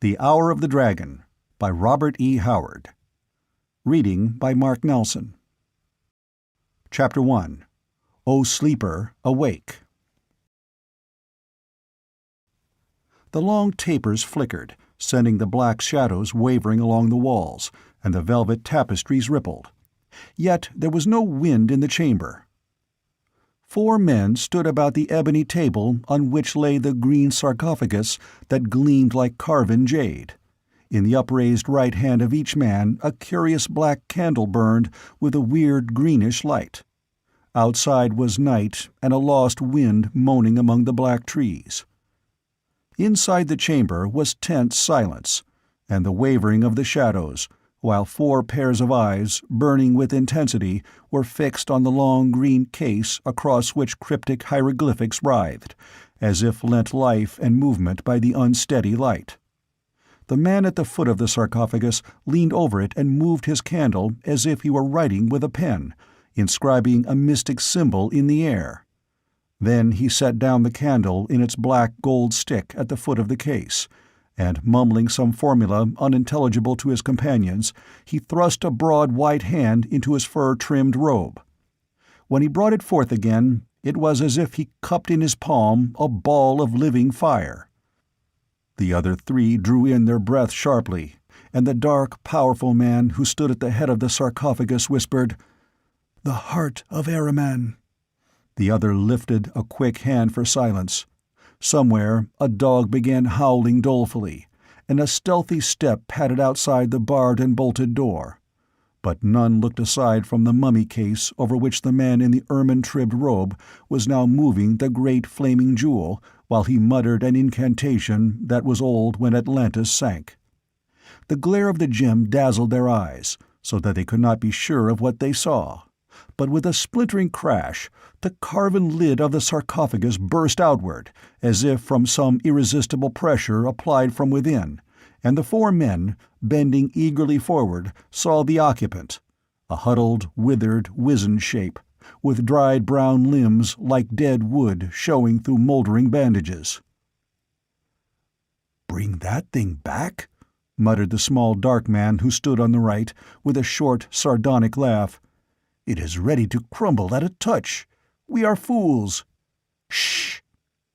The Hour of the Dragon by Robert E. Howard. Reading by Mark Nelson. Chapter 1. O Sleeper, Awake. The long tapers flickered, sending the black shadows wavering along the walls, and the velvet tapestries rippled. Yet there was no wind in the chamber. 4 men stood about the ebony table on which lay the green sarcophagus that gleamed like carven jade. In the upraised right hand of each man a curious black candle burned with a weird greenish light. Outside was night and a lost wind moaning among the black trees. Inside the chamber was tense silence, and the wavering of the shadows, while 4 pairs of eyes, burning with intensity, were fixed on the long green case across which cryptic hieroglyphics writhed, as if lent life and movement by the unsteady light. The man at the foot of the sarcophagus leaned over it and moved his candle as if he were writing with a pen, inscribing a mystic symbol in the air. Then he set down the candle in its black gold stick at the foot of the case, and, mumbling some formula unintelligible to his companions, he thrust a broad white hand into his fur-trimmed robe. When he brought it forth again, it was as if he cupped in his palm a ball of living fire. The other 3 drew in their breath sharply, and the dark, powerful man who stood at the head of the sarcophagus whispered, "The heart of Ahriman." The other lifted a quick hand for silence. Somewhere a dog began howling dolefully, and a stealthy step padded outside the barred and bolted door. But none looked aside from the mummy case over which the man in the ermine-tribbed robe was now moving the great flaming jewel, while he muttered an incantation that was old when Atlantis sank. The glare of the gem dazzled their eyes, so that they could not be sure of what they saw. But with a splintering crash, the carven lid of the sarcophagus burst outward, as if from some irresistible pressure applied from within, and the 4 men, bending eagerly forward, saw the occupant, a huddled, withered, wizened shape, with dried brown limbs like dead wood showing through moldering bandages. "Bring that thing back?" muttered the small dark man who stood on the right, with a short, sardonic laugh. "It is ready to crumble at a touch. We are fools." "Shh!"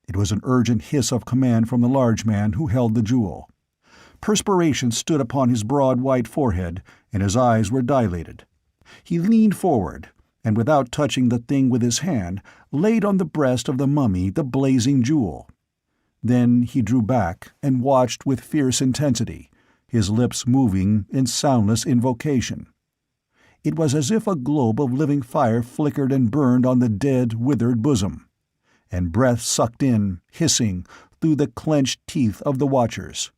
It was an urgent hiss of command from the large man who held the jewel. Perspiration stood upon his broad white forehead, and his eyes were dilated. He leaned forward, and without touching the thing with his hand, laid on the breast of the mummy the blazing jewel. Then he drew back and watched with fierce intensity, his lips moving in soundless invocation. It was as if a globe of living fire flickered and burned on the dead, withered bosom, and breath sucked in, hissing, through the clenched teeth of the watchers.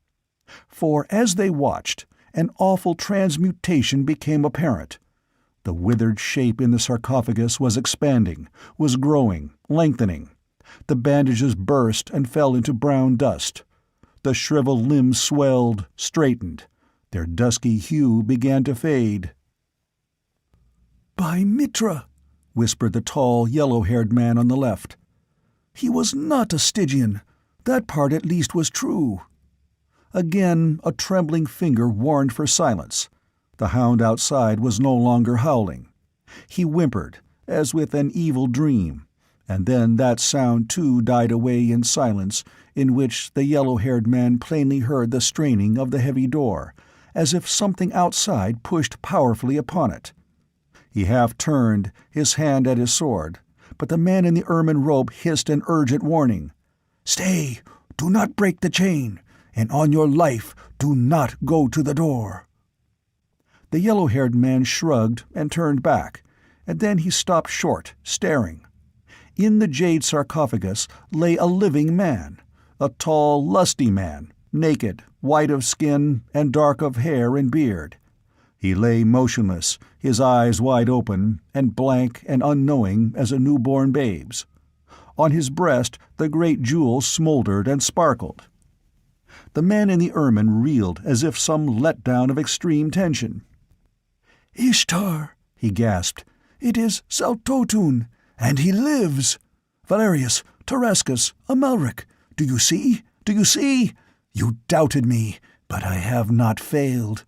For as they watched, an awful transmutation became apparent. The withered shape in the sarcophagus was expanding, was growing, lengthening. The bandages burst and fell into brown dust. The shriveled limbs swelled, straightened. Their dusky hue began to fade. "By Mitra," whispered the tall, yellow-haired man on the left. "He was not a Stygian. That part at least was true." Again a trembling finger warned for silence. The hound outside was no longer howling. He whimpered, as with an evil dream, and then that sound too died away in silence, in which the yellow-haired man plainly heard the straining of the heavy door, as if something outside pushed powerfully upon it. He half turned, his hand at his sword, but the man in the ermine robe hissed an urgent warning. "Stay! Do not break the chain! And on your life, do not go to the door!" The yellow-haired man shrugged and turned back, and then he stopped short, staring. In the jade sarcophagus lay a living man, a tall, lusty man, naked, white of skin and dark of hair and beard. He lay motionless, his eyes wide open, and blank and unknowing as a newborn babe's. On his breast the great jewel smoldered and sparkled. The man in the ermine reeled as if some letdown of extreme tension. "Ishtar!" he gasped. "It is Saltotun, and he lives! Valerius, Tarascus, Amalric, do you see? Do you see? You doubted me. But I have not failed.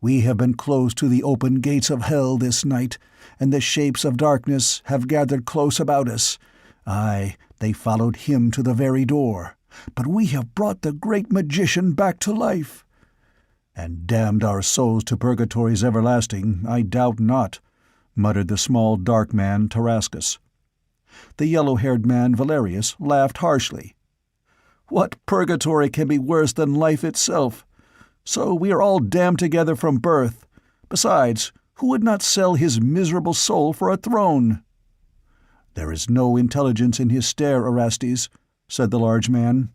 We have been close to the open gates of hell this night, and the shapes of darkness have gathered close about us. Aye, they followed him to the very door. But we have brought the great magician back to life. And damned our souls to purgatory's everlasting, I doubt not, muttered the small dark man Tarascus. The yellow-haired man Valerius laughed harshly. What purgatory can be worse than life itself? So we are all damned together from birth. Besides, who would not sell his miserable soul for a throne? There is no intelligence in his stare, Orestes, said the large man.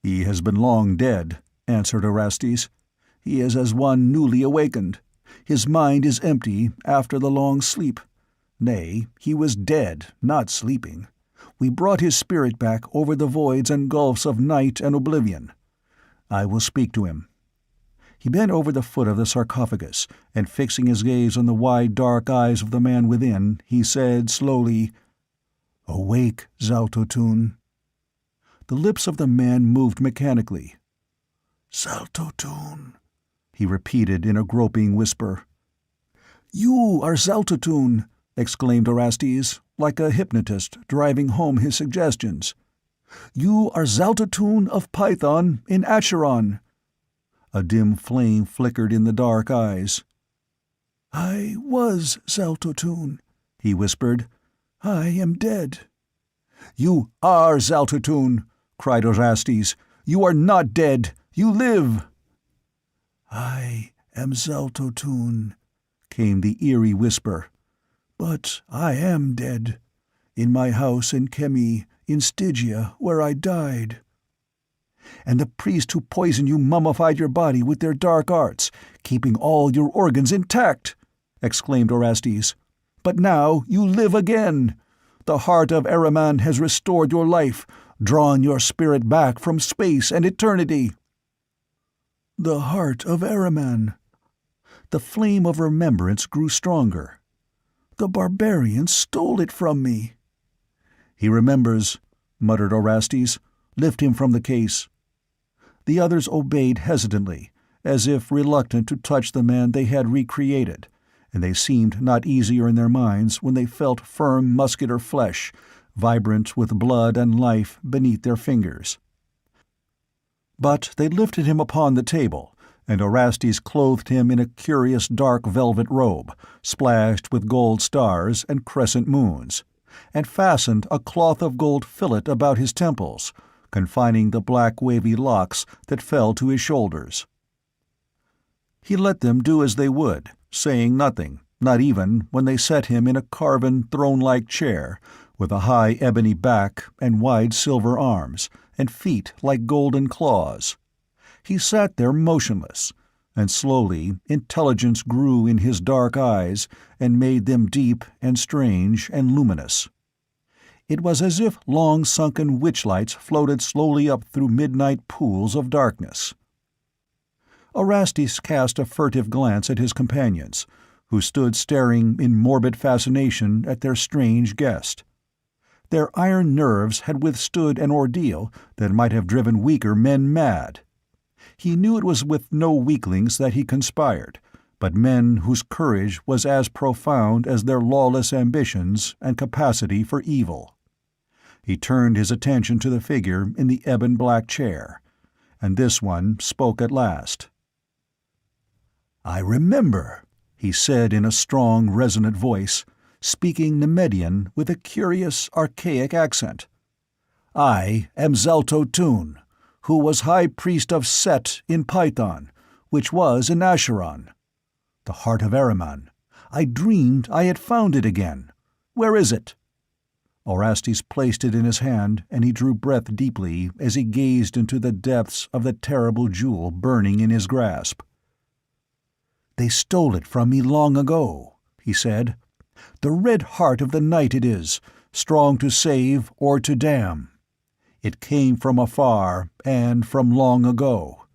He has been long dead, answered Orestes. He is as one newly awakened. His mind is empty after the long sleep. Nay, he was dead, not sleeping. We brought his spirit back over the voids and gulfs of night and oblivion. I will speak to him. He bent over the foot of the sarcophagus, and fixing his gaze on the wide dark eyes of the man within, he said slowly, "Awake, Zaltotun." The lips of the man moved mechanically. "Zaltotun," he repeated in a groping whisper. "You are Zaltotun," exclaimed Orestes, like a hypnotist driving home his suggestions. "You are Zaltotun of Python in Acheron." A dim flame flickered in the dark eyes. "I was Zaltotun," he whispered. "I am dead." "You are Zaltotun!" cried Orestes. "You are not dead! You live!" "I am Zaltotun," came the eerie whisper. "But I am dead. In my house in Chemi, in Stygia, where I died." "And the priests who poisoned you mummified your body with their dark arts, keeping all your organs intact!" exclaimed Orestes. "But now you live again! The heart of Ahriman has restored your life, drawn your spirit back from space and eternity." The heart of Ahriman. The flame of remembrance grew stronger. The barbarians stole it from me. "He remembers," muttered Orestes. "Lift him from the case." The others obeyed hesitantly, as if reluctant to touch the man they had recreated, and they seemed not easier in their minds when they felt firm muscular flesh, vibrant with blood and life, beneath their fingers. But they lifted him upon the table, and Orestes clothed him in a curious dark velvet robe, splashed with gold stars and crescent moons, and fastened a cloth of gold fillet about his temples, confining the black wavy locks that fell to his shoulders. He let them do as they would, saying nothing, not even when they set him in a carven throne-like chair, with a high ebony back and wide silver arms, and feet like golden claws. He sat there motionless, and slowly intelligence grew in his dark eyes and made them deep and strange and luminous. It was as if long-sunken witch-lights floated slowly up through midnight pools of darkness. Orestes cast a furtive glance at his companions, who stood staring in morbid fascination at their strange guest. Their iron nerves had withstood an ordeal that might have driven weaker men mad. He knew it was with no weaklings that he conspired, but men whose courage was as profound as their lawless ambitions and capacity for evil. He turned his attention to the figure in the ebon-black chair, and this one spoke at last. "I remember," he said in a strong, resonant voice, speaking Nemedian with a curious, archaic accent. "I am Zaltotun, who was high priest of Set in Python, which was in Acheron. The heart of Ahriman. I dreamed I had found it again. Where is it?" Orestes placed it in his hand, and he drew breath deeply as he gazed into the depths of the terrible jewel burning in his grasp. "They stole it from me long ago," he said. "The red heart of the night it is, strong to save or to damn. It came from afar, and from long ago.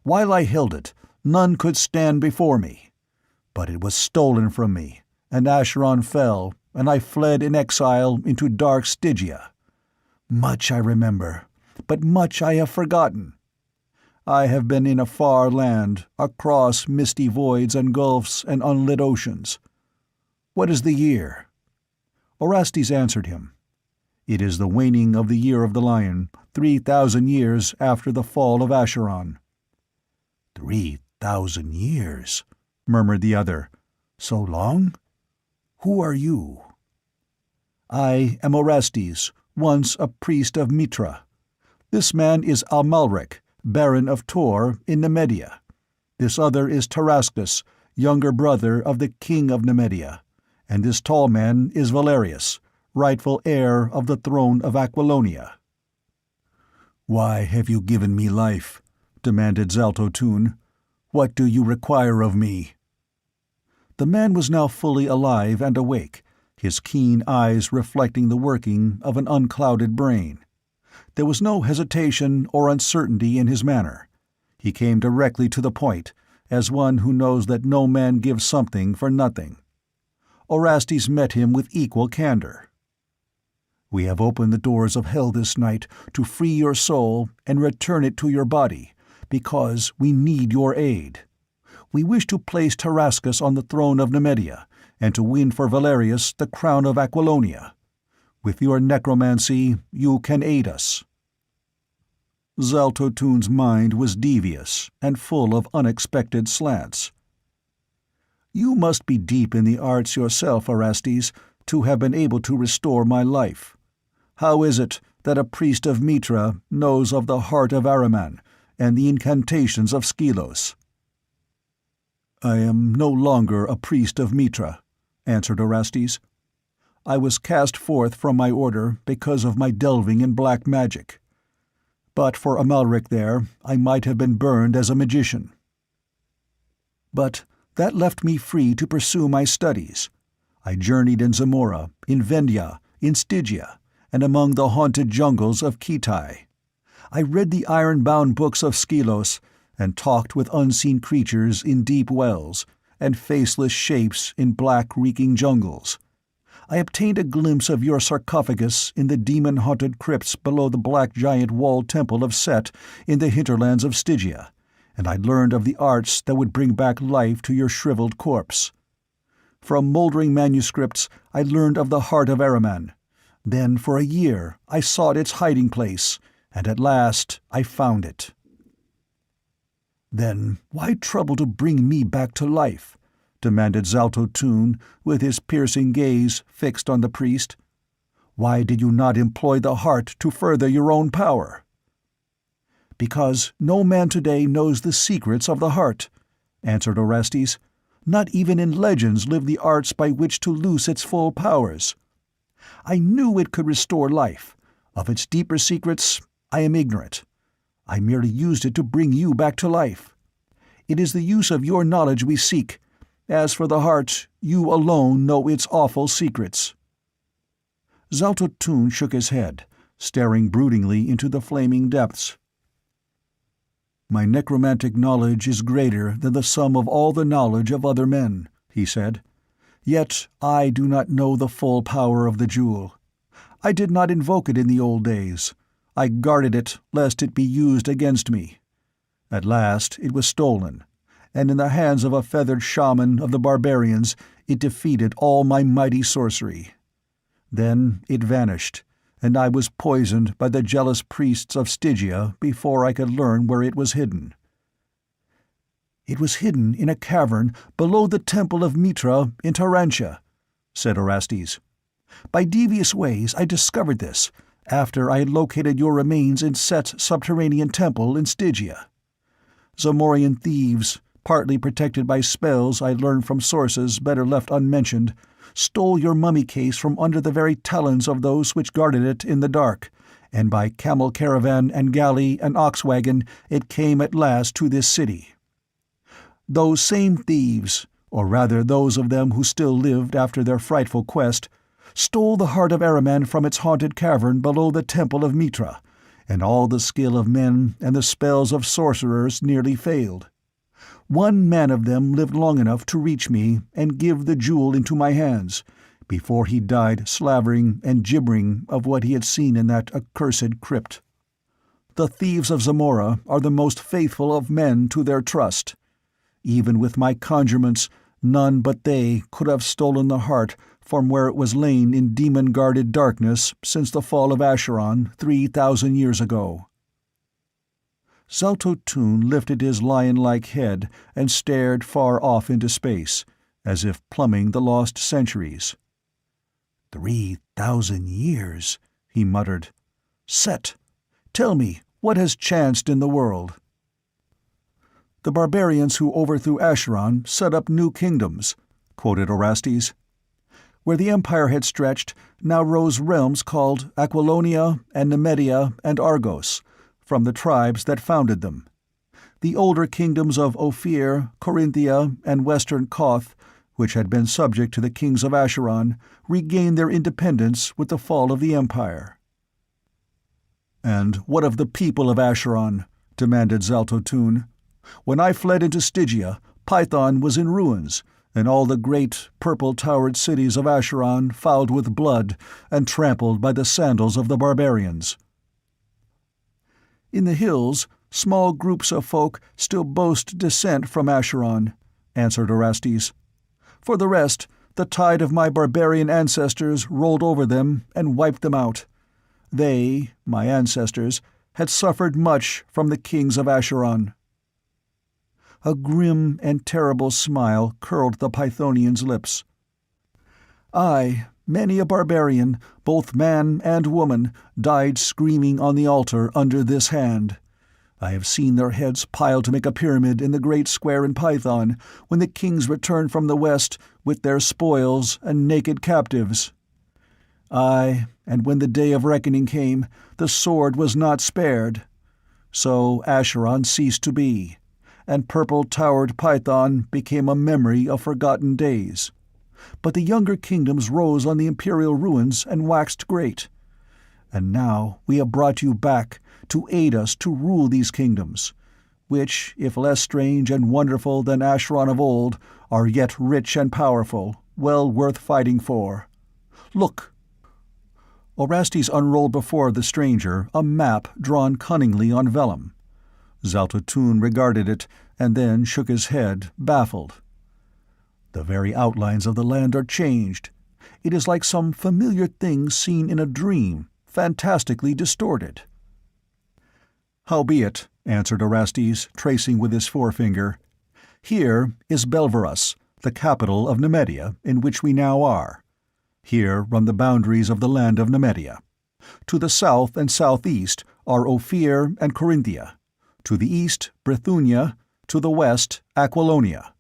While I held it, none could stand before me. But it was stolen from me, and Acheron fell, and I fled in exile into dark Stygia. Much I remember, but much I have forgotten. I have been in a far land, across misty voids and gulfs and unlit oceans. What is the year?" Orestes answered him. "It is the waning of the year of the lion, 3,000 years after the fall of Acheron." 3,000 years, murmured the other. "So long? Who are you?" "I am Orestes, once a priest of Mitra. This man is Amalric, Baron of Tor in Nemedia. This other is Tarascus, younger brother of the king of Nemedia. And this tall man is Valerius, rightful heir of the throne of Aquilonia." "Why have you given me life?" demanded Zaltotun. "What do you require of me?" The man was now fully alive and awake, his keen eyes reflecting the working of an unclouded brain. There was no hesitation or uncertainty in his manner. He came directly to the point, as one who knows that no man gives something for nothing. Orestes met him with equal candor. "We have opened the doors of hell this night to free your soul and return it to your body, because we need your aid. We wish to place Tarascus on the throne of Nemedia, and to win for Valerius the crown of Aquilonia. With your necromancy, you can aid us." Zaltotun's mind was devious and full of unexpected slants. "You must be deep in the arts yourself, Orestes, to have been able to restore my life. How is it that a priest of Mitra knows of the heart of Ahriman and the incantations of Skylos?" "I am no longer a priest of Mitra," answered Orestes. "I was cast forth from my order because of my delving in black magic. But for Amalric there, I might have been burned as a magician. But that left me free to pursue my studies. I journeyed in Zamora, in Vendia, in Stygia, and among the haunted jungles of Kitai. I read the iron-bound books of Skylos, and talked with unseen creatures in deep wells, and faceless shapes in black reeking jungles. I obtained a glimpse of your sarcophagus in the demon-haunted crypts below the black giant walled temple of Set in the hinterlands of Stygia, and I learned of the arts that would bring back life to your shriveled corpse. From moldering manuscripts I learned of the heart of Ahriman. Then for a year I sought its hiding place, and at last I found it." "Then why trouble to bring me back to life?" demanded Zaltotun, with his piercing gaze fixed on the priest. "Why did you not employ the heart to further your own power?" "Because no man today knows the secrets of the heart," answered Orestes. "Not even in legends live the arts by which to loose its full powers. I knew it could restore life. Of its deeper secrets, I am ignorant. I merely used it to bring you back to life. It is the use of your knowledge we seek. As for the heart, you alone know its awful secrets." Zaltotun shook his head, staring broodingly into the flaming depths. "My necromantic knowledge is greater than the sum of all the knowledge of other men," he said. "Yet I do not know the full power of the jewel. I did not invoke it in the old days. I guarded it lest it be used against me. At last it was stolen, and in the hands of a feathered shaman of the barbarians it defeated all my mighty sorcery. Then it vanished, and I was poisoned by the jealous priests of Stygia before I could learn where it was hidden." "It was hidden in a cavern below the temple of Mitra in Tarantia," said Orestes. "By devious ways I discovered this, after I had located your remains in Set's subterranean temple in Stygia. Zamorian thieves, partly protected by spells I learned from sources better left unmentioned, stole your mummy case from under the very talons of those which guarded it in the dark, and by camel caravan and galley and ox wagon it came at last to this city. Those same thieves, or rather those of them who still lived after their frightful quest, stole the heart of Ahriman from its haunted cavern below the temple of Mitra, and all the skill of men and the spells of sorcerers nearly failed. One man of them lived long enough to reach me and give the jewel into my hands, before he died slavering and gibbering of what he had seen in that accursed crypt. The thieves of Zamora are the most faithful of men to their trust. Even with my conjurements, none but they could have stolen the heart from where it was lain in demon-guarded darkness since the fall of Acheron 3,000 years ago." Zaltotun lifted his lion-like head and stared far off into space, as if plumbing the lost centuries. 3,000 years, he muttered. "Set! Tell me, what has chanced in the world?" "The barbarians who overthrew Acheron set up new kingdoms," quoted Orestes. "Where the empire had stretched, now rose realms called Aquilonia and Nemedia and Argos, from the tribes that founded them. The older kingdoms of Ophir, Corinthia, and western Koth, which had been subject to the kings of Acheron, regained their independence with the fall of the empire." "And what of the people of Acheron?" demanded Zaltotun. "When I fled into Stygia, Python was in ruins, and all the great, purple-towered cities of Acheron fouled with blood and trampled by the sandals of the barbarians." "In the hills, small groups of folk still boast descent from Acheron," answered Orestes. "For the rest, the tide of my barbarian ancestors rolled over them and wiped them out. They, my ancestors, had suffered much from the kings of Acheron." A grim and terrible smile curled the Pythonian's lips. "Aye, many a barbarian, both man and woman, died screaming on the altar under this hand. I have seen their heads piled to make a pyramid in the great square in Python, when the kings returned from the west with their spoils and naked captives. Aye, and when the day of reckoning came, the sword was not spared. So Acheron ceased to be, and purple-towered Python became a memory of forgotten days. But the younger kingdoms rose on the imperial ruins and waxed great. And now we have brought you back to aid us to rule these kingdoms, which, if less strange and wonderful than Acheron of old, are yet rich and powerful, well worth fighting for. Look!" Orestes unrolled before the stranger a map drawn cunningly on vellum. Zaltotun regarded it, and then shook his head, baffled. "The very outlines of the land are changed. It is like some familiar thing seen in a dream, fantastically distorted." "Howbeit," answered Orestes, tracing with his forefinger, "here is Belverus, the capital of Nemedia, in which we now are. Here run the boundaries of the land of Nemedia. To the south and southeast are Ophir and Corinthia. To the east, Bithynia. To the west, Aquilonia."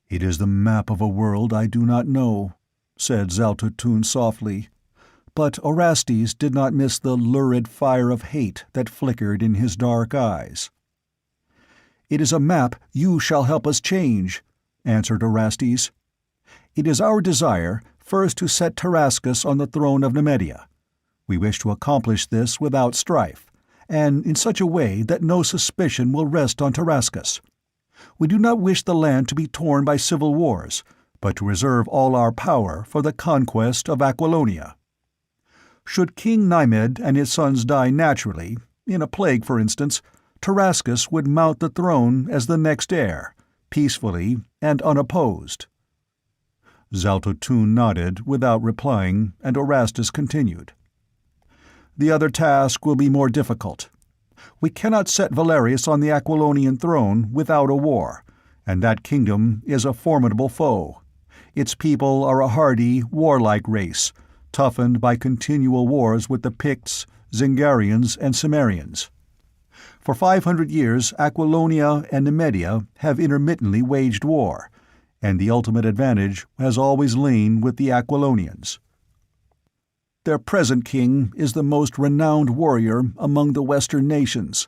"It is the map of a world I do not know," said Zaltotun softly, but Orestes did not miss the lurid fire of hate that flickered in his dark eyes. "It is a map you shall help us change," answered Orestes. "It is our desire first to set Tarascus on the throne of Nemedia. We wish to accomplish this without strife, and in such a way that no suspicion will rest on Tarascus. We do not wish the land to be torn by civil wars, but to reserve all our power for the conquest of Aquilonia. Should King Naimed and his sons die naturally, in a plague for instance, Tarascus would mount the throne as the next heir, peacefully and unopposed." Zaltotun nodded without replying, and Orestes continued. "The other task will be more difficult. We cannot set Valerius on the Aquilonian throne without a war, and that kingdom is a formidable foe. Its people are a hardy, warlike race, toughened by continual wars with the Picts, Zingarians, and Cimmerians. For 500 years Aquilonia and Nemedia have intermittently waged war, and the ultimate advantage has always lain with the Aquilonians. Their present king is the most renowned warrior among the Western nations.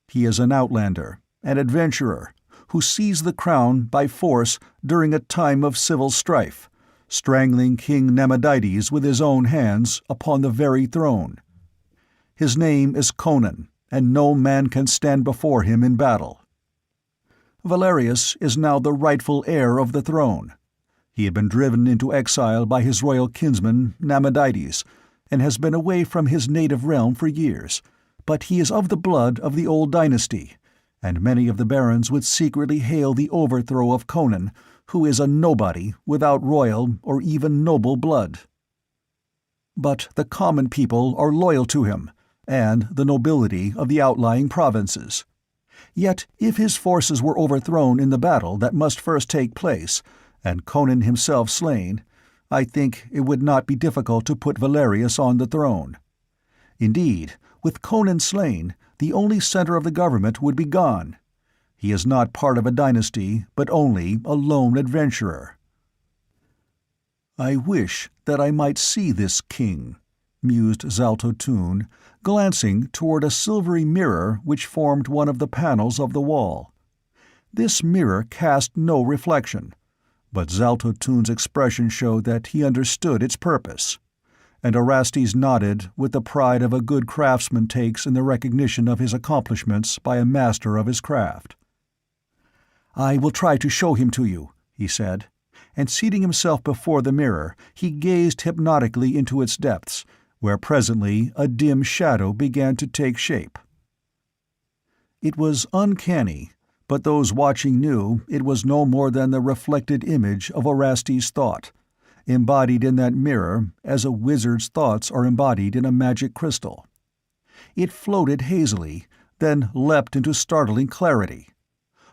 He is an outlander, an adventurer, who seized the crown by force during a time of civil strife, strangling King Namedides with his own hands upon the very throne. His name is Conan, and no man can stand before him in battle. Valerius is now the rightful heir of the throne. He had been driven into exile by his royal kinsman, Namedides, and has been away from his native realm for years, but he is of the blood of the old dynasty, and many of the barons would secretly hail the overthrow of Conan, who is a nobody without royal or even noble blood. But the common people are loyal to him, and the nobility of the outlying provinces. Yet if his forces were overthrown in the battle that must first take place, and Conan himself slain, I think it would not be difficult to put Valerius on the throne. Indeed, with Conan slain, the only center of the government would be gone. He is not part of a dynasty, but only a lone adventurer. "I wish that I might see this king," mused Zaltotun, glancing toward a silvery mirror which formed one of the panels of the wall. This mirror cast no reflection, but Zaltotun's expression showed that he understood its purpose, and Orestes nodded with the pride of a good craftsman takes in the recognition of his accomplishments by a master of his craft. "I will try to show him to you," he said, and seating himself before the mirror, he gazed hypnotically into its depths, where presently a dim shadow began to take shape. It was uncanny, but those watching knew it was no more than the reflected image of Orestes' thought, embodied in that mirror as a wizard's thoughts are embodied in a magic crystal. It floated hazily, then leapt into startling clarity.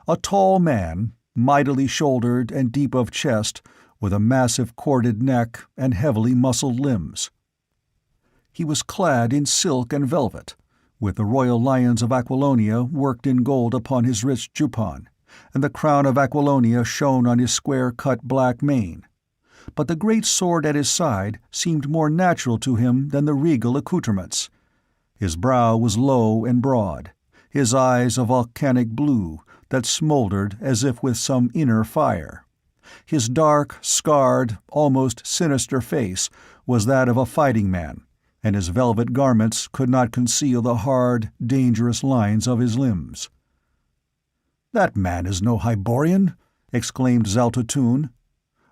A tall man, mightily shouldered and deep of chest, with a massive corded neck and heavily muscled limbs. He was clad in silk and velvet, with the royal lions of Aquilonia worked in gold upon his rich juppon, and the crown of Aquilonia shone on his square-cut black mane. But the great sword at his side seemed more natural to him than the regal accoutrements. His brow was low and broad, his eyes a volcanic blue that smoldered as if with some inner fire. His dark, scarred, almost sinister face was that of a fighting man, and his velvet garments could not conceal the hard, dangerous lines of his limbs. "That man is no Hyborian!" exclaimed Zaltotun.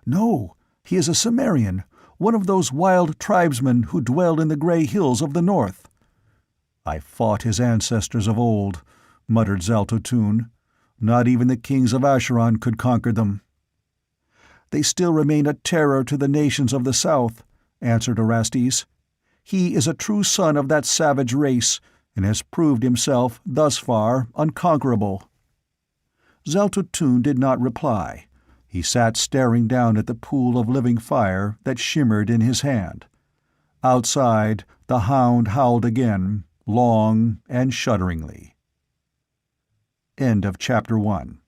"No, he is a Cimmerian, one of those wild tribesmen who dwell in the grey hills of the north." "I fought his ancestors of old," muttered Zaltotun. "Not even the kings of Acheron could conquer them." "They still remain a terror to the nations of the south," answered Orestes. "He is a true son of that savage race, and has proved himself, thus far, unconquerable." Zaltotun did not reply. He sat staring down at the pool of living fire that shimmered in his hand. Outside, the hound howled again, long and shudderingly. End of Chapter 1.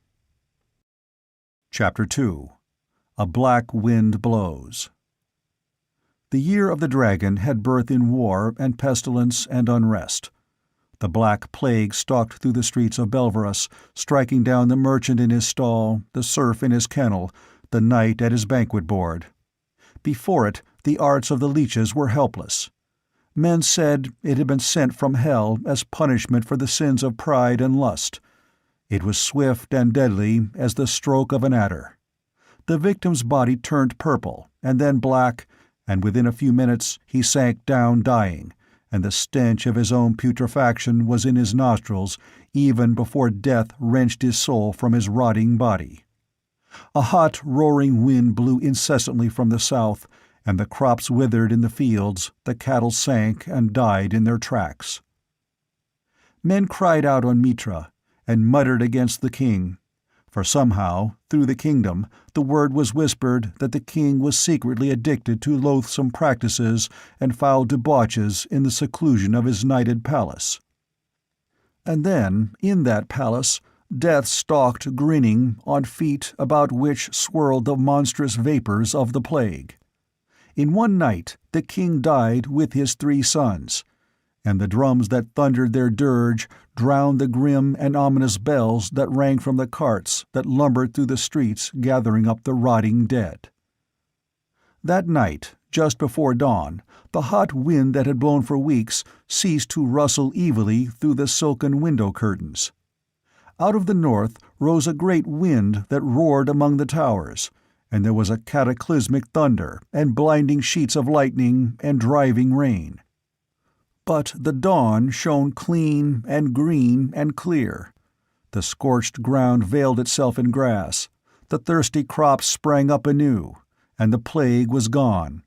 Chapter 2. A Black Wind Blows. The year of the dragon had birth in war and pestilence and unrest. The Black Plague stalked through the streets of Belverus, striking down the merchant in his stall, the serf in his kennel, the knight at his banquet board. Before it, the arts of the leeches were helpless. Men said it had been sent from hell as punishment for the sins of pride and lust. It was swift and deadly as the stroke of an adder. The victim's body turned purple, and then black, and within a few minutes he sank down dying, and the stench of his own putrefaction was in his nostrils even before death wrenched his soul from his rotting body. A hot, roaring wind blew incessantly from the south, and the crops withered in the fields, the cattle sank and died in their tracks. Men cried out on Mitra, and muttered against the king, for somehow, through the kingdom, the word was whispered that the king was secretly addicted to loathsome practices and foul debauches in the seclusion of his nighted palace. And then, in that palace, Death stalked grinning on feet about which swirled the monstrous vapors of the plague. In one night the king died with his 3 sons, and the drums that thundered their dirge drowned the grim and ominous bells that rang from the carts that lumbered through the streets gathering up the rotting dead. That night, just before dawn, the hot wind that had blown for weeks ceased to rustle evilly through the silken window curtains. Out of the north rose a great wind that roared among the towers, and there was a cataclysmic thunder and blinding sheets of lightning and driving rain. But the dawn shone clean and green and clear. The scorched ground veiled itself in grass, the thirsty crops sprang up anew, and the plague was gone.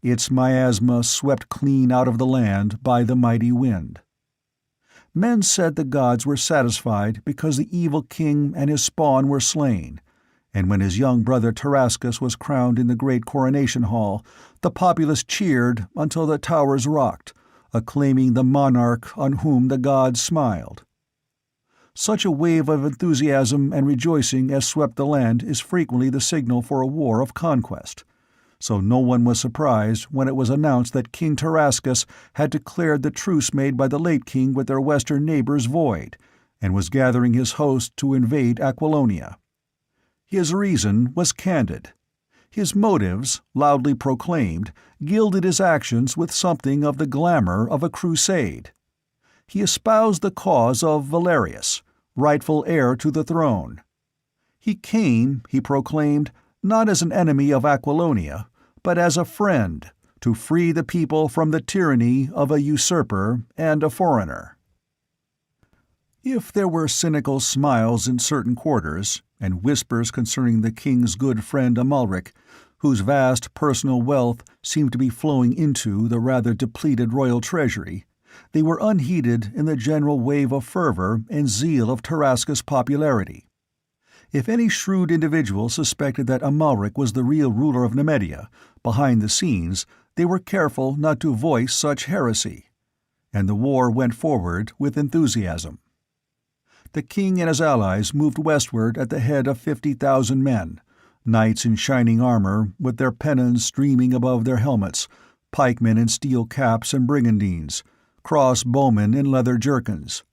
Its miasma swept clean out of the land by the mighty wind. Men said the gods were satisfied because the evil king and his spawn were slain, and when his young brother Tarascus was crowned in the great coronation hall, the populace cheered until the towers rocked, acclaiming the monarch on whom the gods smiled. Such a wave of enthusiasm and rejoicing as swept the land is frequently the signal for a war of conquest, so no one was surprised when it was announced that King Tarascus had declared the truce made by the late king with their western neighbors void, and was gathering his host to invade Aquilonia. His reason was candid. His motives, loudly proclaimed, gilded his actions with something of the glamour of a crusade. He espoused the cause of Valerius, rightful heir to the throne. He came, he proclaimed, not as an enemy of Aquilonia, but as a friend, to free the people from the tyranny of a usurper and a foreigner. If there were cynical smiles in certain quarters, and whispers concerning the king's good friend Amalric, whose vast personal wealth seemed to be flowing into the rather depleted royal treasury, they were unheeded in the general wave of fervor and zeal of Tarascus' popularity. If any shrewd individual suspected that Amalric was the real ruler of Nemedia, behind the scenes they were careful not to voice such heresy, and the war went forward with enthusiasm. The king and his allies moved westward at the head of 50,000 men, knights in shining armor with their pennons streaming above their helmets, pikemen in steel caps and brigandines, cross-bowmen in leather jerkins.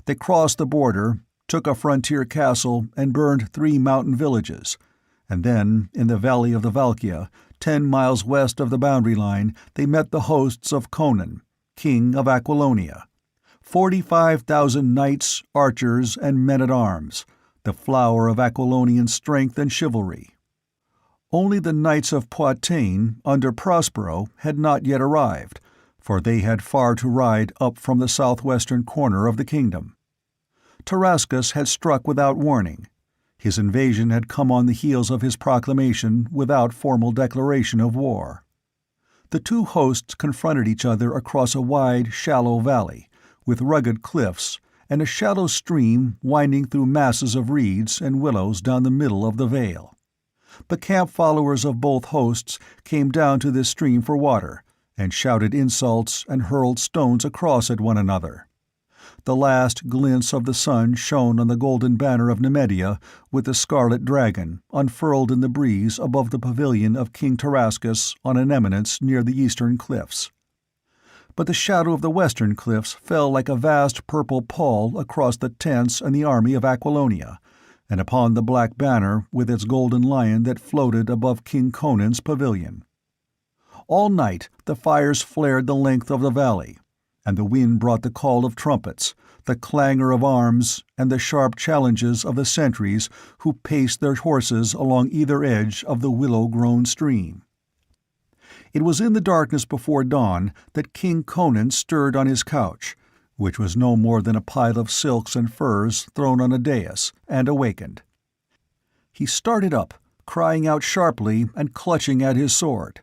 They crossed the border, took a frontier castle, and burned 3 mountain villages, and then, in the valley of the Valkia, 10 miles west of the boundary line, they met the hosts of Conan, king of Aquilonia. 45,000 knights, archers, and men-at-arms, the flower of Aquilonian strength and chivalry. Only the knights of Poitou, under Prospero, had not yet arrived, for they had far to ride up from the southwestern corner of the kingdom. Tarascus had struck without warning. His invasion had come on the heels of his proclamation without formal declaration of war. The two hosts confronted each other across a wide, shallow valley, with rugged cliffs, and a shallow stream winding through masses of reeds and willows down the middle of the vale. The camp followers of both hosts came down to this stream for water, and shouted insults and hurled stones across at one another. The last glints of the sun shone on the golden banner of Nemedia with the scarlet dragon unfurled in the breeze above the pavilion of King Tarascus on an eminence near the eastern cliffs. But the shadow of the western cliffs fell like a vast purple pall across the tents and the army of Aquilonia, and upon the black banner with its golden lion that floated above King Conan's pavilion. All night the fires flared the length of the valley, and the wind brought the call of trumpets, the clangor of arms, and the sharp challenges of the sentries who paced their horses along either edge of the willow-grown stream. It was in the darkness before dawn that King Conan stirred on his couch, which was no more than a pile of silks and furs thrown on a dais, and awakened. He started up, crying out sharply and clutching at his sword.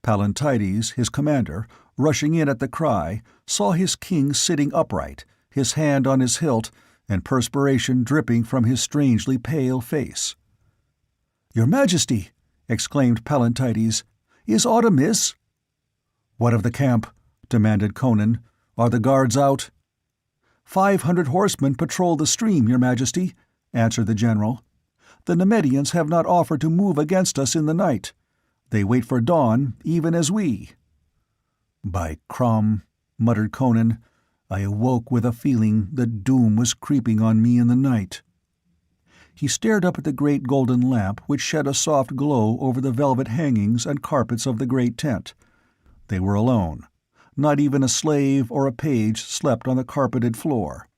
Pallantides, his commander, rushing in at the cry, saw his king sitting upright, his hand on his hilt, and perspiration dripping from his strangely pale face. "Your Majesty!" exclaimed Pallantides. "Is aught amiss?" "What of the camp?" demanded Conan. "Are the guards out?" 500 horsemen patrol the stream, Your Majesty," answered the general. "The Nemedians have not offered to move against us in the night. They wait for dawn, even as we." "By Crom," muttered Conan, "I awoke with a feeling that doom was creeping on me in the night." He stared up at the great golden lamp which shed a soft glow over the velvet hangings and carpets of the great tent. They were alone. Not even a slave or a page slept on the carpeted floor.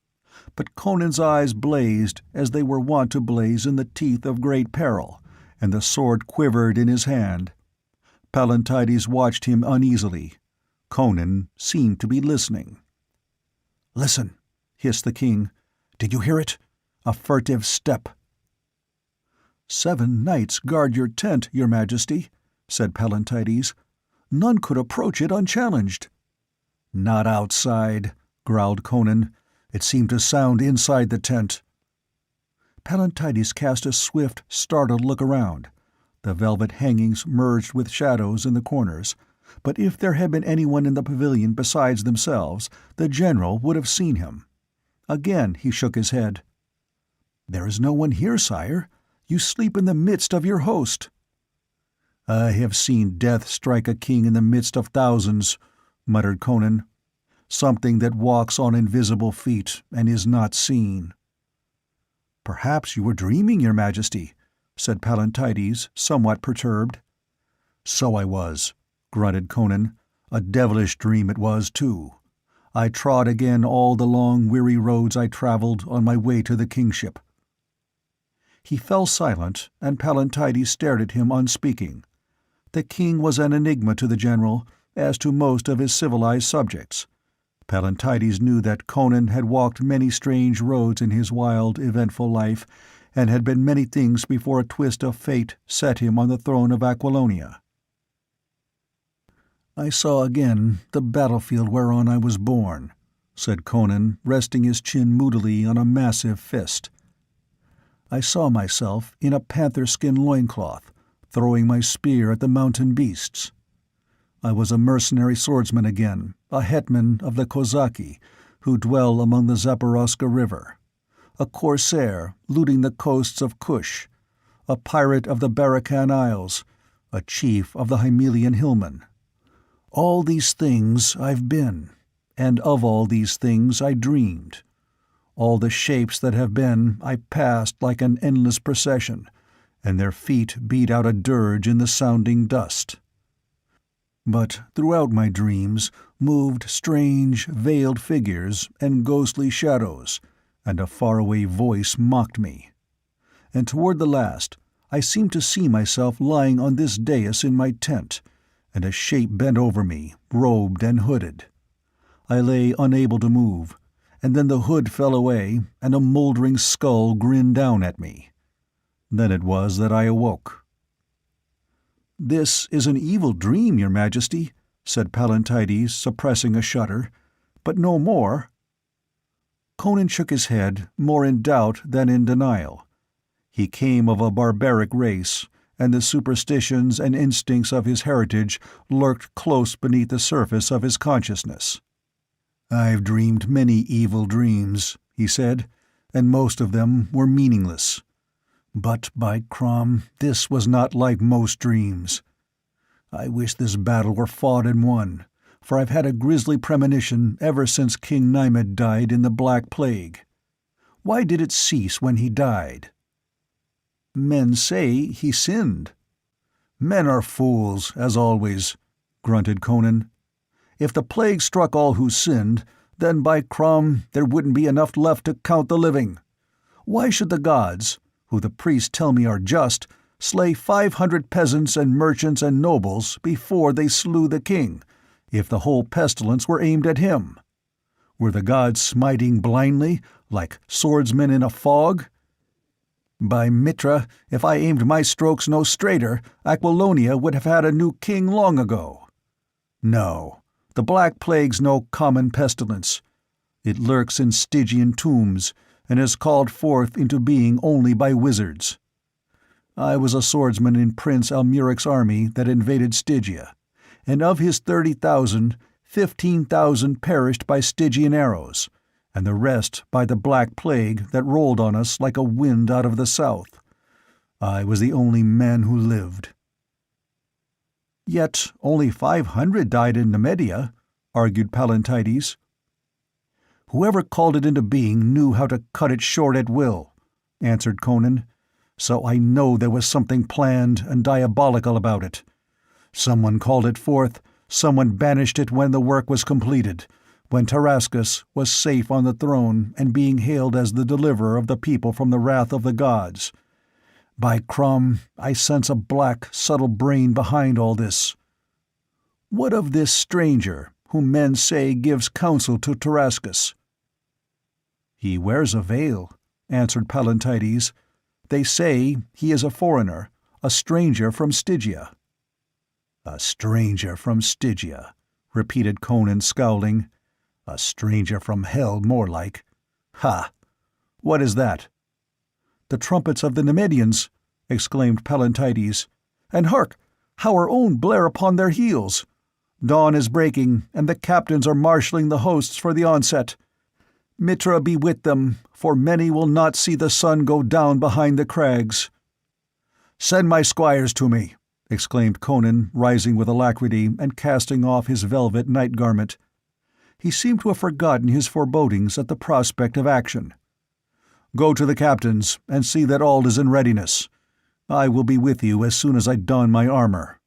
But Conan's eyes blazed as they were wont to blaze in the teeth of great peril, and the sword quivered in his hand. Pallantides watched him uneasily. Conan seemed to be listening. "Listen," hissed the king. "Did you hear it? A furtive step." "7 knights guard your tent, your majesty," said Pallantides. "None could approach it unchallenged." "Not outside," growled Conan. "It seemed to sound inside the tent." Pallantides cast a swift, startled look around. The velvet hangings merged with shadows in the corners, but if there had been anyone in the pavilion besides themselves, the general would have seen him. Again he shook his head. "There is no one here, sire. You sleep in the midst of your host." "I have seen death strike a king in the midst of thousands," muttered Conan. "Something that walks on invisible feet and is not seen." "Perhaps you were dreaming, your majesty," said Pallantides, somewhat perturbed. "So I was," grunted Conan. "A devilish dream it was, too. I trod again all the long, weary roads I traveled on my way to the kingship." He fell silent, and Pallantides stared at him unspeaking. The king was an enigma to the general, as to most of his civilized subjects. Pallantides knew that Conan had walked many strange roads in his wild, eventful life, and had been many things before a twist of fate set him on the throne of Aquilonia. "I saw again the battlefield whereon I was born," said Conan, resting his chin moodily on a massive fist. "I saw myself in a panther-skin loincloth, throwing my spear at the mountain beasts. I was a mercenary swordsman again, a hetman of the Kozaki, who dwell among the Zaporozhka River, a corsair looting the coasts of Kush, a pirate of the Barakan Isles, a chief of the Hymelian hillmen. All these things I've been, and of all these things I dreamed. All the shapes that have been I passed like an endless procession, and their feet beat out a dirge in the sounding dust. But throughout my dreams moved strange, veiled figures and ghostly shadows, and a faraway voice mocked me. And toward the last, I seemed to see myself lying on this dais in my tent, and a shape bent over me, robed and hooded. I lay unable to move, and then the hood fell away, and a moldering skull grinned down at me. Then it was that I awoke." "This is an evil dream, your majesty," said Pallantides, suppressing a shudder, "but no more." Conan shook his head, more in doubt than in denial. He came of a barbaric race, and the superstitions and instincts of his heritage lurked close beneath the surface of his consciousness. "I've dreamed many evil dreams," he said, "and most of them were meaningless. But, by Crom, this was not like most dreams. I wish this battle were fought and won, for I've had a grisly premonition ever since King Naimed died in the Black Plague. Why did it cease when he died?" "Men say he sinned." "Men are fools, as always," grunted Conan. "If the plague struck all who sinned, then by Crom there wouldn't be enough left to count the living. Why should the gods, who the priests tell me are just, slay 500 peasants and merchants and nobles before they slew the king, if the whole pestilence were aimed at him? Were the gods smiting blindly, like swordsmen in a fog? By Mitra, if I aimed my strokes no straighter, Aquilonia would have had a new king long ago. No, the Black Plague's no common pestilence. It lurks in Stygian tombs, and is called forth into being only by wizards. I was a swordsman in Prince Almuric's army that invaded Stygia, and of his 30,000, 15,000 perished by Stygian arrows, and the rest by the Black Plague that rolled on us like a wind out of the south. I was the only man who lived." "Yet only 500 died in Nemedia," argued Pallantides. "Whoever called it into being knew how to cut it short at will," answered Conan. "So I know there was something planned and diabolical about it. Someone called it forth, someone banished it when the work was completed, when Tarascus was safe on the throne and being hailed as the deliverer of the people from the wrath of the gods. By Crom, I sense a black, subtle brain behind all this. What of this stranger, whom men say gives counsel to Tarascus." "He wears a veil," answered Pallantides. "They say he is a foreigner, a stranger from Stygia." "A stranger from Stygia," repeated Conan, scowling. "A stranger from hell, more like. Ha! What is that?" "The trumpets of the Nemedians," exclaimed Pallantides. "And hark! How our own blare upon their heels! Dawn is breaking, and the captains are marshalling the hosts for the onset. Mitra be with them, for many will not see the sun go down behind the crags." "Send my squires to me," exclaimed Conan, rising with alacrity and casting off his velvet night garment. He seemed to have forgotten his forebodings at the prospect of action. "Go to the captains, and see that all is in readiness. I will be with you as soon as I don my armor."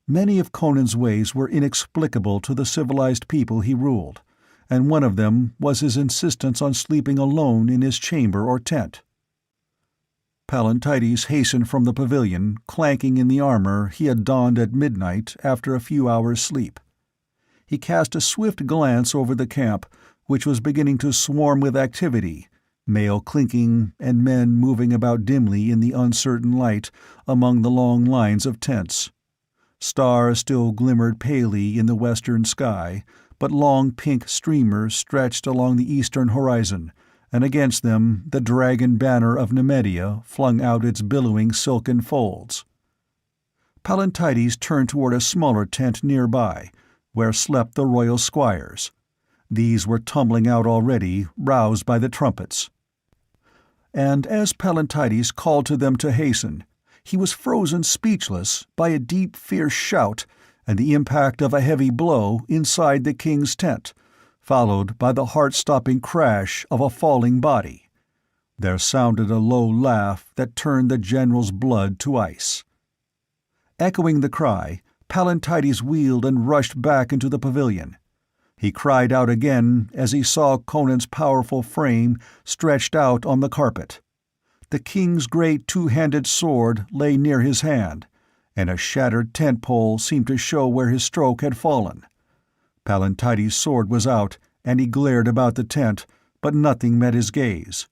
Many of Conan's ways were inexplicable to the civilized people he ruled, and one of them was his insistence on sleeping alone in his chamber or tent. Pallantides hastened from the pavilion, clanking in the armor he had donned at midnight after a few hours' sleep. He cast a swift glance over the camp, which was beginning to swarm with activity, mail clinking and men moving about dimly in the uncertain light among the long lines of tents. Stars still glimmered palely in the western sky, but long pink streamers stretched along the eastern horizon, and against them the dragon banner of Nemedia flung out its billowing silken folds. Pallantides turned toward a smaller tent nearby, where slept the royal squires. These were tumbling out already, roused by the trumpets. And as Pallantides called to them to hasten, he was frozen speechless by a deep, fierce shout and the impact of a heavy blow inside the king's tent, followed by the heart-stopping crash of a falling body. There sounded a low laugh that turned the general's blood to ice. Echoing the cry, Pallantides wheeled and rushed back into the pavilion. He cried out again as he saw Conan's powerful frame stretched out on the carpet. The king's great two-handed sword lay near his hand, and a shattered tent pole seemed to show where his stroke had fallen. Pallantides' sword was out, and he glared about the tent, but nothing met his gaze.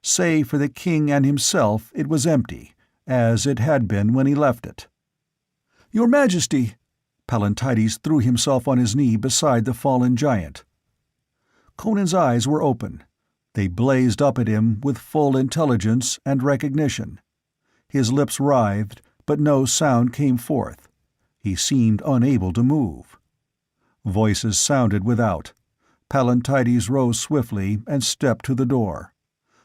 Save for the king and himself, it was empty, as it had been when he left it. "Your Majesty!" Pallantides threw himself on his knee beside the fallen giant. Conan's eyes were open. They blazed up at him with full intelligence and recognition. His lips writhed, but no sound came forth. He seemed unable to move. Voices sounded without. Pallantides rose swiftly and stepped to the door.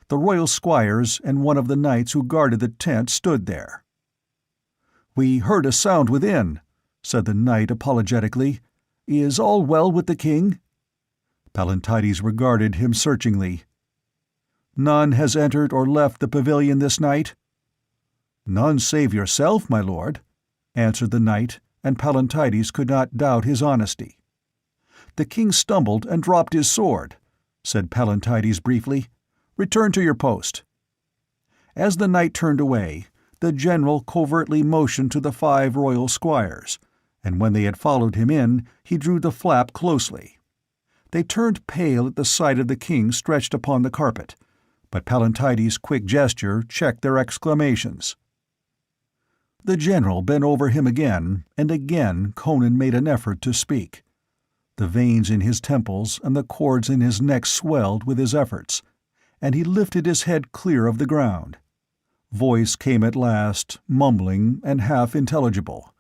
The royal squires and one of the knights who guarded the tent stood there. "We heard a sound within," said the knight apologetically. "Is all well with the king?" Pallantides regarded him searchingly. "None has entered or left the pavilion this night?" "None save yourself, my lord," answered the knight, and Pallantides could not doubt his honesty. "The king stumbled and dropped his sword," said Pallantides briefly. "Return to your post." As the knight turned away, the general covertly motioned to the 5 royal squires, and when they had followed him in, he drew the flap closely. They turned pale at the sight of the king stretched upon the carpet, but Pallantides' quick gesture checked their exclamations. The general bent over him again, and again Conan made an effort to speak. The veins in his temples and the cords in his neck swelled with his efforts, and he lifted his head clear of the ground. Voice came at last, mumbling and half intelligible.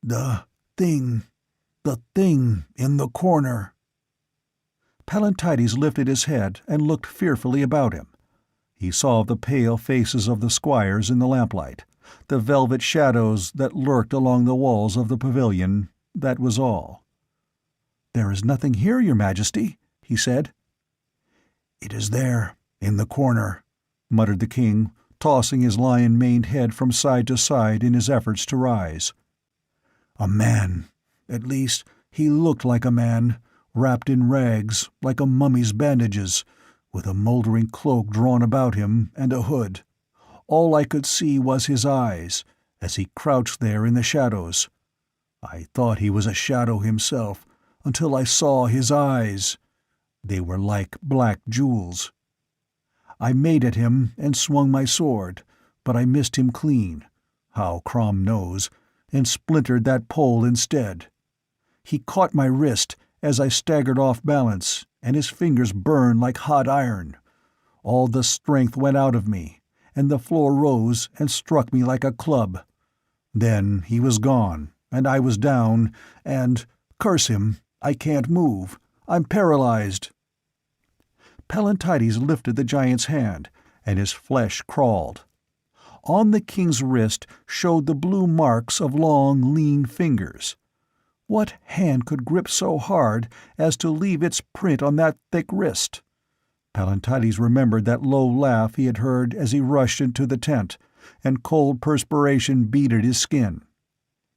The thing in the corner." Pallantides lifted his head and looked fearfully about him. He saw the pale faces of the squires in the lamplight, the velvet shadows that lurked along the walls of the pavilion, that was all. "There is nothing here, your Majesty," he said. "It is there, in the corner," muttered the king, tossing his lion-maned head from side to side in his efforts to rise. "A man. At least, he looked like a man, wrapped in rags, like a mummy's bandages, with a moldering cloak drawn about him and a hood. All I could see was his eyes, as he crouched there in the shadows. I thought he was a shadow himself, until I saw his eyes. They were like black jewels. I made at him and swung my sword, but I missed him clean, how Crom knows, and splintered that pole instead. He caught my wrist as I staggered off balance, and his fingers burned like hot iron. All the strength went out of me, and the floor rose and struck me like a club. Then he was gone, and I was down, and, curse him, I can't move. I'm paralyzed. Pallantides lifted the giant's hand, and his flesh crawled. On the king's wrist showed the blue marks of long, lean fingers. What hand could grip so hard as to leave its print on that thick wrist? Pallantides remembered that low laugh he had heard as he rushed into the tent, and cold perspiration beaded his skin.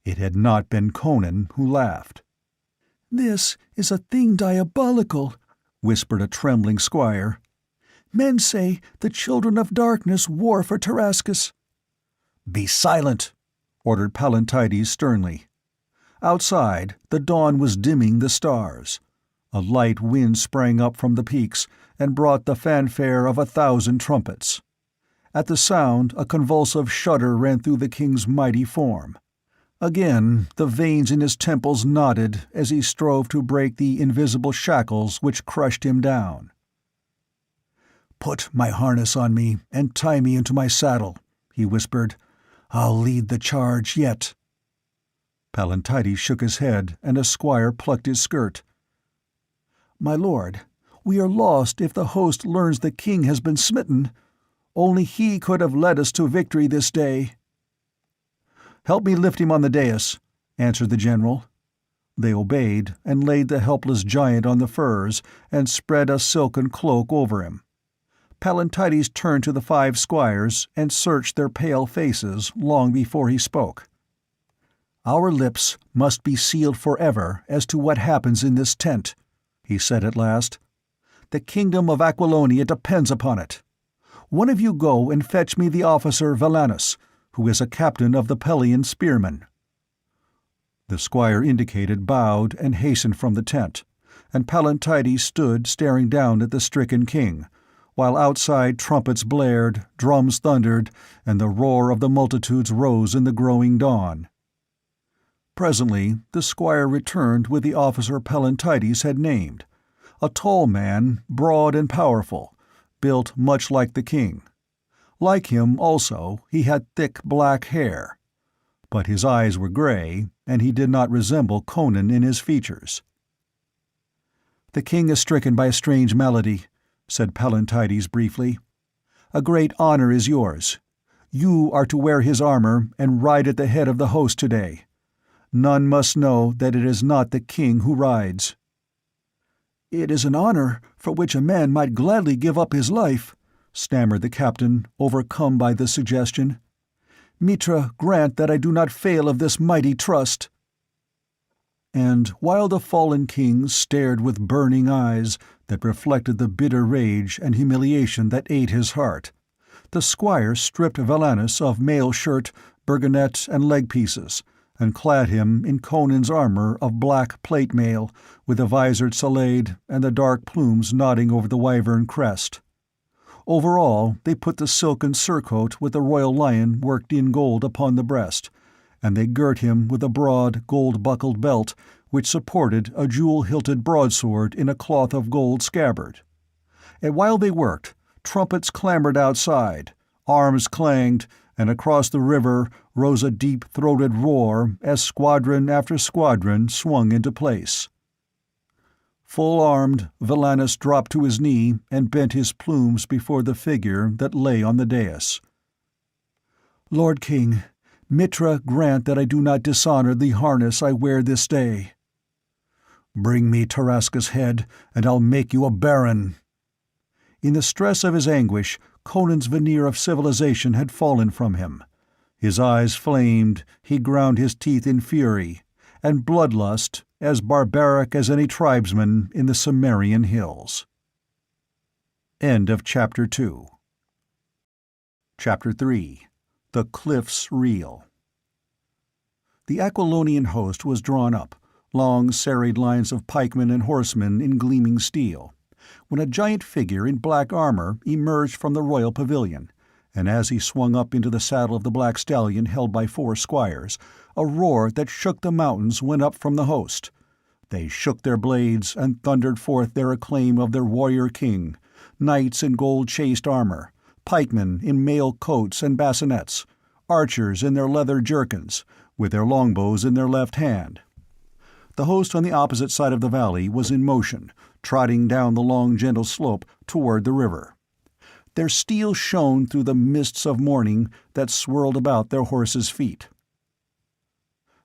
It had not been Conan who laughed. "This is a thing diabolical," whispered a trembling squire. "Men say the children of darkness war for Tarascus." "Be silent," ordered Pallantides sternly. Outside, the dawn was dimming the stars. A light wind sprang up from the peaks and brought the fanfare of 1,000 trumpets. At the sound, a convulsive shudder ran through the king's mighty form. Again, the veins in his temples knotted as he strove to break the invisible shackles which crushed him down. "Put my harness on me and tie me into my saddle," he whispered. "I'll lead the charge yet." Pallantides shook his head, and a squire plucked his skirt. "My lord, we are lost if the host learns the king has been smitten. Only he could have led us to victory this day." "Help me lift him on the dais," answered the general. They obeyed, and laid the helpless giant on the furs, and spread a silken cloak over him. Pallantides turned to the 5 squires, and searched their pale faces long before he spoke. "Our lips must be sealed forever as to what happens in this tent," he said at last. "The kingdom of Aquilonia depends upon it. One of you go and fetch me the officer Velanus, who is a captain of the Pelian spearmen." The squire indicated bowed and hastened from the tent, and Pallantides stood staring down at the stricken king, while outside trumpets blared, drums thundered, and the roar of the multitudes rose in the growing dawn. Presently the squire returned with the officer Pallantides had named, a tall man, broad and powerful, built much like the king. Like him, also, he had thick black hair. But his eyes were gray, and he did not resemble Conan in his features. "The king is stricken by a strange malady," said Pallantides briefly. "A great honor is yours. You are to wear his armor and ride at the head of the host today. None must know that it is not the king who rides." "It is an honor for which a man might gladly give up his life," stammered the captain, overcome by the suggestion. "Mitra, grant that I do not fail of this mighty trust." And while the fallen king stared with burning eyes that reflected the bitter rage and humiliation that ate his heart, the squire stripped Velanus of mail shirt, burgonet, and leg pieces, and clad him in Conan's armor of black plate mail, with the visored salade and the dark plumes nodding over the wyvern crest. Over all they put the silken surcoat with the royal lion worked in gold upon the breast, and they girt him with a broad, gold-buckled belt which supported a jewel-hilted broadsword in a cloth of gold scabbard. And while they worked, trumpets clamored outside, arms clanged, and across the river rose a deep-throated roar as squadron after squadron swung into place. Full-armed, Velanus dropped to his knee and bent his plumes before the figure that lay on the dais. "Lord King, Mitra grant that I do not dishonor the harness I wear this day." "Bring me Tarascus' head, and I'll make you a baron." In the stress of his anguish, Conan's veneer of civilization had fallen from him. His eyes flamed, he ground his teeth in fury, and bloodlust, as barbaric as any tribesman in the Cimmerian hills. End of Chapter 2. Chapter 3. The Cliffs Reel. The Aquilonian host was drawn up, long serried lines of pikemen and horsemen in gleaming steel, when a giant figure in black armor emerged from the royal pavilion, and as he swung up into the saddle of the black stallion held by 4 squires, a roar that shook the mountains went up from the host. They shook their blades and thundered forth their acclaim of their warrior king, knights in gold-chased armor, pikemen in mail coats and bassinets, archers in their leather jerkins, with their longbows in their left hand. The host on the opposite side of the valley was in motion, trotting down the long gentle slope toward the river. Their steel shone through the mists of morning that swirled about their horses' feet.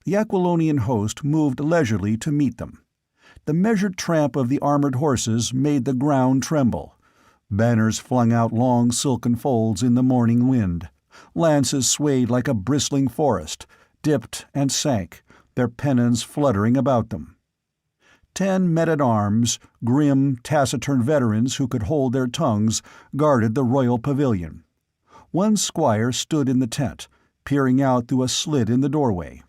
The Aquilonian host moved leisurely to meet them. The measured tramp of the armored horses made the ground tremble. Banners flung out long silken folds in the morning wind. Lances swayed like a bristling forest, dipped and sank, their pennons fluttering about them. 10 men-at-arms, grim, taciturn veterans who could hold their tongues, guarded the royal pavilion. 1 squire stood in the tent, peering out through a slit in the doorway.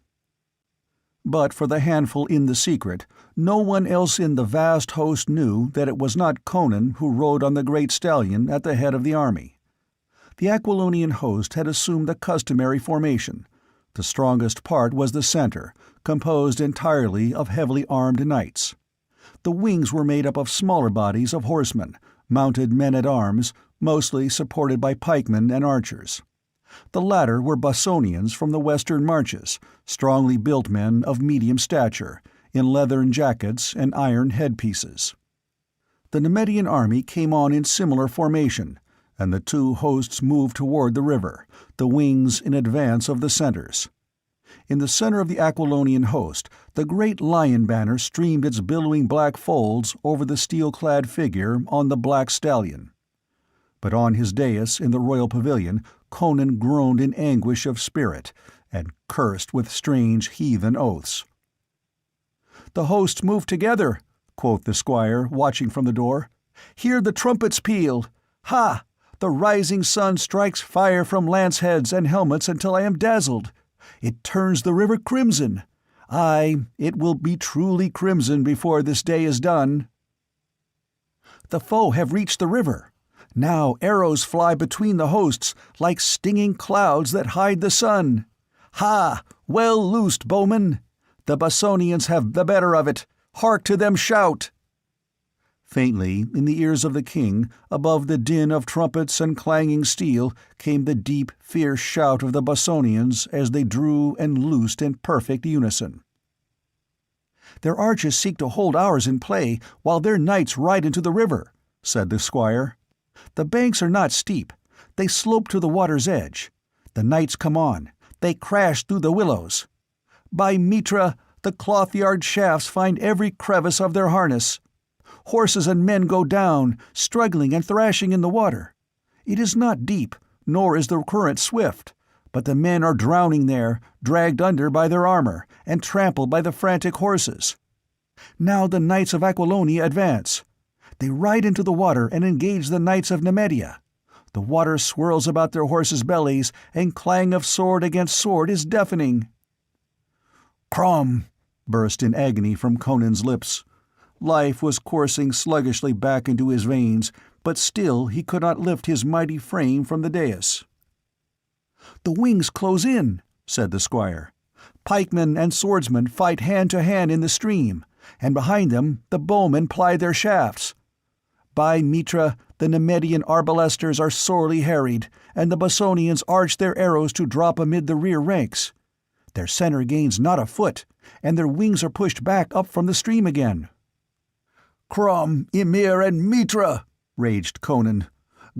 But for the handful in the secret, no one else in the vast host knew that it was not Conan who rode on the great stallion at the head of the army. The Aquilonian host had assumed the customary formation. The strongest part was the center, composed entirely of heavily armed knights. The wings were made up of smaller bodies of horsemen, mounted men-at-arms, mostly supported by pikemen and archers. The latter were Bossonians from the western marches, strongly built men of medium stature, in leathern jackets and iron headpieces. The Nemedian army came on in similar formation, and the 2 hosts moved toward the river, the wings in advance of the centers. In the center of the Aquilonian host, the great lion banner streamed its billowing black folds over the steel-clad figure on the black stallion. But on his dais in the royal pavilion, Conan groaned in anguish of spirit, and cursed with strange heathen oaths. "The hosts move together," quoth the squire, watching from the door. "Hear the trumpets peal! Ha! The rising sun strikes fire from lance-heads and helmets until I am dazzled. It turns the river crimson. Aye, it will be truly crimson before this day is done. The foe have reached the river. Now arrows fly between the hosts like stinging clouds that hide the sun. Ha! Well loosed, bowmen! The Bossonians have the better of it. Hark to them shout!" Faintly, in the ears of the king, above the din of trumpets and clanging steel, came the deep, fierce shout of the Bossonians as they drew and loosed in perfect unison. "Their archers seek to hold ours in play, while their knights ride into the river," said the squire. "The banks are not steep. They slope to the water's edge. The knights come on. They crash through the willows. By Mitra, the cloth-yard shafts find every crevice of their harness. Horses and men go down, struggling and thrashing in the water. It is not deep, nor is the current swift, but the men are drowning there, dragged under by their armor, and trampled by the frantic horses. Now the knights of Aquilonia advance. They ride into the water and engage the knights of Nemedia. The water swirls about their horses' bellies, and clang of sword against sword is deafening." "Crom!" burst in agony from Conan's lips. Life was coursing sluggishly back into his veins, but still he could not lift his mighty frame from the dais. "The wings close in," said the squire. "Pikemen and swordsmen fight hand to hand in the stream, and behind them the bowmen ply their shafts. By Mitra, the Nemedian arbalesters are sorely harried, and the Bossonians arch their arrows to drop amid the rear ranks. Their center gains not a foot, and their wings are pushed back up from the stream again." "Crom, Ymir, and Mitra!" raged Conan.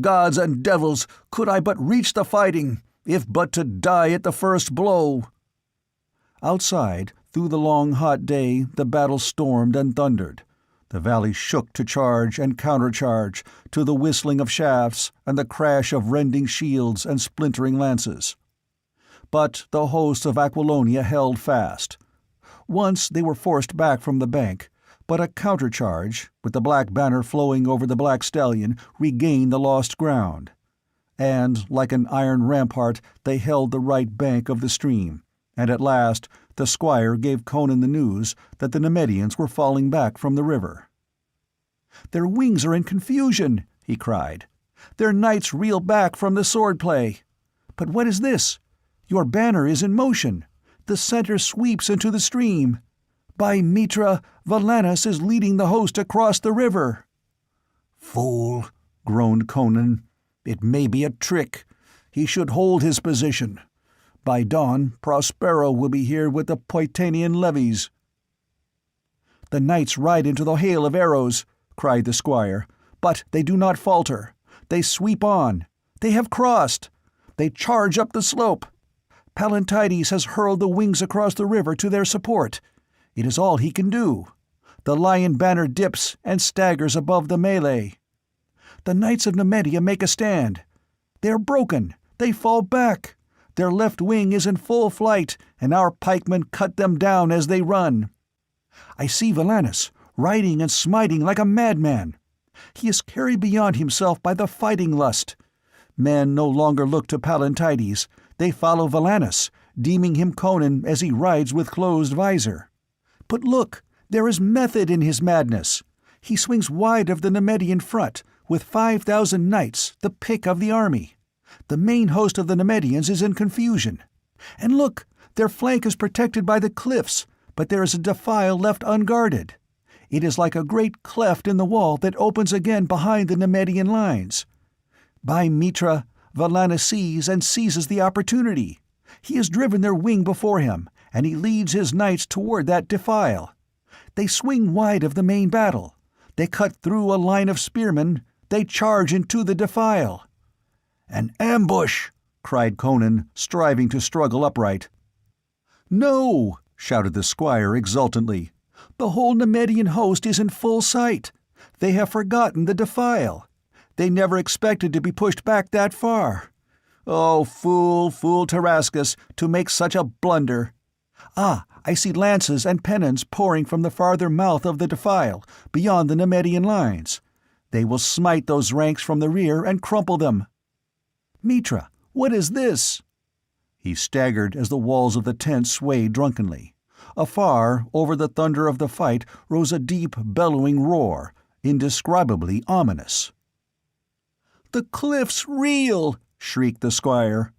"Gods and devils, could I but reach the fighting, if but to die at the first blow!" Outside, through the long hot day, the battle stormed and thundered. The valley shook to charge and countercharge, to the whistling of shafts and the crash of rending shields and splintering lances. But the hosts of Aquilonia held fast. Once they were forced back from the bank, but a countercharge, with the black banner flowing over the black stallion, regained the lost ground. And, like an iron rampart, they held the right bank of the stream, and at last the squire gave Conan the news that the Nemedians were falling back from the river. "Their wings are in confusion," he cried. "Their knights reel back from the sword-play. But what is this? Your banner is in motion. The center sweeps into the stream. By Mitra, Valanis is leading the host across the river." "Fool," groaned Conan. "It may be a trick. He should hold his position. By dawn, Prospero will be here with the Poitanian levies." "The knights ride into the hail of arrows," cried the squire, "but they do not falter. They sweep on. They have crossed. They charge up the slope. Pallantides has hurled the wings across the river to their support. It is all he can do. The lion banner dips and staggers above the melee. The knights of Nemedia make a stand. They are broken. They fall back. Their left wing is in full flight, and our pikemen cut them down as they run. I see Valanis, riding and smiting like a madman. He is carried beyond himself by the fighting lust. Men no longer look to Pallantides. They follow Valanis, deeming him Conan as he rides with closed visor. But look, there is method in his madness. He swings wide of the Nemedian front, with 5,000 knights, the pick of the army. The main host of the Nemedians is in confusion. And look, their flank is protected by the cliffs, but there is a defile left unguarded. It is like a great cleft in the wall that opens again behind the Nemedian lines. By Mitra, Valanis sees and seizes the opportunity. He has driven their wing before him, and he leads his knights toward that defile. They swing wide of the main battle. They cut through a line of spearmen. They charge into the defile. "An ambush!" cried Conan, striving to struggle upright. "No!" shouted the squire exultantly. "The whole Nemedian host is in full sight. They have forgotten the defile. They never expected to be pushed back that far. Oh, fool, fool Tarascus, to make such a blunder! Ah, I see lances and pennons pouring from the farther mouth of the defile, beyond the Nemedian lines. They will smite those ranks from the rear and crumple them. Mitra, what is this?" He staggered as the walls of the tent swayed drunkenly. Afar, over the thunder of the fight, rose a deep, bellowing roar, indescribably ominous. "The cliffs reel!" shrieked the squire.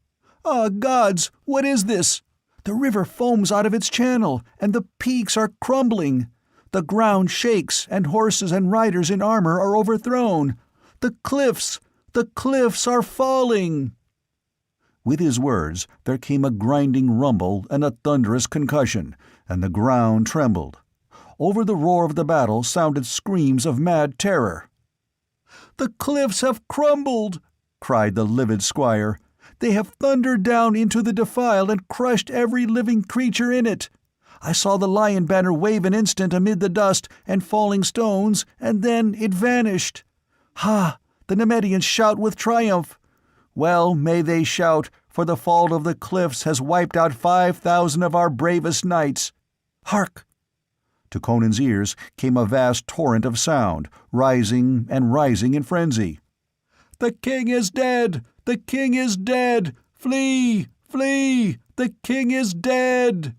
"Ah, gods, what is this? The river foams out of its channel, and the peaks are crumbling. The ground shakes, and horses and riders in armor are overthrown. The cliffs are falling!" With his words there came a grinding rumble and a thunderous concussion, and the ground trembled. Over the roar of the battle sounded screams of mad terror. "The cliffs have crumbled!" cried the livid squire. "They have thundered down into the defile and crushed every living creature in it. I saw the lion banner wave an instant amid the dust and falling stones, and then it vanished. Ha! The Nemedians shout with triumph. Well may they shout, for the fall of the cliffs has wiped out 5,000 of our bravest knights. Hark!" To Conan's ears came a vast torrent of sound, rising and rising in frenzy. "The king is dead! The king is dead! Flee! Flee! The king is dead!"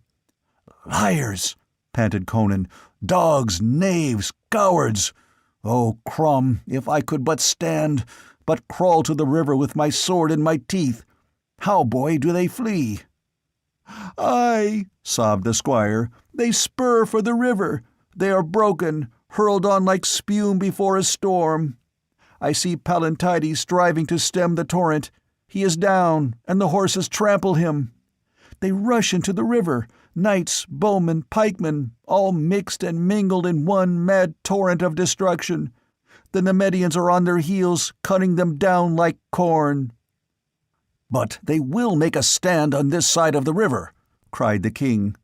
"Liars!" panted Conan. "Dogs, knaves, cowards! Oh, Crum, if I could but stand, but crawl to the river with my sword in my teeth! How, boy, do they flee?" "Aye," sobbed the squire, "they spur for the river. They are broken, hurled on like spume before a storm. I see Pallantides striving to stem the torrent. He is down, and the horses trample him. They rush into the river, knights, bowmen, pikemen, all mixed and mingled in one mad torrent of destruction. The Nemedians are on their heels, cutting them down like corn." "But they will make a stand on this side of the river," cried the king.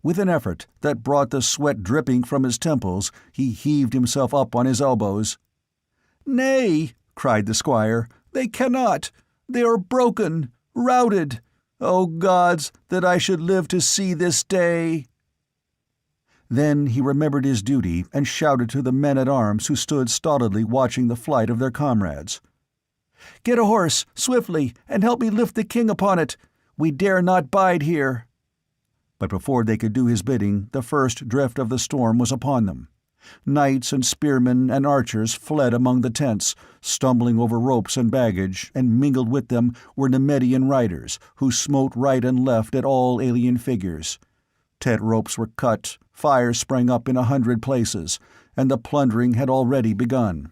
With an effort that brought the sweat dripping from his temples, he heaved himself up on his elbows. "Nay," cried the squire, "they cannot. They are broken, routed. O gods, that I should live to see this day!" Then he remembered his duty and shouted to the men-at-arms who stood stolidly watching the flight of their comrades. "Get a horse, swiftly, and help me lift the king upon it. We dare not bide here." But before they could do his bidding, the first drift of the storm was upon them. Knights and spearmen and archers fled among the tents, stumbling over ropes and baggage, and mingled with them were Nemedian riders, who smote right and left at all alien figures. Tent ropes were cut, fires sprang up in 100 places, and the plundering had already begun.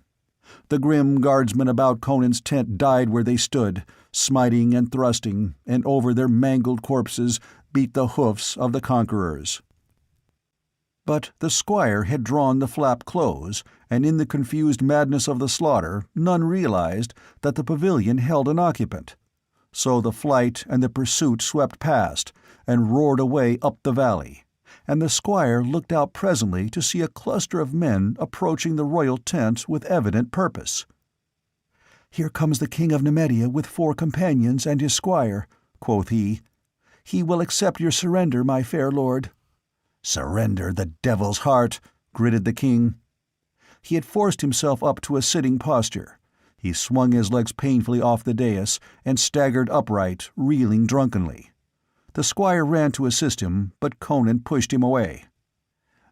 The grim guardsmen about Conan's tent died where they stood, smiting and thrusting, and over their mangled corpses beat the hoofs of the conquerors. But the squire had drawn the flap close, and in the confused madness of the slaughter none realized that the pavilion held an occupant. So the flight and the pursuit swept past, and roared away up the valley, and the squire looked out presently to see a cluster of men approaching the royal tent with evident purpose. "Here comes the king of Nemedia with 4 companions and his squire," quoth he. "He will accept your surrender, my fair lord." "Surrender the devil's heart," gritted the king. He had forced himself up to a sitting posture. He swung his legs painfully off the dais and staggered upright, reeling drunkenly. The squire ran to assist him, but Conan pushed him away.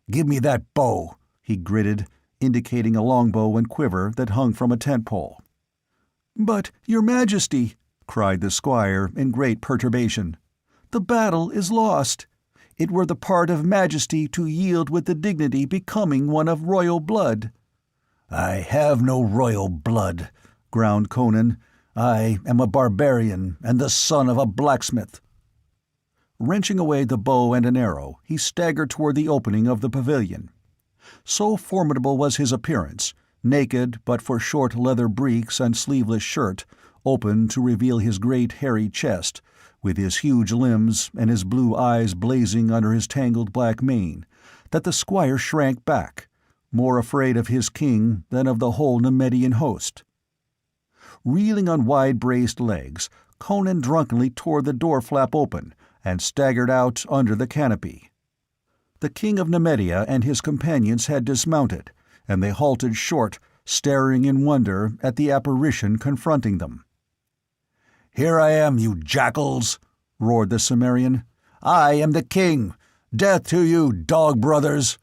"Give me that bow," he gritted, indicating a longbow and quiver that hung from a tent-pole. "But, your majesty," cried the squire in great perturbation, "the battle is lost. It were the part of majesty to yield with the dignity becoming one of royal blood." "I have no royal blood," ground Conan. "I am a barbarian and the son of a blacksmith." Wrenching away the bow and an arrow, he staggered toward the opening of the pavilion. So formidable was his appearance, naked but for short leather breeks and sleeveless shirt, open to reveal his great hairy chest, with his huge limbs and his blue eyes blazing under his tangled black mane, that the squire shrank back, more afraid of his king than of the whole Nemedian host. Reeling on wide-braced legs, Conan drunkenly tore the door-flap open and staggered out under the canopy. The king of Nemedia and his companions had dismounted, and they halted short, staring in wonder at the apparition confronting them. "Here I am, you jackals!" roared the Cimmerian. "I am the king! Death to you, dog-brothers!"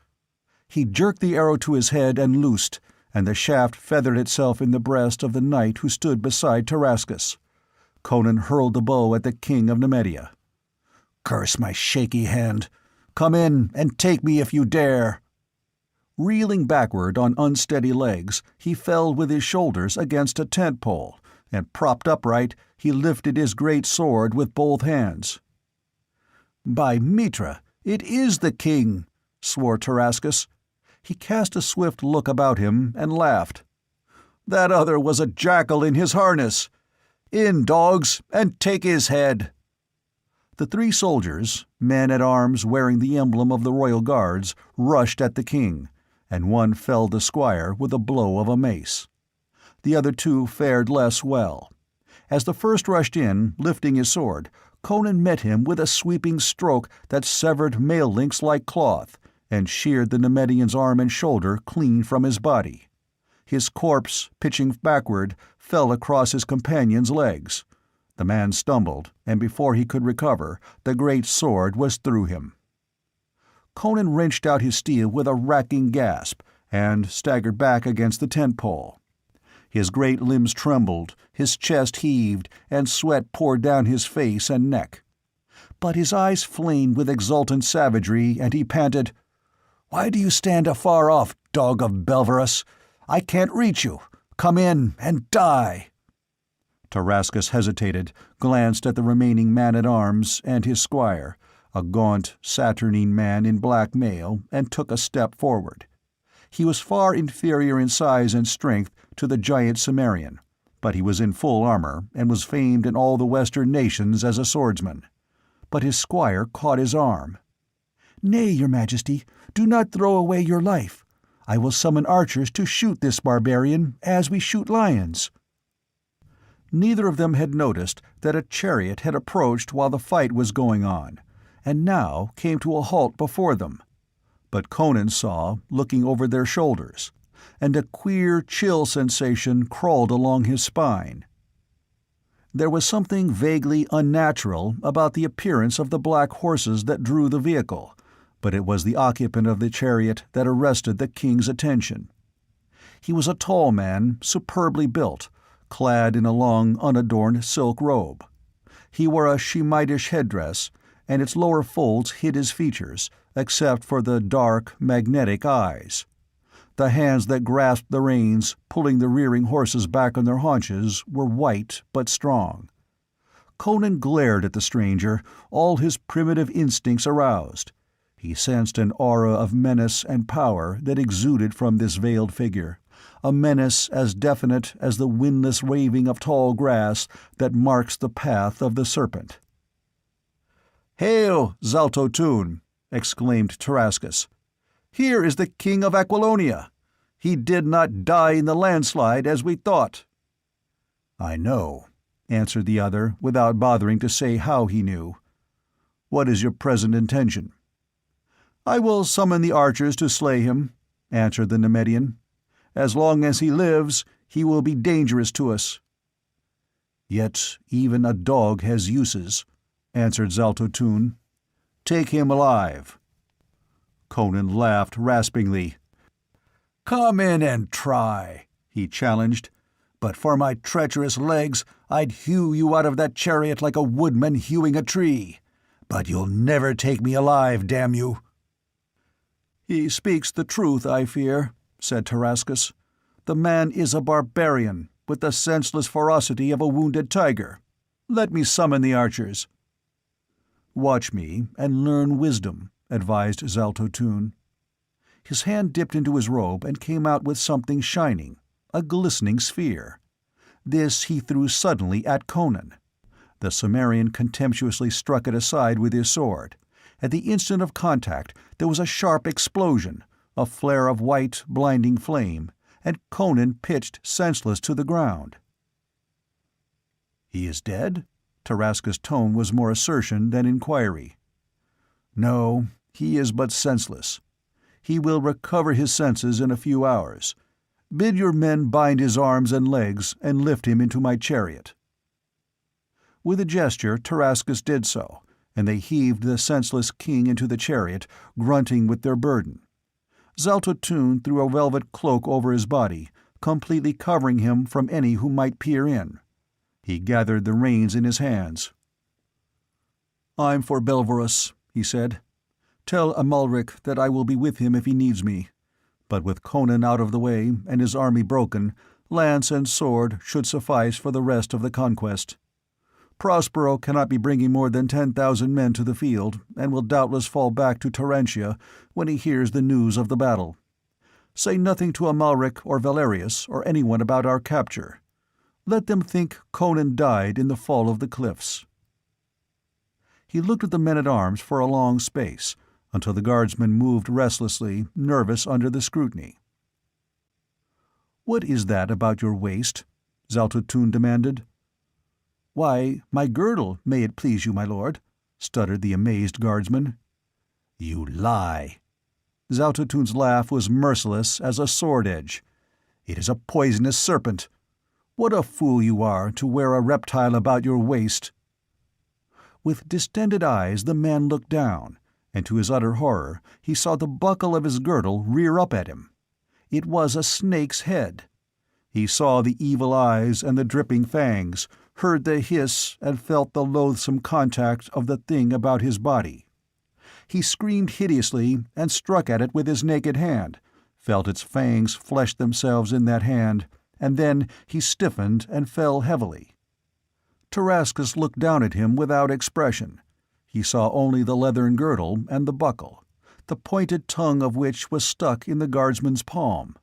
He jerked the arrow to his head and loosed, and the shaft feathered itself in the breast of the knight who stood beside Tarascus. Conan hurled the bow at the king of Nemedia. "Curse my shaky hand! Come in and take me if you dare!" Reeling backward on unsteady legs, he fell with his shoulders against a tent-pole, and propped upright, he lifted his great sword with both hands. "By Mitra, it is the king!" swore Tarascus. He cast a swift look about him and laughed. "That other was a jackal in his harness! In, dogs, and take his head!" The 3 soldiers, men-at-arms wearing the emblem of the royal guards, rushed at the king, and one felled the squire with a blow of a mace. The other 2 fared less well. As the first rushed in, lifting his sword, Conan met him with a sweeping stroke that severed mail links like cloth, and sheared the Nemedian's arm and shoulder clean from his body. His corpse, pitching backward, fell across his companion's legs. The man stumbled, and before he could recover, the great sword was through him. Conan wrenched out his steel with a racking gasp, and staggered back against the tent-pole. His great limbs trembled, his chest heaved, and sweat poured down his face and neck. But his eyes flamed with exultant savagery, and he panted, "Why do you stand afar off, dog of Belverus? I can't reach you. Come in and die!" Tarascus hesitated, glanced at the remaining man-at-arms and his squire, a gaunt, saturnine man in black mail, and took a step forward. He was far inferior in size and strength to the giant Cimmerian, but he was in full armor, and was famed in all the western nations as a swordsman. But his squire caught his arm. "Nay, your majesty, do not throw away your life. I will summon archers to shoot this barbarian, as we shoot lions." Neither of them had noticed that a chariot had approached while the fight was going on, and now came to a halt before them. But Conan saw, looking over their shoulders, and a queer, chill sensation crawled along his spine. There was something vaguely unnatural about the appearance of the black horses that drew the vehicle, but it was the occupant of the chariot that arrested the king's attention. He was a tall man, superbly built, clad in a long, unadorned silk robe. He wore a Shemitish headdress, and its lower folds hid his features, except for the dark, magnetic eyes. The hands that grasped the reins, pulling the rearing horses back on their haunches, were white but strong. Conan glared at the stranger, all his primitive instincts aroused. He sensed an aura of menace and power that exuded from this veiled figure, a menace as definite as the windless waving of tall grass that marks the path of the serpent. "Hail, Zaltotun!" exclaimed Tarascus. "Here is the king of Aquilonia. He did not die in the landslide as we thought." "I know," answered the other, without bothering to say how he knew. "What is your present intention?" "I will summon the archers to slay him," answered the Nemedian. "As long as he lives, he will be dangerous to us." "Yet even a dog has uses," answered Zaltotun. "Take him alive." Conan laughed raspingly. "Come in and try," he challenged. "But for my treacherous legs, I'd hew you out of that chariot like a woodman hewing a tree. But you'll never take me alive, damn you." "He speaks the truth, I fear," said Tarascus. "The man is a barbarian, with the senseless ferocity of a wounded tiger. Let me summon the archers." "Watch me, and learn wisdom," advised Zaltotun. His hand dipped into his robe and came out with something shining, a glistening sphere. This he threw suddenly at Conan. The Cimmerian contemptuously struck it aside with his sword. At the instant of contact there was a sharp explosion, a flare of white, blinding flame, and Conan pitched senseless to the ground. "He is dead?" Tarascus' tone was more assertion than inquiry. "No, he is but senseless. He will recover his senses in a few hours. Bid your men bind his arms and legs and lift him into my chariot." With a gesture Tarascus did so, and they heaved the senseless king into the chariot, grunting with their burden. Zaltotun threw a velvet cloak over his body, completely covering him from any who might peer in. He gathered the reins in his hands. "I'm for Belvorus," he said. "Tell Amalric that I will be with him if he needs me. But with Conan out of the way and his army broken, lance and sword should suffice for the rest of the conquest. Prospero cannot be bringing more than 10,000 men to the field, and will doubtless fall back to Terentia when he hears the news of the battle. Say nothing to Amalric or Valerius or anyone about our capture. Let them think Conan died in the fall of the cliffs." He looked at the men-at-arms for a long space, until the guardsmen moved restlessly, nervous under the scrutiny. "What is that about your waist?" Zaltotun demanded. "Why, my girdle, may it please you, my lord," stuttered the amazed guardsman. "You lie." Zaltotun's laugh was merciless as a sword edge. "It is a poisonous serpent. What a fool you are to wear a reptile about your waist." With distended eyes the man looked down, and to his utter horror he saw the buckle of his girdle rear up at him. It was a snake's head. He saw the evil eyes and the dripping fangs, heard the hiss, and felt the loathsome contact of the thing about his body. He screamed hideously and struck at it with his naked hand, felt its fangs flesh themselves in that hand, and then he stiffened and fell heavily. Tarascus looked down at him without expression. He saw only the leathern girdle and the buckle, the pointed tongue of which was stuck in the guardsman's palm.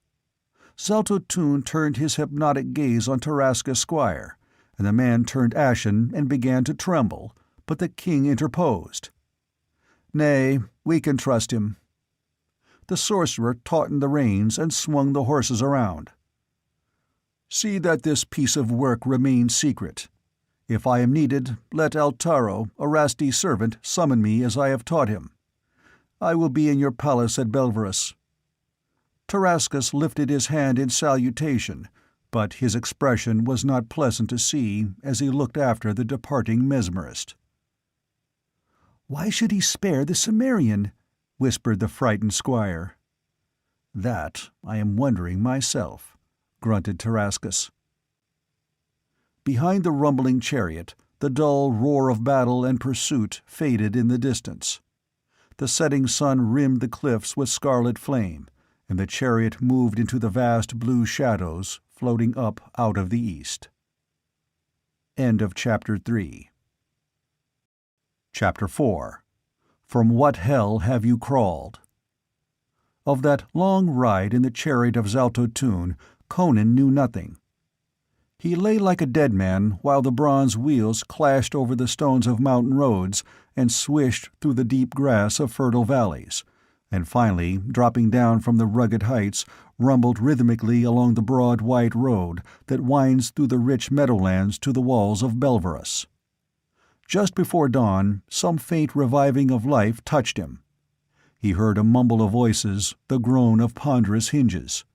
Zaltotun turned his hypnotic gaze on Tarascus' squire, and the man turned ashen and began to tremble, but the king interposed. "Nay, we can trust him." The sorcerer tautened the reins and swung the horses around. "See that this piece of work remains secret. If I am needed, let Altaro, Arasti's servant, summon me as I have taught him. I will be in your palace at Belvorus." Tarascus lifted his hand in salutation, but his expression was not pleasant to see as he looked after the departing mesmerist. "Why should he spare the Cimmerian?" whispered the frightened squire. "That I am wondering myself," grunted Tarascus. Behind the rumbling chariot, the dull roar of battle and pursuit faded in the distance. The setting sun rimmed the cliffs with scarlet flame, and the chariot moved into the vast blue shadows floating up out of the east. End of Chapter 3. Chapter 4. From What Hell Have You Crawled? Of that long ride in the chariot of Zaltotun, Conan knew nothing. He lay like a dead man while the bronze wheels clashed over the stones of mountain roads and swished through the deep grass of fertile valleys, and finally, dropping down from the rugged heights, rumbled rhythmically along the broad white road that winds through the rich meadowlands to the walls of Belverus. Just before dawn, some faint reviving of life touched him. He heard a mumble of voices, the groan of ponderous hinges.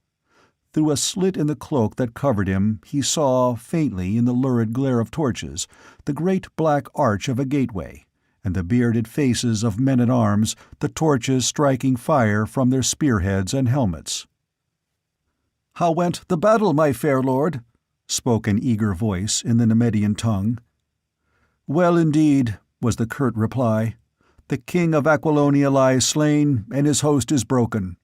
Through a slit in the cloak that covered him, he saw, faintly in the lurid glare of torches, the great black arch of a gateway, and the bearded faces of men-at-arms, the torches striking fire from their spearheads and helmets. "How went the battle, my fair lord?" spoke an eager voice in the Nemedian tongue. "Well indeed," was the curt reply. "The king of Aquilonia lies slain, and his host is broken."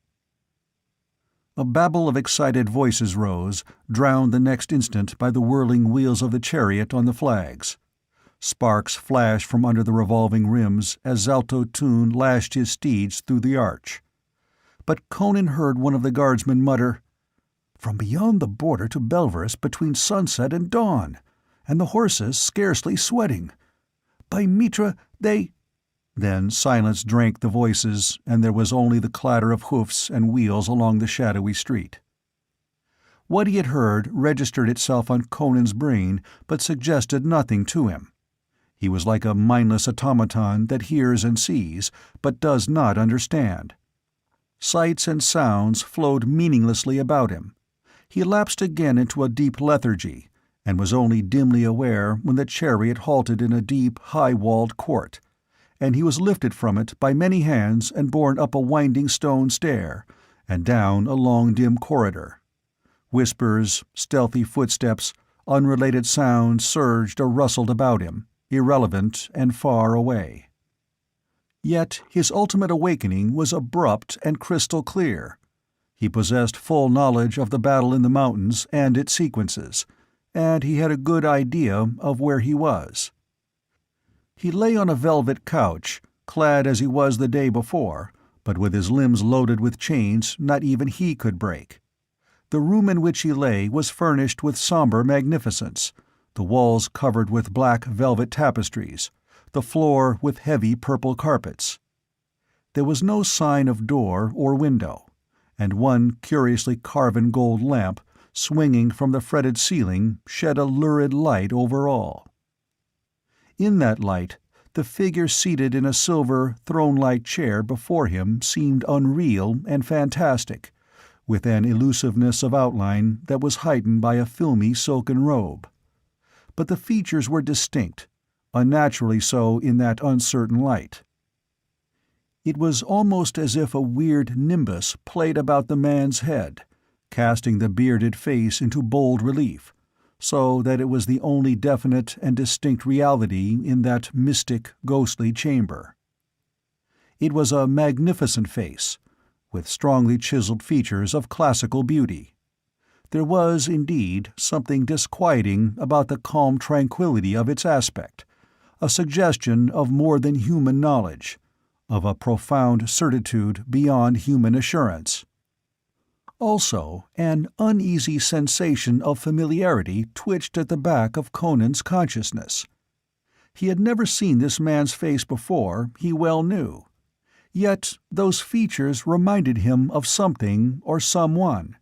A babble of excited voices rose, drowned the next instant by the whirling wheels of the chariot on the flags. Sparks flashed from under the revolving rims as Zaltotun lashed his steeds through the arch. But Conan heard one of the guardsmen mutter, "From beyond the border to Belverus between sunset and dawn, and the horses scarcely sweating. By Mitra, they—" Then silence drank the voices, and there was only the clatter of hoofs and wheels along the shadowy street. What he had heard registered itself on Conan's brain, but suggested nothing to him. He was like a mindless automaton that hears and sees, but does not understand. Sights and sounds flowed meaninglessly about him. He lapsed again into a deep lethargy, and was only dimly aware when the chariot halted in a deep, high-walled court, and he was lifted from it by many hands and borne up a winding stone stair, and down a long dim corridor. Whispers, stealthy footsteps, unrelated sounds surged or rustled about him, irrelevant and far away. Yet his ultimate awakening was abrupt and crystal clear. He possessed full knowledge of the battle in the mountains and its sequences, and he had a good idea of where he was. He lay on a velvet couch, clad as he was the day before, but with his limbs loaded with chains not even he could break. The room in which he lay was furnished with somber magnificence, the walls covered with black velvet tapestries, the floor with heavy purple carpets. There was no sign of door or window, and one curiously carven gold lamp, swinging from the fretted ceiling, shed a lurid light over all. In that light, the figure seated in a silver, throne-like chair before him seemed unreal and fantastic, with an elusiveness of outline that was heightened by a filmy silken robe. But the features were distinct, unnaturally so in that uncertain light. It was almost as if a weird nimbus played about the man's head, casting the bearded face into bold relief, so that it was the only definite and distinct reality in that mystic, ghostly chamber. It was a magnificent face, with strongly chiseled features of classical beauty. There was, indeed, something disquieting about the calm tranquility of its aspect, a suggestion of more than human knowledge, of a profound certitude beyond human assurance. Also, an uneasy sensation of familiarity twitched at the back of Conan's consciousness. He had never seen this man's face before, he well knew. Yet those features reminded him of something or someone.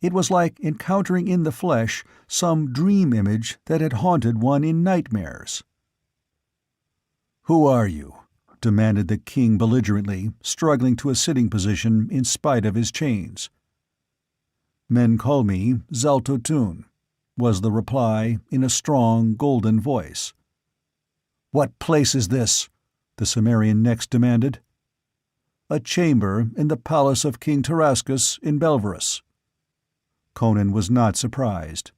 It was like encountering in the flesh some dream image that had haunted one in nightmares. "Who are you?" demanded the king belligerently, struggling to a sitting position in spite of his chains. "Men call me Zaltotun," was the reply in a strong, golden voice. "What place is this?" the Cimmerian next demanded. "A chamber in the palace of King Tarascus in Belverus." Conan was not surprised.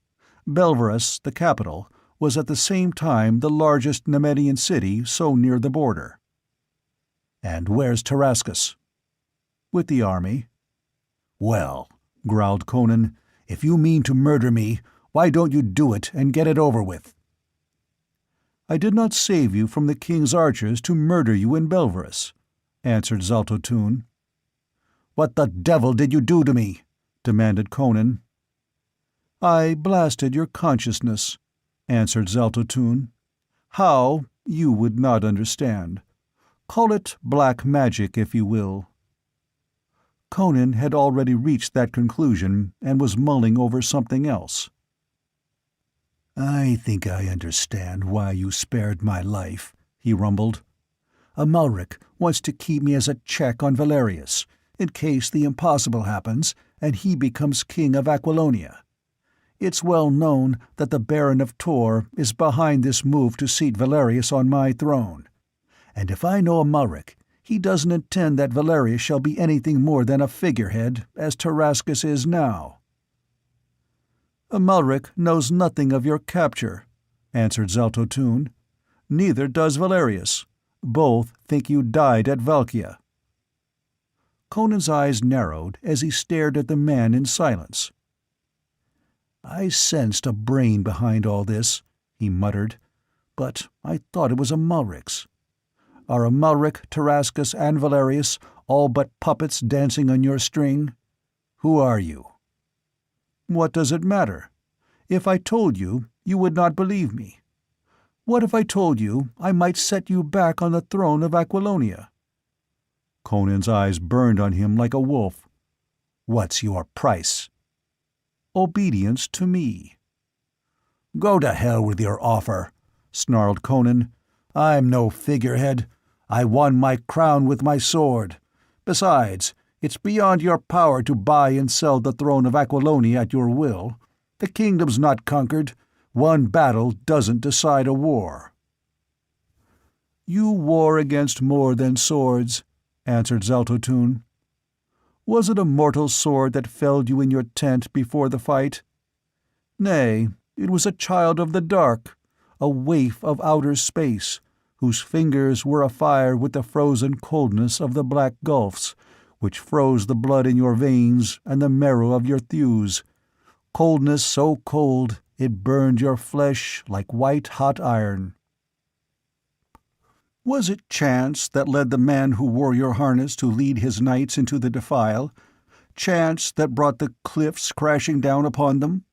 Belverus, the capital, was at the same time the largest Nemedian city so near the border. "And where's Tarascus?" "With the army." "Well," growled Conan, "if you mean to murder me, why don't you do it and get it over with?" "I did not save you from the king's archers to murder you in Belverus," answered Zaltotun. "What the devil did you do to me?" demanded Conan. "I blasted your consciousness," answered Zaltotun. "How, you would not understand. Call it black magic, if you will." Conan had already reached that conclusion and was mulling over something else. "I think I understand why you spared my life," he rumbled. "Amalric wants to keep me as a check on Valerius, in case the impossible happens and he becomes king of Aquilonia. It's well known that the Baron of Tor is behind this move to seat Valerius on my throne. And if I know Amalric, he doesn't intend that Valerius shall be anything more than a figurehead, as Tarascus is now." "Amalric knows nothing of your capture," answered Zaltotun. "Neither does Valerius. Both think you died at Valkia." Conan's eyes narrowed as he stared at the man in silence. "I sensed a brain behind all this," he muttered, "but I thought it was Amalric's. Are Amalric, Tarascus, and Valerius all but puppets dancing on your string? Who are you?" "What does it matter? If I told you, you would not believe me. What if I told you I might set you back on the throne of Aquilonia?" Conan's eyes burned on him like a wolf. "What's your price?" "Obedience to me." "Go to hell with your offer," snarled Conan. "I'm no figurehead. I won my crown with my sword. Besides, it's beyond your power to buy and sell the throne of Aquilonia at your will. The kingdom's not conquered. One battle doesn't decide a war." "You war against more than swords," answered Zaltotun. "Was it a mortal sword that felled you in your tent before the fight? Nay, it was a child of the dark, a waif of outer space, whose fingers were afire with the frozen coldness of the black gulfs, which froze the blood in your veins and the marrow of your thews, coldness so cold it burned your flesh like white-hot iron. Was it chance that led the man who wore your harness to lead his knights into the defile? Chance that brought the cliffs crashing down upon them?"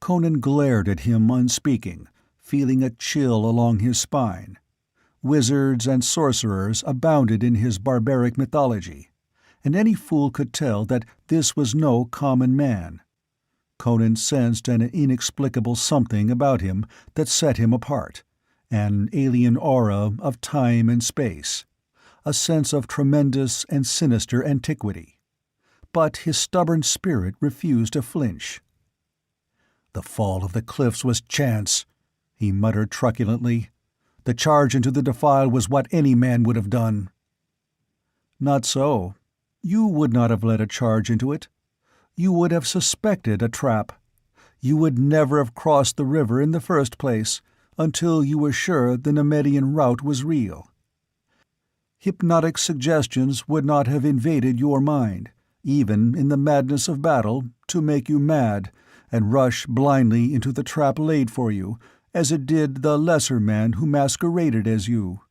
Conan glared at him unspeaking, feeling a chill along his spine. Wizards and sorcerers abounded in his barbaric mythology, and any fool could tell that this was no common man. Conan sensed an inexplicable something about him that set him apart, an alien aura of time and space, a sense of tremendous and sinister antiquity. But his stubborn spirit refused to flinch. "The fall of the cliffs was chance," he muttered truculently. "The charge into the defile was what any man would have done." "Not so. You would not have led a charge into it. You would have suspected a trap. You would never have crossed the river in the first place, until you were sure the Nemedian route was real. Hypnotic suggestions would not have invaded your mind, even in the madness of battle, to make you mad, and rush blindly into the trap laid for you, as it did the lesser man who masqueraded as you."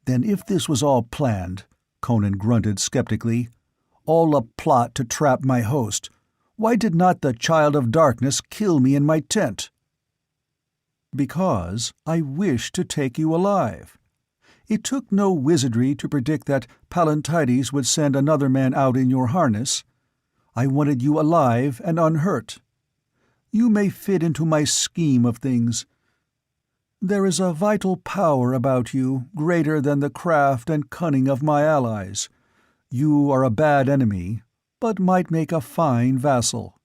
"Then if this was all planned," Conan grunted skeptically, "all a plot to trap my host, why did not the Child of Darkness kill me in my tent?" "Because I wished to take you alive. It took no wizardry to predict that Palantides would send another man out in your harness. I wanted you alive and unhurt. You may fit into my scheme of things. There is a vital power about you greater than the craft and cunning of my allies. You are a bad enemy, but might make a fine vassal."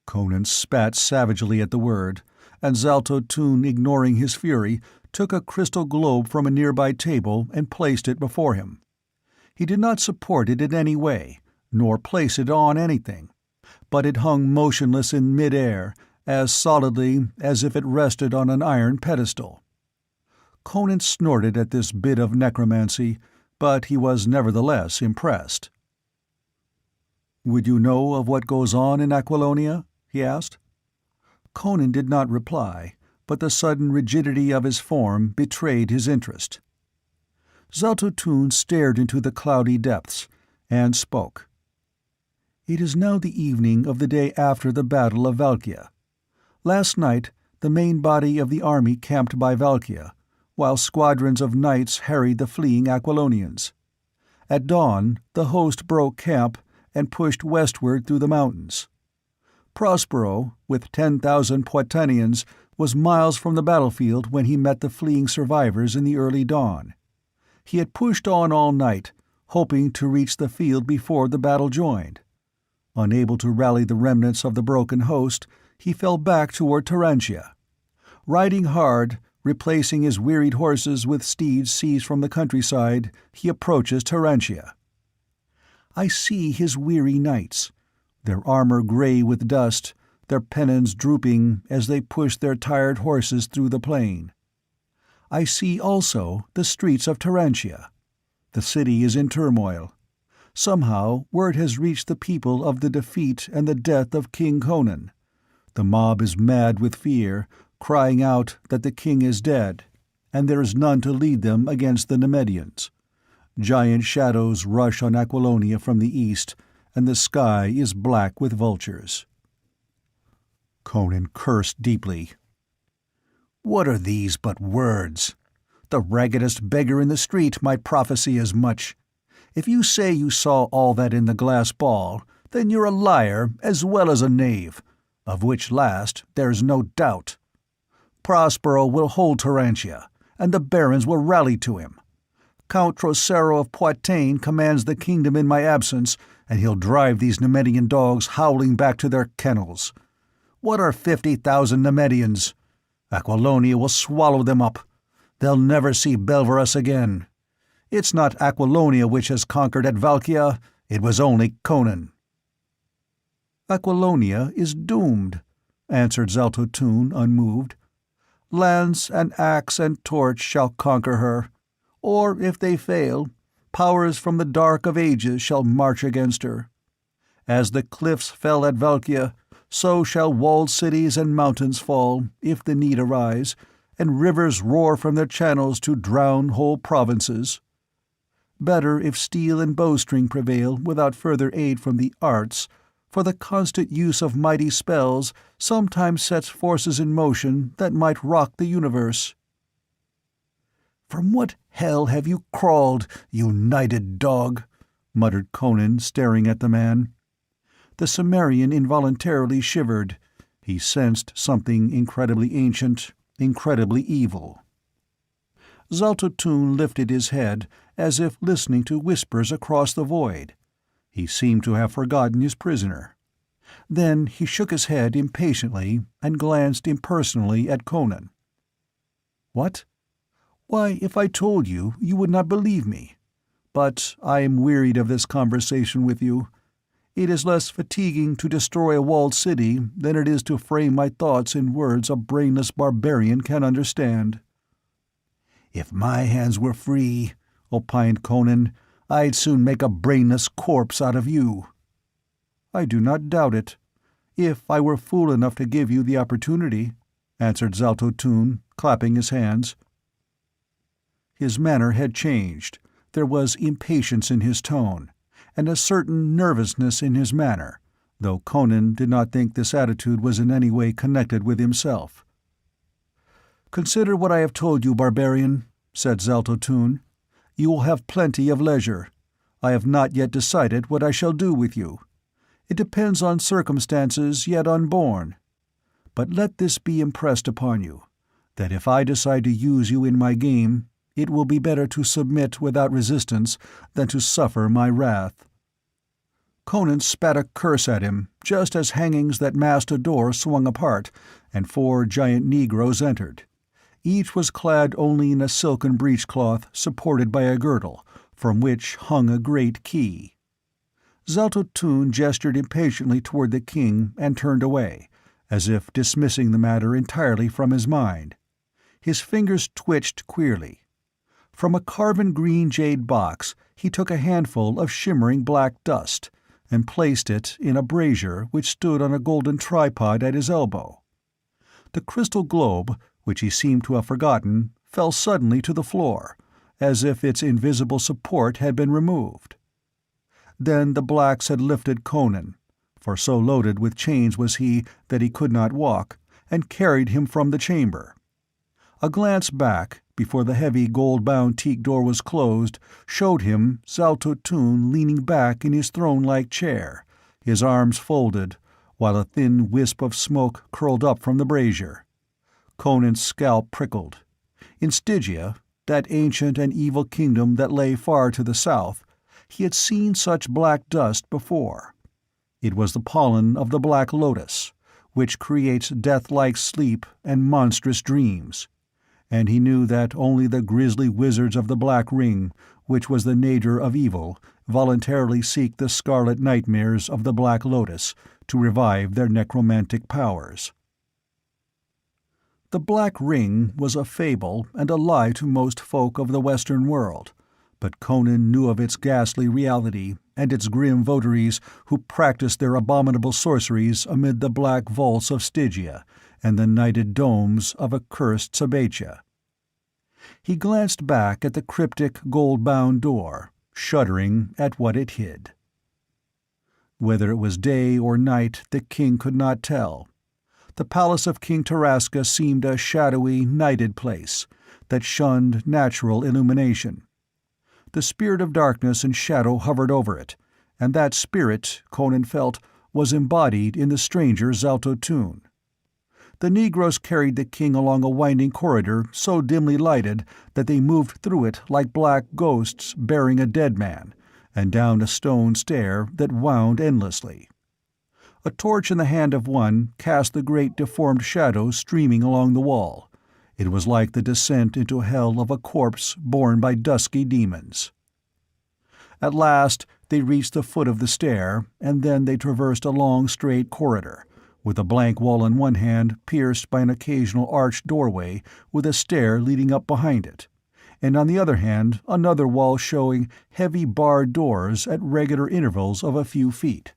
Conan spat savagely at the word, and Zaltotun, ignoring his fury, took a crystal globe from a nearby table and placed it before him. He did not support it in any way, nor place it on anything, but it hung motionless in mid-air, as solidly as if it rested on an iron pedestal. Conan snorted at this bit of necromancy, but he was nevertheless impressed. "Would you know of what goes on in Aquilonia?" he asked. Conan did not reply, but the sudden rigidity of his form betrayed his interest. Zaltotun stared into the cloudy depths, and spoke. "It is now the evening of the day after the Battle of Valkia. Last night the main body of the army camped by Valkia, while squadrons of knights harried the fleeing Aquilonians. At dawn the host broke camp and pushed westward through the mountains. Prospero, with 10,000 Poitanians, was miles from the battlefield when he met the fleeing survivors in the early dawn. He had pushed on all night, hoping to reach the field before the battle joined. Unable to rally the remnants of the broken host, he fell back toward Turantia. Riding hard, replacing his wearied horses with steeds seized from the countryside, he approaches Turantia. I see his weary knights, their armor gray with dust, their pennons drooping as they push their tired horses through the plain. I see also the streets of Turantia. The city is in turmoil. Somehow word has reached the people of the defeat and the death of King Conan. The mob is mad with fear, crying out that the king is dead, and there is none to lead them against the Nemedians. Giant shadows rush on Aquilonia from the east, and the sky is black with vultures." Conan cursed deeply. "What are these but words? The raggedest beggar in the street might prophesy as much. If you say you saw all that in the glass ball, then you're a liar as well as a knave, of which last there's no doubt. Prospero will hold Turantia, and the barons will rally to him. Count Trocero of Poitain commands the kingdom in my absence, and he'll drive these Nemedian dogs howling back to their kennels. What are 50,000 Nemedians? Aquilonia will swallow them up. They'll never see Belverus again. It's not Aquilonia which has conquered at Valkia, it was only Conan." "Aquilonia is doomed," answered Zaltotun, unmoved. "Lance and axe and torch shall conquer her, or, if they fail, powers from the dark of ages shall march against her. As the cliffs fell at Valkia, so shall walled cities and mountains fall, if the need arise, and rivers roar from their channels to drown whole provinces. Better if steel and bowstring prevail without further aid from the arts, for the constant use of mighty spells sometimes sets forces in motion that might rock the universe." "From what hell have you crawled, you knighted dog?" muttered Conan, staring at the man. The Cimmerian involuntarily shivered. He sensed something incredibly ancient, incredibly evil. Zaltotun lifted his head, as if listening to whispers across the void. He seemed to have forgotten his prisoner. Then he shook his head impatiently and glanced impersonally at Conan. "What? Why, if I told you, you would not believe me. But I am wearied of this conversation with you. It is less fatiguing to destroy a walled city than it is to frame my thoughts in words a brainless barbarian can understand." "If my hands were free," opined Conan, "I'd soon make a brainless corpse out of you." "I do not doubt it, if I were fool enough to give you the opportunity," answered Zaltotun, clapping his hands. His manner had changed. There was impatience in his tone, and a certain nervousness in his manner, though Conan did not think this attitude was in any way connected with himself. "Consider what I have told you, barbarian," said Zaltotun. "You will have plenty of leisure. I have not yet decided what I shall do with you. It depends on circumstances yet unborn. But let this be impressed upon you, that if I decide to use you in my game, it will be better to submit without resistance than to suffer my wrath." Conan spat a curse at him just as hangings that masked a door swung apart and 4 giant Negroes entered. Each was clad only in a silken breechcloth supported by a girdle, from which hung a great key. Zaltotun gestured impatiently toward the king and turned away, as if dismissing the matter entirely from his mind. His fingers twitched queerly. From a carven green jade box he took a handful of shimmering black dust and placed it in a brazier which stood on a golden tripod at his elbow. The crystal globe, which he seemed to have forgotten, fell suddenly to the floor, as if its invisible support had been removed. Then the blacks had lifted Conan, for so loaded with chains was he that he could not walk, and carried him from the chamber. A glance back, before the heavy gold-bound teak door was closed, showed him Zaltotun leaning back in his throne-like chair, his arms folded, while a thin wisp of smoke curled up from the brazier. Conan's scalp prickled. In Stygia, that ancient and evil kingdom that lay far to the south, he had seen such black dust before. It was the pollen of the black lotus, which creates death-like sleep and monstrous dreams, and he knew that only the grisly wizards of the Black Ring, which was the nadir of evil, voluntarily seek the scarlet nightmares of the Black Lotus to revive their necromantic powers. The Black Ring was a fable and a lie to most folk of the Western world, but Conan knew of its ghastly reality and its grim votaries who practiced their abominable sorceries amid the black vaults of Stygia and the nighted domes of accursed Sabatia. He glanced back at the cryptic gold-bound door, shuddering at what it hid. Whether it was day or night the king could not tell. The palace of King Tarasca seemed a shadowy, nighted place that shunned natural illumination. The spirit of darkness and shadow hovered over it, and that spirit, Conan felt, was embodied in the stranger Zaltotun. The Negroes carried the king along a winding corridor so dimly lighted that they moved through it like black ghosts bearing a dead man, and down a stone stair that wound endlessly. A torch in the hand of one cast the great deformed shadows streaming along the wall. It was like the descent into hell of a corpse borne by dusky demons. At last they reached the foot of the stair, and then they traversed a long straight corridor, with a blank wall on one hand pierced by an occasional arched doorway with a stair leading up behind it, and on the other hand another wall showing heavy barred doors at regular intervals of a few feet.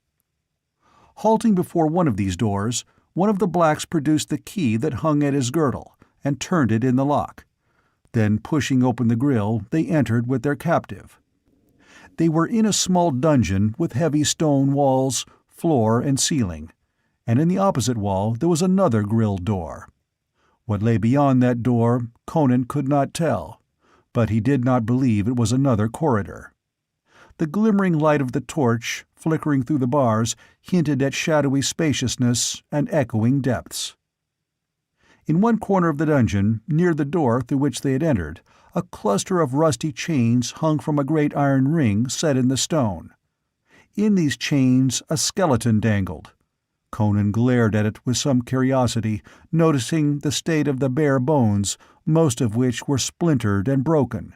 Halting before one of these doors, one of the blacks produced the key that hung at his girdle, and turned it in the lock. Then, pushing open the grille, they entered with their captive. They were in a small dungeon with heavy stone walls, floor, and ceiling, and in the opposite wall there was another grilled door. What lay beyond that door, Conan could not tell, but he did not believe it was another corridor. The glimmering light of the torch, flickering through the bars, hinted at shadowy spaciousness and echoing depths. In one corner of the dungeon, near the door through which they had entered, a cluster of rusty chains hung from a great iron ring set in the stone. In these chains a skeleton dangled. Conan glared at it with some curiosity, noticing the state of the bare bones, most of which were splintered and broken.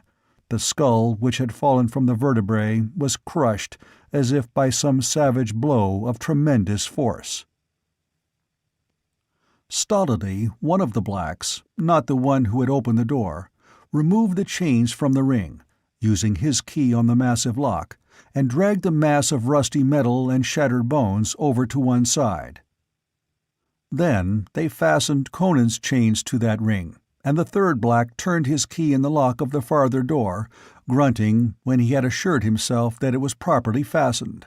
The skull, which had fallen from the vertebrae, was crushed as if by some savage blow of tremendous force. Stolidly, one of the blacks, not the one who had opened the door, removed the chains from the ring, using his key on the massive lock, and dragged the mass of rusty metal and shattered bones over to one side. Then they fastened Conan's chains to that ring, and the third black turned his key in the lock of the farther door, grunting when he had assured himself that it was properly fastened.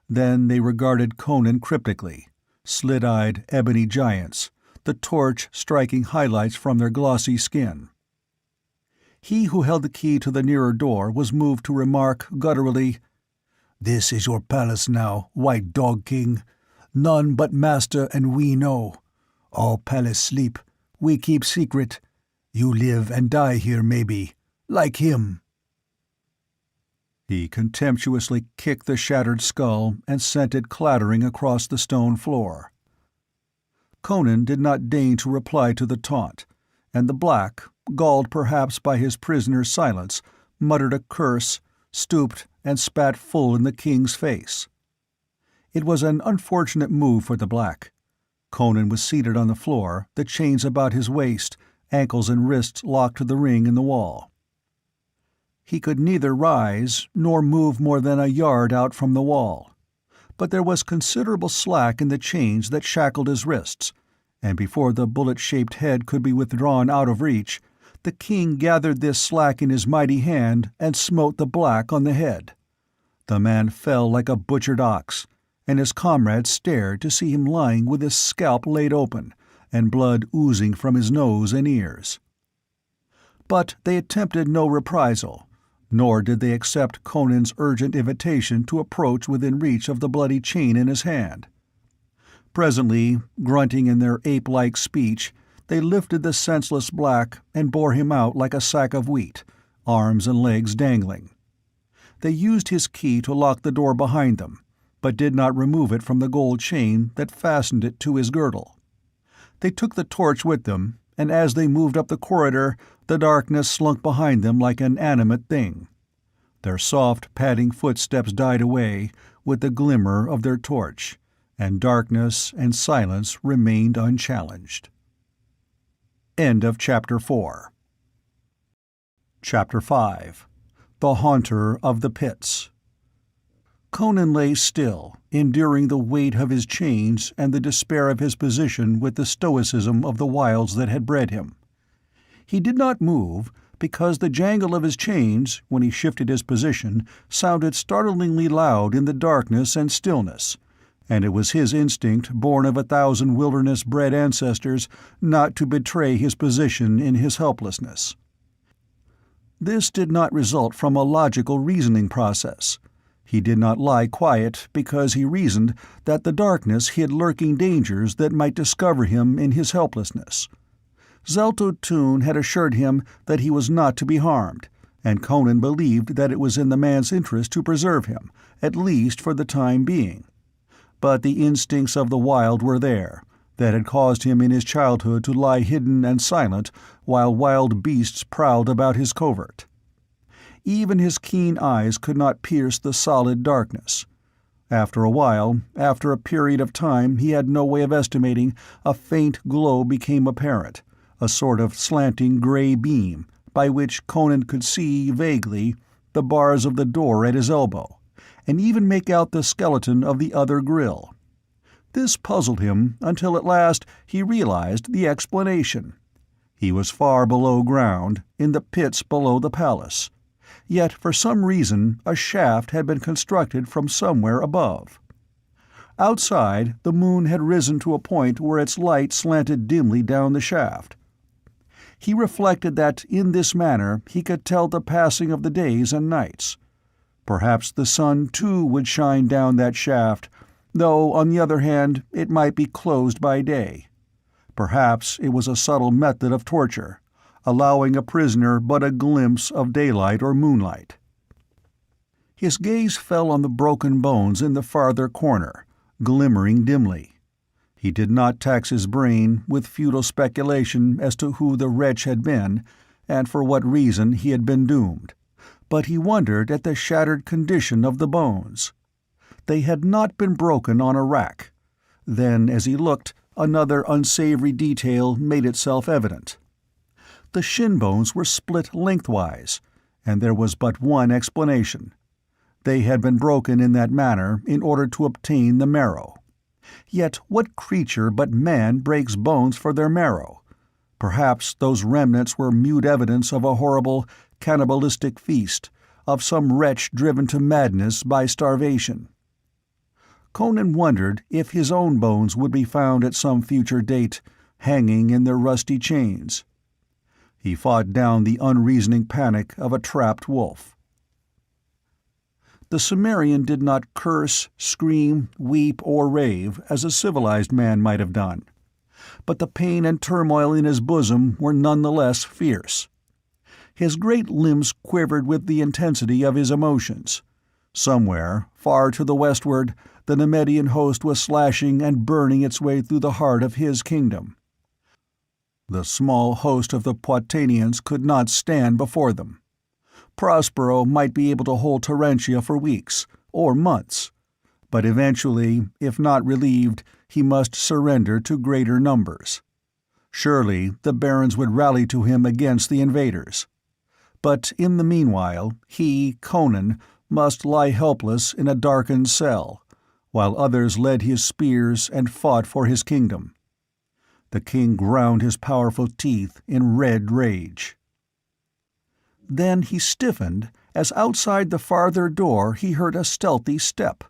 Then they regarded Conan cryptically, slit-eyed ebony giants, the torch striking highlights from their glossy skin. He who held the key to the nearer door was moved to remark gutturally, "This is your palace now, White Dog King. None but master and we know. All palace sleep. We keep secret. You live and die here maybe, like him." He contemptuously kicked the shattered skull and sent it clattering across the stone floor. Conan did not deign to reply to the taunt, and the black, galled perhaps by his prisoner's silence, muttered a curse, stooped, and spat full in the king's face. It was an unfortunate move for the black. Conan was seated on the floor, the chains about his waist, ankles and wrists locked to the ring in the wall. He could neither rise nor move more than a yard out from the wall, but there was considerable slack in the chains that shackled his wrists, and before the bullet-shaped head could be withdrawn out of reach, the king gathered this slack in his mighty hand and smote the black on the head. The man fell like a butchered ox, and his comrades stared to see him lying with his scalp laid open and blood oozing from his nose and ears. But they attempted no reprisal, nor did they accept Conan's urgent invitation to approach within reach of the bloody chain in his hand. Presently, grunting in their ape-like speech, they lifted the senseless black and bore him out like a sack of wheat, arms and legs dangling. They used his key to lock the door behind them, but did not remove it from the gold chain that fastened it to his girdle. They took the torch with them, and as they moved up the corridor, the darkness slunk behind them like an animate thing. Their soft, padding footsteps died away with the glimmer of their torch, and darkness and silence remained unchallenged. End of Chapter 4. Chapter 5. The Haunter of the Pits. Conan lay still, enduring the weight of his chains and the despair of his position with the stoicism of the wilds that had bred him. He did not move, because the jangle of his chains, when he shifted his position, sounded startlingly loud in the darkness and stillness, and it was his instinct, born of 1,000 wilderness-bred ancestors, not to betray his position in his helplessness. This did not result from a logical reasoning process. He did not lie quiet because he reasoned that the darkness hid lurking dangers that might discover him in his helplessness. Zelto Tune had assured him that he was not to be harmed, and Conan believed that it was in the man's interest to preserve him, at least for the time being. But the instincts of the wild were there, that had caused him in his childhood to lie hidden and silent while wild beasts prowled about his covert. Even his keen eyes could not pierce the solid darkness. After a while, after a period of time he had no way of estimating, a faint glow became apparent, a sort of slanting gray beam, by which Conan could see, vaguely, the bars of the door at his elbow, and even make out the skeleton of the other grille. This puzzled him until at last he realized the explanation. He was far below ground, in the pits below the palace. Yet for some reason a shaft had been constructed from somewhere above. Outside, the moon had risen to a point where its light slanted dimly down the shaft. He reflected that in this manner he could tell the passing of the days and nights. Perhaps the sun too would shine down that shaft, though on the other hand it might be closed by day. Perhaps it was a subtle method of torture, allowing a prisoner but a glimpse of daylight or moonlight. His gaze fell on the broken bones in the farther corner, glimmering dimly. He did not tax his brain with futile speculation as to who the wretch had been, and for what reason he had been doomed, but he wondered at the shattered condition of the bones. They had not been broken on a rack. Then, as he looked, another unsavory detail made itself evident. The shin bones were split lengthwise, and there was but one explanation. They had been broken in that manner in order to obtain the marrow. Yet what creature but man breaks bones for their marrow? Perhaps those remnants were mute evidence of a horrible, cannibalistic feast, of some wretch driven to madness by starvation. Conan wondered if his own bones would be found at some future date, hanging in their rusty chains. He fought down the unreasoning panic of a trapped wolf. The Cimmerian did not curse, scream, weep, or rave as a civilized man might have done, but the pain and turmoil in his bosom were none the less fierce. His great limbs quivered with the intensity of his emotions. Somewhere, far to the westward, the Nemedian host was slashing and burning its way through the heart of his kingdom. The small host of the Poitanians could not stand before them. Prospero might be able to hold Terentia for weeks, or months, but eventually, if not relieved, he must surrender to greater numbers. Surely the barons would rally to him against the invaders. But in the meanwhile, he, Conan, must lie helpless in a darkened cell, while others led his spears and fought for his kingdom. The king ground his powerful teeth in red rage. Then he stiffened as outside the farther door he heard a stealthy step.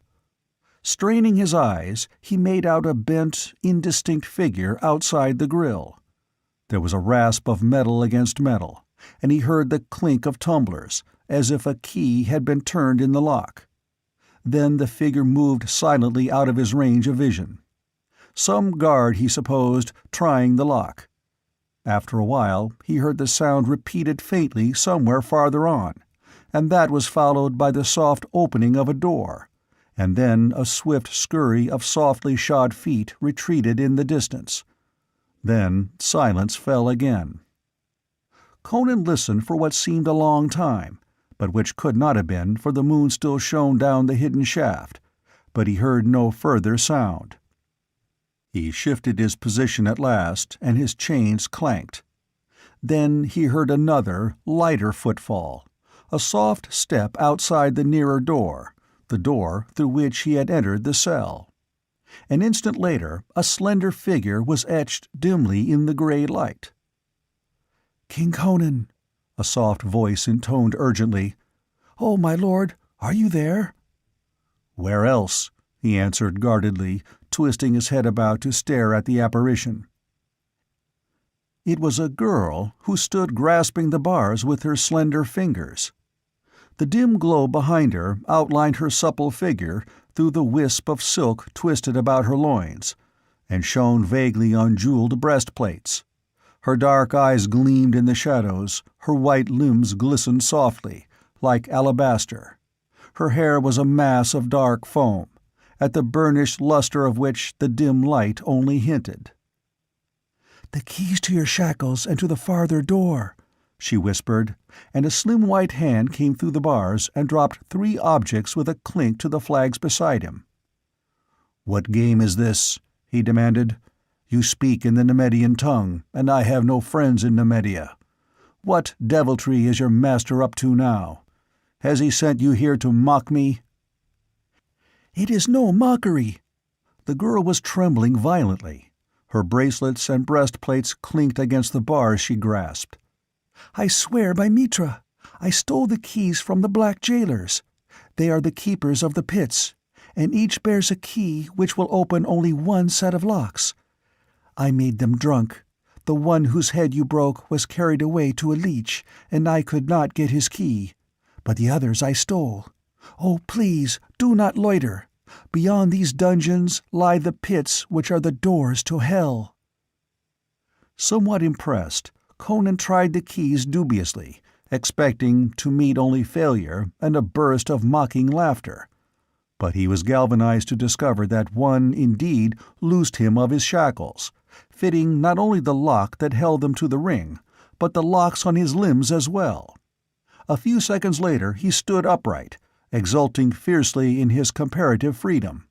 Straining his eyes, he made out a bent, indistinct figure outside the grill. There was a rasp of metal against metal, and he heard the clink of tumblers, as if a key had been turned in the lock. Then the figure moved silently out of his range of vision. Some guard, he supposed, trying the lock. After a while, he heard the sound repeated faintly somewhere farther on, and that was followed by the soft opening of a door, and then a swift scurry of softly shod feet retreated in the distance. Then silence fell again. Conan listened for what seemed a long time, but which could not have been, for the moon still shone down the hidden shaft, but he heard no further sound. He shifted his position at last, and his chains clanked. Then he heard another, lighter footfall, a soft step outside the nearer door, the door through which he had entered the cell. An instant later, a slender figure was etched dimly in the grey light. "King Conan," a soft voice intoned urgently. "Oh, my lord, are you there?" "Where else?" he answered guardedly, twisting his head about to stare at the apparition. It was a girl who stood grasping the bars with her slender fingers. The dim glow behind her outlined her supple figure through the wisp of silk twisted about her loins, and shone vaguely on jeweled breastplates. Her dark eyes gleamed in the shadows, her white limbs glistened softly, like alabaster. Her hair was a mass of dark foam, at the burnished luster of which the dim light only hinted. "The keys to your shackles and to the farther door," she whispered, and a slim white hand came through the bars and dropped 3 objects with a clink to the flags beside him. "What game is this?" he demanded. "You speak in the Nemedian tongue, and I have no friends in Nemedia. What deviltry is your master up to now? Has he sent you here to mock me?" "It is no mockery." The girl was trembling violently. Her bracelets and breastplates clinked against the bars she grasped. "I swear by Mitra, I stole the keys from the black jailers. They are the keepers of the pits, and each bears a key which will open only one set of locks. I made them drunk. The one whose head you broke was carried away to a leech, and I could not get his key. But the others I stole. Oh, please, do not loiter. Beyond these dungeons lie the pits which are the doors to hell." Somewhat impressed, Conan tried the keys dubiously, expecting to meet only failure and a burst of mocking laughter. But he was galvanized to discover that one indeed loosed him of his shackles, fitting not only the lock that held them to the ring, but the locks on his limbs as well. A few seconds later he stood upright, exulting fiercely in his comparative freedom.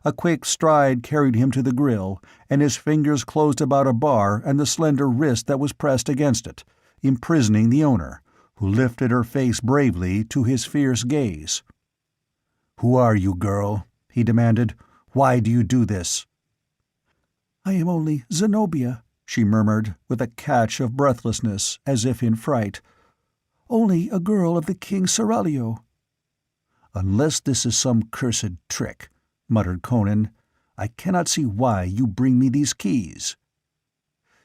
A quick stride carried him to the grill, and his fingers closed about a bar and the slender wrist that was pressed against it, imprisoning the owner, who lifted her face bravely to his fierce gaze. "Who are you, girl?" he demanded. "Why do you do this?" "I am only Zenobia," she murmured, with a catch of breathlessness, as if in fright. "Only a girl of the King Seraglio." "Unless this is some cursed trick," muttered Conan, "I cannot see why you bring me these keys."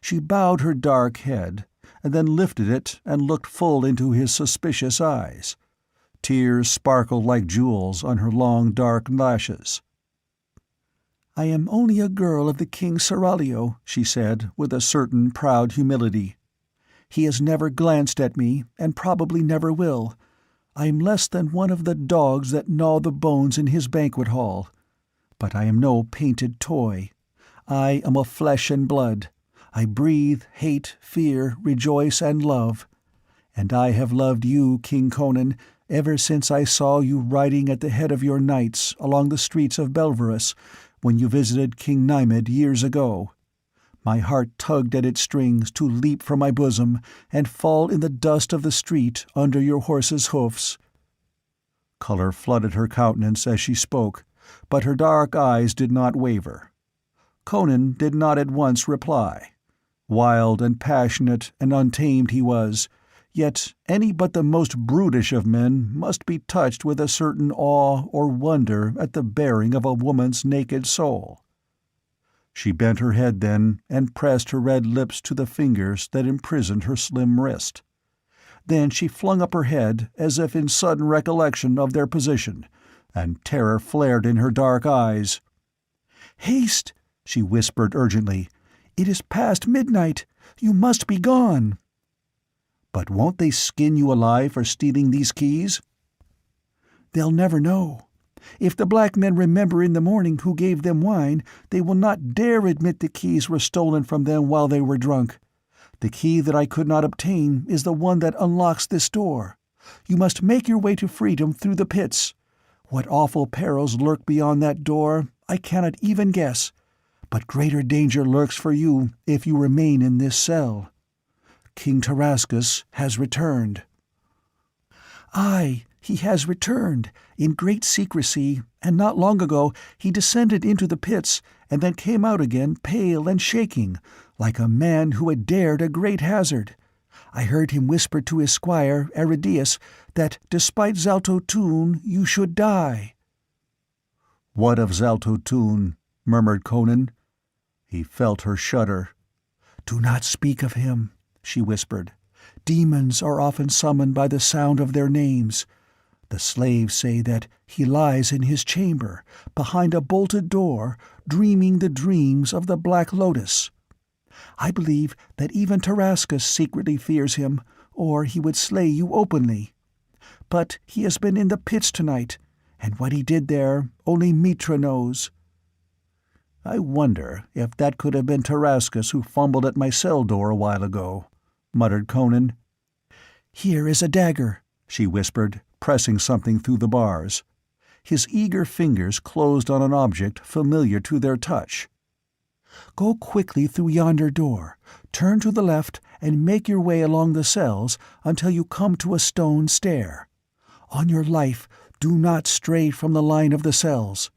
She bowed her dark head, and then lifted it and looked full into his suspicious eyes. Tears sparkled like jewels on her long dark lashes. "I am only a girl of the King Seraglio," she said, with a certain proud humility. He has never glanced at me, and probably never will. I am less than one of the dogs that gnaw the bones in his banquet hall. But I am no painted toy. I am of flesh and blood. I breathe, hate, fear, rejoice, and love. And I have loved you, King Conan, ever since I saw you riding at the head of your knights along the streets of Belverus when you visited King Naimed years ago. My heart tugged at its strings to leap from my bosom and fall in the dust of the street under your horse's hoofs." Color flooded her countenance as she spoke, but her dark eyes did not waver. Conan did not at once reply. Wild and passionate and untamed he was, yet any but the most brutish of men must be touched with a certain awe or wonder at the baring of a woman's naked soul. She bent her head then and pressed her red lips to the fingers that imprisoned her slim wrist. Then she flung up her head as if in sudden recollection of their position, and terror flared in her dark eyes. "Haste!" she whispered urgently. "It is past midnight. You must be gone." "But won't they skin you alive for stealing these keys?" "They'll never know. If the black men remember in the morning who gave them wine, they will not dare admit the keys were stolen from them while they were drunk. The key that I could not obtain is the one that unlocks this door. You must make your way to freedom through the pits. What awful perils lurk beyond that door, I cannot even guess, but greater danger lurks for you if you remain in this cell. King Tarascus has returned." "Aye, he has returned, in great secrecy, and not long ago he descended into the pits, and then came out again pale and shaking, like a man who had dared a great hazard. I heard him whisper to his squire, Aridaeus, that despite Zaltotun you should die." "What of Zaltotun?" murmured Conan. He felt her shudder. "Do not speak of him," she whispered. "Demons are often summoned by the sound of their names. The slaves say that he lies in his chamber, behind a bolted door, dreaming the dreams of the Black Lotus. I believe that even Tarascus secretly fears him, or he would slay you openly. But he has been in the pits tonight, and what he did there only Mitra knows." "I wonder if that could have been Tarascus who fumbled at my cell door a while ago," muttered Conan. "Here is a dagger," she whispered, pressing something through the bars. His eager fingers closed on an object familiar to their touch. "Go quickly through yonder door, turn to the left, and make your way along the cells until you come to a stone stair. On your life, do not stray from the line of the cells.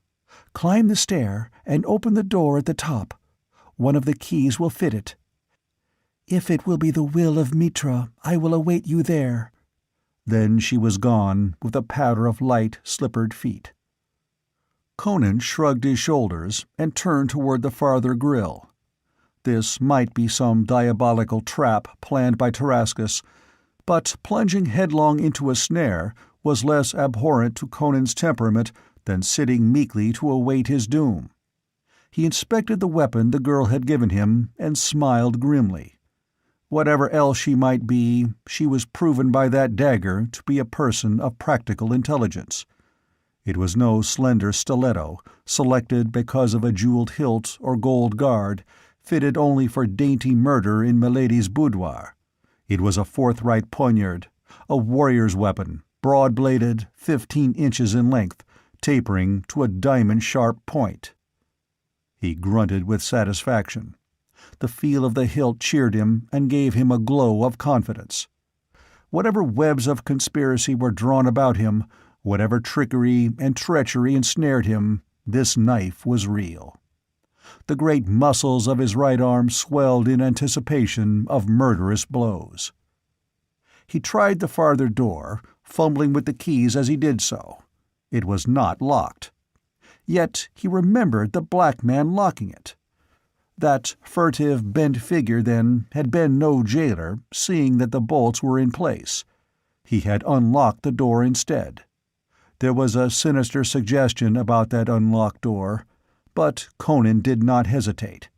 Climb the stair and open the door at the top. One of the keys will fit it. If it will be the will of Mitra, I will await you there." Then she was gone, with a patter of light, slippered feet. Conan shrugged his shoulders and turned toward the farther grille. This might be some diabolical trap planned by Tarascus, but plunging headlong into a snare was less abhorrent to Conan's temperament than sitting meekly to await his doom. He inspected the weapon the girl had given him and smiled grimly. Whatever else she might be, she was proven by that dagger to be a person of practical intelligence. It was no slender stiletto, selected because of a jeweled hilt or gold guard, fitted only for dainty murder in milady's boudoir. It was a forthright poignard, a warrior's weapon, broad-bladed, 15 inches in length, tapering to a diamond-sharp point. He grunted with satisfaction. The feel of the hilt cheered him and gave him a glow of confidence. Whatever webs of conspiracy were drawn about him, whatever trickery and treachery ensnared him, this knife was real. The great muscles of his right arm swelled in anticipation of murderous blows. He tried the farther door, fumbling with the keys as he did so. It was not locked. Yet he remembered the black man locking it. That furtive, bent figure, then, had been no jailer, seeing that the bolts were in place. He had unlocked the door instead. There was a sinister suggestion about that unlocked door, but Conan did not hesitate.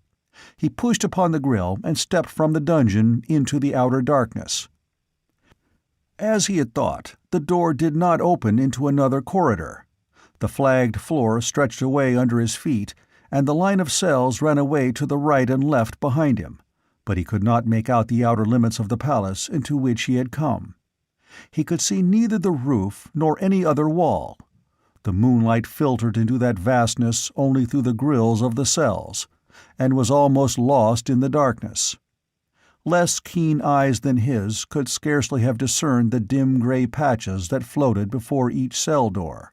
He pushed upon the grill and stepped from the dungeon into the outer darkness. As he had thought, the door did not open into another corridor. The flagged floor stretched away under his feet, and the line of cells ran away to the right and left behind him, but he could not make out the outer limits of the palace into which he had come. He could see neither the roof nor any other wall. The moonlight filtered into that vastness only through the grilles of the cells, and was almost lost in the darkness. Less keen eyes than his could scarcely have discerned the dim gray patches that floated before each cell door.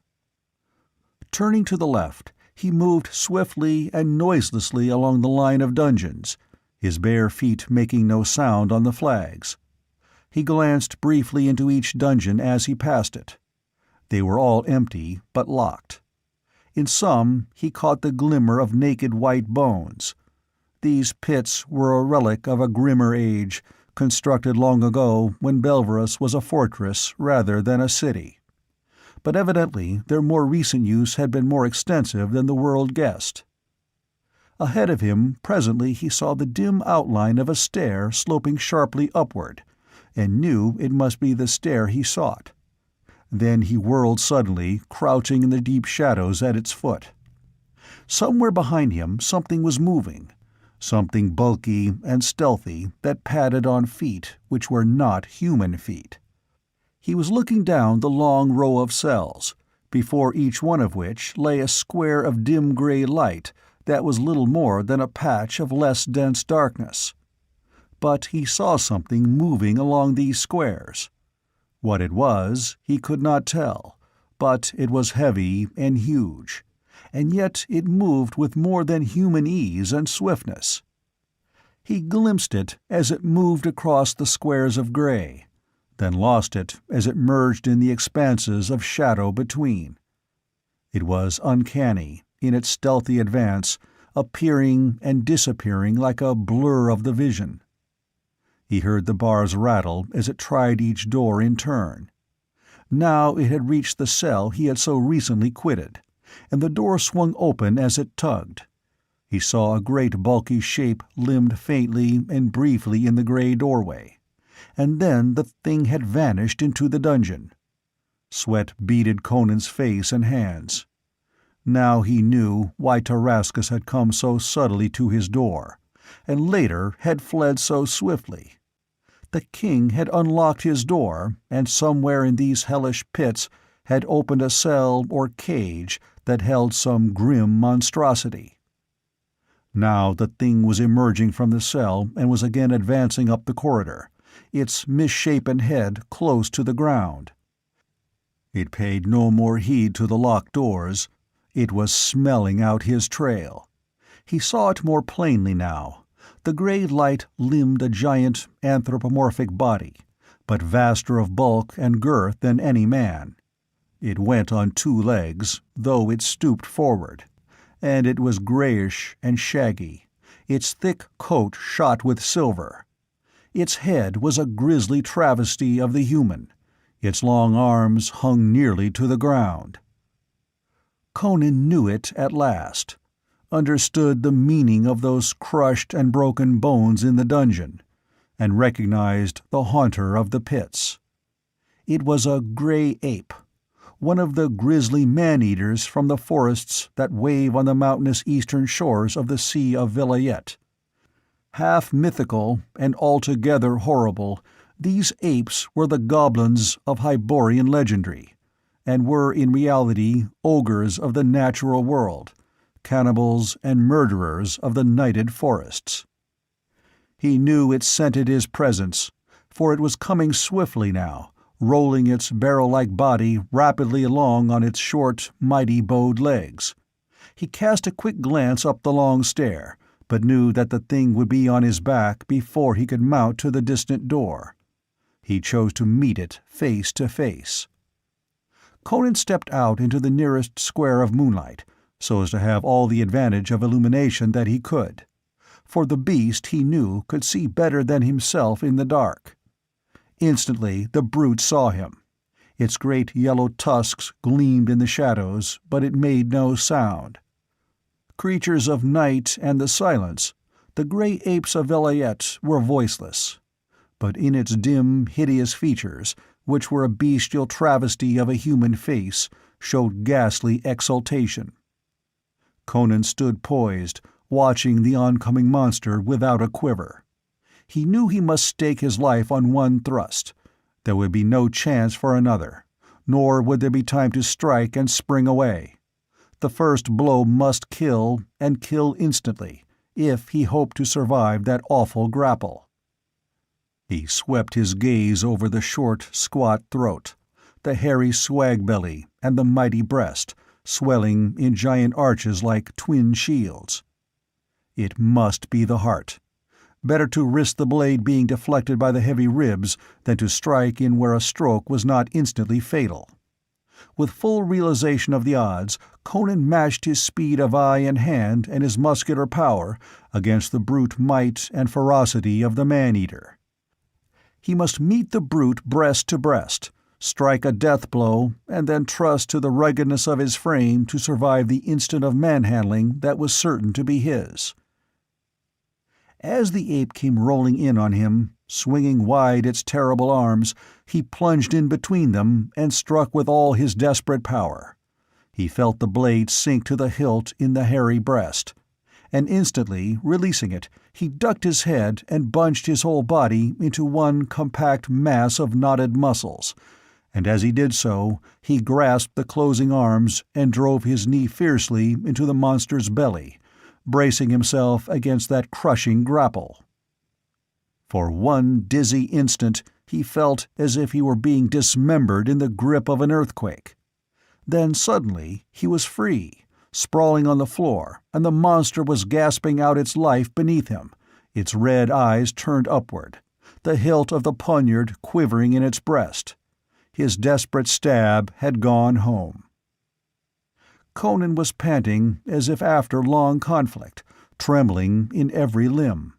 Turning to the left, he moved swiftly and noiselessly along the line of dungeons, his bare feet making no sound on the flags. He glanced briefly into each dungeon as he passed it. They were all empty, but locked. In some he caught the glimmer of naked white bones. These pits were a relic of a grimmer age, constructed long ago when Belverus was a fortress rather than a city. But evidently their more recent use had been more extensive than the world guessed. Ahead of him, presently he saw the dim outline of a stair sloping sharply upward, and knew it must be the stair he sought. Then he whirled suddenly, crouching in the deep shadows at its foot. Somewhere behind him something was moving, something bulky and stealthy that padded on feet which were not human feet. He was looking down the long row of cells, before each one of which lay a square of dim gray light that was little more than a patch of less dense darkness. But he saw something moving along these squares. What it was, he could not tell, but it was heavy and huge, and yet it moved with more than human ease and swiftness. He glimpsed it as it moved across the squares of gray, then lost it as it merged in the expanses of shadow between. It was uncanny, in its stealthy advance, appearing and disappearing like a blur of the vision. He heard the bars rattle as it tried each door in turn. Now it had reached the cell he had so recently quitted, and the door swung open as it tugged. He saw a great bulky shape limned faintly and briefly in the gray doorway, and then the thing had vanished into the dungeon. Sweat beaded Conan's face and hands. Now he knew why Tarascus had come so subtly to his door, and later had fled so swiftly. The king had unlocked his door, and somewhere in these hellish pits had opened a cell or cage that held some grim monstrosity. Now the thing was emerging from the cell and was again advancing up the corridor, its misshapen head close to the ground. It paid no more heed to the locked doors. It was smelling out his trail. He saw it more plainly now. The gray light limned a giant anthropomorphic body, but vaster of bulk and girth than any man. It went on 2 legs, though it stooped forward, and it was grayish and shaggy, its thick coat shot with silver. Its head was a grisly travesty of the human. Its long arms hung nearly to the ground. Conan knew it at last, understood the meaning of those crushed and broken bones in the dungeon, and recognized the haunter of the pits. It was a gray ape, one of the grisly man-eaters from the forests that wave on the mountainous eastern shores of the Sea of Vilayet. Half mythical and altogether horrible, these apes were the goblins of Hyborian legendry, and were in reality ogres of the natural world, cannibals and murderers of the nighted forests. He knew it scented his presence, for it was coming swiftly now, rolling its barrel-like body rapidly along on its short, mighty-bowed legs. He cast a quick glance up the long stair, but knew that the thing would be on his back before he could mount to the distant door. He chose to meet it face to face. Conan stepped out into the nearest square of moonlight, so as to have all the advantage of illumination that he could, for the beast, he knew, could see better than himself in the dark. Instantly the brute saw him. Its great yellow tusks gleamed in the shadows, but it made no sound. Creatures of night and the silence, The grey apes of Velayet were voiceless, but in its dim, hideous features, which were a bestial travesty of a human face, showed ghastly exultation. Conan stood poised, watching the oncoming monster without a quiver. He knew he must stake his life on one thrust. There would be no chance for another, nor would there be time to strike and spring away. The first blow must kill, and kill instantly, if he hoped to survive that awful grapple. He swept his gaze over the short, squat throat, the hairy swag belly, and the mighty breast, swelling in giant arches like twin shields. It must be the heart. Better to risk the blade being deflected by the heavy ribs than to strike in where a stroke was not instantly fatal. With full realization of the odds, Conan matched his speed of eye and hand and his muscular power against the brute might and ferocity of the man-eater. He must meet the brute breast to breast, strike a death blow, and then trust to the ruggedness of his frame to survive the instant of manhandling that was certain to be his. As the ape came rolling in on him, swinging wide its terrible arms, he plunged in between them and struck with all his desperate power. He felt the blade sink to the hilt in the hairy breast, and instantly, releasing it, he ducked his head and bunched his whole body into one compact mass of knotted muscles, and as he did so, he grasped the closing arms and drove his knee fiercely into the monster's belly, bracing himself against that crushing grapple. For one dizzy instant he felt as if he were being dismembered in the grip of an earthquake. Then suddenly he was free, sprawling on the floor, and the monster was gasping out its life beneath him, its red eyes turned upward, the hilt of the poniard quivering in its breast. His desperate stab had gone home. Conan was panting as if after long conflict, trembling in every limb.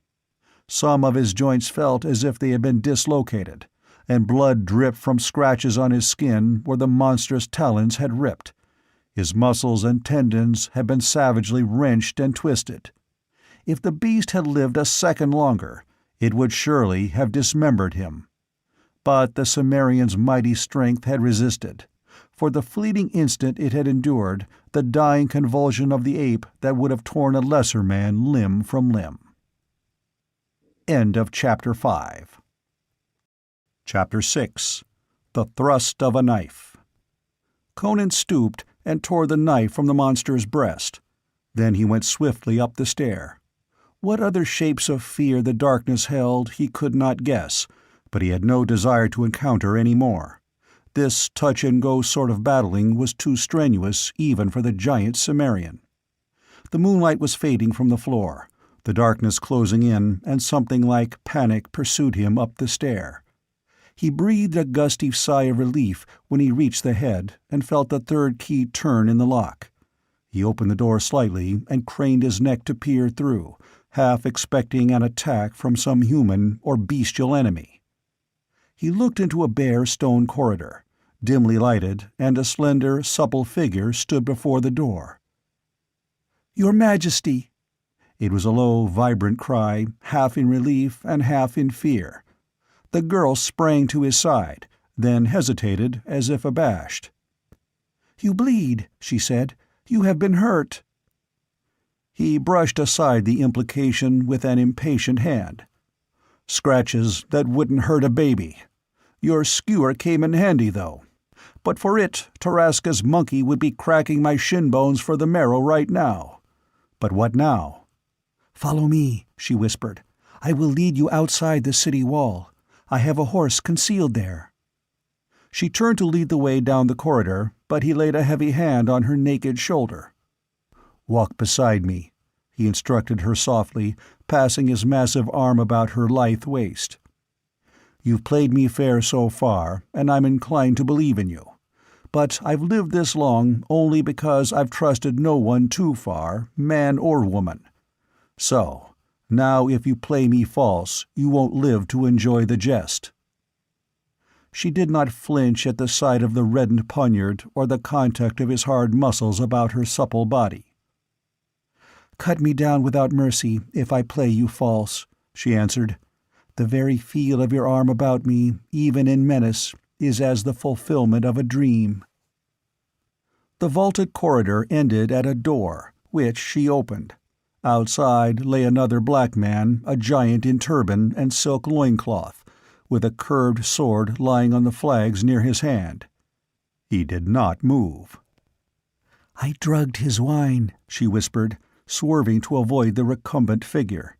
Some of his joints felt as if they had been dislocated, and blood dripped from scratches on his skin where the monstrous talons had ripped. His muscles and tendons had been savagely wrenched and twisted. If the beast had lived a second longer, it would surely have dismembered him. But the Cimmerian's mighty strength had resisted. For the fleeting instant it had endured the dying convulsion of the ape that would have torn a lesser man limb from limb. End of Chapter 5. Chapter 6. The Thrust of a Knife. Conan stooped and tore the knife from the monster's breast. Then he went swiftly up the stair. What other shapes of fear the darkness held he could not guess, but he had no desire to encounter any more. This touch-and-go sort of battling was too strenuous even for the giant Cimmerian. The moonlight was fading from the floor, the darkness closing in, and something like panic pursued him up the stair. He breathed a gusty sigh of relief when he reached the head and felt the third key turn in the lock. He opened the door slightly and craned his neck to peer through, half expecting an attack from some human or bestial enemy. He looked into a bare stone corridor, dimly lighted, and a slender, supple figure stood before the door. "Your Majesty!" It was a low, vibrant cry, half in relief and half in fear. The girl sprang to his side, then hesitated as if abashed. "You bleed," she said. "You have been hurt." He brushed aside the implication with an impatient hand. "Scratches that wouldn't hurt a baby. Your skewer came in handy, though. But for it, Tarasca's monkey would be cracking my shin bones for the marrow right now. But what now?" "Follow me," she whispered. "I will lead you outside the city wall. I have a horse concealed there." She turned to lead the way down the corridor, but he laid a heavy hand on her naked shoulder. "Walk beside me," he instructed her softly, passing his massive arm about her lithe waist. "You've played me fair so far, and I'm inclined to believe in you. But I've lived this long only because I've trusted no one too far, man or woman. So, now if you play me false, you won't live to enjoy the jest." She did not flinch at the sight of the reddened poniard or the contact of his hard muscles about her supple body. "Cut me down without mercy if I play you false," she answered. "The very feel of your arm about me, even in menace, is as the fulfillment of a dream." The vaulted corridor ended at a door, which she opened. Outside lay another black man, a giant in turban and silk loincloth, with a curved sword lying on the flags near his hand. He did not move. "I drugged his wine," she whispered, swerving to avoid the recumbent figure.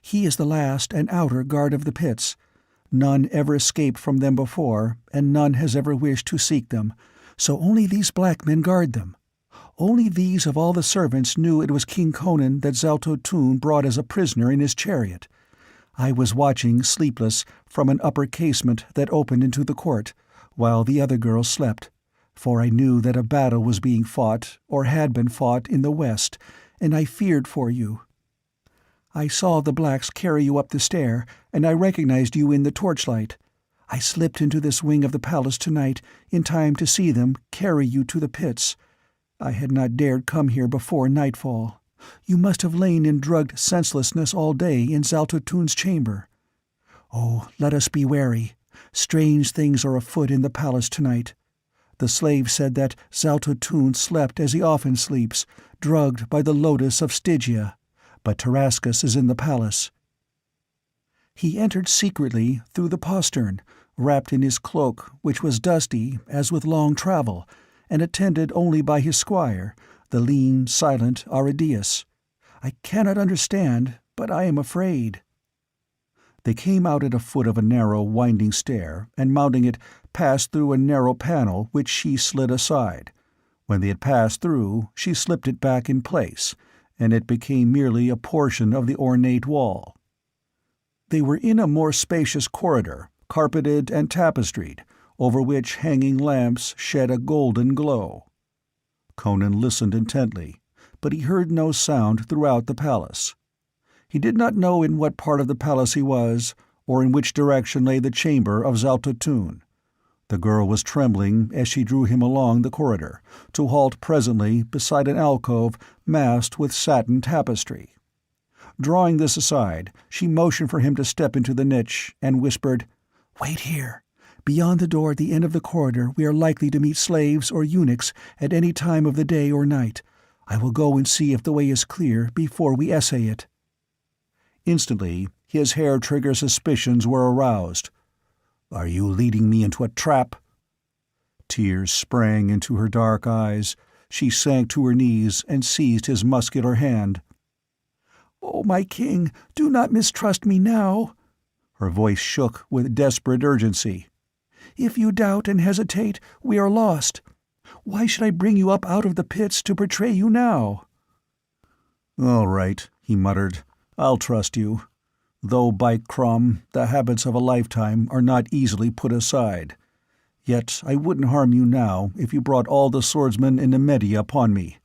"He is the last and outer guard of the pits. None ever escaped from them before, and none has ever wished to seek them, so only these black men guard them. Only these of all the servants knew it was King Conan that Zaltotun brought as a prisoner in his chariot. I was watching, sleepless, from an upper casement that opened into the court, while the other girls slept, for I knew that a battle was being fought, or had been fought, in the west, and I feared for you. I saw the blacks carry you up the stair, and I recognized you in the torchlight. I slipped into this wing of the palace tonight, in time to see them carry you to the pits. I had not dared come here before nightfall. You must have lain in drugged senselessness all day in Zaltotun's chamber. Oh, let us be wary. Strange things are afoot in the palace tonight. The slave said that Zaltotun slept as he often sleeps, drugged by the lotus of Stygia, but Tarascus is in the palace. He entered secretly through the postern, wrapped in his cloak, which was dusty as with long travel, and attended only by his squire, the lean, silent Aridaeus. I cannot understand, but I am afraid." They came out at a foot of a narrow, winding stair, and mounting it, passed through a narrow panel which she slid aside. When they had passed through, she slipped it back in place, and it became merely a portion of the ornate wall. They were in a more spacious corridor, carpeted and tapestried, over which hanging lamps shed a golden glow. Conan listened intently, but he heard no sound throughout the palace. He did not know in what part of the palace he was, or in which direction lay the chamber of Zaltotun. The girl was trembling as she drew him along the corridor, to halt presently beside an alcove masked with satin tapestry. Drawing this aside, she motioned for him to step into the niche, and whispered, "Wait here. Beyond the door at the end of the corridor we are likely to meet slaves or eunuchs at any time of the day or night. I will go and see if the way is clear before we essay it." Instantly, his hair-trigger suspicions were aroused. "Are you leading me into a trap?" Tears sprang into her dark eyes. She sank to her knees and seized his muscular hand. "Oh, my king, do not mistrust me now." Her voice shook with desperate urgency. "If you doubt and hesitate, we are lost. Why should I bring you up out of the pits to betray you now?" "All right," he muttered. "I'll trust you. Though, by Crom, the habits of a lifetime are not easily put aside. Yet I wouldn't harm you now if you brought all the swordsmen in Nemedia upon me.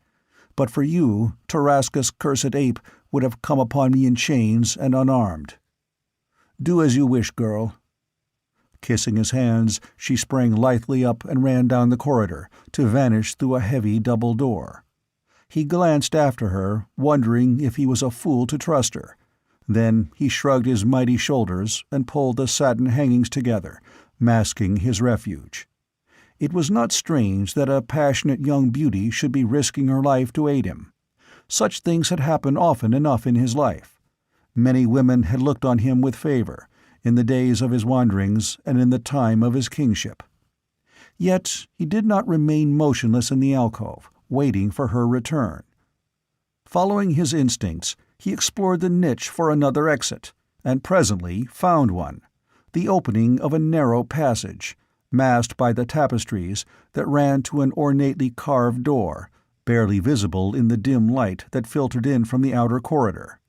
But for you, Tarascus' cursed ape would have come upon me in chains and unarmed. Do as you wish, girl." Kissing his hands, she sprang lithely up and ran down the corridor, to vanish through a heavy double door. He glanced after her, wondering if he was a fool to trust her. Then he shrugged his mighty shoulders and pulled the satin hangings together, masking his refuge. It was not strange that a passionate young beauty should be risking her life to aid him. Such things had happened often enough in his life. Many women had looked on him with favor, in the days of his wanderings and in the time of his kingship. Yet he did not remain motionless in the alcove, waiting for her return. Following his instincts, he explored the niche for another exit, and presently found one, the opening of a narrow passage, masked by the tapestries, that ran to an ornately carved door, barely visible in the dim light that filtered in from the outer corridor.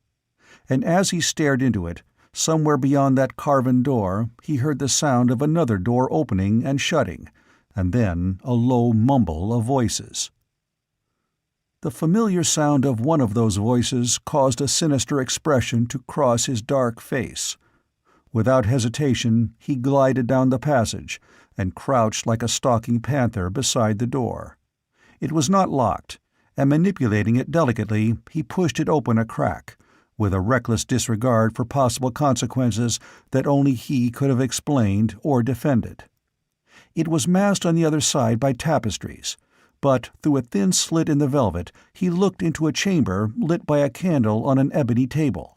And as he stared into it, somewhere beyond that carven door he heard the sound of another door opening and shutting, and then a low mumble of voices. The familiar sound of one of those voices caused a sinister expression to cross his dark face. Without hesitation, he glided down the passage, and crouched like a stalking panther beside the door. It was not locked, and manipulating it delicately, he pushed it open a crack, with a reckless disregard for possible consequences that only he could have explained or defended. It was masked on the other side by tapestries, but through a thin slit in the velvet he looked into a chamber lit by a candle on an ebony table.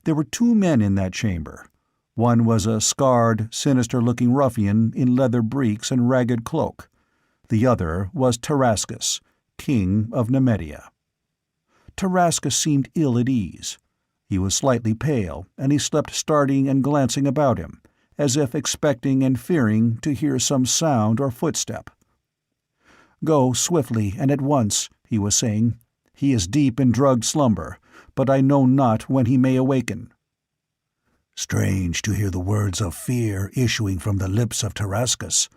There were 2 men in that chamber. One was a scarred, sinister-looking ruffian in leather breeks and ragged cloak. The other was Tarascus, king of Nemedia. Tarascus seemed ill at ease. He was slightly pale, and he slept starting and glancing about him, as if expecting and fearing to hear some sound or footstep. "Go swiftly and at once," he was saying. "He is deep in drugged slumber, but I know not when he may awaken." "Strange to hear the words of fear issuing from the lips of Tarascus,"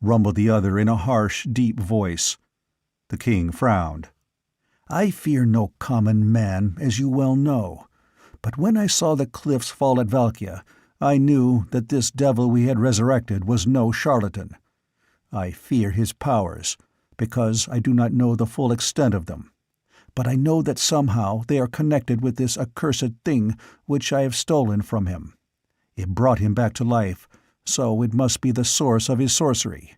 rumbled the other in a harsh, deep voice. The king frowned. "I fear no common man, as you well know. But when I saw the cliffs fall at Valkia, I knew that this devil we had resurrected was no charlatan. I fear his powers, because I do not know the full extent of them. But I know that somehow they are connected with this accursed thing which I have stolen from him. It brought him back to life, so it must be the source of his sorcery.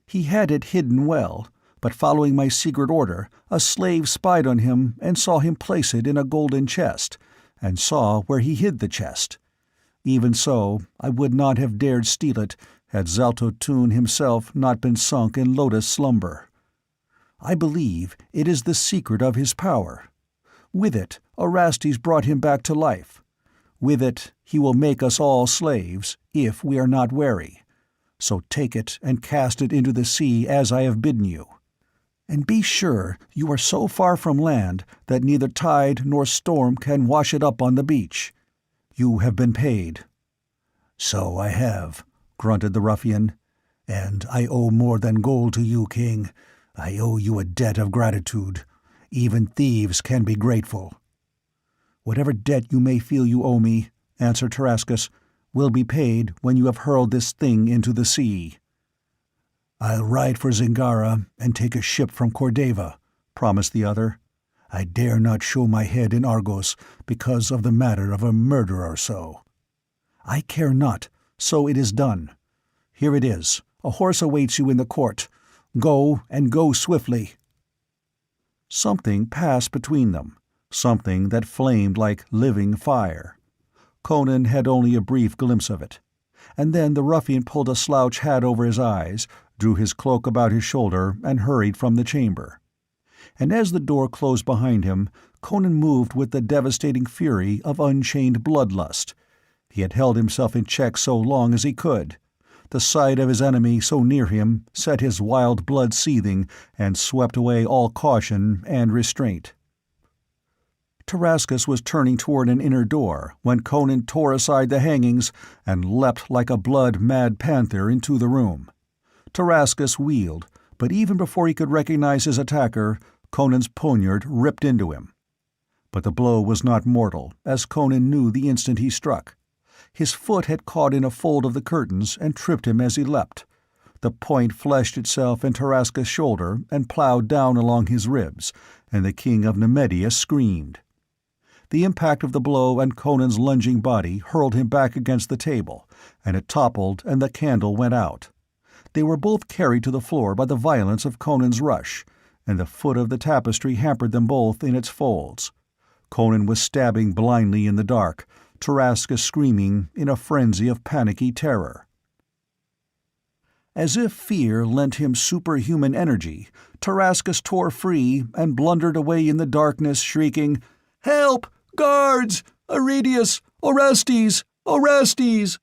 He had it hidden well, but following my secret order, a slave spied on him and saw him place it in a golden chest, and saw where he hid the chest. Even so, I would not have dared steal it had Zaltotun himself not been sunk in lotus slumber. I believe it is the secret of his power. With it, Orestes brought him back to life. With it, he will make us all slaves, if we are not wary. So take it and cast it into the sea as I have bidden you. And be sure you are so far from land that neither tide nor storm can wash it up on the beach. You have been paid." "So I have," grunted the ruffian. "And I owe more than gold to you, king. I owe you a debt of gratitude. Even thieves can be grateful." "Whatever debt you may feel you owe me," answered Tarascus, "will be paid when you have hurled this thing into the sea." "I'll ride for Zingara and take a ship from Cordova," promised the other. "I dare not show my head in Argos because of the matter of a murder or so." "I care not, so it is done. Here it is. A horse awaits you in the court. Go, and go swiftly." Something passed between them, something that flamed like living fire. Conan had only a brief glimpse of it. And then the ruffian pulled a slouch hat over his eyes, drew his cloak about his shoulder, and hurried from the chamber. And as the door closed behind him, Conan moved with the devastating fury of unchained bloodlust. He had held himself in check so long as he could. The sight of his enemy so near him set his wild blood seething and swept away all caution and restraint. Tarascus was turning toward an inner door when Conan tore aside the hangings and leapt like a blood-mad panther into the room. Tarascus wheeled, but even before he could recognize his attacker, Conan's poniard ripped into him. But the blow was not mortal, as Conan knew the instant he struck. His foot had caught in a fold of the curtains and tripped him as he leapt. The point fleshed itself in Tarascus' shoulder and ploughed down along his ribs, and the king of Nemedia screamed. The impact of the blow and Conan's lunging body hurled him back against the table, and it toppled and the candle went out. They were both carried to the floor by the violence of Conan's rush, and the foot of the tapestry hampered them both in its folds. Conan was stabbing blindly in the dark, Tarascus screaming in a frenzy of panicky terror. As if fear lent him superhuman energy, Tarascus tore free and blundered away in the darkness, shrieking, "Help! Guards! Arrhenius! Orestes! Orestes!"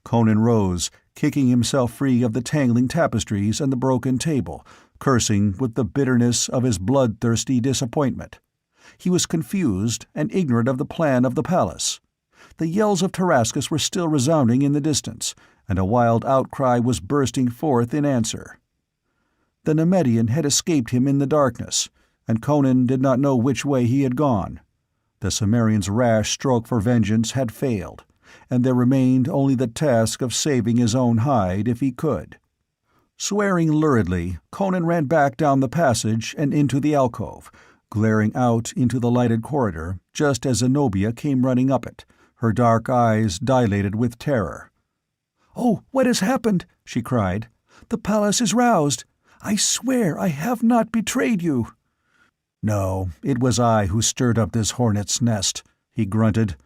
Conan rose, kicking himself free of the tangling tapestries and the broken table, cursing with the bitterness of his bloodthirsty disappointment. He was confused and ignorant of the plan of the palace. The yells of Tarascus were still resounding in the distance, and a wild outcry was bursting forth in answer. The Nemedian had escaped him in the darkness, and Conan did not know which way he had gone. The Cimmerian's rash stroke for vengeance had failed, and there remained only the task of saving his own hide if he could. Swearing luridly, Conan ran back down the passage and into the alcove, glaring out into the lighted corridor just as Zenobia came running up it, her dark eyes dilated with terror. "Oh, what has happened?" she cried. "The palace is roused. I swear I have not betrayed you." "No, it was I who stirred up this hornet's nest," he grunted.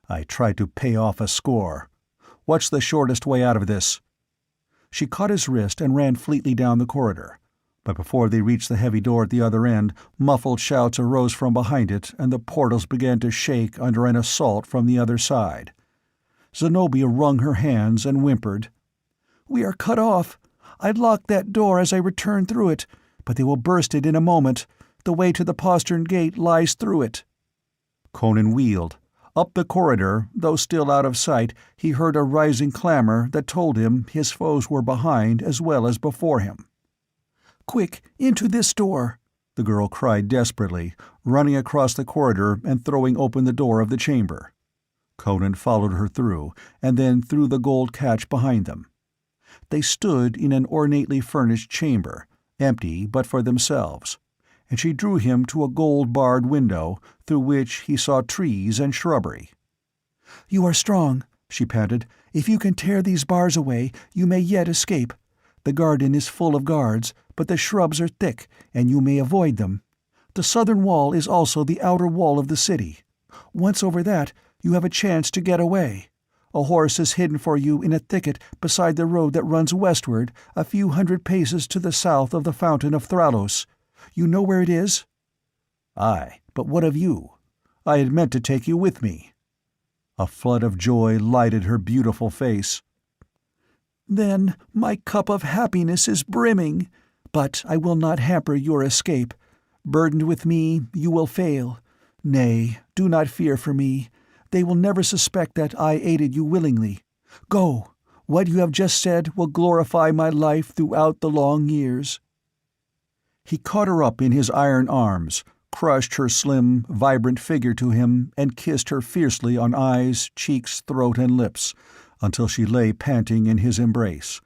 "I tried to pay off a score. What's the shortest way out of this?" She caught his wrist and ran fleetly down the corridor. But before they reached the heavy door at the other end, muffled shouts arose from behind it, and the portals began to shake under an assault from the other side. Zenobia wrung her hands and whimpered. "We are cut off. I locked that door as I returned through it, but they will burst it in a moment. The way to the postern gate lies through it." Conan wheeled. Up the corridor, though still out of sight, he heard a rising clamor that told him his foes were behind as well as before him. "Quick, into this door!" the girl cried desperately, running across the corridor and throwing open the door of the chamber. Conan followed her through, and then through the gold catch behind them. They stood in an ornately furnished chamber, empty but for themselves, and she drew him to a gold-barred window through which he saw trees and shrubbery. "You are strong," she panted. "If you can tear these bars away, you may yet escape. The garden is full of guards, but the shrubs are thick, and you may avoid them. The southern wall is also the outer wall of the city. Once over that, you have a chance to get away. A horse is hidden for you in a thicket beside the road that runs westward, a few hundred paces to the south of the Fountain of Thralos. You know where it is?" "Aye, but what of you? I had meant to take you with me." A flood of joy lighted her beautiful face. "Then my cup of happiness is brimming. But I will not hamper your escape. Burdened with me, you will fail. Nay, do not fear for me. They will never suspect that I aided you willingly. Go! What you have just said will glorify my life throughout the long years." He caught her up in his iron arms, crushed her slim, vibrant figure to him, and kissed her fiercely on eyes, cheeks, throat, and lips, until she lay panting in his embrace.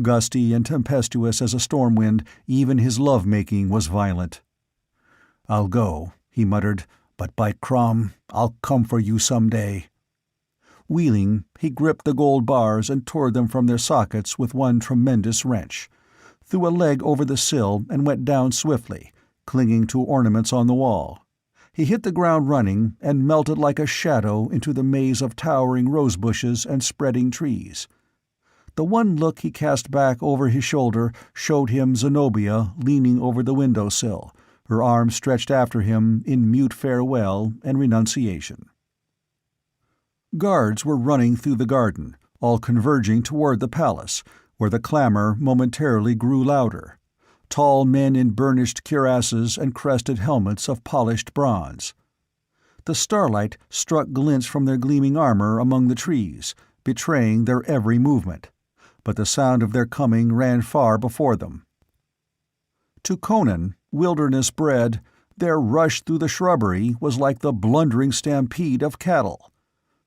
Gusty and tempestuous as a storm wind, even his love-making was violent. "I'll go," he muttered, "but by Crom, I'll come for you some day." Wheeling, he gripped the gold bars and tore them from their sockets with one tremendous wrench, threw a leg over the sill and went down swiftly, clinging to ornaments on the wall. He hit the ground running and melted like a shadow into the maze of towering rose bushes and spreading trees. The one look he cast back over his shoulder showed him Zenobia leaning over the window-sill, her arms stretched after him in mute farewell and renunciation. Guards were running through the garden, all converging toward the palace, where the clamor momentarily grew louder. Tall men in burnished cuirasses and crested helmets of polished bronze. The starlight struck glints from their gleaming armor among the trees, betraying their every movement, but the sound of their coming ran far before them. To Conan, wilderness-bred, their rush through the shrubbery was like the blundering stampede of cattle.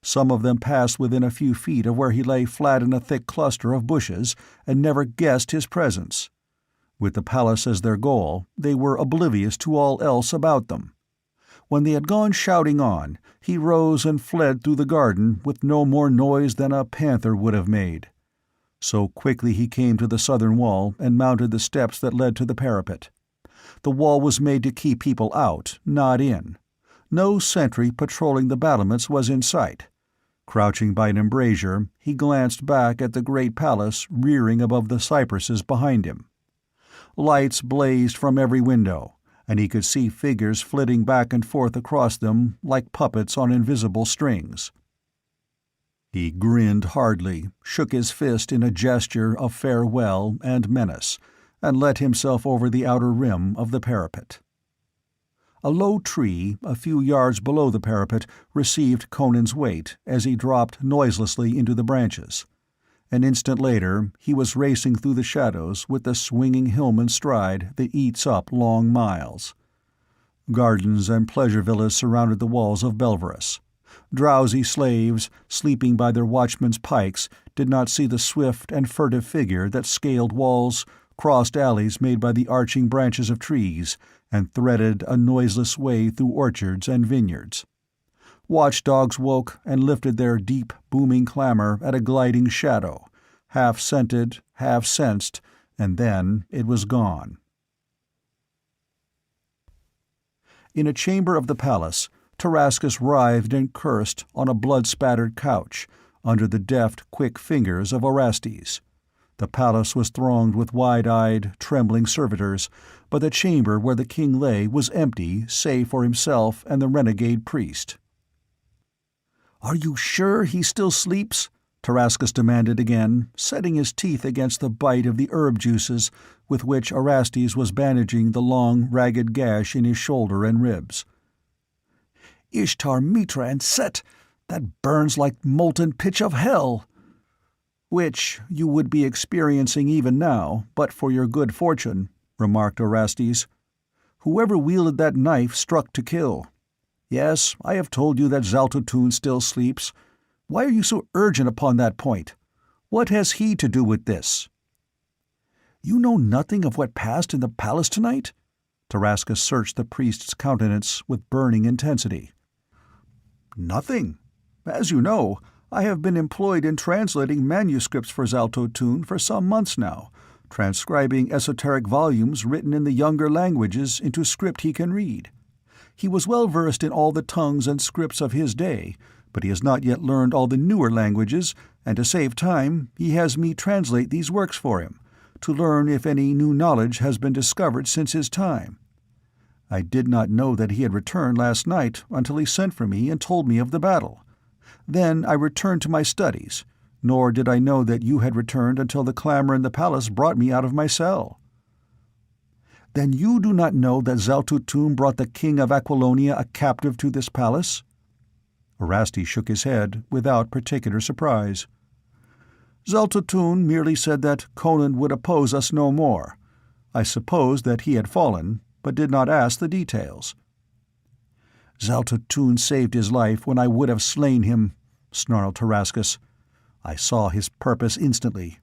Some of them passed within a few feet of where he lay flat in a thick cluster of bushes and never guessed his presence. With the palace as their goal, they were oblivious to all else about them. When they had gone shouting on, he rose and fled through the garden with no more noise than a panther would have made. So quickly he came to the southern wall and mounted the steps that led to the parapet. The wall was made to keep people out, not in. No sentry patrolling the battlements was in sight. Crouching by an embrasure, he glanced back at the great palace rearing above the cypresses behind him. Lights blazed from every window, and he could see figures flitting back and forth across them like puppets on invisible strings. He grinned hardly, shook his fist in a gesture of farewell and menace, and let himself over the outer rim of the parapet. A low tree, a few yards below the parapet, received Conan's weight as he dropped noiselessly into the branches. An instant later, he was racing through the shadows with the swinging hillman stride that eats up long miles. Gardens and pleasure villas surrounded the walls of Belverus. Drowsy slaves, sleeping by their watchmen's pikes, did not see the swift and furtive figure that scaled walls, crossed alleys made by the arching branches of trees, and threaded a noiseless way through orchards and vineyards. Watchdogs woke and lifted their deep, booming clamor at a gliding shadow, half-scented, half-sensed, and then it was gone. In a chamber of the palace, Tarascus writhed and cursed on a blood-spattered couch, under the deft, quick fingers of Orestes. The palace was thronged with wide-eyed, trembling servitors, but the chamber where the king lay was empty save for himself and the renegade priest. "Are you sure he still sleeps?" Tarascus demanded again, setting his teeth against the bite of the herb juices with which Orestes was bandaging the long, ragged gash in his shoulder and ribs. "Ishtar, Mitra, and Set, that burns like molten pitch of hell." "Which you would be experiencing even now, but for your good fortune," remarked Orestes. "Whoever wielded that knife struck to kill. Yes, I have told you that Zaltotun still sleeps. Why are you so urgent upon that point? What has he to do with this?" "You know nothing of what passed in the palace tonight?" Tarascus searched the priest's countenance with burning intensity. "Nothing. As you know, I have been employed in translating manuscripts for Zaltotun for some months now, transcribing esoteric volumes written in the younger languages into script he can read. He was well versed in all the tongues and scripts of his day, but he has not yet learned all the newer languages, and to save time, he has me translate these works for him, to learn if any new knowledge has been discovered since his time. I did not know that he had returned last night until he sent for me and told me of the battle. Then I returned to my studies, nor did I know that you had returned until the clamor in the palace brought me out of my cell." "Then you do not know that Zaltotun brought the king of Aquilonia a captive to this palace?" Orestes shook his head, without particular surprise. "Zaltotun merely said that Conan would oppose us no more. I supposed that he had fallen, but did not ask the details." "Zaltotun saved his life when I would have slain him," snarled Tarascus. "I saw his purpose instantly.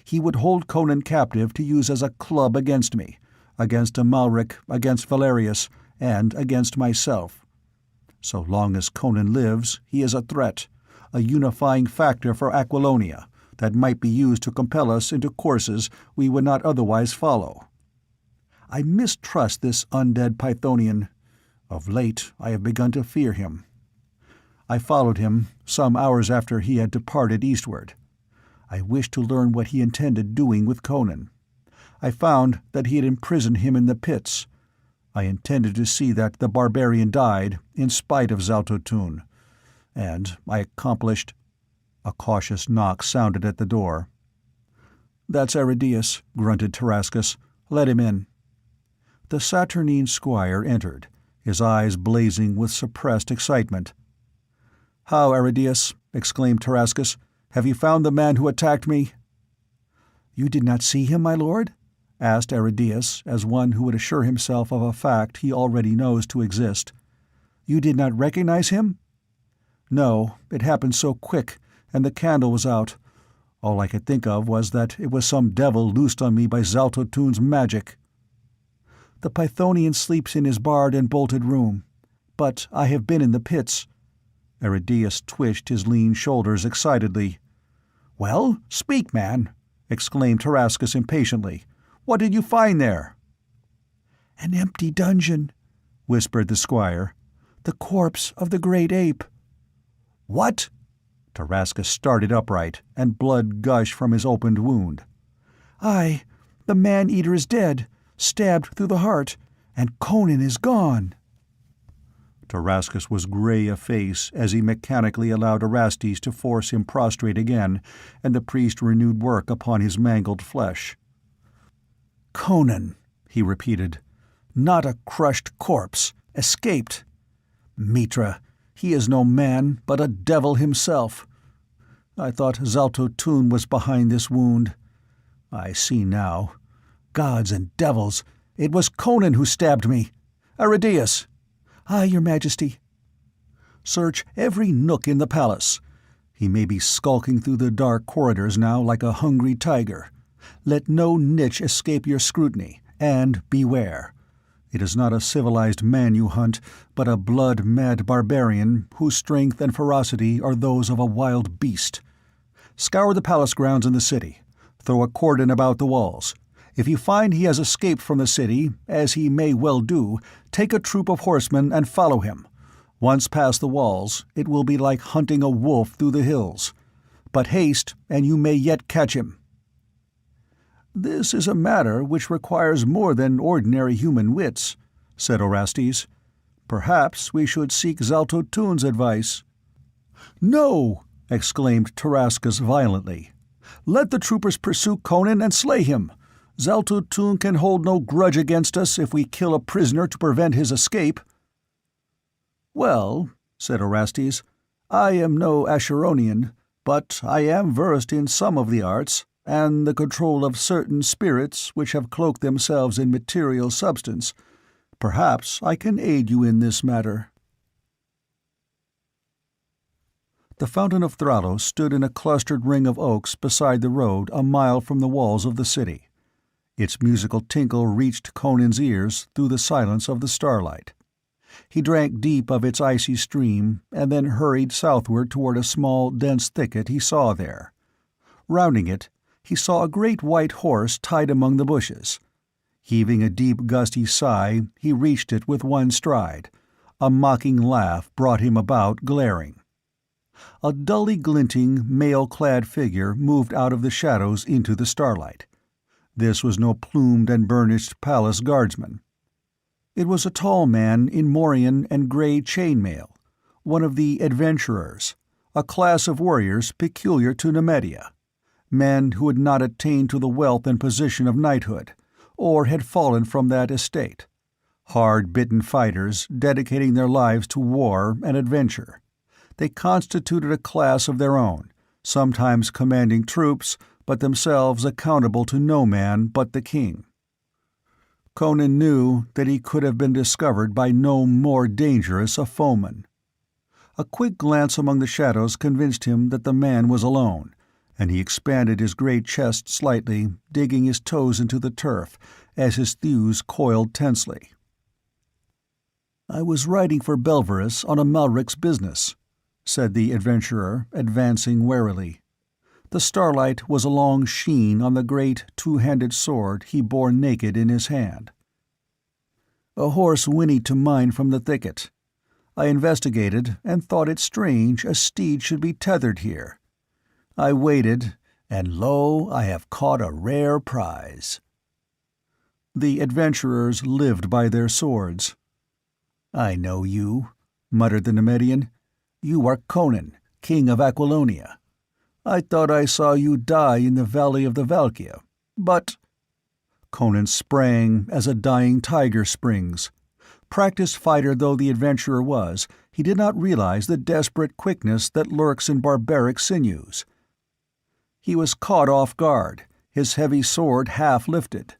He would hold Conan captive to use as a club against me, against Amalric, against Valerius, and against myself. So long as Conan lives, he is a threat, a unifying factor for Aquilonia, that might be used to compel us into courses we would not otherwise follow. I mistrust this undead Pythonian. Of late I have begun to fear him. I followed him, some hours after he had departed eastward. I wished to learn what he intended doing with Conan. I found that he had imprisoned him in the pits. I intended to see that the barbarian died, in spite of Zaltotun. And I accomplished—" A cautious knock sounded at the door. "That's Aridaeus," grunted Tarascus. "Let him in." The Saturnine squire entered, his eyes blazing with suppressed excitement. "How, Aridaeus?" exclaimed Tarascus. "Have you found the man who attacked me?" "You did not see him, my lord?" asked Aridaeus, as one who would assure himself of a fact he already knows to exist. "You did not recognize him?" "No, it happened so quick, and the candle was out. All I could think of was that it was some devil loosed on me by Zaltotun's magic. The Pythonian sleeps in his barred and bolted room. But I have been in the pits." Aridaeus twitched his lean shoulders excitedly. "Well, speak, man!" exclaimed Tarascus impatiently. "What did you find there?" "An empty dungeon," whispered the squire. "The corpse of the great ape." "What?" Tarascus started upright, and blood gushed from his opened wound. "Aye, the man-eater is dead, stabbed through the heart, and Conan is gone." Tarascus was grey of face as he mechanically allowed Orestes to force him prostrate again, and the priest renewed work upon his mangled flesh. "Conan," he repeated. "Not a crushed corpse. Escaped. Mitra, he is no man, but a devil himself. I thought Zaltotun was behind this wound. I see now. Gods and devils, it was Conan who stabbed me! Aridaeus!" "Aye, your majesty." Search every nook in the palace. He may be skulking through the dark corridors now like a hungry tiger. Let no niche escape your scrutiny, and beware. It is not a civilized man you hunt, but a blood-mad barbarian whose strength and ferocity are those of a wild beast. Scour the palace grounds in the city. Throw a cordon about the walls. If you find he has escaped from the city, as he may well do, take a troop of horsemen and follow him. Once past the walls, it will be like hunting a wolf through the hills. But haste, and you may yet catch him." "This is a matter which requires more than ordinary human wits," said Orestes. "Perhaps we should seek Zaltotun's advice." "No!" exclaimed Tarascus violently. "Let the troopers pursue Conan and slay him. Zaltotun can hold no grudge against us if we kill a prisoner to prevent his escape." "Well," said Orestes, "I am no Acheronian, but I am versed in some of the arts, and the control of certain spirits which have cloaked themselves in material substance. Perhaps I can aid you in this matter." The Fountain of Thralos stood in a clustered ring of oaks beside the road a mile from the walls of the city. Its musical tinkle reached Conan's ears through the silence of the starlight. He drank deep of its icy stream, and then hurried southward toward a small, dense thicket he saw there. Rounding it, he saw a great white horse tied among the bushes. Heaving a deep, gusty sigh, he reached it with one stride. A mocking laugh brought him about, glaring. A dully glinting, mail-clad figure moved out of the shadows into the starlight. This was no plumed and burnished palace guardsman. It was a tall man in morion and grey chainmail, one of the adventurers, a class of warriors peculiar to Nemedia, men who had not attained to the wealth and position of knighthood, or had fallen from that estate, hard-bitten fighters dedicating their lives to war and adventure. They constituted a class of their own, sometimes commanding troops, but themselves accountable to no man but the king. Conan knew that he could have been discovered by no more dangerous a foeman. A quick glance among the shadows convinced him that the man was alone, and he expanded his great chest slightly, digging his toes into the turf as his thews coiled tensely. "I was riding for Belverus on a Malric's business," said the adventurer, advancing warily. The starlight was a long sheen on the great two-handed sword he bore naked in his hand. "A horse whinnied to mine from the thicket. I investigated and thought it strange a steed should be tethered here. I waited, and lo, I have caught a rare prize." The adventurers lived by their swords. "I know you," muttered the Nemedian. "You are Conan, king of Aquilonia. I thought I saw you die in the valley of the Valkia, but—" Conan sprang as a dying tiger springs. Practiced fighter though the adventurer was, he did not realize the desperate quickness that lurks in barbaric sinews. He was caught off guard, his heavy sword half lifted.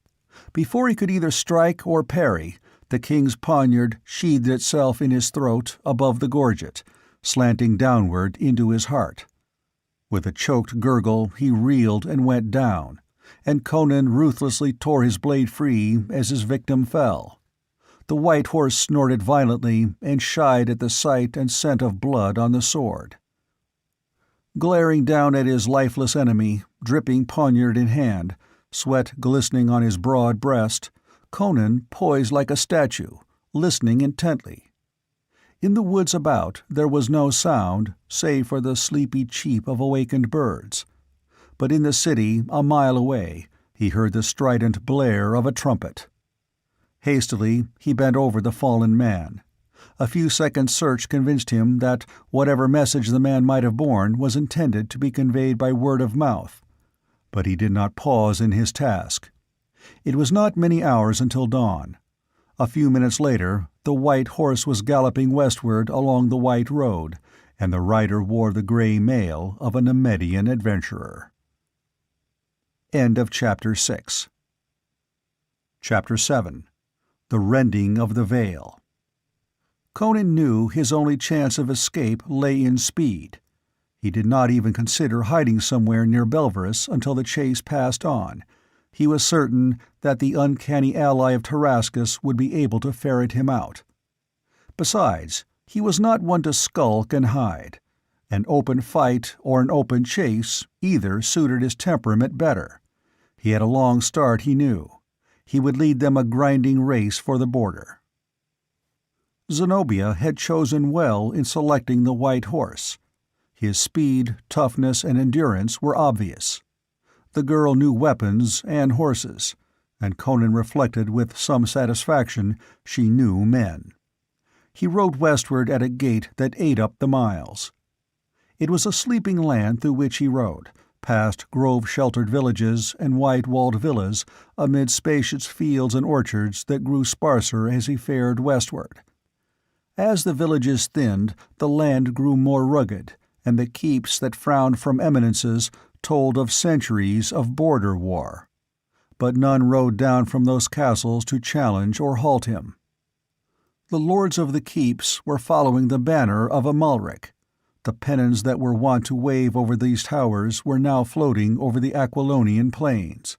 Before he could either strike or parry, the king's poniard sheathed itself in his throat above the gorget, slanting downward into his heart. With a choked gurgle he reeled and went down, and Conan ruthlessly tore his blade free as his victim fell. The white horse snorted violently and shied at the sight and scent of blood on the sword. Glaring down at his lifeless enemy, dripping poniard in hand, sweat glistening on his broad breast, Conan poised like a statue, listening intently. In the woods about there was no sound, save for the sleepy cheep of awakened birds. But in the city, a mile away, he heard the strident blare of a trumpet. Hastily, he bent over the fallen man. A few seconds' search convinced him that whatever message the man might have borne was intended to be conveyed by word of mouth. But he did not pause in his task. It was not many hours until dawn. A few minutes later, the white horse was galloping westward along the white road, and the rider wore the grey mail of a Nemedian adventurer. End of Chapter 6. Chapter 7. The Rending of the Veil. Conan knew his only chance of escape lay in speed. He did not even consider hiding somewhere near Belverus until the chase passed on. He was certain that the uncanny ally of Tarascus would be able to ferret him out. Besides, he was not one to skulk and hide. An open fight or an open chase, either suited his temperament better. He had a long start, he knew. He would lead them a grinding race for the border. Zenobia had chosen well in selecting the white horse. His speed, toughness, and endurance were obvious. The girl knew weapons and horses, and Conan reflected with some satisfaction she knew men. He rode westward at a gait that ate up the miles. It was a sleeping land through which he rode, past grove-sheltered villages and white-walled villas amid spacious fields and orchards that grew sparser as he fared westward. As the villages thinned, the land grew more rugged, and the keeps that frowned from eminences told of centuries of border war. But none rode down from those castles to challenge or halt him. The lords of the keeps were following the banner of Amalric. The pennons that were wont to wave over these towers were now floating over the Aquilonian plains.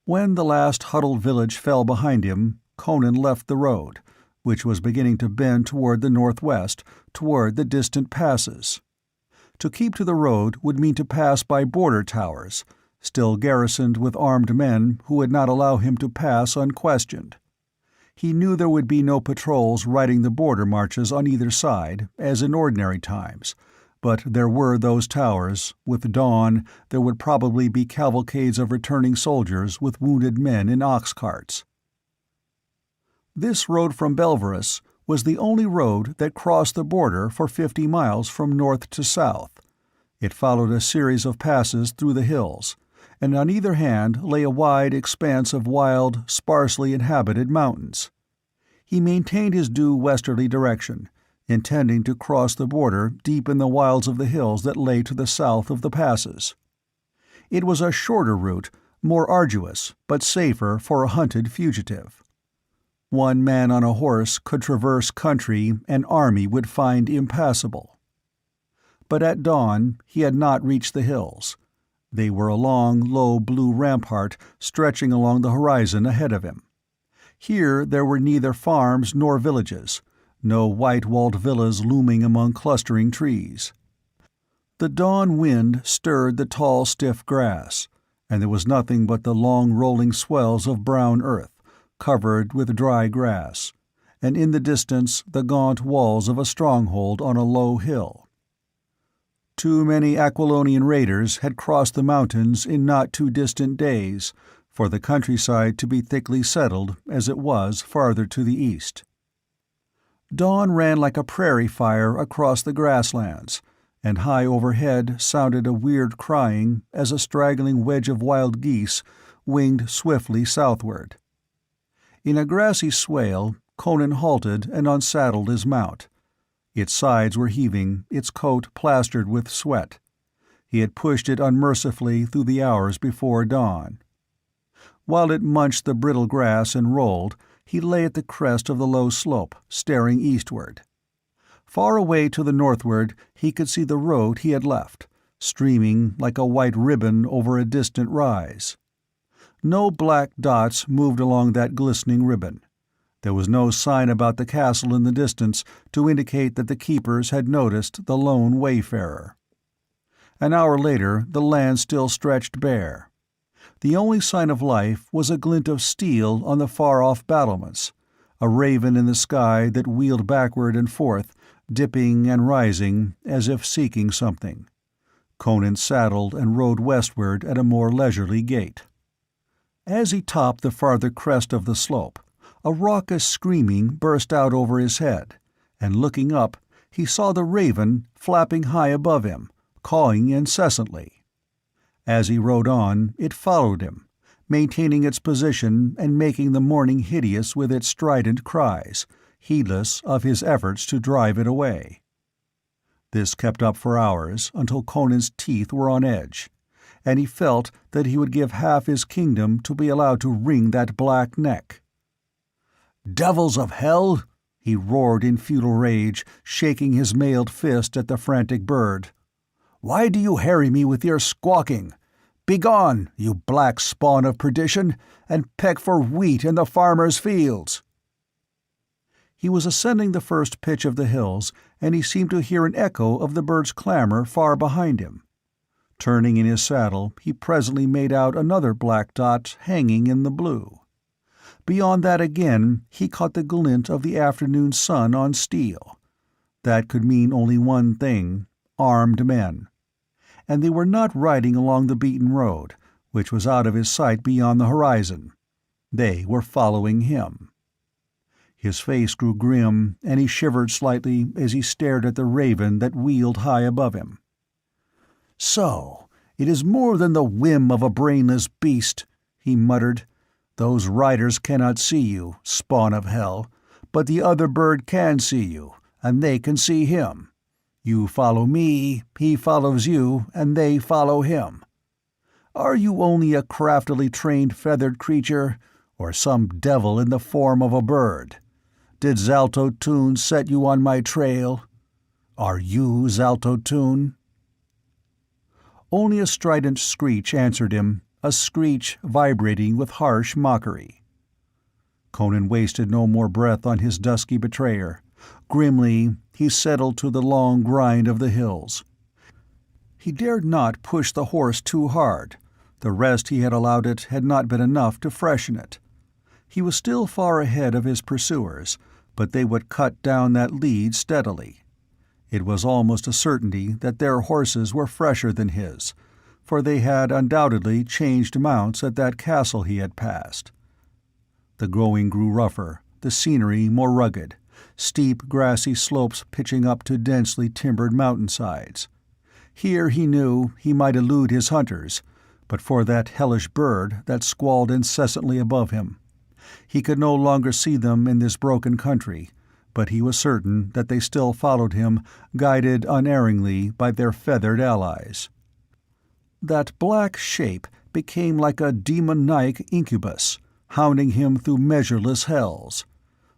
When the last huddled village fell behind him, Conan left the road, which was beginning to bend toward the northwest, toward the distant passes. To keep to the road would mean to pass by border towers, still garrisoned with armed men who would not allow him to pass unquestioned. He knew there would be no patrols riding the border marches on either side, as in ordinary times, but there were those towers. With dawn, there would probably be cavalcades of returning soldiers with wounded men in ox carts. This road from Belverus was the only road that crossed the border for 50 miles from north to south. It followed a series of passes through the hills, and on either hand lay a wide expanse of wild, sparsely inhabited mountains. He maintained his due westerly direction, intending to cross the border deep in the wilds of the hills that lay to the south of the passes. It was a shorter route, more arduous, but safer for a hunted fugitive. One man on a horse could traverse country an army would find impassable. But at dawn he had not reached the hills. They were a long, low blue rampart stretching along the horizon ahead of him. Here there were neither farms nor villages, no white-walled villas looming among clustering trees. The dawn wind stirred the tall, stiff grass, and there was nothing but the long rolling swells of brown earth, covered with dry grass, and in the distance the gaunt walls of a stronghold on a low hill. Too many Aquilonian raiders had crossed the mountains in not too distant days for the countryside to be thickly settled as it was farther to the east. Dawn ran like a prairie fire across the grasslands, and high overhead sounded a weird crying as a straggling wedge of wild geese winged swiftly southward. In a grassy swale, Conan halted and unsaddled his mount. Its sides were heaving, its coat plastered with sweat. He had pushed it unmercifully through the hours before dawn. While it munched the brittle grass and rolled, he lay at the crest of the low slope, staring eastward. Far away to the northward he could see the road he had left, streaming like a white ribbon over a distant rise. No black dots moved along that glistening ribbon. There was no sign about the castle in the distance to indicate that the keepers had noticed the lone wayfarer. An hour later the land still stretched bare. The only sign of life was a glint of steel on the far-off battlements, a raven in the sky that wheeled backward and forth, dipping and rising as if seeking something. Conan saddled and rode westward at a more leisurely gait. As he topped the farther crest of the slope, a raucous screaming burst out over his head, and looking up, he saw the raven flapping high above him, cawing incessantly. As he rode on, it followed him, maintaining its position and making the morning hideous with its strident cries, heedless of his efforts to drive it away. This kept up for hours, until Conan's teeth were on edge, and he felt that he would give half his kingdom to be allowed to wring that black neck. "Devils of hell!" he roared in futile rage, shaking his mailed fist at the frantic bird. "Why do you harry me with your squawking? Begone, you black spawn of perdition, and peck for wheat in the farmer's fields!" He was ascending the first pitch of the hills, and he seemed to hear an echo of the bird's clamor far behind him. Turning in his saddle, he presently made out another black dot hanging in the blue. Beyond that again he caught the glint of the afternoon sun on steel. That could mean only one thing: armed men. And they were not riding along the beaten road, which was out of his sight beyond the horizon. They were following him. His face grew grim, and he shivered slightly as he stared at the raven that wheeled high above him. "So, it is more than the whim of a brainless beast," he muttered. "Those riders cannot see you, spawn of hell, but the other bird can see you, and they can see him. You follow me, he follows you, and they follow him. Are you only a craftily trained feathered creature, or some devil in the form of a bird? Did Zalto-Tun set you on my trail? Are you Zalto-Tun?" Only a strident screech answered him, a screech vibrating with harsh mockery. Conan wasted no more breath on his dusky betrayer. Grimly, he settled to the long grind of the hills. He dared not push the horse too hard. The rest he had allowed it had not been enough to freshen it. He was still far ahead of his pursuers, but they would cut down that lead steadily. It was almost a certainty that their horses were fresher than his, for they had undoubtedly changed mounts at that castle he had passed. The going grew rougher, the scenery more rugged, steep grassy slopes pitching up to densely timbered mountainsides. Here, he knew, he might elude his hunters, but for that hellish bird that squalled incessantly above him. He could no longer see them in this broken country, but he was certain that they still followed him, guided unerringly by their feathered allies. That black shape became like a demoniac incubus, hounding him through measureless hells.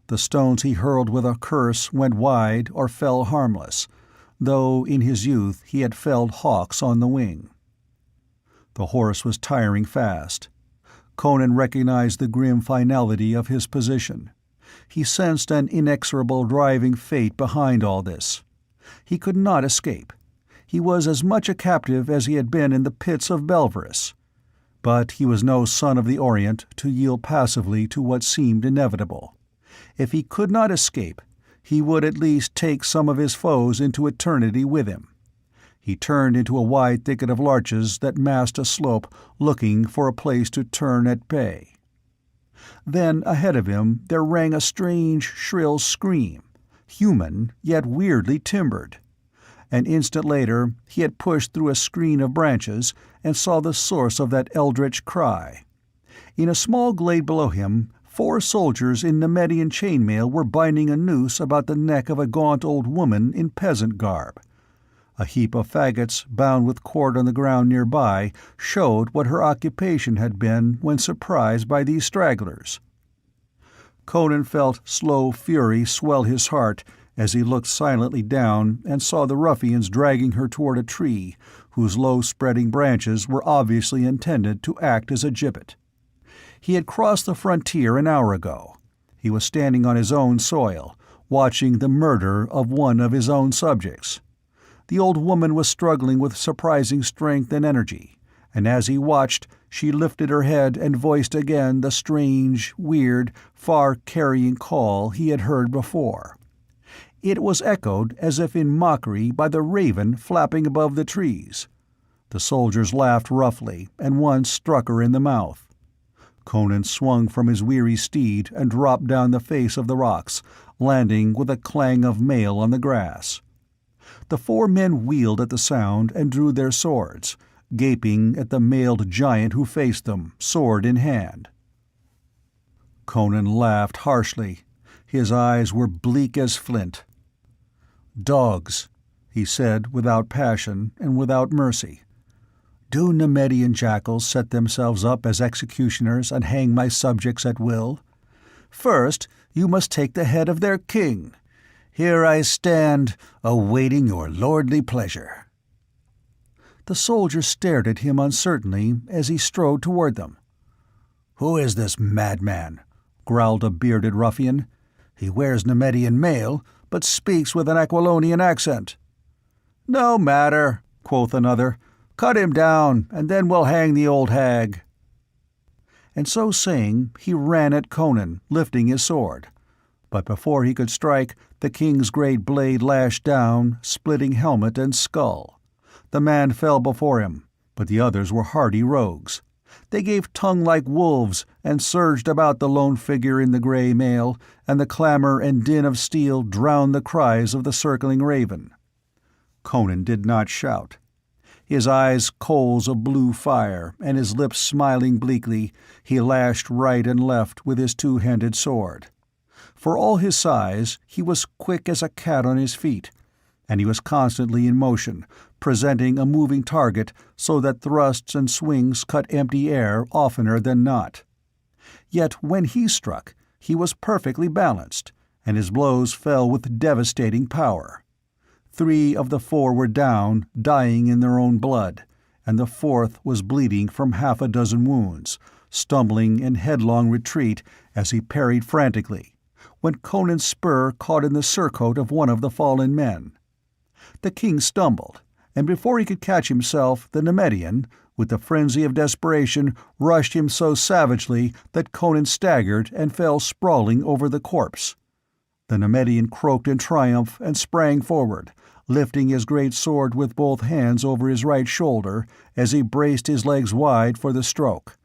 The stones he hurled with a curse went wide or fell harmless, though in his youth he had felled hawks on the wing. The horse was tiring fast. Conan recognized the grim finality of his position. He sensed an inexorable driving fate behind all this. He could not escape. He was as much a captive as he had been in the pits of Belverus. But he was no son of the Orient to yield passively to what seemed inevitable. If he could not escape, he would at least take some of his foes into eternity with him. He turned into a wide thicket of larches that masked a slope, looking for a place to turn at bay. Then, ahead of him, there rang a strange, shrill scream, human, yet weirdly timbered. An instant later, he had pushed through a screen of branches and saw the source of that eldritch cry. In a small glade below him, 4 soldiers in Nemedian chainmail were binding a noose about the neck of a gaunt old woman in peasant garb. A heap of faggots bound with cord on the ground nearby showed what her occupation had been when surprised by these stragglers. Conan felt slow fury swell his heart as he looked silently down and saw the ruffians dragging her toward a tree whose low-spreading branches were obviously intended to act as a gibbet. He had crossed the frontier an hour ago. He was standing on his own soil, watching the murder of one of his own subjects. The old woman was struggling with surprising strength and energy, and as he watched, she lifted her head and voiced again the strange, weird, far-carrying call he had heard before. It was echoed as if in mockery by the raven flapping above the trees. The soldiers laughed roughly, and one struck her in the mouth. Conan swung from his weary steed and dropped down the face of the rocks, landing with a clang of mail on the grass. The 4 men wheeled at the sound and drew their swords, gaping at the mailed giant who faced them, sword in hand. Conan laughed harshly. His eyes were bleak as flint. "Dogs," he said without passion and without mercy. "Do Nemedian jackals set themselves up as executioners and hang my subjects at will? First, you must take the head of their king. Here I stand, awaiting your lordly pleasure." The soldiers stared at him uncertainly as he strode toward them. "Who is this madman?" growled a bearded ruffian. "He wears Nemedian mail, but speaks with an Aquilonian accent." "No matter," quoth another. "Cut him down, and then we'll hang the old hag." And so saying, he ran at Conan, lifting his sword. But before he could strike, the king's great blade lashed down, splitting helmet and skull. The man fell before him, but the others were hardy rogues. They gave tongue like wolves and surged about the lone figure in the grey mail, and the clamor and din of steel drowned the cries of the circling raven. Conan did not shout. His eyes coals of blue fire, and his lips smiling bleakly, he lashed right and left with his two-handed sword. For all his size, he was quick as a cat on his feet, and he was constantly in motion, presenting a moving target so that thrusts and swings cut empty air oftener than not. Yet when he struck, he was perfectly balanced, and his blows fell with devastating power. 3 of the 4 were down, dying in their own blood, and the 4th was bleeding from half a dozen wounds, stumbling in headlong retreat as he parried frantically, when Conan's spur caught in the surcoat of one of the fallen men. The king stumbled, and before he could catch himself, the Nemedian, with the frenzy of desperation, rushed him so savagely that Conan staggered and fell sprawling over the corpse. The Nemedian croaked in triumph and sprang forward, lifting his great sword with both hands over his right shoulder as he braced his legs wide for the stroke.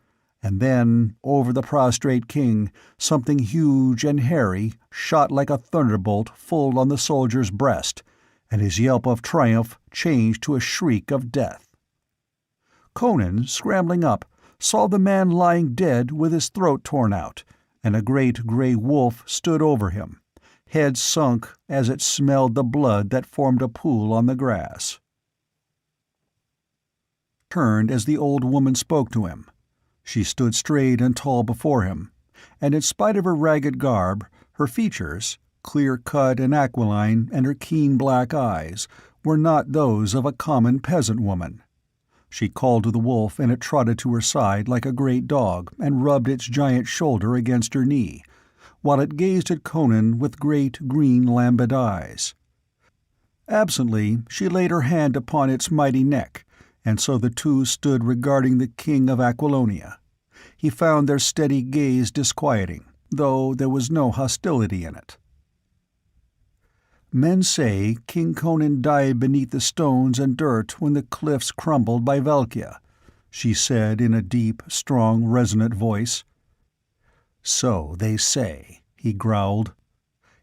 And then, over the prostrate king, something huge and hairy shot like a thunderbolt full on the soldier's breast, and his yelp of triumph changed to a shriek of death. Conan, scrambling up, saw the man lying dead with his throat torn out, and a great grey wolf stood over him, head sunk as it smelled the blood that formed a pool on the grass. Turned as the old woman spoke to him. She stood straight and tall before him, and in spite of her ragged garb, her features, clear-cut and aquiline, and her keen black eyes, were not those of a common peasant woman. She called to the wolf, and it trotted to her side like a great dog and rubbed its giant shoulder against her knee, while it gazed at Conan with great green lambent eyes. Absently she laid her hand upon its mighty neck, and so the two stood regarding the king of Aquilonia. He found their steady gaze disquieting, though there was no hostility in it. "Men say King Conan died beneath the stones and dirt when the cliffs crumbled by Valkia," she said in a deep, strong, resonant voice. "So they say," he growled.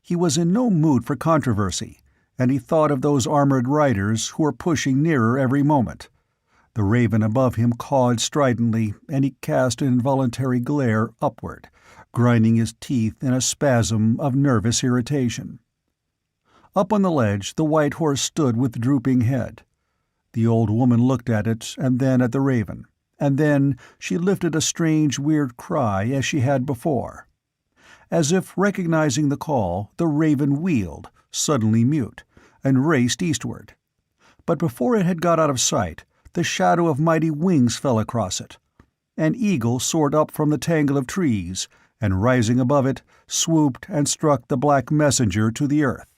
He was in no mood for controversy, and he thought of those armored riders who were pushing nearer every moment. The raven above him cawed stridently, and he cast an involuntary glare upward, grinding his teeth in a spasm of nervous irritation. Up on the ledge the white horse stood with drooping head. The old woman looked at it, and then at the raven, and then she lifted a strange weird cry as she had before. As if recognizing the call, the raven wheeled, suddenly mute, and raced eastward. But before it had got out of sight, the shadow of mighty wings fell across it. An eagle soared up from the tangle of trees, and rising above it, swooped and struck the black messenger to the earth.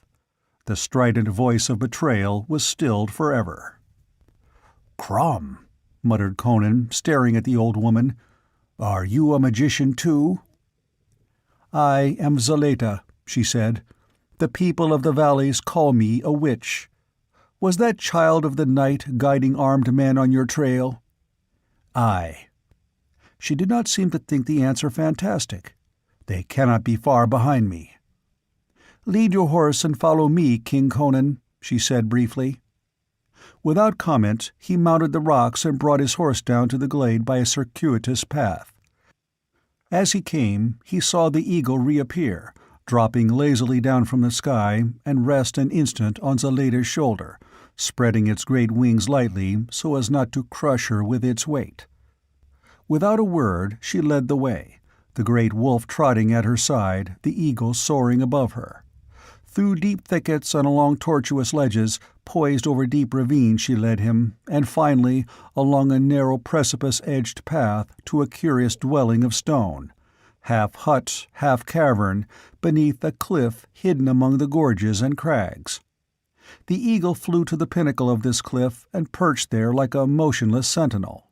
The strident voice of betrayal was stilled forever. "Crom," muttered Conan, staring at the old woman. "Are you a magician too?" "I am Zaleta," she said. "The people of the valleys call me a witch. Was that child of the night guiding armed men on your trail?" "Aye." She did not seem to think the answer fantastic. "They cannot be far behind me." "Lead your horse and follow me, King Conan," she said briefly. Without comment, he mounted the rocks and brought his horse down to the glade by a circuitous path. As he came, he saw the eagle reappear, dropping lazily down from the sky, and rest an instant on Zaleta's shoulder, spreading its great wings lightly so as not to crush her with its weight. Without a word, she led the way, the great wolf trotting at her side, the eagle soaring above her. Through deep thickets and along tortuous ledges, poised over deep ravines she led him, and finally along a narrow precipice-edged path to a curious dwelling of stone, half hut, half cavern, beneath a cliff hidden among the gorges and crags. The eagle flew to the pinnacle of this cliff and perched there like a motionless sentinel.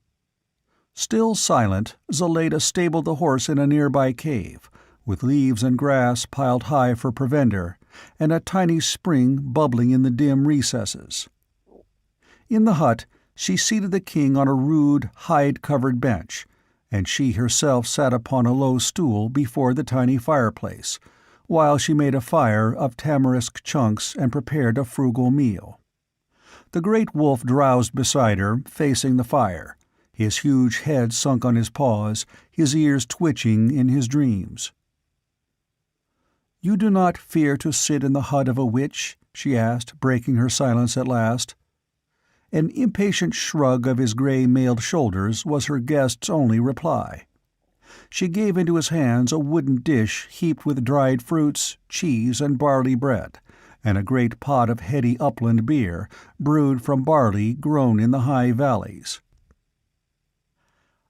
Still silent, Zaleda stabled the horse in a nearby cave, with leaves and grass piled high for provender, and a tiny spring bubbling in the dim recesses. In the hut, she seated the king on a rude, hide-covered bench, and she herself sat upon a low stool before the tiny fireplace, while she made a fire of tamarisk chunks and prepared a frugal meal. The great wolf drowsed beside her, facing the fire, his huge head sunk on his paws, his ears twitching in his dreams. "You do not fear to sit in the hut of a witch?" she asked, breaking her silence at last. An impatient shrug of his grey-mailed shoulders was her guest's only reply. She gave into his hands a wooden dish heaped with dried fruits, cheese, and barley bread, and a great pot of heady upland beer, brewed from barley grown in the high valleys.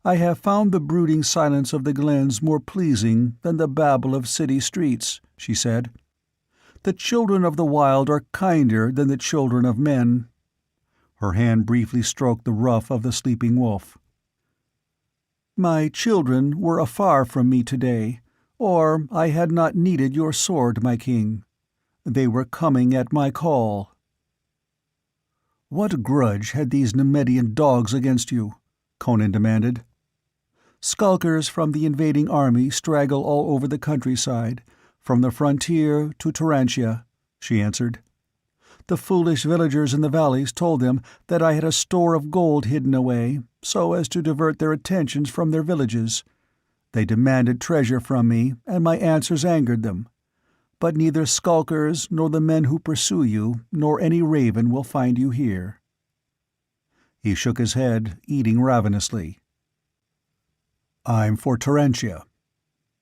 "I have found the brooding silence of the glens more pleasing than the babble of city streets," she said. "The children of the wild are kinder than the children of men." Her hand briefly stroked the ruff of the sleeping wolf. "My children were afar from me today, or I had not needed your sword, my king. They were coming at my call." "What grudge had these Nemedian dogs against you?" Conan demanded. "Skulkers from the invading army straggle all over the countryside, from the frontier to Turantia," she answered. "The foolish villagers in the valleys told them that I had a store of gold hidden away, so as to divert their attentions from their villages. They demanded treasure from me, and my answers angered them. But neither skulkers, nor the men who pursue you, nor any raven will find you here." He shook his head, eating ravenously. "I'm for Turantia."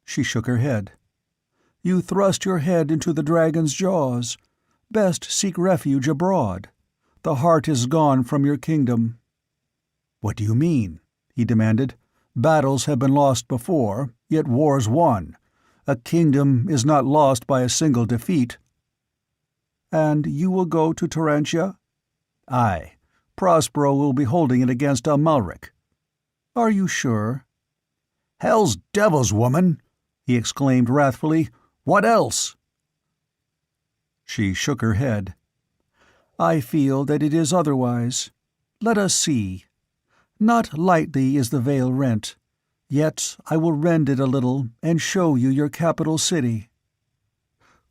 She shook her head. "You thrust your head into the dragon's jaws. Best seek refuge abroad. The heart is gone from your kingdom." "What do you mean?" he demanded. "Battles have been lost before, yet wars won. A kingdom is not lost by a single defeat." "And you will go to Turantia?" "Aye. Prospero will be holding it against Amalric." "Are you sure?" "Hell's devils, woman!" he exclaimed wrathfully. "What else?" She shook her head. "I feel that it is otherwise. Let us see. Not lightly is the veil rent, yet I will rend it a little and show you your capital city."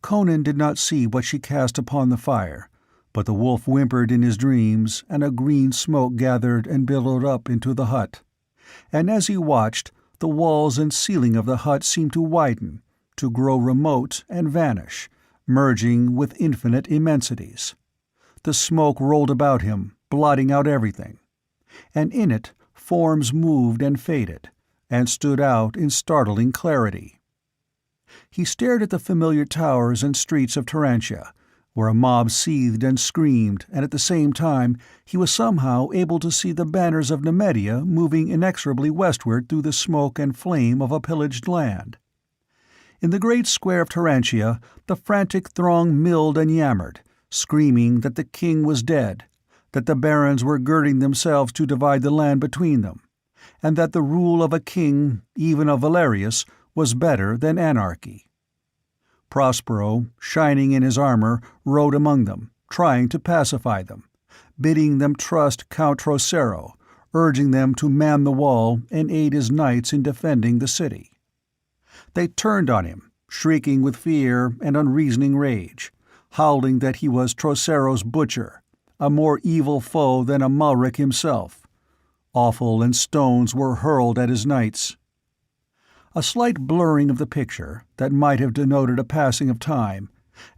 Conan did not see what she cast upon the fire, but the wolf whimpered in his dreams, and a green smoke gathered and billowed up into the hut. And as he watched, the walls and ceiling of the hut seemed to widen, to grow remote and vanish, merging with infinite immensities. The smoke rolled about him, blotting out everything. And in it, forms moved and faded, and stood out in startling clarity. He stared at the familiar towers and streets of Turantia, where a mob seethed and screamed, and at the same time he was somehow able to see the banners of Nemedia moving inexorably westward through the smoke and flame of a pillaged land. In the great square of Turantia, the frantic throng milled and yammered, screaming that the king was dead, that the barons were girding themselves to divide the land between them, and that the rule of a king, even of Valerius, was better than anarchy. Prospero, shining in his armor, rode among them, trying to pacify them, bidding them trust Count Trocero, urging them to man the wall and aid his knights in defending the city. They turned on him, shrieking with fear and unreasoning rage, howling that he was Trocero's butcher, a more evil foe than Amalric himself. Offal and stones were hurled at his knights. A slight blurring of the picture, that might have denoted a passing of time,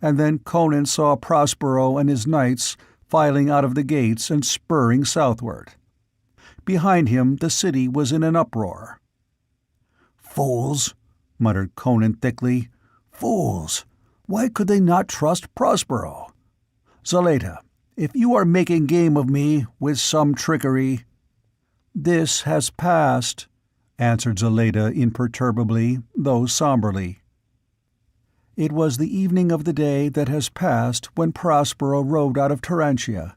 and then Conan saw Prospero and his knights filing out of the gates and spurring southward. Behind him the city was in an uproar. "Fools! muttered Conan thickly. "Fools! Why could they not trust Prospero? Zaleta, if you are making game of me with some trickery—" "This has passed," answered Zaleta imperturbably, though somberly. "It was the evening of the day that has passed when Prospero rode out of Turantia,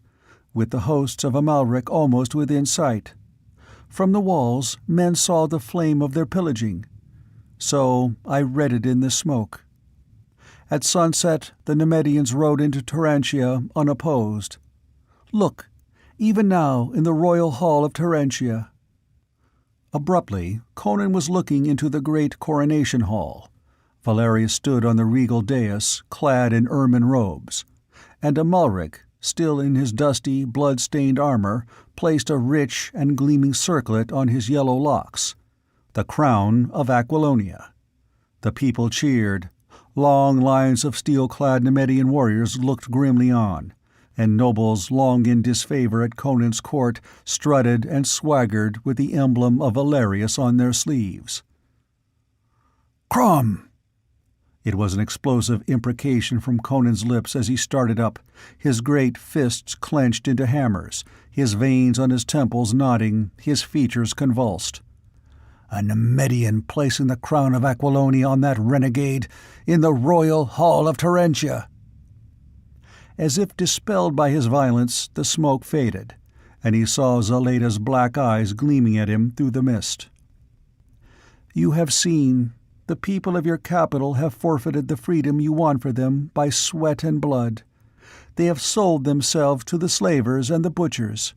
with the hosts of Amalric almost within sight. From the walls men saw the flame of their pillaging. So I read it in the smoke. At sunset the Nemedians rode into Turantia unopposed. Look, even now in the royal hall of Turantia." Abruptly, Conan was looking into the great coronation hall. Valerius stood on the regal dais, clad in ermine robes, and Amalric, still in his dusty, blood-stained armor, placed a rich and gleaming circlet on his yellow locks, the crown of Aquilonia. The people cheered. Long lines of steel-clad Nemedian warriors looked grimly on, and nobles long in disfavor at Conan's court strutted and swaggered with the emblem of Valerius on their sleeves. "Crom!" It was an explosive imprecation from Conan's lips as he started up, his great fists clenched into hammers, his veins on his temples knotting, his features convulsed. "A Nemedian placing the crown of Aquilonia on that renegade in the royal hall of Turantia!" As if dispelled by his violence, the smoke faded, and he saw Zaleta's black eyes gleaming at him through the mist. "You have seen. The people of your capital have forfeited the freedom you won for them by sweat and blood. They have sold themselves to the slavers and the butchers.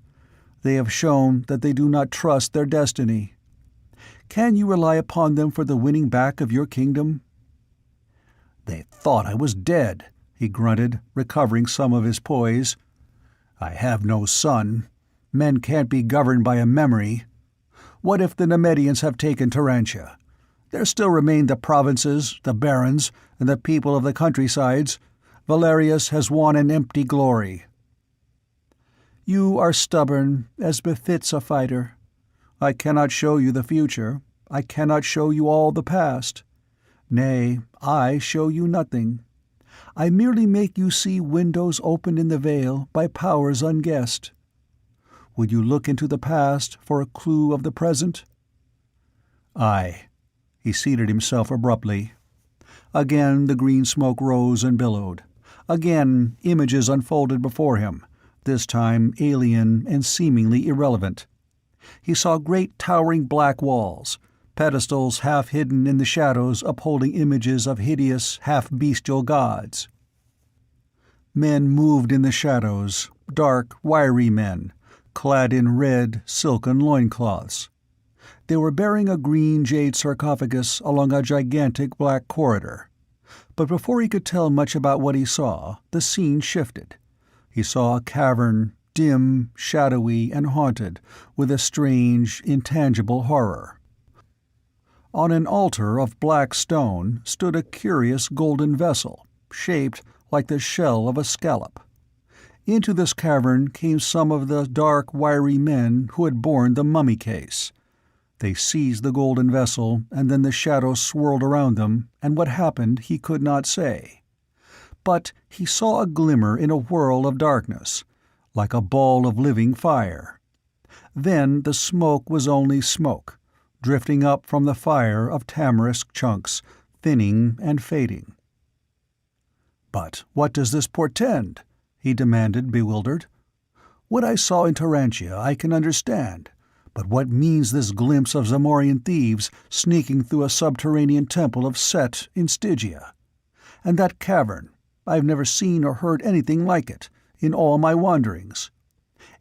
They have shown that they do not trust their destiny. Can you rely upon them for the winning back of your kingdom?" "They thought I was dead," he grunted, recovering some of his poise. "I have no son. Men can't be governed by a memory. What if the Nemedians have taken Turantia? There still remain the provinces, the barons, and the people of the countrysides. Valerius has won an empty glory." "You are stubborn, as befits a fighter. I cannot show you the future. I cannot show you all the past. Nay, I show you nothing. I merely make you see windows opened in the veil by powers unguessed. Would you look into the past for a clue of the present?" "Aye." He seated himself abruptly. Again the green smoke rose and billowed. Again images unfolded before him, this time alien and seemingly irrelevant. He saw great towering black walls, pedestals half hidden in the shadows upholding images of hideous, half-bestial gods. Men moved in the shadows, dark, wiry men, clad in red, silken loincloths. They were bearing a green jade sarcophagus along a gigantic black corridor. But before he could tell much about what he saw, the scene shifted. He saw a cavern, dim, shadowy, and haunted with a strange, intangible horror. On an altar of black stone stood a curious golden vessel, shaped like the shell of a scallop. Into this cavern came some of the dark, wiry men who had borne the mummy case. They seized the golden vessel, and then the shadows swirled around them, and what happened he could not say. But he saw a glimmer in a whirl of darkness, like a ball of living fire. Then the smoke was only smoke, drifting up from the fire of tamarisk chunks, thinning and fading. "But what does this portend?" he demanded, bewildered. "What I saw in Turantia I can understand. But what means this glimpse of Zamorian thieves sneaking through a subterranean temple of Set in Stygia? And that cavern, I've never seen or heard anything like it, in all my wanderings.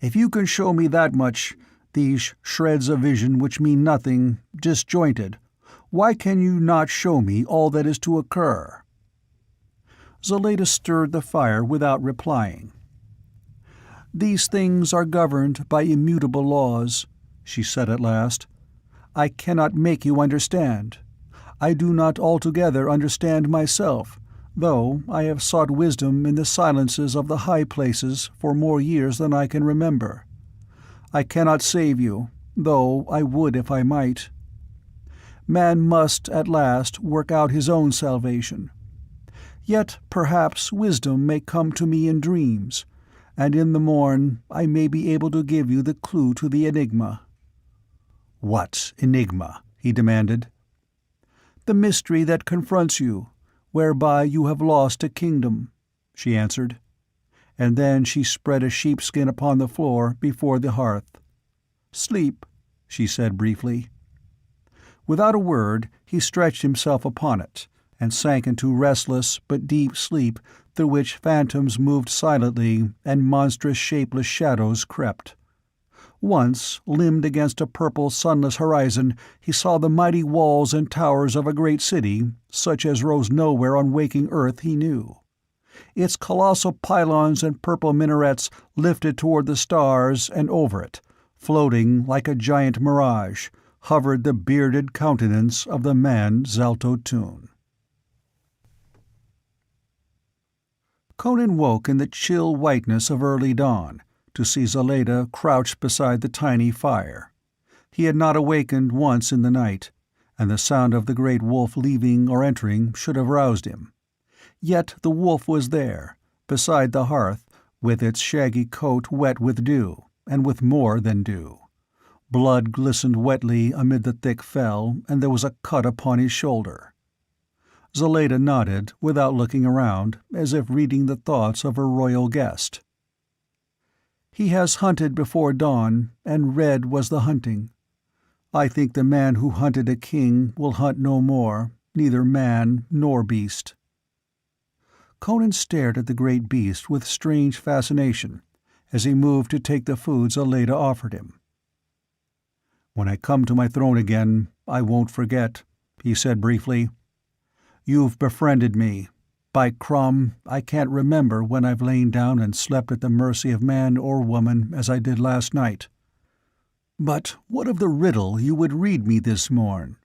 If you can show me that much, these shreds of vision which mean nothing, disjointed, why can you not show me all that is to occur?" Zaleta stirred the fire without replying. "These things are governed by immutable laws," she said at last. "I cannot make you understand. I do not altogether understand myself, though I have sought wisdom in the silences of the high places for more years than I can remember. I cannot save you, though I would if I might. Man must, at last, work out his own salvation. Yet perhaps wisdom may come to me in dreams, and in the morn I may be able to give you the clue to the enigma." "What enigma?" he demanded. "The mystery that confronts you, whereby you have lost a kingdom," she answered. And then she spread a sheepskin upon the floor before the hearth. "Sleep," she said briefly. Without a word, he stretched himself upon it, and sank into restless but deep sleep through which phantoms moved silently and monstrous shapeless shadows crept. Once, limned against a purple sunless horizon, he saw the mighty walls and towers of a great city, such as rose nowhere on waking earth he knew. Its colossal pylons and purple minarets lifted toward the stars, and over it, floating like a giant mirage, hovered the bearded countenance of the man Zaltotun. Conan woke in the chill whiteness of early dawn, to see Zaleda crouched beside the tiny fire. He had not awakened once in the night, and the sound of the great wolf leaving or entering should have roused him. Yet the wolf was there, beside the hearth, with its shaggy coat wet with dew, and with more than dew. Blood glistened wetly amid the thick fell, and there was a cut upon his shoulder. Zaleda nodded, without looking around, as if reading the thoughts of her royal guest. "He has hunted before dawn, and red was the hunting. I think the man who hunted a king will hunt no more, neither man nor beast." Conan stared at the great beast with strange fascination, as he moved to take the food Zaleda offered him. "When I come to my throne again, I won't forget," he said briefly. "You've befriended me. By Crom, I can't remember when I've lain down and slept at the mercy of man or woman as I did last night. But what of the riddle you would read me this morn?"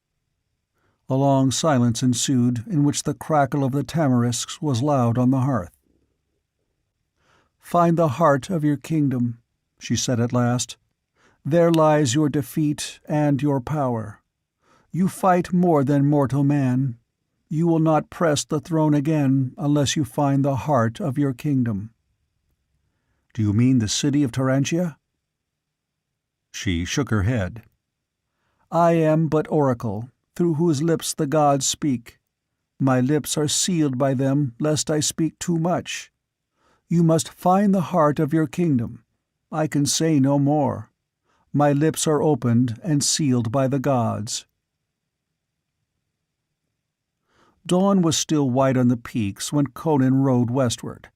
A long silence ensued, in which the crackle of the tamarisks was loud on the hearth. "Find the heart of your kingdom," she said at last. "There lies your defeat and your power. You fight more than mortal man. You will not press the throne again unless you find the heart of your kingdom." "Do you mean the city of Tarantia?" She shook her head. "I am but oracle, through whose lips the gods speak. My lips are sealed by them lest I speak too much. You must find the heart of your kingdom. I can say no more. My lips are opened and sealed by the gods." Dawn was still white on the peaks when Conan rode westward.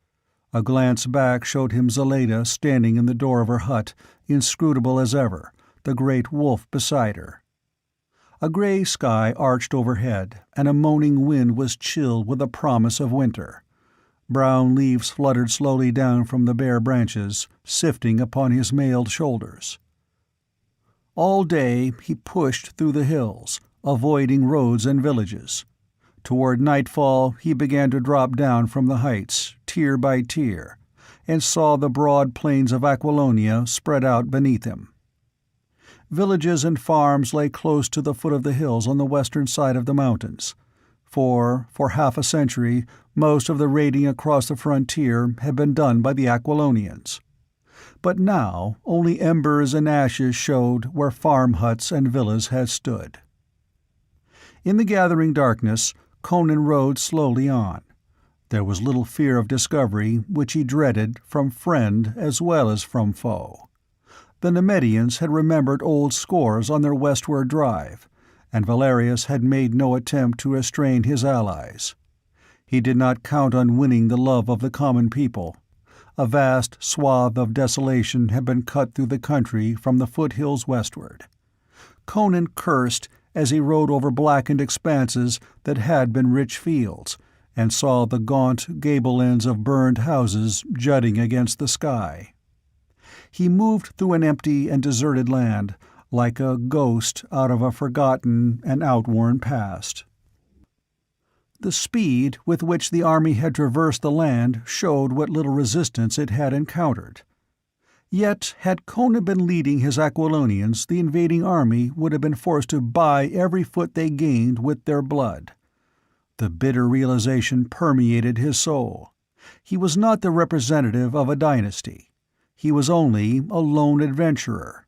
A glance back showed him Zaleda standing in the door of her hut, inscrutable as ever, the great wolf beside her. A gray sky arched overhead, and a moaning wind was chill with a promise of winter. Brown leaves fluttered slowly down from the bare branches, sifting upon his mailed shoulders. All day he pushed through the hills, avoiding roads and villages. Toward nightfall he began to drop down from the heights, tier by tier, and saw the broad plains of Aquilonia spread out beneath him. Villages and farms lay close to the foot of the hills on the western side of the mountains, for half a century most of the raiding across the frontier had been done by the Aquilonians. But now only embers and ashes showed where farm huts and villas had stood. In the gathering darkness, Conan rode slowly on. There was little fear of discovery, which he dreaded from friend as well as from foe. The Nemedians had remembered old scores on their westward drive, and Valerius had made no attempt to restrain his allies. He did not count on winning the love of the common people. A vast swath of desolation had been cut through the country from the foothills westward. Conan cursed as he rode over blackened expanses that had been rich fields, and saw the gaunt gable ends of burned houses jutting against the sky. He moved through an empty and deserted land, like a ghost out of a forgotten and outworn past. The speed with which the army had traversed the land showed what little resistance it had encountered. Yet, had Conan been leading his Aquilonians, the invading army would have been forced to buy every foot they gained with their blood. The bitter realization permeated his soul. He was not the representative of a dynasty. He was only a lone adventurer.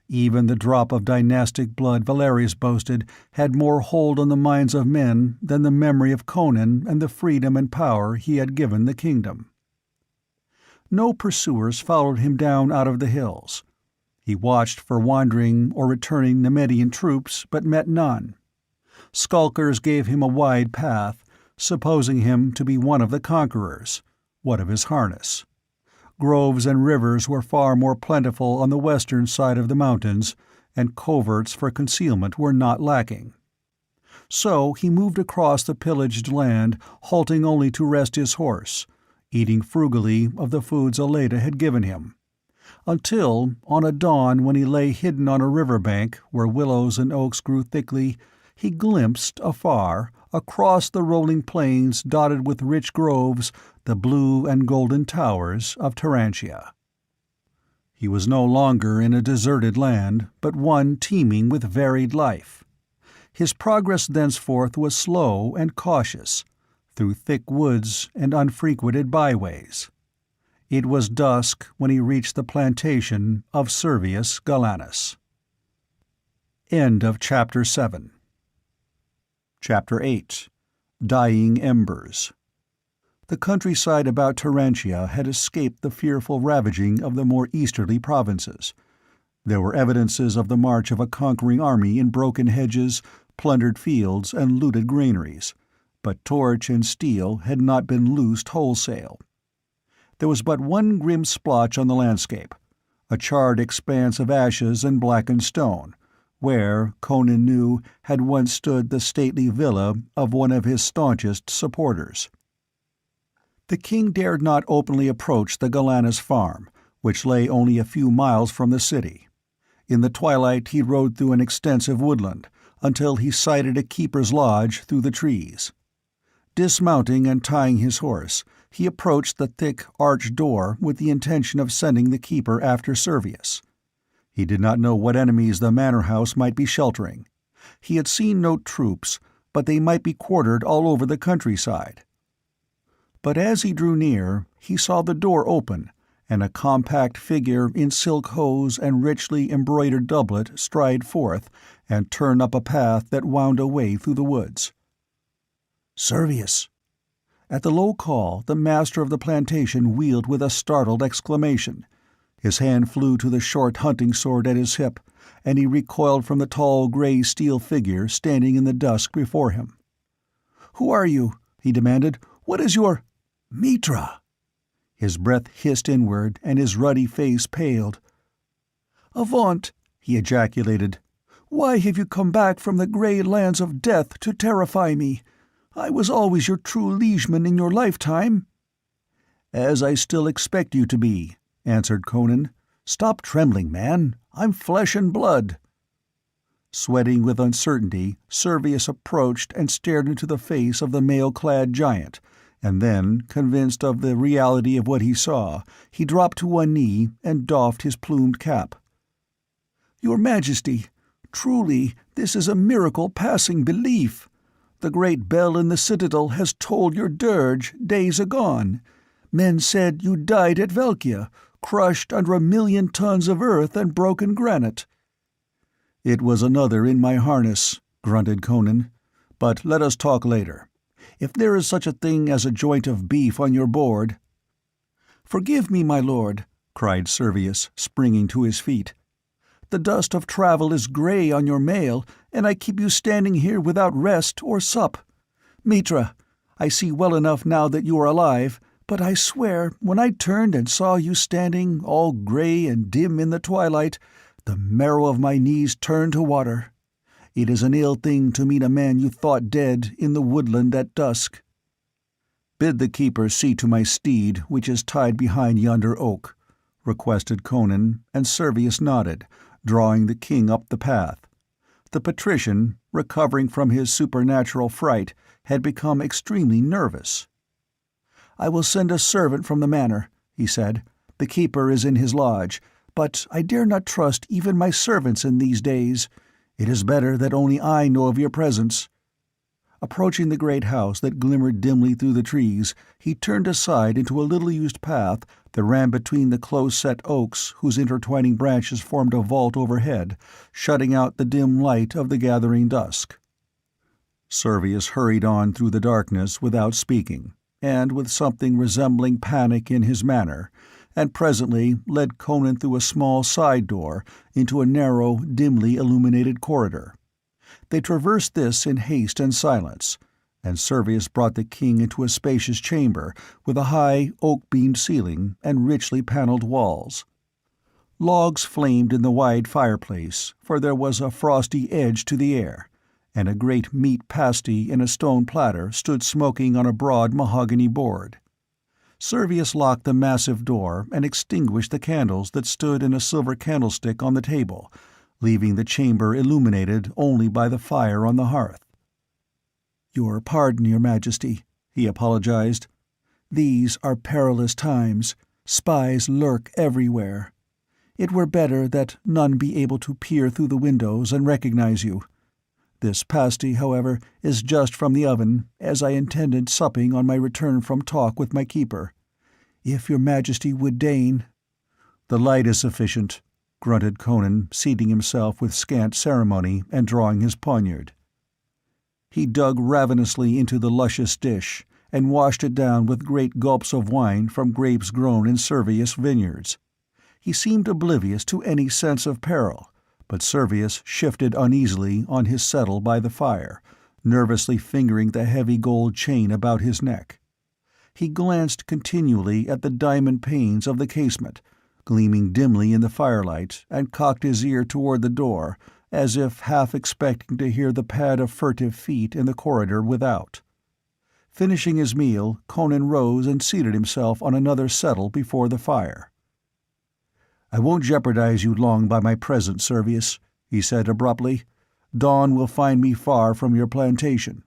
Even the drop of dynastic blood Valerius boasted had more hold on the minds of men than the memory of Conan and the freedom and power he had given the kingdom. No pursuers followed him down out of the hills. He watched for wandering or returning Nemedian troops, but met none. Skulkers gave him a wide path, supposing him to be one of the conquerors. What of his harness? Groves and rivers were far more plentiful on the western side of the mountains, and coverts for concealment were not lacking. So he moved across the pillaged land, halting only to rest his horse, eating frugally of the foods Aleda had given him, until, on a dawn when he lay hidden on a river bank where willows and oaks grew thickly, he glimpsed, afar, across the rolling plains dotted with rich groves, the blue and golden towers of Turantia. He was no longer in a deserted land, but one teeming with varied life. His progress thenceforth was slow and cautious, through thick woods and unfrequented byways. It was dusk when he reached the plantation of Servius Galanus. End of Chapter 7. Chapter 8. Dying Embers. The countryside about Turantia had escaped the fearful ravaging of the more easterly provinces. There were evidences of the march of a conquering army in broken hedges, plundered fields, and looted granaries, but torch and steel had not been loosed wholesale. There was but one grim splotch on the landscape, a charred expanse of ashes and blackened stone, where, Conan knew, had once stood the stately villa of one of his staunchest supporters. The king dared not openly approach the Galanus farm, which lay only a few miles from the city. In the twilight he rode through an extensive woodland, until he sighted a keeper's lodge through the trees. Dismounting and tying his horse, he approached the thick, arched door with the intention of sending the keeper after Servius. He did not know what enemies the manor house might be sheltering. He had seen no troops, but they might be quartered all over the countryside. But as he drew near, he saw the door open, and a compact figure in silk hose and richly embroidered doublet stride forth and turn up a path that wound away through the woods. "Servius!" At the low call, the master of the plantation wheeled with a startled exclamation. His hand flew to the short hunting sword at his hip, and he recoiled from the tall gray steel figure standing in the dusk before him. "Who are you?" he demanded. "What is your—" "Mitra!" His breath hissed inward, and his ruddy face paled. "Avaunt!" he ejaculated. "Why have you come back from the grey lands of death to terrify me? I was always your true liegeman in your lifetime." "As I still expect you to be," answered Conan. "Stop trembling, man. I'm flesh and blood." Sweating with uncertainty, Servius approached and stared into the face of the mail-clad giant, and then, convinced of the reality of what he saw, he dropped to one knee and doffed his plumed cap. "Your Majesty, truly this is a miracle passing belief. The great bell in the citadel has tolled your dirge days agone. Men said you died at Velkia, crushed under 1,000,000 tons of earth and broken granite." "It was another in my harness," grunted Conan. "But let us talk later. If there is such a thing as a joint of beef on your board—" "Forgive me, my lord," cried Servius, springing to his feet. "The dust of travel is grey on your mail, and I keep you standing here without rest or sup. Mitra, I see well enough now that you are alive, but I swear, when I turned and saw you standing, all grey and dim in the twilight, the marrow of my knees turned to water. It is an ill thing to meet a man you thought dead in the woodland at dusk." "Bid the keeper see to my steed, which is tied behind yonder oak," requested Conan, and Servius nodded, drawing the king up the path. The patrician, recovering from his supernatural fright, had become extremely nervous. "I will send a servant from the manor," he said. The keeper is in his lodge, but I dare not trust even my servants in these days. It is better that only I know of your presence." Approaching the great house that glimmered dimly through the trees, he turned aside into a little-used path that ran between the close-set oaks whose intertwining branches formed a vault overhead, shutting out the dim light of the gathering dusk. Servius hurried on through the darkness without speaking, and with something resembling panic in his manner, and presently led Conan through a small side door into a narrow, dimly illuminated corridor. They traversed this in haste and silence, and Servius brought the king into a spacious chamber with a high, oak-beamed ceiling and richly panelled walls. Logs flamed in the wide fireplace, for there was a frosty edge to the air, and a great meat pasty in a stone platter stood smoking on a broad mahogany board. Servius locked the massive door and extinguished the candles that stood in a silver candlestick on the table, leaving the chamber illuminated only by the fire on the hearth. "Your pardon, your Majesty," he apologized. "These are perilous times. Spies lurk everywhere. It were better that none be able to peer through the windows and recognize you. This pasty, however, is just from the oven, as I intended supping on my return from talk with my keeper. If your Majesty would deign—" "The light is sufficient," grunted Conan, seating himself with scant ceremony and drawing his poniard. He dug ravenously into the luscious dish, and washed it down with great gulps of wine from grapes grown in Servius' vineyards. He seemed oblivious to any sense of peril, but Servius shifted uneasily on his settle by the fire, nervously fingering the heavy gold chain about his neck. He glanced continually at the diamond panes of the casement, gleaming dimly in the firelight, and cocked his ear toward the door, as if half expecting to hear the pad of furtive feet in the corridor without. Finishing his meal, Conan rose and seated himself on another settle before the fire. "I won't jeopardize you long by my presence, Servius," he said abruptly. "Dawn will find me far from your plantation."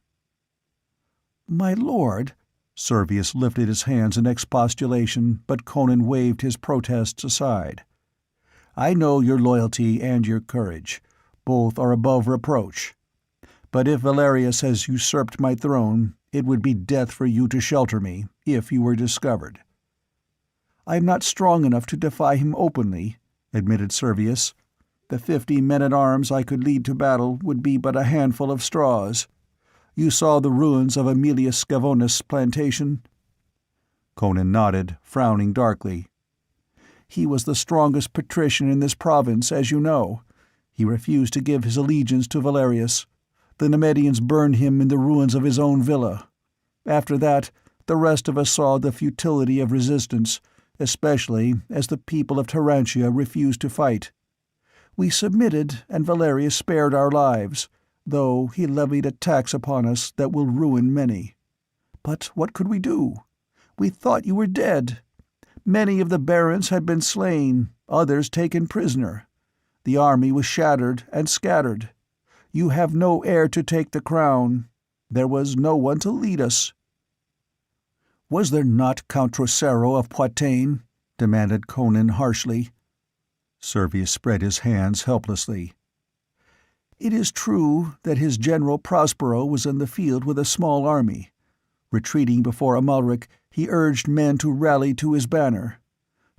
"My lord—" Servius lifted his hands in expostulation, but Conan waved his protests aside. "I know your loyalty and your courage. Both are above reproach. But if Valerius has usurped my throne, it would be death for you to shelter me, if you were discovered." "I am not strong enough to defy him openly," admitted Servius. "The 50 men-at-arms I could lead to battle would be but a handful of straws. You saw the ruins of Aemilius Scaevonis' plantation?" Conan nodded, frowning darkly. "He was the strongest patrician in this province, as you know. He refused to give his allegiance to Valerius. The Nemedians burned him in the ruins of his own villa. After that, the rest of us saw the futility of resistance, especially as the people of Tarantia refused to fight. We submitted, and Valerius spared our lives, though he levied a tax upon us that will ruin many. But what could we do? We thought you were dead. Many of the barons had been slain, others taken prisoner. The army was shattered and scattered. You have no heir to take the crown. There was no one to lead us." "Was there not Count Trocero of Poitain?" demanded Conan harshly. Servius spread his hands helplessly. "It is true that his general Prospero was in the field with a small army. Retreating before Amalric, he urged men to rally to his banner.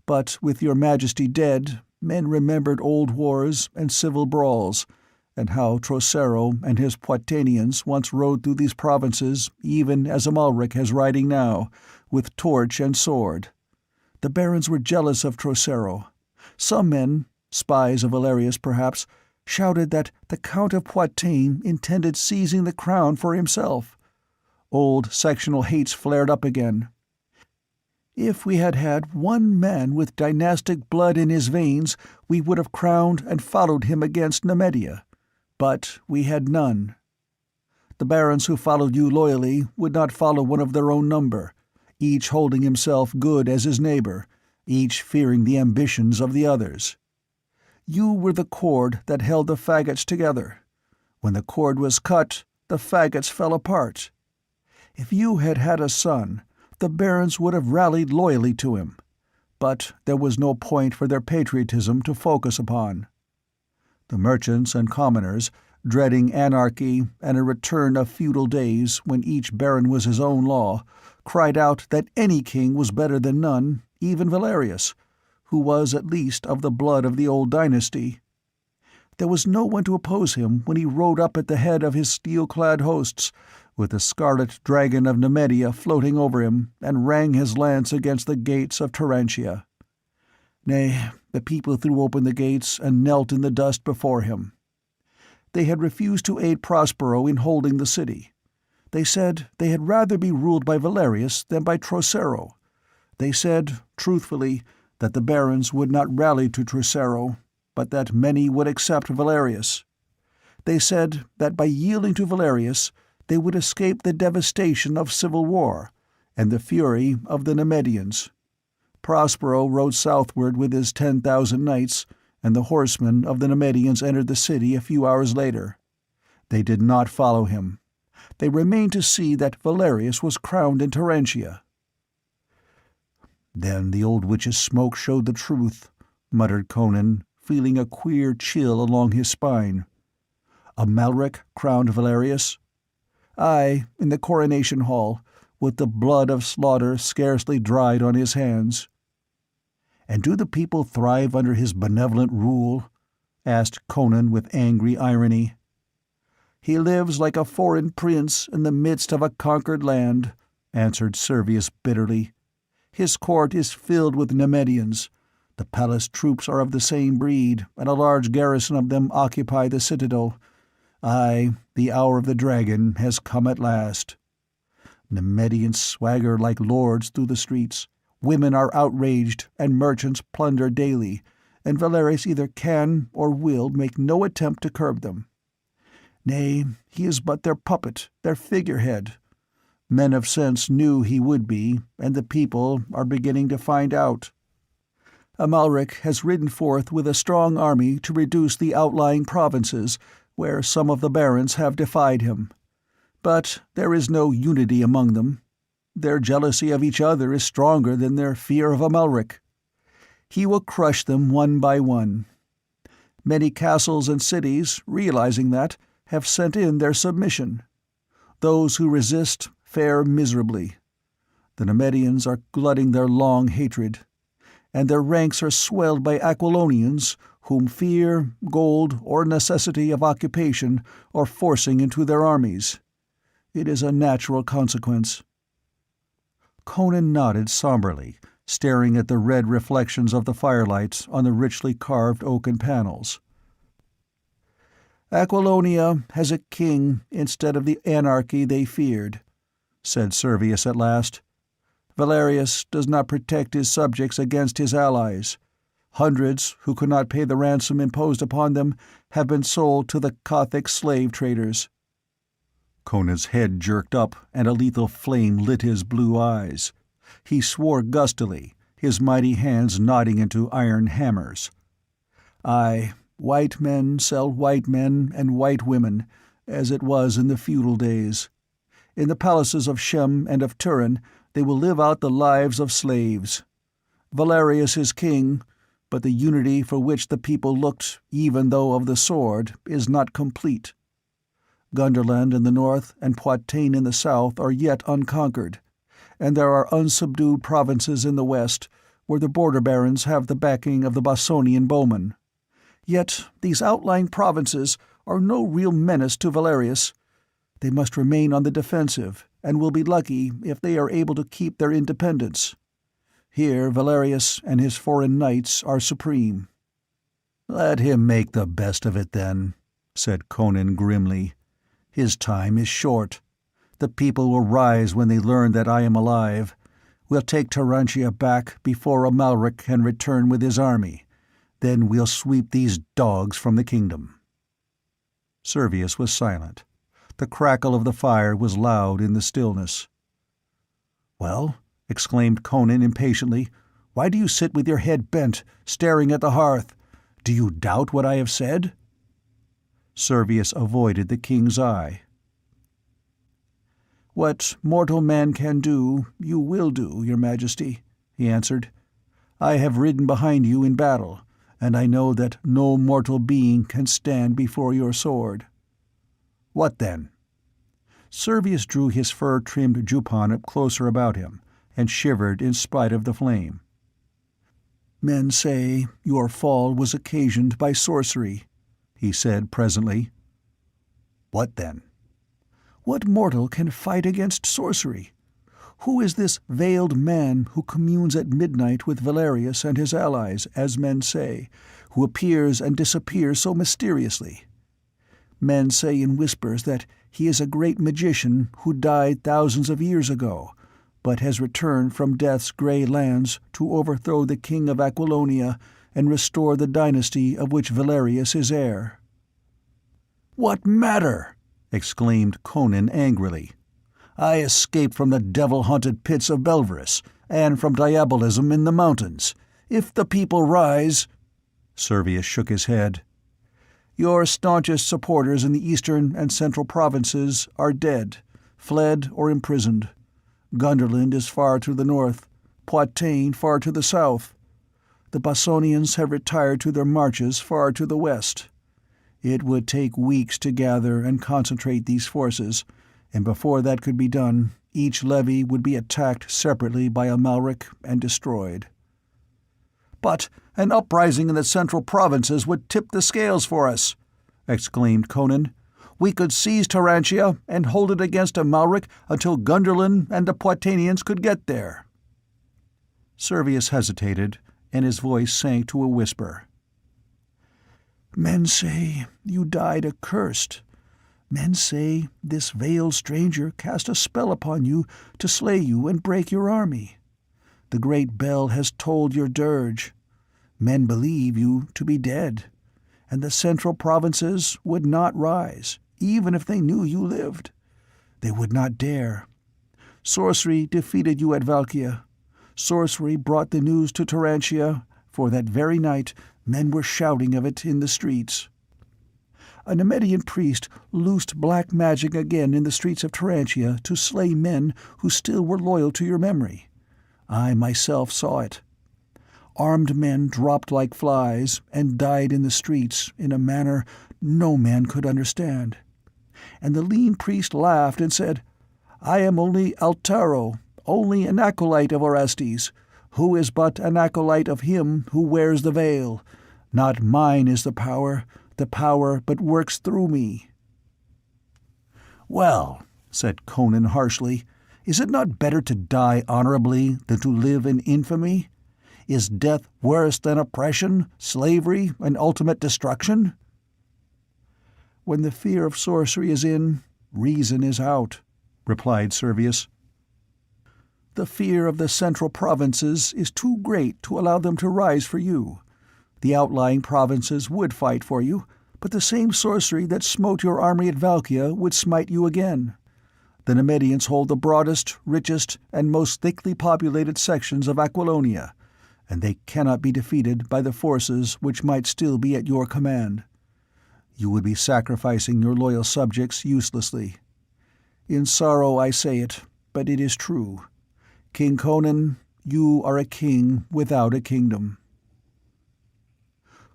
But with your Majesty dead, men remembered old wars and civil brawls, and how Trocero and his Poitanians once rode through these provinces, even as Amalric is riding now, with torch and sword. The barons were jealous of Trocero. Some men, spies of Valerius perhaps, shouted that the Count of Poitain intended seizing the crown for himself. Old sectional hates flared up again. If we had had one man with dynastic blood in his veins, we would have crowned and followed him against Nemedia. But we had none. The barons who followed you loyally would not follow one of their own number, each holding himself good as his neighbor, each fearing the ambitions of the others. You were the cord that held the faggots together. When the cord was cut, the faggots fell apart. If you had had a son, the barons would have rallied loyally to him. but there was no point for their patriotism to focus upon. The merchants and commoners, dreading anarchy and a return of feudal days when each baron was his own law, cried out that any king was better than none, even Valerius, who was at least of the blood of the old dynasty. There was no one to oppose him when he rode up at the head of his steel-clad hosts, with the scarlet dragon of Nemedia floating over him, and rang his lance against the gates of Turantia. Nay, the people threw open the gates and knelt in the dust before him. They had refused to aid Prospero in holding the city. They said they had rather be ruled by Valerius than by Trocero. They said, truthfully, that the barons would not rally to Trocero, but that many would accept Valerius. They said that by yielding to Valerius, they would escape the devastation of civil war and the fury of the Nemedians. Prospero rode southward with his 10,000 knights, and the horsemen of the Nemedians entered the city a few hours later. They did not follow him. They remained to see that Valerius was crowned in Turantia. "Then the old witch's smoke showed the truth," muttered Conan, feeling a queer chill along his spine. "Amalric crowned Valerius?" "Aye, in the coronation hall, with the blood of slaughter scarcely dried on his hands." "And do the people thrive under his benevolent rule?" asked Conan with angry irony. "He lives like a foreign prince in the midst of a conquered land," answered Servius bitterly. "His court is filled with Nemedians. The palace troops are of the same breed, and a large garrison of them occupy the citadel. Aye, the hour of the dragon has come at last. Nemedians swagger like lords through the streets, women are outraged, and merchants plunder daily, and Valerius either can or will make no attempt to curb them. Nay, he is but their puppet, their figurehead. Men of sense knew he would be, and the people are beginning to find out. Amalric has ridden forth with a strong army to reduce the outlying provinces, where some of the barons have defied him. But there is no unity among them. Their jealousy of each other is stronger than their fear of Amalric. He will crush them one by one. Many castles and cities, realizing that, have sent in their submission. Those who resist fare miserably. The Nemedians are glutting their long hatred, and their ranks are swelled by Aquilonians whom fear, gold, or necessity of occupation are forcing into their armies. It is a natural consequence." Conan nodded somberly, staring at the red reflections of the firelight on the richly carved oaken panels. "Aquilonia has a king instead of the anarchy they feared," said Servius at last. "Valerius does not protect his subjects against his allies. Hundreds, who could not pay the ransom imposed upon them, have been sold to the Gothic slave traders." Conan's head jerked up, and a lethal flame lit his blue eyes. He swore gustily, his mighty hands knotting into iron hammers. "Aye, white men sell white men and white women, as it was in the feudal days. In the palaces of Shem and of Turin they will live out the lives of slaves. Valerius is king, but the unity for which the people looked, even though of the sword, is not complete. Gunderland in the north and Poitou in the south are yet unconquered, and there are unsubdued provinces in the west, where the border barons have the backing of the Bossonian bowmen. Yet these outlying provinces are no real menace to Valerius. They must remain on the defensive, and will be lucky if they are able to keep their independence. Here Valerius and his foreign knights are supreme." "Let him make the best of it, then," said Conan grimly. "His time is short. The people will rise when they learn that I am alive. We'll take Turantia back before Amalric can return with his army. Then we'll sweep these dogs from the kingdom." Servius was silent. The crackle of the fire was loud in the stillness. "Well," exclaimed Conan impatiently, "why do you sit with your head bent, staring at the hearth? Do you doubt what I have said?" Servius avoided the king's eye. "What mortal man can do, you will do, your majesty," he answered. I have ridden behind you in battle, and I know that no mortal being can stand before your sword." "What then?" Servius drew his fur-trimmed juppon up closer about him, and shivered in spite of the flame. "Men say your fall was occasioned by sorcery," he said presently. "What then?" "What mortal can fight against sorcery? Who is this veiled man who communes at midnight with Valerius and his allies, as men say, who appears and disappears so mysteriously? Men say in whispers that he is a great magician who died thousands of years ago, but has returned from death's grey lands to overthrow the king of Aquilonia and restore the dynasty of which Valerius is heir." "What matter?" exclaimed Conan angrily. "I escaped from the devil-haunted pits of Belverus, and from diabolism in the mountains. If the people rise—" Servius shook his head. "Your staunchest supporters in the eastern and central provinces are dead, fled or imprisoned. Gunderland is far to the north, Poitou far to the south. The Bossonians have retired to their marches far to the west. It would take weeks to gather and concentrate these forces, and before that could be done, each levy would be attacked separately by Amalric and destroyed." "But an uprising in the central provinces would tip the scales for us," exclaimed Conan. "We could seize Turantia and hold it against Amalric until Gunderlin and the Poitanians could get there." Servius hesitated, and his voice sank to a whisper. "Men say you died accursed. Men say this veiled stranger cast a spell upon you to slay you and break your army. The great bell has tolled your dirge. Men believe you to be dead, and the central provinces would not rise, even if they knew you lived. They would not dare. Sorcery defeated you at Valkia. Sorcery brought the news to Turantia, for that very night men were shouting of it in the streets. A Nemedian priest loosed black magic again in the streets of Turantia to slay men who still were loyal to your memory. I myself saw it. Armed men dropped like flies and died in the streets in a manner no man could understand. And the lean priest laughed and said, 'I am only Altaro, only an acolyte of Orestes, who is but an acolyte of him who wears the veil. Not mine is the power but works through me.'" "Well," said Conan harshly, "is it not better to die honorably than to live in infamy? Is death worse than oppression, slavery, and ultimate destruction?" "When the fear of sorcery is in, reason is out," replied Servius. "The fear of the central provinces is too great to allow them to rise for you. The outlying provinces would fight for you, but the same sorcery that smote your army at Valkia would smite you again. The Nemedians hold the broadest, richest, and most thickly populated sections of Aquilonia, and they cannot be defeated by the forces which might still be at your command. You would be sacrificing your loyal subjects uselessly. In sorrow I say it, but it is true. King Conan, you are a king without a kingdom."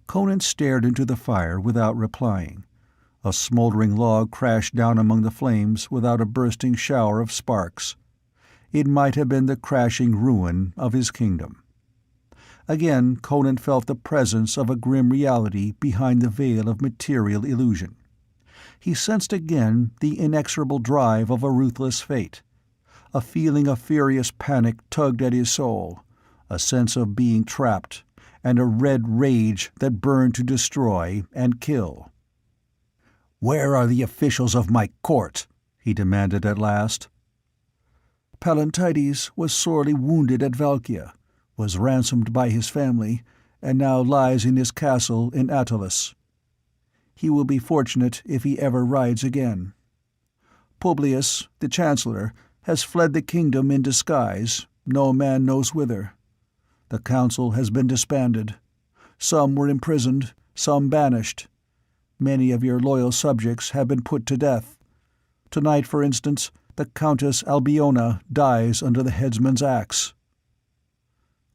Conan stared into the fire without replying. A smoldering log crashed down among the flames without a bursting shower of sparks. It might have been the crashing ruin of his kingdom. Again Conan felt the presence of a grim reality behind the veil of material illusion. He sensed again the inexorable drive of a ruthless fate. A feeling of furious panic tugged at his soul, a sense of being trapped, and a red rage that burned to destroy and kill. "Where are the officials of my court?" he demanded at last. "Pallantides was sorely wounded at Valkia, was ransomed by his family, and now lies in his castle in Attalus. He will be fortunate if he ever rides again. Publius, the chancellor, has fled the kingdom in disguise, no man knows whither. The council has been disbanded. Some were imprisoned, some banished. Many of your loyal subjects have been put to death. Tonight, for instance, the Countess Albiona dies under the headsman's axe."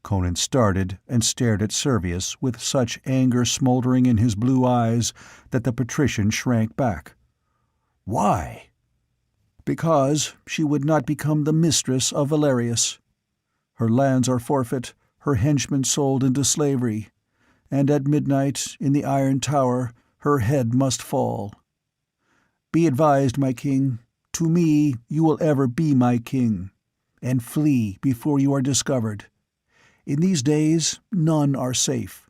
Conan started and stared at Servius with such anger smoldering in his blue eyes that the patrician shrank back. "Why?" "Because she would not become the mistress of Valerius. Her lands are forfeit, her henchmen sold into slavery, and at midnight, in the Iron Tower, her head must fall. Be advised, my king, to me you will ever be my king, and flee before you are discovered. In these days none are safe.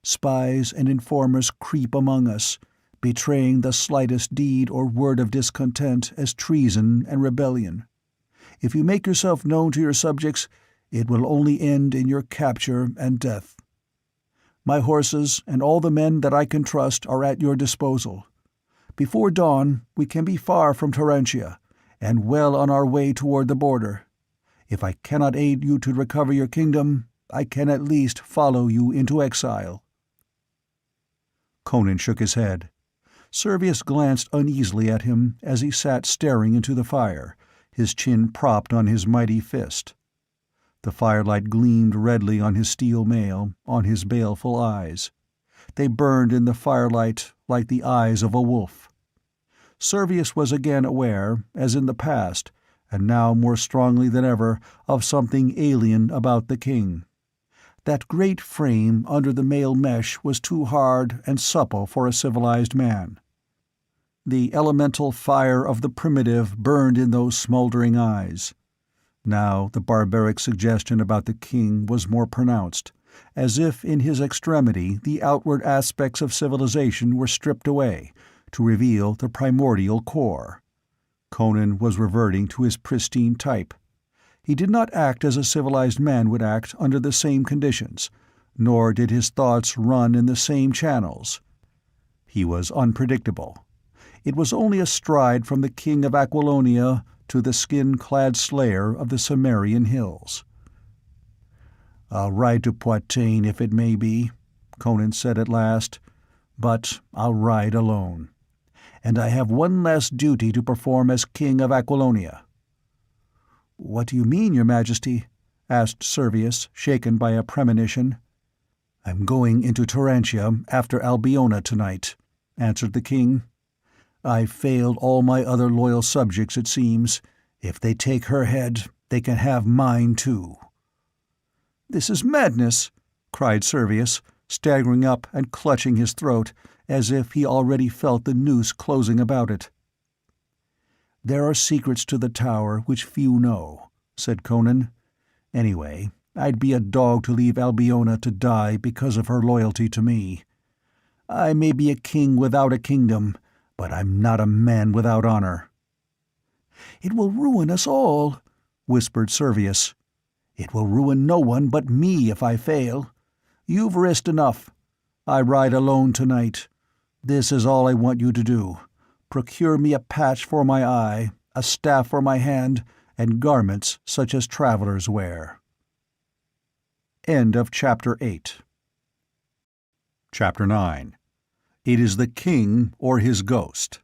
Spies and informers creep among us, betraying the slightest deed or word of discontent as treason and rebellion. If you make yourself known to your subjects, it will only end in your capture and death. My horses and all the men that I can trust are at your disposal. Before dawn we can be far from Turantia, and well on our way toward the border. If I cannot aid you to recover your kingdom, I can at least follow you into exile." Conan shook his head. Servius glanced uneasily at him as he sat staring into the fire, his chin propped on his mighty fist. The firelight gleamed redly on his steel mail, on his baleful eyes. They burned in the firelight like the eyes of a wolf. Servius was again aware, as in the past, and now more strongly than ever, of something alien about the king. That great frame under the mail mesh was too hard and supple for a civilized man. The elemental fire of the primitive burned in those smoldering eyes. Now the barbaric suggestion about the king was more pronounced, as if in his extremity the outward aspects of civilization were stripped away, to reveal the primordial core. Conan was reverting to his pristine type. He did not act as a civilized man would act under the same conditions, nor did his thoughts run in the same channels. He was unpredictable. It was only a stride from the king of Aquilonia to the skin-clad slayer of the Cimmerian hills. "I'll ride to Poitain if it may be," Conan said at last, "but I'll ride alone. And I have one last duty to perform as king of Aquilonia." "What do you mean, your majesty?" asked Servius, shaken by a premonition. "I'm going into Turantia after Albiona tonight," answered the king. "I've failed all my other loyal subjects, it seems. If they take her head, they can have mine too." "This is madness!" cried Servius, staggering up and clutching his throat, as if he already felt the noose closing about it. "There are secrets to the tower which few know," said Conan. "Anyway, I'd be a dog to leave Albiona to die because of her loyalty to me. I may be a king without a kingdom, but I'm not a man without honor." "It will ruin us all," whispered Servius. "It will ruin no one but me if I fail. You've risked enough. I ride alone tonight. This is all I want you to do. Procure me a patch for my eye, a staff for my hand, and garments such as travelers wear." End of Chapter 8. Chapter 9. It is the King or His Ghost.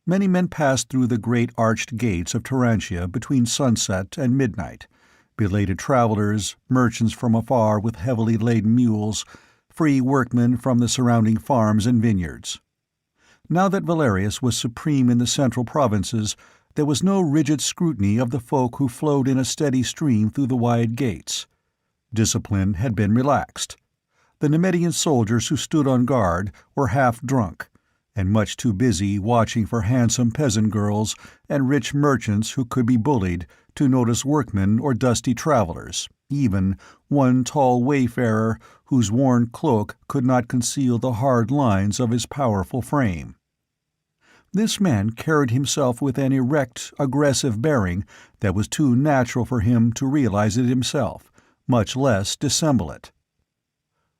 Many men passed through the great arched gates of Turantia between sunset and midnight, belated travelers, merchants from afar with heavily laden mules, free workmen from the surrounding farms and vineyards. Now that Valerius was supreme in the central provinces, there was no rigid scrutiny of the folk who flowed in a steady stream through the wide gates. Discipline had been relaxed. The Nemedian soldiers who stood on guard were half drunk, and much too busy watching for handsome peasant girls and rich merchants who could be bullied to notice workmen or dusty travelers, even one tall wayfarer whose worn cloak could not conceal the hard lines of his powerful frame. This man carried himself with an erect, aggressive bearing that was too natural for him to realize it himself, much less dissemble it.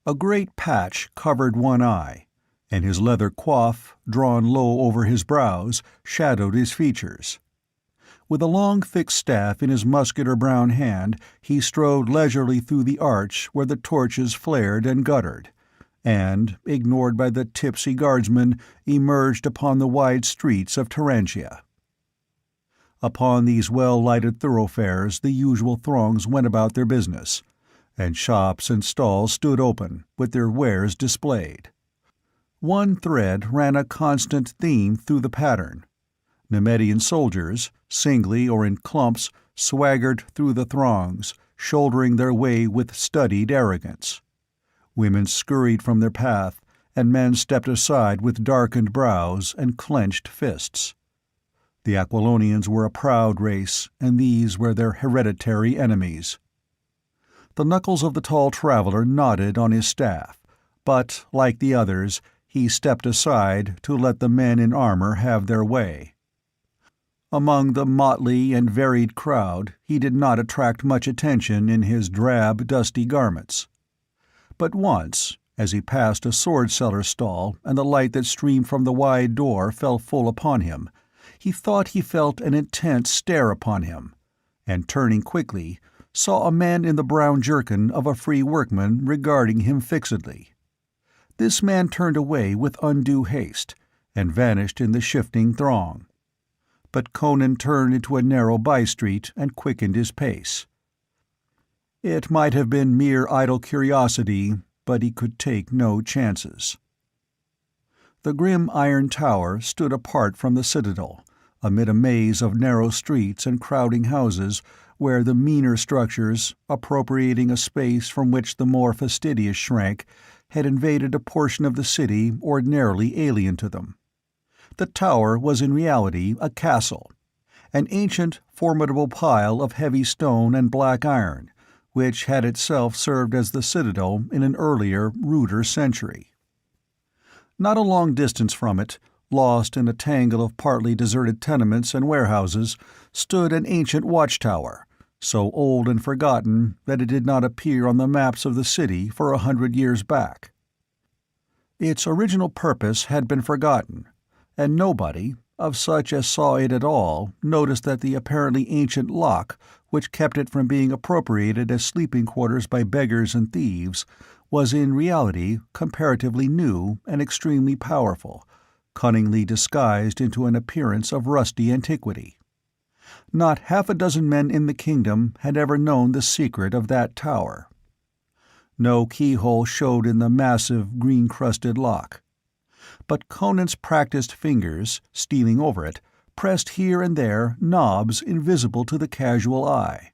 A great patch covered one eye, and his leather coif, drawn low over his brows, shadowed his features. With a long thick staff in his muscular brown hand, he strode leisurely through the arch where the torches flared and guttered, and, ignored by the tipsy guardsmen, emerged upon the wide streets of Turantia. Upon these well-lighted thoroughfares the usual throngs went about their business, and shops and stalls stood open, with their wares displayed. One thread ran a constant theme through the pattern. Nemedian soldiers, singly or in clumps, swaggered through the throngs, shouldering their way with studied arrogance. Women scurried from their path, and men stepped aside with darkened brows and clenched fists. The Aquilonians were a proud race, and these were their hereditary enemies. The knuckles of the tall traveler knotted on his staff, but, like the others, he stepped aside to let the men in armor have their way. Among the motley and varied crowd, he did not attract much attention in his drab, dusty garments. But once, as he passed a sword-seller's stall and the light that streamed from the wide door fell full upon him, he thought he felt an intense stare upon him, and turning quickly, saw a man in the brown jerkin of a free workman regarding him fixedly. This man turned away with undue haste, and vanished in the shifting throng. But Conan turned into a narrow by-street and quickened his pace. It might have been mere idle curiosity, but he could take no chances. The grim iron tower stood apart from the citadel, amid a maze of narrow streets and crowding houses where the meaner structures, appropriating a space from which the more fastidious shrank, had invaded a portion of the city ordinarily alien to them. The tower was in reality a castle, an ancient, formidable pile of heavy stone and black iron, which had itself served as the citadel in an earlier, ruder century. Not a long distance from it, lost in a tangle of partly deserted tenements and warehouses, stood an ancient watchtower, so old and forgotten that it did not appear on the maps of the city for 100 years back. Its original purpose had been forgotten, and nobody, of such as saw it at all, noticed that the apparently ancient lock, which kept it from being appropriated as sleeping quarters by beggars and thieves, was in reality comparatively new and extremely powerful, cunningly disguised into an appearance of rusty antiquity. Not half a dozen men in the kingdom had ever known the secret of that tower. No keyhole showed in the massive, green-crusted lock. But Conan's practiced fingers, stealing over it, pressed here and there knobs invisible to the casual eye.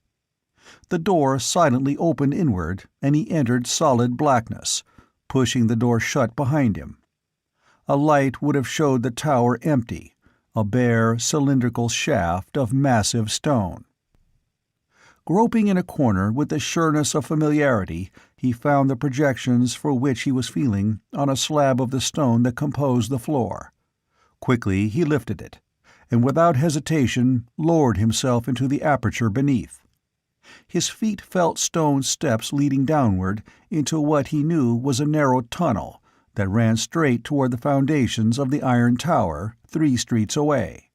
The door silently opened inward, and he entered solid blackness, pushing the door shut behind him. A light would have showed the tower empty, a bare, cylindrical shaft of massive stone. Groping in a corner with the sureness of familiarity, he found the projections for which he was feeling on a slab of the stone that composed the floor. Quickly he lifted it, and without hesitation lowered himself into the aperture beneath. His feet felt stone steps leading downward into what he knew was a narrow tunnel that ran straight toward the foundations of the iron tower 3 streets away.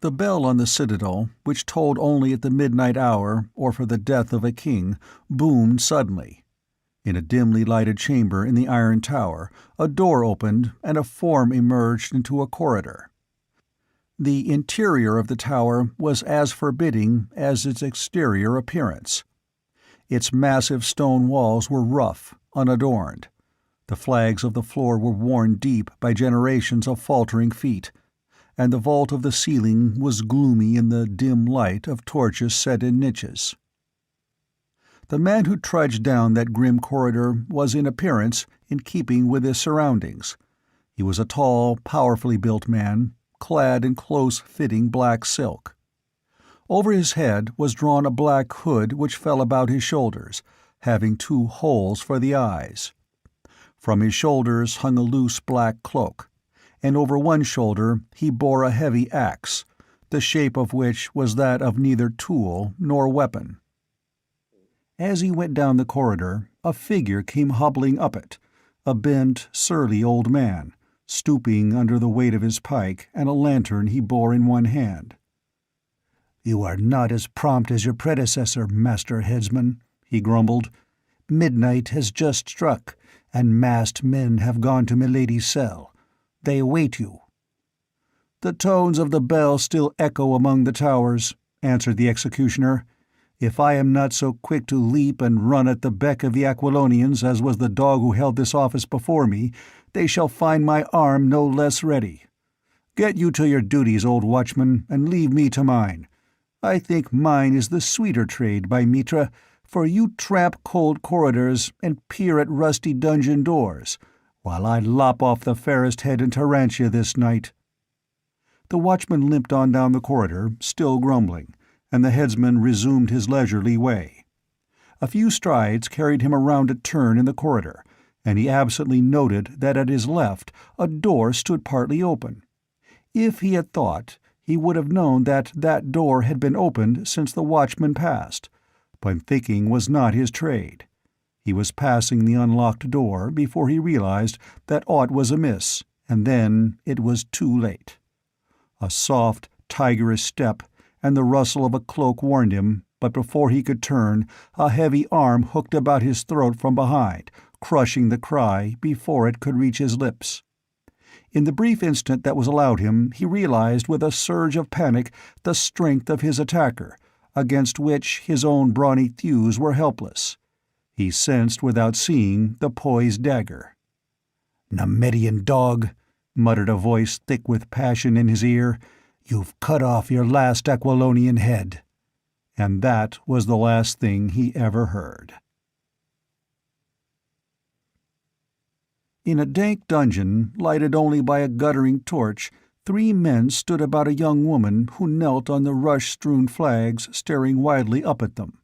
The bell on the citadel, which tolled only at the midnight hour or for the death of a king, boomed suddenly. In a dimly lighted chamber in the iron tower, a door opened and a form emerged into a corridor. The interior of the tower was as forbidding as its exterior appearance. Its massive stone walls were rough, unadorned. The flags of the floor were worn deep by generations of faltering feet, and the vault of the ceiling was gloomy in the dim light of torches set in niches. The man who trudged down that grim corridor was in appearance in keeping with his surroundings. He was a tall, powerfully built man, clad in close-fitting black silk. Over his head was drawn a black hood which fell about his shoulders, having 2 holes for the eyes. From his shoulders hung a loose black cloak, and over one shoulder he bore a heavy axe, the shape of which was that of neither tool nor weapon. As he went down the corridor, a figure came hobbling up it, a bent, surly old man, stooping under the weight of his pike and a lantern he bore in one hand. "You are not as prompt as your predecessor, Master Headsman," he grumbled. "Midnight has just struck, and masked men have gone to Milady's cell. They await you." "The tones of the bell still echo among the towers," answered the executioner. If I am not so quick to leap and run at the beck of the Aquilonians as was the dog who held this office before me, they shall find my arm no less ready. Get you to your duties, old watchman, and leave me to mine. I think mine is the sweeter trade, by Mitra, for you tramp cold corridors and peer at rusty dungeon doors, while I lop off the fairest head in Tarantia this night." The watchman limped on down the corridor, still grumbling, and the headsman resumed his leisurely way. A few strides carried him around a turn in the corridor, and he absently noted that at his left a door stood partly open. If he had thought, he would have known that that door had been opened since the watchman passed, but thinking was not his trade. He was passing the unlocked door before he realized that aught was amiss, and then it was too late. A soft, tigerish step and the rustle of a cloak warned him, but before he could turn, a heavy arm hooked about his throat from behind, crushing the cry before it could reach his lips. In the brief instant that was allowed him, he realized with a surge of panic the strength of his attacker, against which his own brawny thews were helpless. He sensed without seeing the poised dagger. "Nemedian dog," muttered a voice thick with passion in his ear, "you've cut off your last Aquilonian head." And that was the last thing he ever heard. In a dank dungeon, lighted only by a guttering torch, 3 men stood about a young woman who knelt on the rush-strewn flags, staring wildly up at them.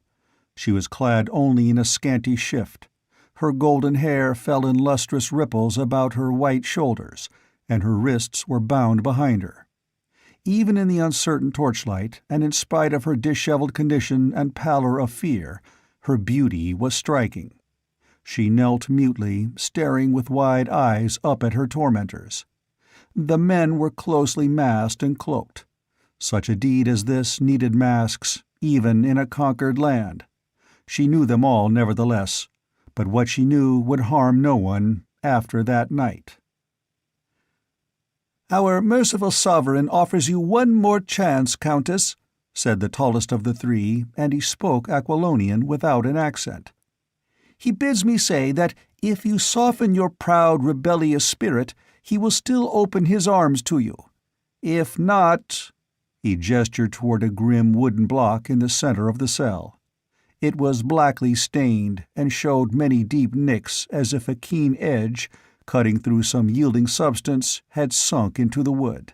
She was clad only in a scanty shift. Her golden hair fell in lustrous ripples about her white shoulders, and her wrists were bound behind her. Even in the uncertain torchlight, and in spite of her disheveled condition and pallor of fear, her beauty was striking. She knelt mutely, staring with wide eyes up at her tormentors. The men were closely masked and cloaked. Such a deed as this needed masks, even in a conquered land. She knew them all, nevertheless, but what she knew would harm no one after that night. "Our merciful sovereign offers you one more chance, Countess," said the tallest of the 3, and he spoke Aquilonian without an accent. "He bids me say that if you soften your proud, rebellious spirit, he will still open his arms to you. If not—" He gestured toward a grim wooden block in the center of the cell. It was blackly stained and showed many deep nicks as if a keen edge, cutting through some yielding substance, had sunk into the wood.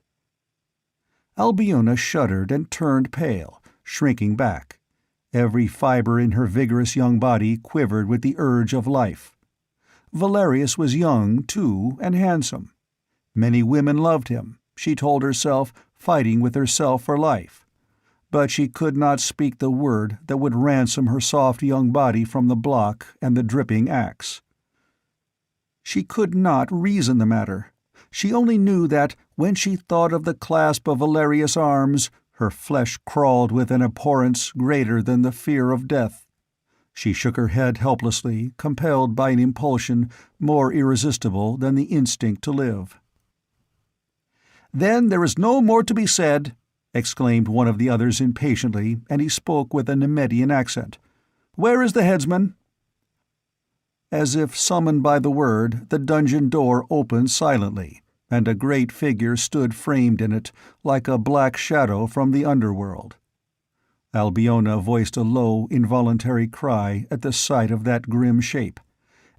Albiona shuddered and turned pale, shrinking back. Every fiber in her vigorous young body quivered with the urge of life. Valerius was young, too, and handsome. Many women loved him, she told herself, fighting with herself for life. But she could not speak the word that would ransom her soft young body from the block and the dripping axe. She could not reason the matter. She only knew that, when she thought of the clasp of Valerius' arms, her flesh crawled with an abhorrence greater than the fear of death. She shook her head helplessly, compelled by an impulsion more irresistible than the instinct to live. "Then there is no more to be said," exclaimed one of the others impatiently, and he spoke with a Nemedian accent. "Where is the headsman?" As if summoned by the word, the dungeon door opened silently, and a great figure stood framed in it, like a black shadow from the underworld. Albiona voiced a low, involuntary cry at the sight of that grim shape,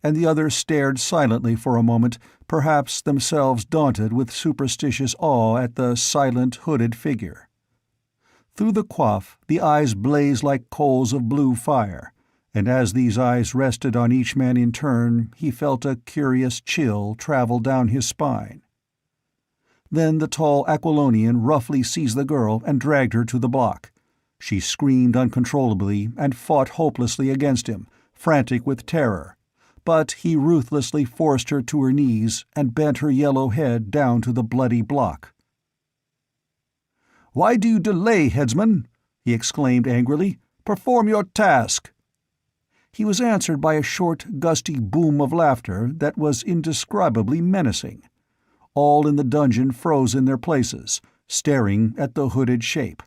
and the others stared silently for a moment, perhaps themselves daunted with superstitious awe at the silent, hooded figure. Through the coif the eyes blazed like coals of blue fire, and as these eyes rested on each man in turn, he felt a curious chill travel down his spine. Then the tall Aquilonian roughly seized the girl and dragged her to the block. She screamed uncontrollably and fought hopelessly against him, frantic with terror, but he ruthlessly forced her to her knees and bent her yellow head down to the bloody block. "Why do you delay, headsman?" he exclaimed angrily. "Perform your task." He was answered by a short, gusty boom of laughter that was indescribably menacing. All in the dungeon froze in their places, staring at the hooded shape,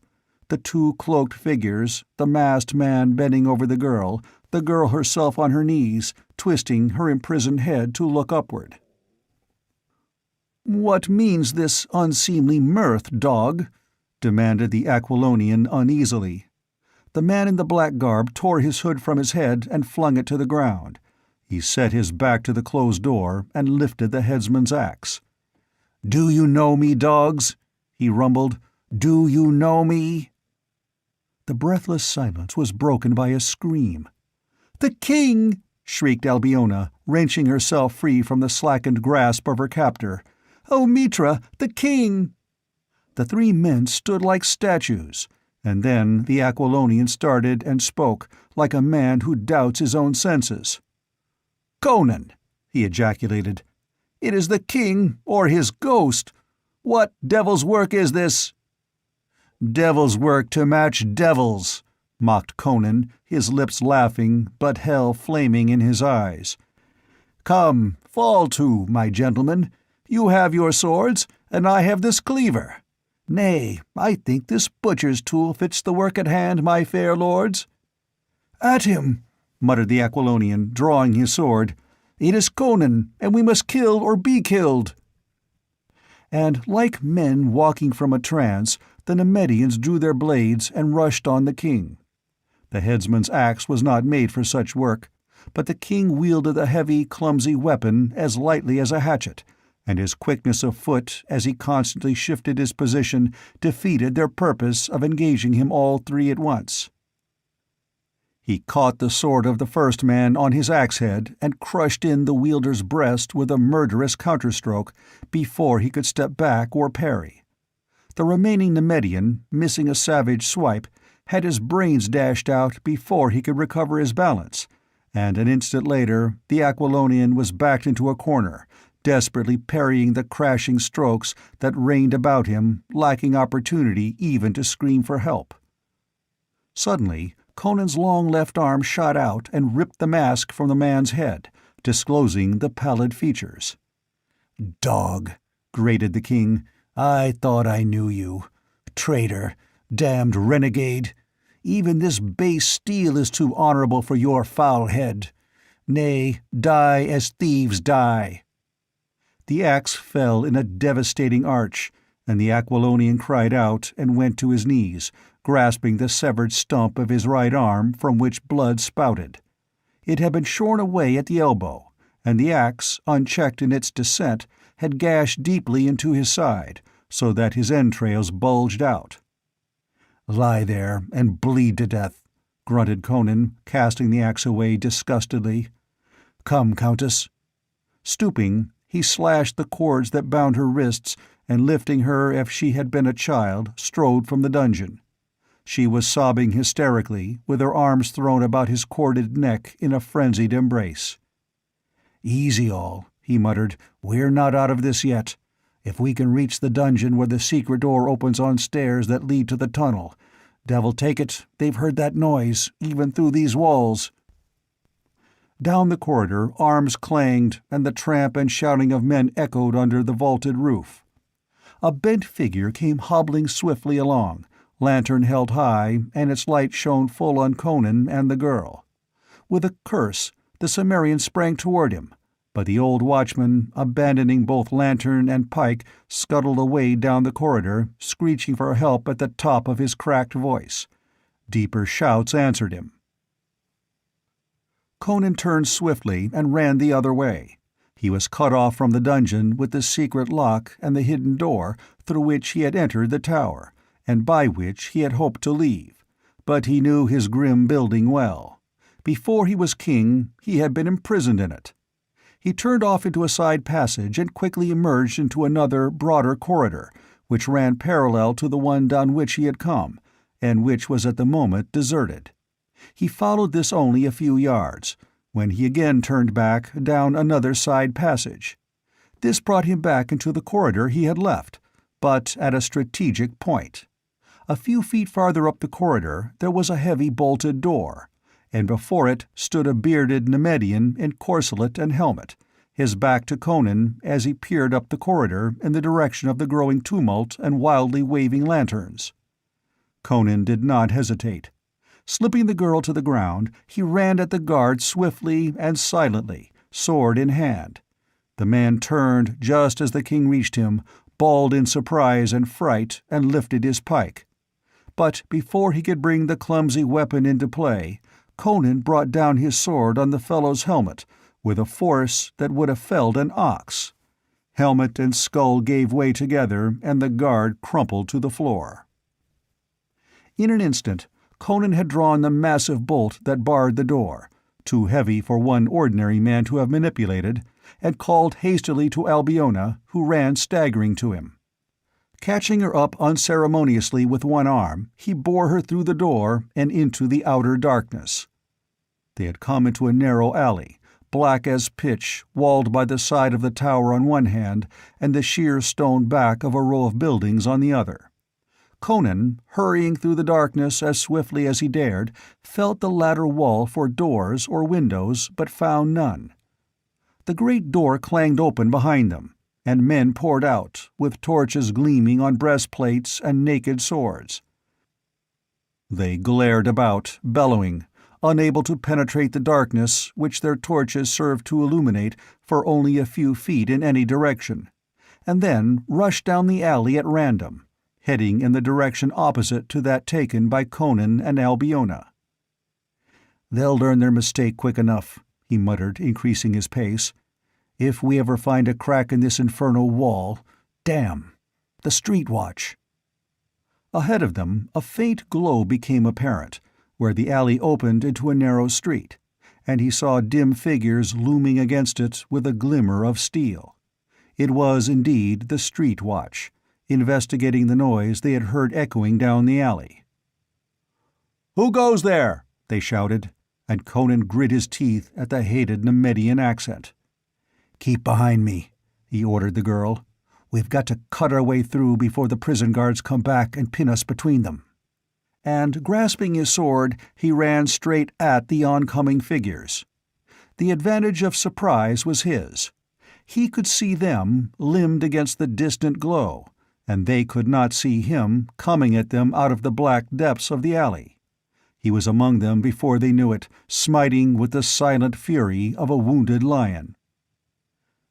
The two cloaked figures, the masked man bending over the girl herself on her knees, twisting her imprisoned head to look upward. "What means this unseemly mirth, dog?" demanded the Aquilonian uneasily. The man in the black garb tore his hood from his head and flung it to the ground. He set his back to the closed door and lifted the headsman's axe. "Do you know me, dogs?" he rumbled. "Do you know me?" The breathless silence was broken by a scream. "The king!" shrieked Albiona, wrenching herself free from the slackened grasp of her captor. "Oh, Mitra, the king!" The three men stood like statues, and then the Aquilonian started and spoke like a man who doubts his own senses. "Conan!" he ejaculated. "It is the king or his ghost! What devil's work is this?" "Devil's work to match devils," mocked Conan, his lips laughing but hell flaming in his eyes. "Come, fall to, my gentlemen. You have your swords, and I have this cleaver. Nay, I think this butcher's tool fits the work at hand, my fair lords." "At him!" muttered the Aquilonian, drawing his sword. "It is Conan, and we must kill or be killed." And like men walking from a trance, the Nemedians drew their blades and rushed on the king. The headsman's axe was not made for such work, but the king wielded the heavy, clumsy weapon as lightly as a hatchet, and his quickness of foot, as he constantly shifted his position, defeated their purpose of engaging him all three at once. He caught the sword of the first man on his axe-head and crushed in the wielder's breast with a murderous counterstroke before he could step back or parry. The remaining Nemedian, missing a savage swipe, had his brains dashed out before he could recover his balance, and an instant later the Aquilonian was backed into a corner, desperately parrying the crashing strokes that rained about him, lacking opportunity even to scream for help. Suddenly, Conan's long left arm shot out and ripped the mask from the man's head, disclosing the pallid features. "Dog," grated the king, "I thought I knew you. Traitor, damned renegade. Even this base steel is too honorable for your foul head. Nay, die as thieves die." The axe fell in a devastating arch, and the Aquilonian cried out and went to his knees, grasping the severed stump of his right arm from which blood spouted. It had been shorn away at the elbow, and the axe, unchecked in its descent, had gashed deeply into his side, so that his entrails bulged out. "Lie there and bleed to death," grunted Conan, casting the axe away disgustedly. "Come, Countess." Stooping, he slashed the cords that bound her wrists, and lifting her as if she had been a child, strode from the dungeon. She was sobbing hysterically, with her arms thrown about his corded neck in a frenzied embrace. "Easy all," he muttered. "We're not out of this yet. If we can reach the dungeon where the secret door opens on stairs that lead to the tunnel. Devil take it, they've heard that noise, even through these walls." Down the corridor, arms clanged, and the tramp and shouting of men echoed under the vaulted roof. A bent figure came hobbling swiftly along, lantern held high, and its light shone full on Conan and the girl. With a curse, the Cimmerian sprang toward him, but the old watchman, abandoning both lantern and pike, scuttled away down the corridor, screeching for help at the top of his cracked voice. Deeper shouts answered him. Conan turned swiftly and ran the other way. He was cut off from the dungeon with the secret lock and the hidden door through which he had entered the tower, and by which he had hoped to leave, but he knew his grim building well. Before he was king, he had been imprisoned in it. He turned off into a side passage and quickly emerged into another, broader corridor, which ran parallel to the one down which he had come, and which was at the moment deserted. He followed this only a few yards, when he again turned back down another side passage. This brought him back into the corridor he had left, but at a strategic point. A few feet farther up the corridor there was a heavy bolted door, and before it stood a bearded Nemedian in corselet and helmet, his back to Conan as he peered up the corridor in the direction of the growing tumult and wildly waving lanterns. Conan did not hesitate. Slipping the girl to the ground, he ran at the guard swiftly and silently, sword in hand. The man turned just as the king reached him, bawled in surprise and fright, and lifted his pike. But before he could bring the clumsy weapon into play, Conan brought down his sword on the fellow's helmet with a force that would have felled an ox. Helmet and skull gave way together, and the guard crumpled to the floor. In an instant, Conan had drawn the massive bolt that barred the door, too heavy for one ordinary man to have manipulated, and called hastily to Albiona, who ran staggering to him. Catching her up unceremoniously with one arm, he bore her through the door and into the outer darkness. They had come into a narrow alley, black as pitch, walled by the side of the tower on one hand and the sheer stone back of a row of buildings on the other. Conan, hurrying through the darkness as swiftly as he dared, felt the latter wall for doors or windows, but found none. The great door clanged open behind them, and men poured out, with torches gleaming on breastplates and naked swords. They glared about, bellowing, unable to penetrate the darkness which their torches served to illuminate for only a few feet in any direction, and then rushed down the alley at random, heading in the direction opposite to that taken by Conan and Albiona. "They'll learn their mistake quick enough," he muttered, increasing his pace. "If we ever find a crack in this infernal wall— damn! The street watch!" Ahead of them, a faint glow became apparent, where the alley opened into a narrow street, and he saw dim figures looming against it with a glimmer of steel. It was indeed the street watch, investigating the noise they had heard echoing down the alley. "Who goes there?" they shouted, and Conan grit his teeth at the hated Nemedian accent. "Keep behind me," he ordered the girl. "We've got to cut our way through before the prison guards come back and pin us between them." And grasping his sword, he ran straight at the oncoming figures. The advantage of surprise was his. He could see them, limned against the distant glow, and they could not see him, coming at them out of the black depths of the alley. He was among them before they knew it, smiting with the silent fury of a wounded lion.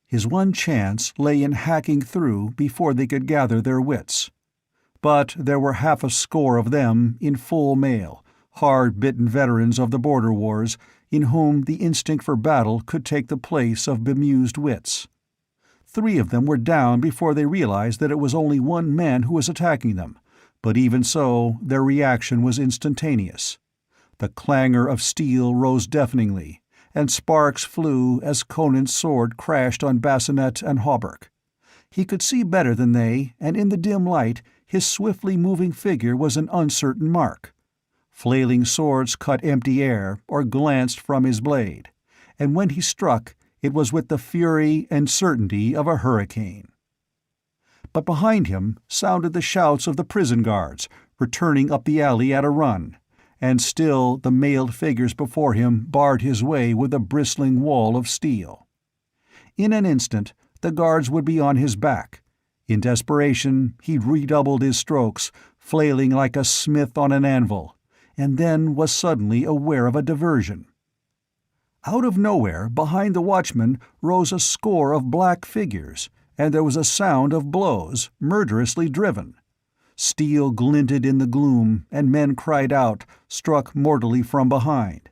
His one chance lay in hacking through before they could gather their wits. But there were half a score of them in full mail, hard-bitten veterans of the border wars, in whom the instinct for battle could take the place of bemused wits. 3 of them were down before they realized that it was only one man who was attacking them, but even so, their reaction was instantaneous. The clangor of steel rose deafeningly, and sparks flew as Conan's sword crashed on bassinet and hauberk. He could see better than they, and in the dim light his swiftly moving figure was an uncertain mark. Flailing swords cut empty air or glanced from his blade, and when he struck, it was with the fury and certainty of a hurricane. But behind him sounded the shouts of the prison guards, returning up the alley at a run, and still the mailed figures before him barred his way with a bristling wall of steel. In an instant, the guards would be on his back. In desperation, he redoubled his strokes, flailing like a smith on an anvil, and then was suddenly aware of a diversion. Out of nowhere, behind the watchman, rose a score of black figures, and there was a sound of blows, murderously driven. Steel glinted in the gloom, and men cried out, struck mortally from behind.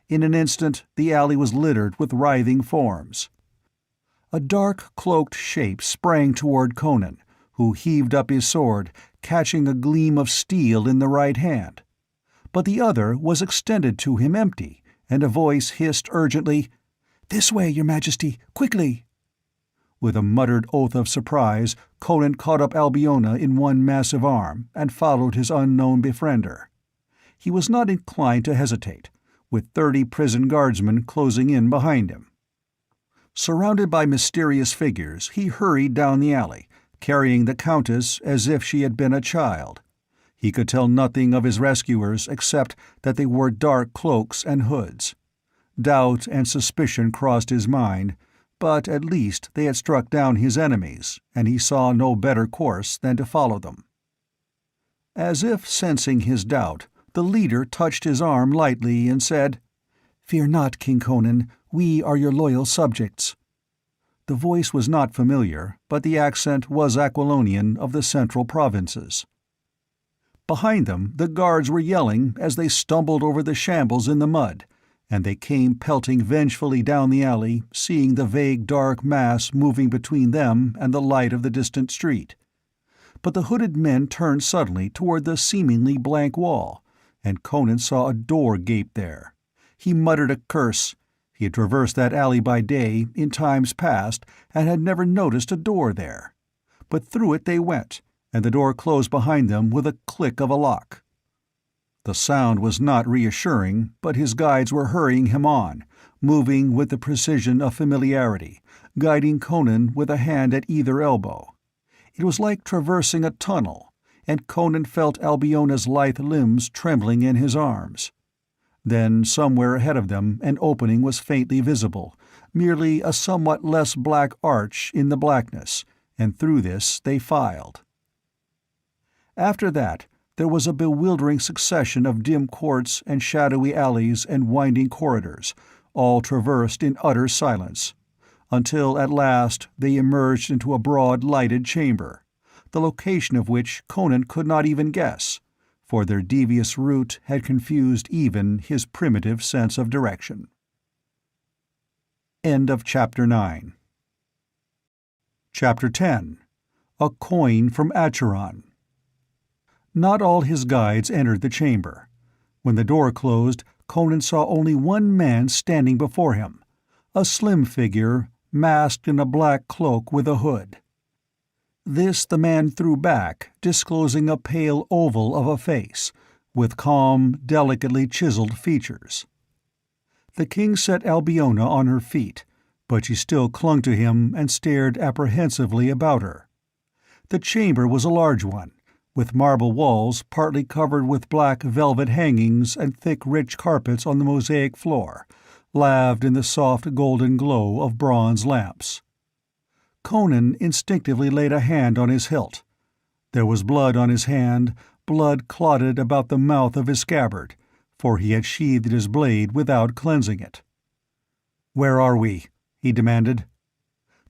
In an instant, the alley was littered with writhing forms. A dark, cloaked shape sprang toward Conan, who heaved up his sword, catching a gleam of steel in the right hand. But the other was extended to him empty, and a voice hissed urgently, "This way, Your Majesty, quickly!" With a muttered oath of surprise, Conan caught up Albiona in one massive arm and followed his unknown befriender. He was not inclined to hesitate, with 30 prison guardsmen closing in behind him. Surrounded by mysterious figures, he hurried down the alley, carrying the Countess as if she had been a child. He could tell nothing of his rescuers except that they wore dark cloaks and hoods. Doubt and suspicion crossed his mind, but at least they had struck down his enemies, and he saw no better course than to follow them. As if sensing his doubt, the leader touched his arm lightly and said, "Fear not, King Conan, we are your loyal subjects." The voice was not familiar, but the accent was Aquilonian of the central provinces. Behind them, the guards were yelling as they stumbled over the shambles in the mud, and they came pelting vengefully down the alley, seeing the vague dark mass moving between them and the light of the distant street. But the hooded men turned suddenly toward the seemingly blank wall, and Conan saw a door gape there. He muttered a curse. He had traversed that alley by day, in times past, and had never noticed a door there. But through it they went, and the door closed behind them with a click of a lock. The sound was not reassuring, but his guides were hurrying him on, moving with the precision of familiarity, guiding Conan with a hand at either elbow. It was like traversing a tunnel, and Conan felt Albiona's lithe limbs trembling in his arms. Then, somewhere ahead of them, an opening was faintly visible, merely a somewhat less black arch in the blackness, and through this they filed. After that, there was a bewildering succession of dim courts and shadowy alleys and winding corridors, all traversed in utter silence, until at last they emerged into a broad lighted chamber, the location of which Conan could not even guess, for their devious route had confused even his primitive sense of direction. End of Chapter 9. Chapter 10. A Coin from Acheron. Not all his guides entered the chamber. When the door closed, Conan saw only one man standing before him, a slim figure, masked in a black cloak with a hood. This the man threw back, disclosing a pale oval of a face, with calm, delicately chiseled features. The king set Albiona on her feet, but she still clung to him and stared apprehensively about her. The chamber was a large one, with marble walls partly covered with black velvet hangings and thick rich carpets on the mosaic floor, laved in the soft golden glow of bronze lamps. Conan instinctively laid a hand on his hilt. There was blood on his hand, blood clotted about the mouth of his scabbard, for he had sheathed his blade without cleansing it. "Where are we?" he demanded.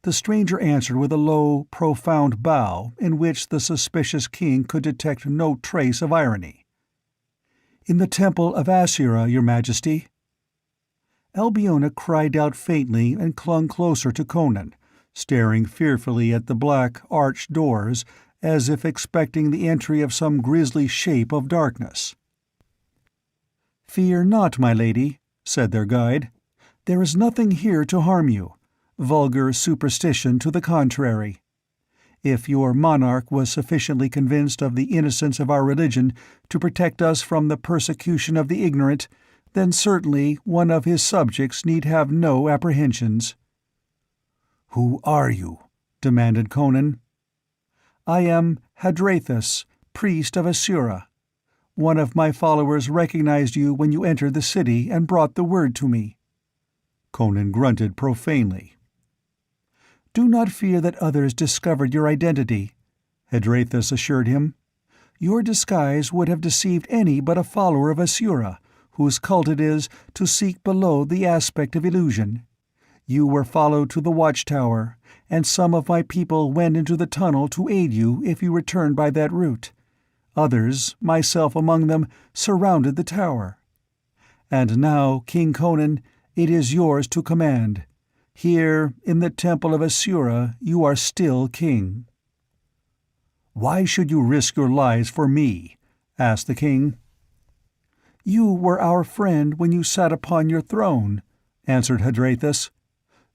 The stranger answered with a low, profound bow in which the suspicious king could detect no trace of irony. "In the temple of Asura, your majesty." Albiona cried out faintly and clung closer to Conan, staring fearfully at the black, arched doors, as if expecting the entry of some grisly shape of darkness. "Fear not, my lady," said their guide. "There is nothing here to harm you. Vulgar superstition to the contrary. If your monarch was sufficiently convinced of the innocence of our religion to protect us from the persecution of the ignorant, then certainly one of his subjects need have no apprehensions." "Who are you?" demanded Conan. "I am Hadrathus, priest of Asura. One of my followers recognized you when you entered the city and brought the word to me." Conan grunted profanely. "Do not fear that others discovered your identity," Hadrathus assured him. "Your disguise would have deceived any but a follower of Asura, whose cult it is to seek below the aspect of illusion. You were followed to the watchtower, and some of my people went into the tunnel to aid you if you returned by that route. Others, myself among them, surrounded the tower. And now, King Conan, it is yours to command. Here, in the temple of Asura, you are still king." "Why should you risk your lives for me?" asked the king. "You were our friend when you sat upon your throne," answered Hadrathus.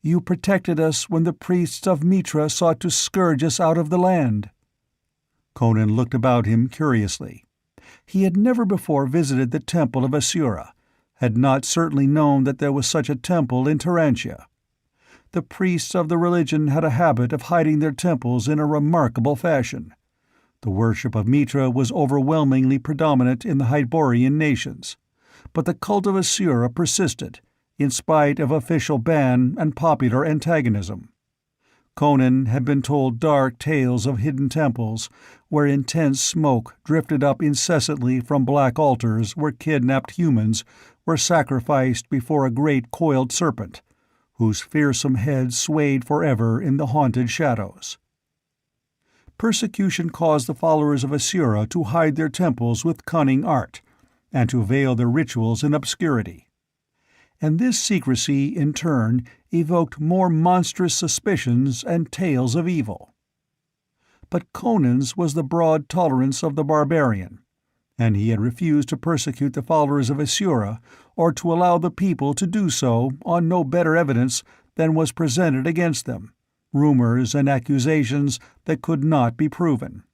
"You protected us when the priests of Mitra sought to scourge us out of the land." Conan looked about him curiously. He had never before visited the temple of Asura, had not certainly known that there was such a temple in Turantia. The priests of the religion had a habit of hiding their temples in a remarkable fashion. The worship of Mitra was overwhelmingly predominant in the Hyborian nations, but the cult of Asura persisted, in spite of official ban and popular antagonism. Conan had been told dark tales of hidden temples, where intense smoke drifted up incessantly from black altars where kidnapped humans were sacrificed before a great coiled serpent, whose fearsome head swayed forever in the haunted shadows. Persecution caused the followers of Asura to hide their temples with cunning art, and to veil their rituals in obscurity. And this secrecy, in turn, evoked more monstrous suspicions and tales of evil. But Conan's was the broad tolerance of the barbarian, and he had refused to persecute the followers of Asura, or to allow the people to do so on no better evidence than was presented against them, rumors and accusations that could not be proven.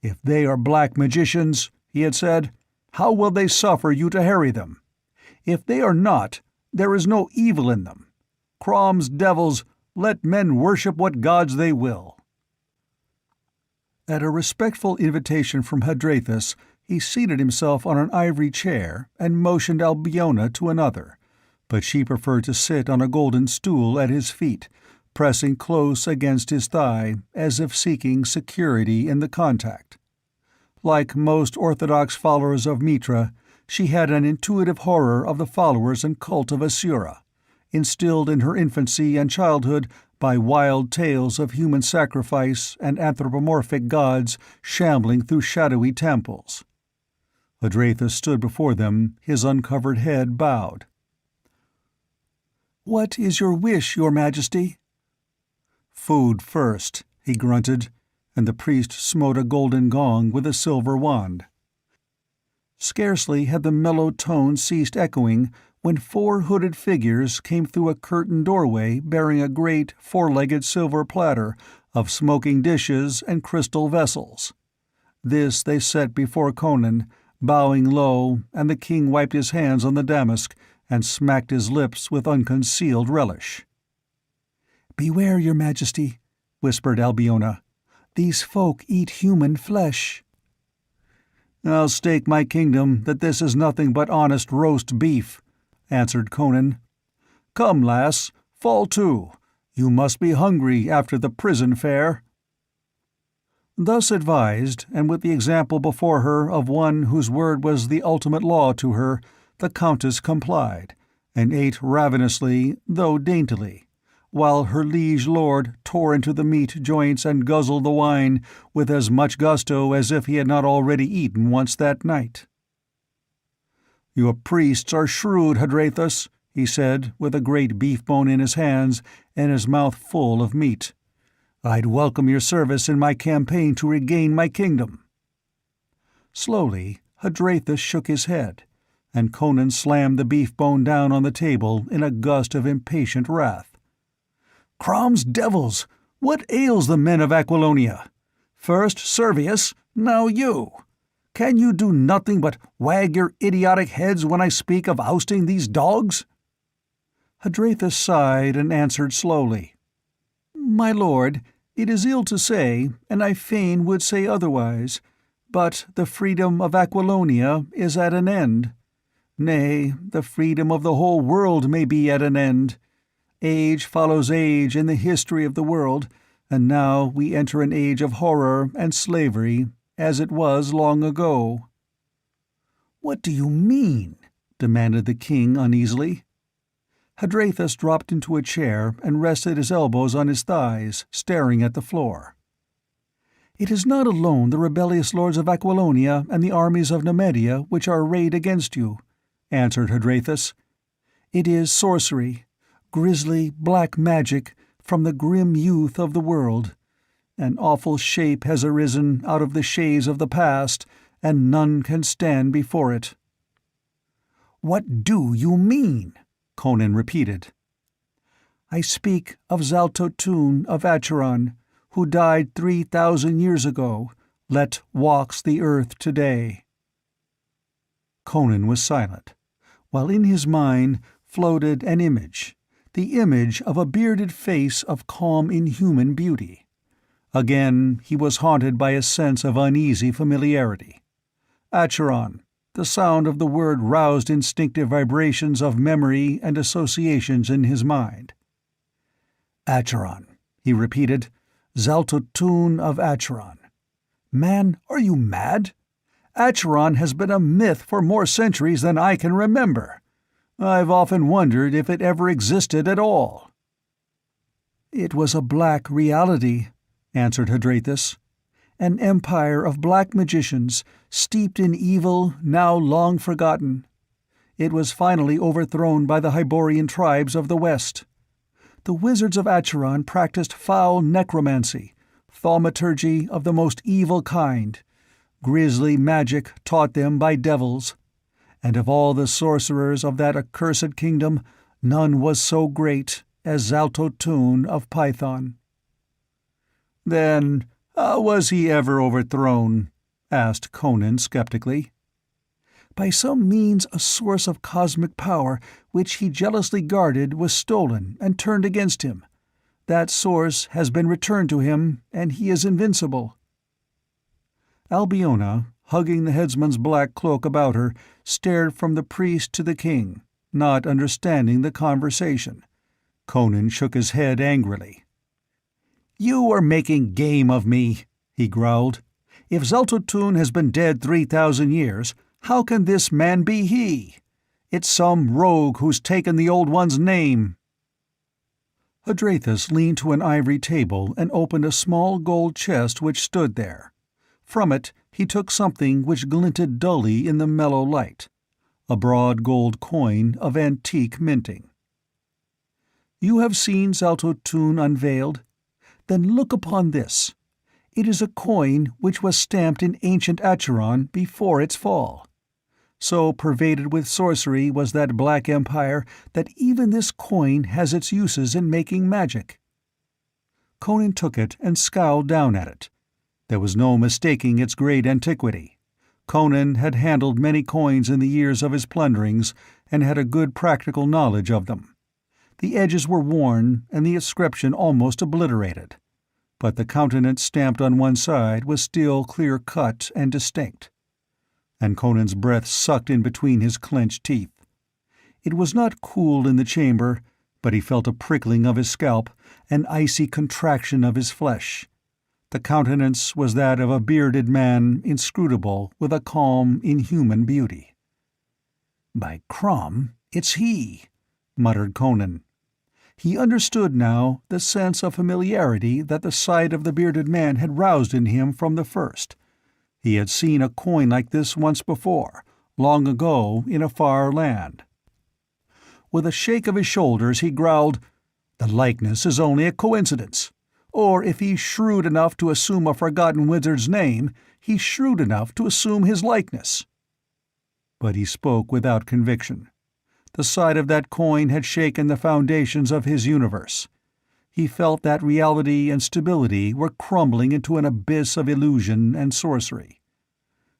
"If they are black magicians," he had said, "how will they suffer you to harry them? If they are not, there is no evil in them. Crom's devils, let men worship what gods they will." At a respectful invitation from Hadrathus, he seated himself on an ivory chair and motioned Albiona to another, but she preferred to sit on a golden stool at his feet, pressing close against his thigh, as if seeking security in the contact. Like most orthodox followers of Mitra, she had an intuitive horror of the followers and cult of Asura, instilled in her infancy and childhood by wild tales of human sacrifice and anthropomorphic gods shambling through shadowy temples. Hadrathus stood before them, his uncovered head bowed. "What is your wish, your Majesty?" "Food first," he grunted, and the priest smote a golden gong with a silver wand. Scarcely had the mellow tones ceased echoing when 4 hooded figures came through a curtained doorway bearing a great 4-legged silver platter of smoking dishes and crystal vessels. This they set before Conan, bowing low, and the king wiped his hands on the damask and smacked his lips with unconcealed relish. "Beware, your Majesty," whispered Albiona. "These folk eat human flesh." "I'll stake my kingdom that this is nothing but honest roast beef," answered Conan. "Come, lass, fall to. You must be hungry after the prison fare." Thus advised, and with the example before her of one whose word was the ultimate law to her, the Countess complied, and ate ravenously, though daintily, while her liege lord tore into the meat joints and guzzled the wine with as much gusto as if he had not already eaten once that night. "Your priests are shrewd, Hadrathus," he said, with a great beef-bone in his hands and his mouth full of meat. "I'd welcome your service in my campaign to regain my kingdom." Slowly, Hadrathus shook his head, and Conan slammed the beef-bone down on the table in a gust of impatient wrath. "Crom's devils! What ails the men of Aquilonia? First Servius, now you! Can you do nothing but wag your idiotic heads when I speak of ousting these dogs?" Hadrathus sighed and answered slowly. "My lord, it is ill to say, and I fain would say otherwise, but the freedom of Aquilonia is at an end. Nay, the freedom of the whole world may be at an end. Age follows age in the history of the world, and now we enter an age of horror and slavery, as it was long ago." "What do you mean?" demanded the king uneasily. Hadrathus dropped into a chair and rested his elbows on his thighs, staring at the floor. "It is not alone the rebellious lords of Aquilonia and the armies of Nemedia which are arrayed against you," answered Hadrathus. "It is sorcery, grisly black magic from the grim youth of the world. An awful shape has arisen out of the shades of the past, and none can stand before it." "What do you mean?" Conan repeated. "I speak of Xaltotun of Acheron, who died 3,000 years ago, let walks the earth today." Conan was silent, while in his mind floated an image, the image of a bearded face of calm inhuman beauty. Again he was haunted by a sense of uneasy familiarity. Acheron, the sound of the word roused instinctive vibrations of memory and associations in his mind. "Acheron," he repeated. "Zaltotun of Acheron. Man, are you mad? Acheron has been a myth for more centuries than I can remember. I've often wondered if it ever existed at all." "It was a black reality," answered Hadrathus. "An empire of black magicians, steeped in evil, now long forgotten. It was finally overthrown by the Hyborian tribes of the West. The wizards of Acheron practiced foul necromancy, thaumaturgy of the most evil kind, grisly magic taught them by devils, and of all the sorcerers of that accursed kingdom, none was so great as Zaltotun of Python." "Then how was he ever overthrown?" asked Conan skeptically. "By some means a source of cosmic power which he jealously guarded was stolen and turned against him. That source has been returned to him, and he is invincible." Albiona, hugging the headsman's black cloak about her, stared from the priest to the king, not understanding the conversation. Conan shook his head angrily. "You are making game of me," he growled. "If Zaltotun has been dead 3,000 years, how can this man be he? It's some rogue who's taken the Old One's name." Hadrathus leaned to an ivory table and opened a small gold chest which stood there. From it he took something which glinted dully in the mellow light, a broad gold coin of antique minting. "You have seen Zaltotun unveiled? Then look upon this. It is a coin which was stamped in ancient Acheron before its fall. So pervaded with sorcery was that Black Empire that even this coin has its uses in making magic." Conan took it and scowled down at it. There was no mistaking its great antiquity. Conan had handled many coins in the years of his plunderings, and had a good practical knowledge of them. The edges were worn, and the inscription almost obliterated, but the countenance stamped on one side was still clear-cut and distinct. And Conan's breath sucked in between his clenched teeth. It was not cool in the chamber, but he felt a prickling of his scalp, an icy contraction of his flesh. The countenance was that of a bearded man, inscrutable, with a calm, inhuman beauty. "By Crom, it's he," muttered Conan. He understood now the sense of familiarity that the sight of the bearded man had roused in him from the first. He had seen a coin like this once before, long ago in a far land. With a shake of his shoulders he growled, "The likeness is only a coincidence. Or if he's shrewd enough to assume a forgotten wizard's name, he's shrewd enough to assume his likeness." But he spoke without conviction. The sight of that coin had shaken the foundations of his universe. He felt that reality and stability were crumbling into an abyss of illusion and sorcery.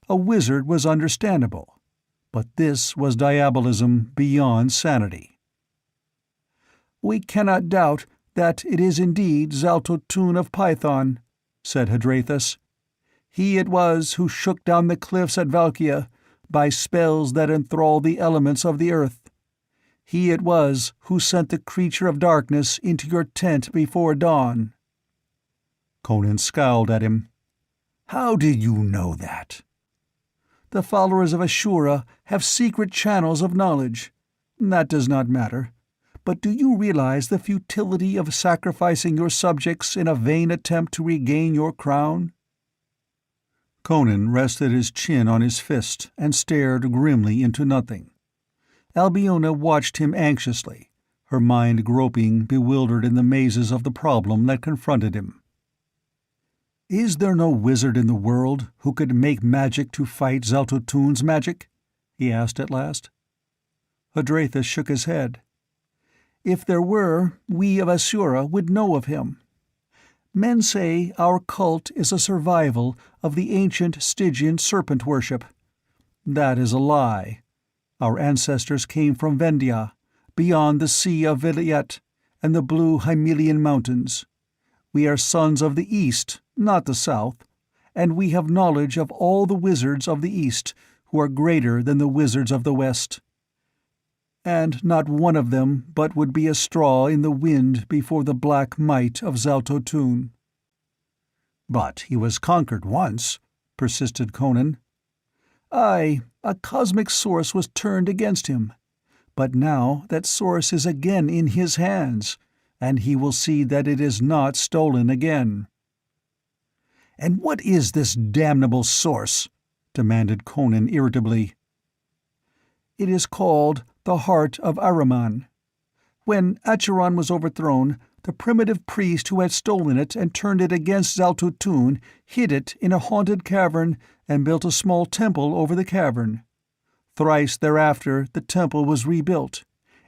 A wizard was understandable, but this was diabolism beyond sanity. "We cannot doubt that it is indeed Zaltotun of Python," said Hadrathus. "He it was who shook down the cliffs at Valkia by spells that enthralled the elements of the earth. He it was who sent the creature of darkness into your tent before dawn." Conan scowled at him. "How did you know that?" "The followers of Ashura have secret channels of knowledge. That does not matter. But do you realize the futility of sacrificing your subjects in a vain attempt to regain your crown?" Conan rested his chin on his fist and stared grimly into nothing. Albiona watched him anxiously, her mind groping bewildered in the mazes of the problem that confronted him. "Is there no wizard in the world who could make magic to fight Zaltotun's magic?" he asked at last. Hadrathus shook his head. "If there were, we of Asura would know of him. Men say our cult is a survival of the ancient Stygian serpent worship. That is a lie. Our ancestors came from Vendia, beyond the Sea of Vilayet and the blue Hymelian mountains. We are sons of the East, not the South, and we have knowledge of all the wizards of the East, who are greater than the wizards of the West. and not one of them but would be a straw in the wind before the black might of Zaltotun." "But he was conquered once," persisted Conan. "Aye, a cosmic source was turned against him. But now that source is again in his hands, and he will see that it is not stolen again." "And what is this damnable source?" demanded Conan irritably. "It is called the Heart of Ahriman. When Acheron was overthrown, the primitive priest who had stolen it and turned it against Zaltotun hid it in a haunted cavern and built a small temple over the cavern. Thrice thereafter the temple was rebuilt,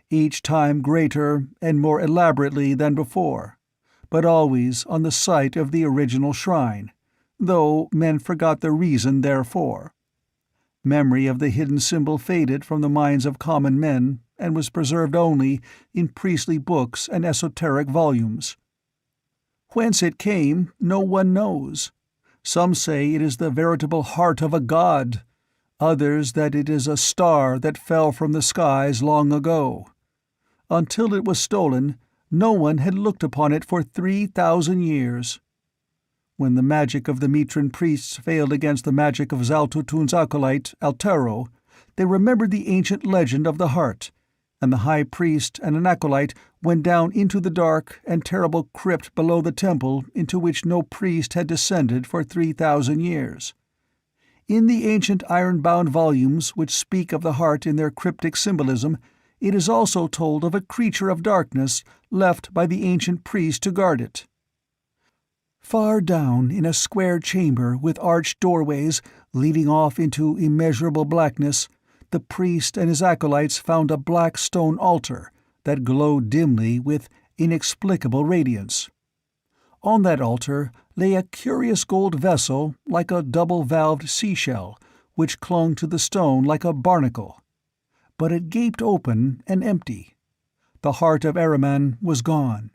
each time greater and more elaborately than before, but always on the site of the original shrine, though men forgot the reason therefor. Memory of the hidden symbol faded from the minds of common men and was preserved only in priestly books and esoteric volumes. Whence it came, no one knows. Some say it is the veritable heart of a god, others that it is a star that fell from the skies long ago. Until it was stolen, no one had looked upon it for 3,000 years. When the magic of the Mitran priests failed against the magic of Zaltotun's acolyte, Altero, they remembered the ancient legend of the heart, and the high priest and an acolyte went down into the dark and terrible crypt below the temple into which no priest had descended for 3,000 years. In the ancient iron-bound volumes which speak of the heart in their cryptic symbolism, it is also told of a creature of darkness left by the ancient priest to guard it. Far down in a square chamber with arched doorways leading off into immeasurable blackness, the priest and his acolytes found a black stone altar that glowed dimly with inexplicable radiance. On that altar lay a curious gold vessel like a double-valved seashell, which clung to the stone like a barnacle. But it gaped open and empty. The heart of Ahriman was gone.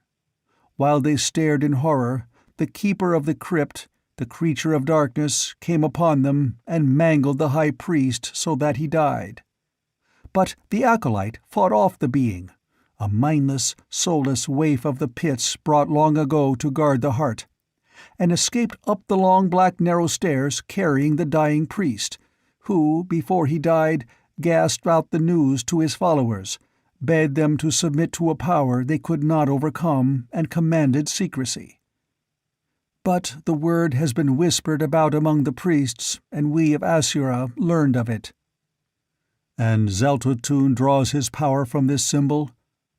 While they stared in horror, the keeper of the crypt, the creature of darkness, came upon them and mangled the high priest so that he died. But the acolyte fought off the being, a mindless, soulless waif of the pits brought long ago to guard the heart, and escaped up the long black narrow stairs carrying the dying priest, who, before he died, gasped out the news to his followers, bade them to submit to a power they could not overcome, and commanded secrecy. But the word has been whispered about among the priests, and we of Asura learned of it." "And Zaltotun draws his power from this symbol?"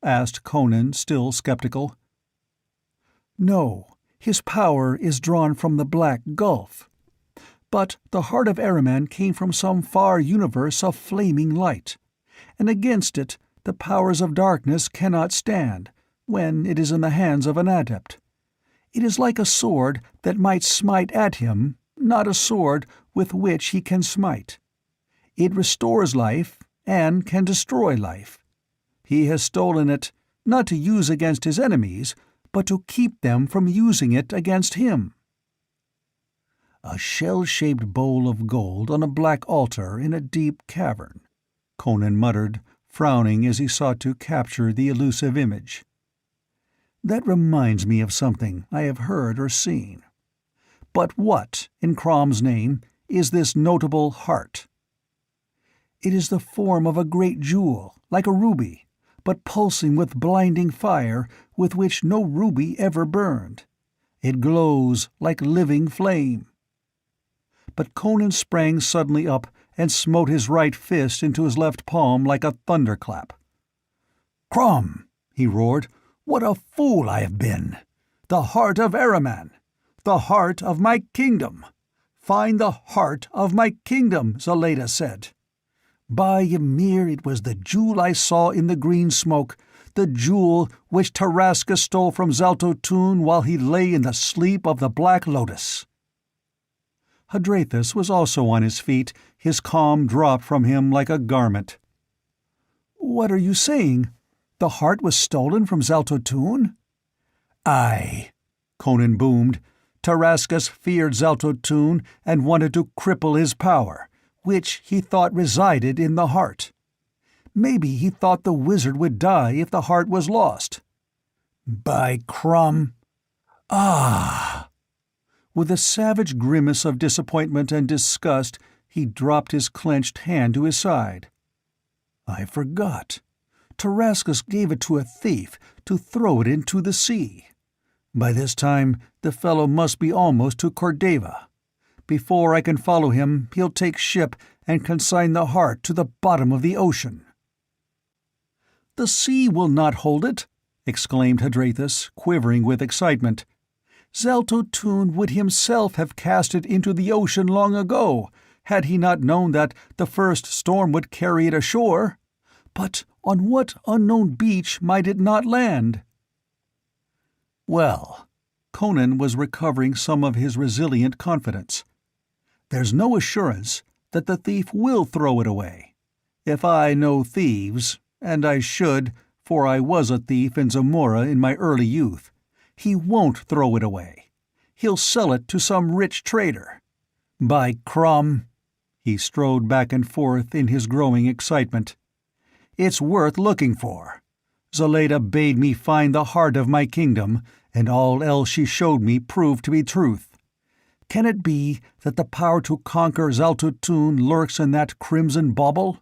asked Conan, still skeptical. "No, his power is drawn from the Black Gulf. But the heart of Ahriman came from some far universe of flaming light, and against it the powers of darkness cannot stand, when it is in the hands of an adept. It is like a sword that might smite at him, not a sword with which he can smite. It restores life, and can destroy life. He has stolen it, not to use against his enemies, but to keep them from using it against him." "A shell-shaped bowl of gold on a black altar in a deep cavern," Conan muttered, frowning as he sought to capture the elusive image. "That reminds me of something I have heard or seen. But what, in Crom's name, is this notable heart?" "It is the form of a great jewel, like a ruby, but pulsing with blinding fire with which no ruby ever burned. It glows like living flame." But Conan sprang suddenly up and smote his right fist into his left palm like a thunderclap. "Crom!" he roared. "What a fool I have been! The heart of Ahriman! The heart of my kingdom! Find the heart of my kingdom, Zaleda said. By Ymir, it was the jewel I saw in the green smoke, the jewel which Tarascus stole from Zaltotun while he lay in the sleep of the Black Lotus." Hadrathus was also on his feet, his calm dropped from him like a garment. "What are you saying? The heart was stolen from Zaltotun?" "Aye," Conan boomed. "Tarascus feared Zaltotun and wanted to cripple his power, which he thought resided in the heart. Maybe he thought the wizard would die if the heart was lost. By Crum! Ah! With a savage grimace of disappointment and disgust, he dropped his clenched hand to his side. I forgot. Tarascus gave it to a thief to throw it into the sea. By this time, the fellow must be almost to Cordova. Before I can follow him, he'll take ship and consign the heart to the bottom of the ocean. "The sea will not hold it," exclaimed Hadrathus, quivering with excitement. "Zaltotun would himself have cast it into the ocean long ago, had he not known that the first storm would carry it ashore. But on what unknown beach might it not land?" Well, Conan was recovering some of his resilient confidence. "There's no assurance that the thief will throw it away. If I know thieves, and I should, for I was a thief in Zamora in my early youth, he won't throw it away. He'll sell it to some rich trader. By Crum!" He strode back and forth in his growing excitement. "It's worth looking for. Zeleda bade me find the heart of my kingdom, and all else she showed me proved to be truth. Can it be that the power to conquer Zaltotun lurks in that crimson bauble?"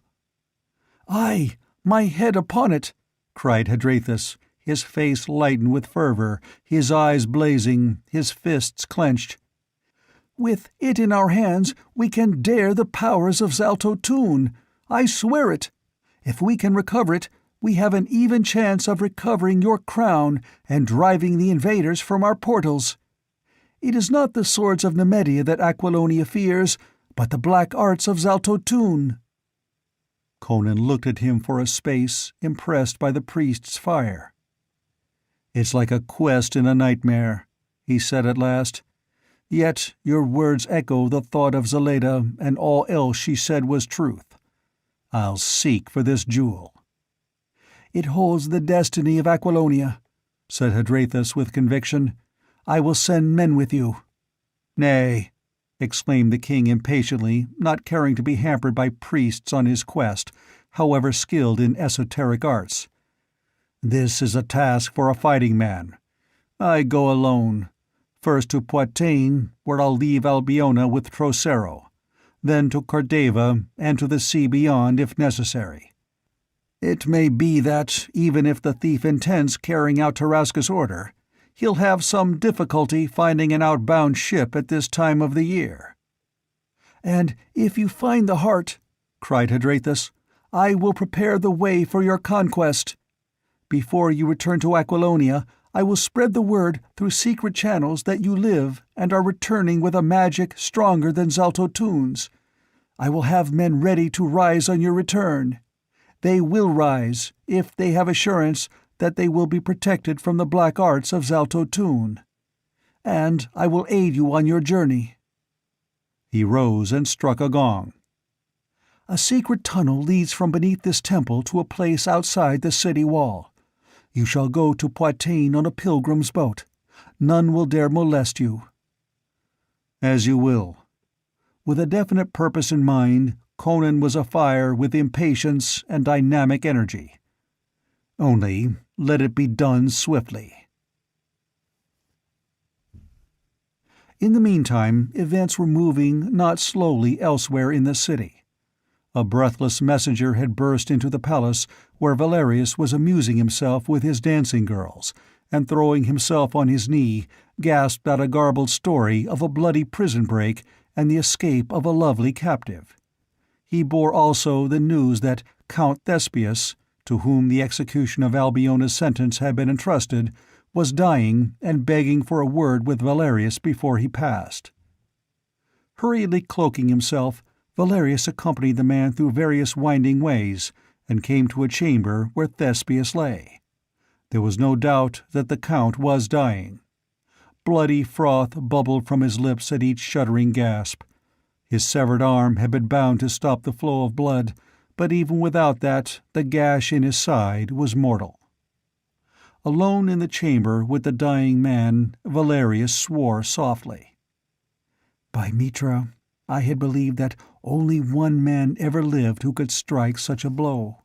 "Aye, my head upon it!" cried Hadrathus, his face lightened with fervor, his eyes blazing, his fists clenched. "With it in our hands, we can dare the powers of Zaltotun. I swear it. If we can recover it, we have an even chance of recovering your crown and driving the invaders from our portals. It is not the swords of Nemedia that Aquilonia fears, but the black arts of Zaltotun." Conan looked at him for a space, impressed by the priest's fire. "It's like a quest in a nightmare," he said at last. "Yet your words echo the thought of Zeleda, and all else she said was truth. I'll seek for this jewel." "It holds the destiny of Aquilonia," said Hadrathus with conviction. "I will send men with you." "Nay," exclaimed the king impatiently, not caring to be hampered by priests on his quest, however skilled in esoteric arts. "This is a task for a fighting man. I go alone. First to Poitain, where I'll leave Albiona with Trocero. Then to Cordova, and to the sea beyond if necessary. It may be that, even if the thief intends carrying out Tarascus' order, he'll have some difficulty finding an outbound ship at this time of the year." "And if you find the heart," cried Hadrathus, "I will prepare the way for your conquest. Before you return to Aquilonia, I will spread the word through secret channels that you live and are returning with a magic stronger than Zaltotun's. I will have men ready to rise on your return. They will rise, if they have assurance that they will be protected from the black arts of Zaltotun. And I will aid you on your journey." He rose and struck a gong. "A secret tunnel leads from beneath this temple to a place outside the city wall. You shall go to Poitain on a pilgrim's boat. None will dare molest you." "As you will." With a definite purpose in mind, Conan was afire with impatience and dynamic energy. "Only let it be done swiftly." In the meantime, events were moving not slowly elsewhere in the city. A breathless messenger had burst into the palace where Valerius was amusing himself with his dancing girls, and throwing himself on his knee, gasped out a garbled story of a bloody prison break and the escape of a lovely captive. He bore also the news that Count Thespius, to whom the execution of Albiona's sentence had been entrusted, was dying and begging for a word with Valerius before he passed. Hurriedly cloaking himself, Valerius accompanied the man through various winding ways, and came to a chamber where Thespius lay. There was no doubt that the Count was dying. Bloody froth bubbled from his lips at each shuddering gasp. His severed arm had been bound to stop the flow of blood, but even without that, the gash in his side was mortal. Alone in the chamber with the dying man, Valerius swore softly. "By Mitra, I had believed that only one man ever lived who could strike such a blow."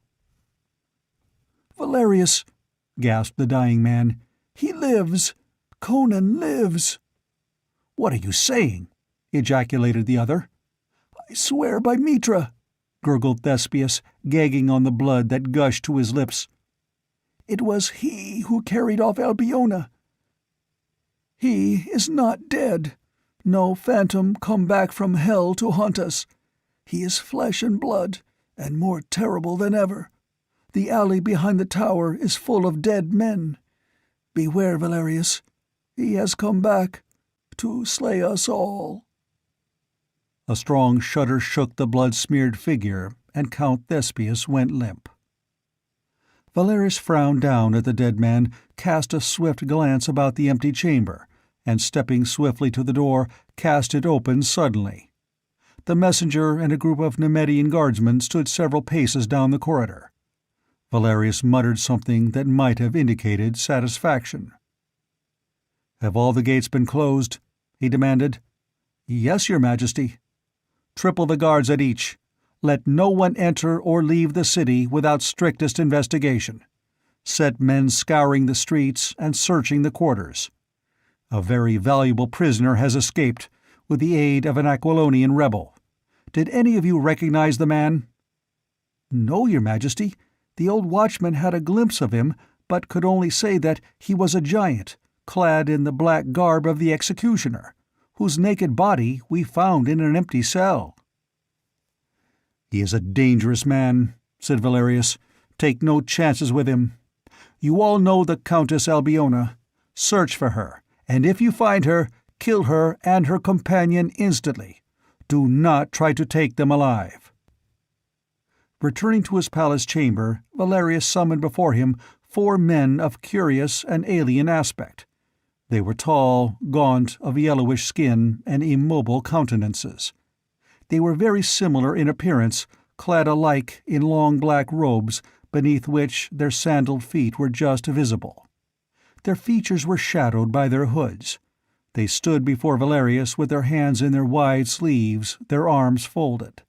"Valerius," gasped the dying man. "He lives! Conan lives!" "What are you saying?" ejaculated the other. "I swear by Mitra," gurgled Thespius, gagging on the blood that gushed to his lips. "It was he who carried off Albiona. He is not dead. No phantom come back from hell to haunt us. He is flesh and blood, and more terrible than ever. The alley behind the tower is full of dead men. Beware, Valerius. He has come back to slay us all." A strong shudder shook the blood-smeared figure, and Count Thespius went limp. Valerius frowned down at the dead man, cast a swift glance about the empty chamber, and stepping swiftly to the door, cast it open suddenly. The messenger and a group of Nemedian guardsmen stood several paces down the corridor. Valerius muttered something that might have indicated satisfaction. "Have all the gates been closed?" he demanded. "Yes, Your Majesty." "Triple the guards at each. Let no one enter or leave the city without strictest investigation. Set men scouring the streets and searching the quarters. A very valuable prisoner has escaped, with the aid of an Aquilonian rebel. Did any of you recognize the man?" "No, Your Majesty. The old watchman had a glimpse of him, but could only say that he was a giant, clad in the black garb of the executioner, whose naked body we found in an empty cell." "He is a dangerous man," said Valerius. "Take no chances with him. You all know the Countess Albiona. Search for her, and if you find her, kill her and her companion instantly. Do not try to take them alive." Returning to his palace chamber, Valerius summoned before him 4 men of curious and alien aspect. They were tall, gaunt, of yellowish skin and immobile countenances. They were very similar in appearance, clad alike in long black robes, beneath which their sandaled feet were just visible. Their features were shadowed by their hoods. They stood before Valerius with their hands in their wide sleeves, their arms folded.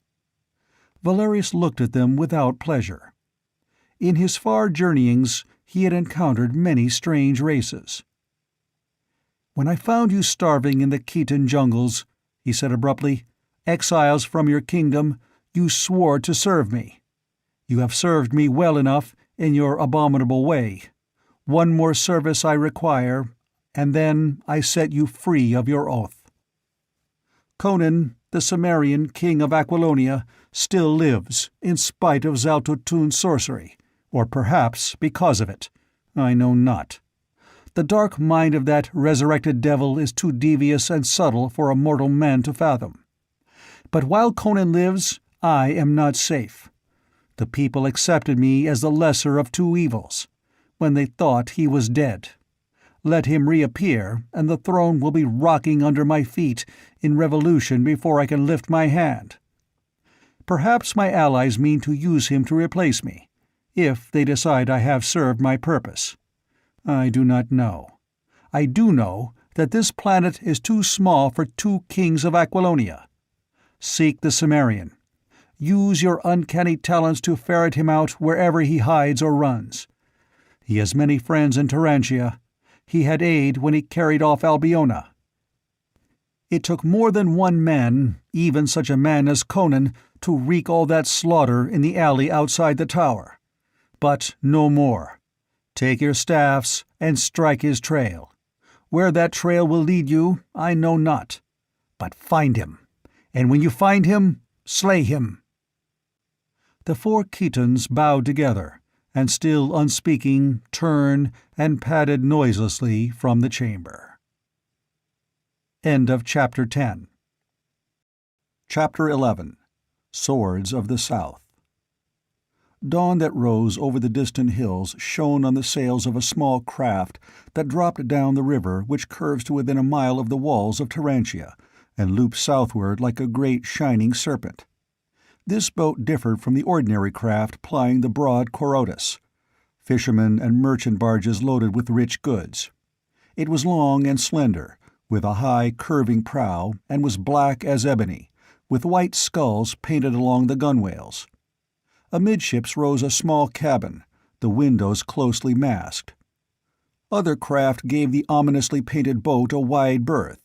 Valerius looked at them without pleasure. In his far journeyings he had encountered many strange races. "When I found you starving in the Khitan jungles," he said abruptly, "exiles from your kingdom, you swore to serve me. You have served me well enough in your abominable way. One more service I require, and then I set you free of your oath. Conan, the Cimmerian king of Aquilonia, still lives, in spite of Zaltutun's sorcery, or perhaps because of it. I know not. The dark mind of that resurrected devil is too devious and subtle for a mortal man to fathom. But while Conan lives, I am not safe. The people accepted me as the lesser of 2 evils, when they thought he was dead. Let him reappear, and the throne will be rocking under my feet in revolution before I can lift my hand. Perhaps my allies mean to use him to replace me, if they decide I have served my purpose. I do not know. I do know that this planet is too small for 2 kings of Aquilonia. Seek the Cimmerian. Use your uncanny talents to ferret him out wherever he hides or runs. He has many friends in Turantia. He had aid when he carried off Albiona. It took more than 1 man, even such a man as Conan, to wreak all that slaughter in the alley outside the tower. But no more. Take your staffs and strike his trail. Where that trail will lead you, I know not. But find him, and when you find him, slay him." The 4 Khitans bowed together, and still unspeaking, turned and padded noiselessly from the chamber. End of Chapter 10. Chapter 11. Swords of the South. Dawn that rose over the distant hills shone on the sails of a small craft that dropped down the river which curves to within a mile of the walls of Turantia, and loops southward like a great shining serpent. This boat differed from the ordinary craft plying the broad Corotus, fishermen and merchant barges loaded with rich goods. It was long and slender, with a high, curving prow, and was black as ebony, with white skulls painted along the gunwales. Amidships rose a small cabin, the windows closely masked. Other craft gave the ominously painted boat a wide berth,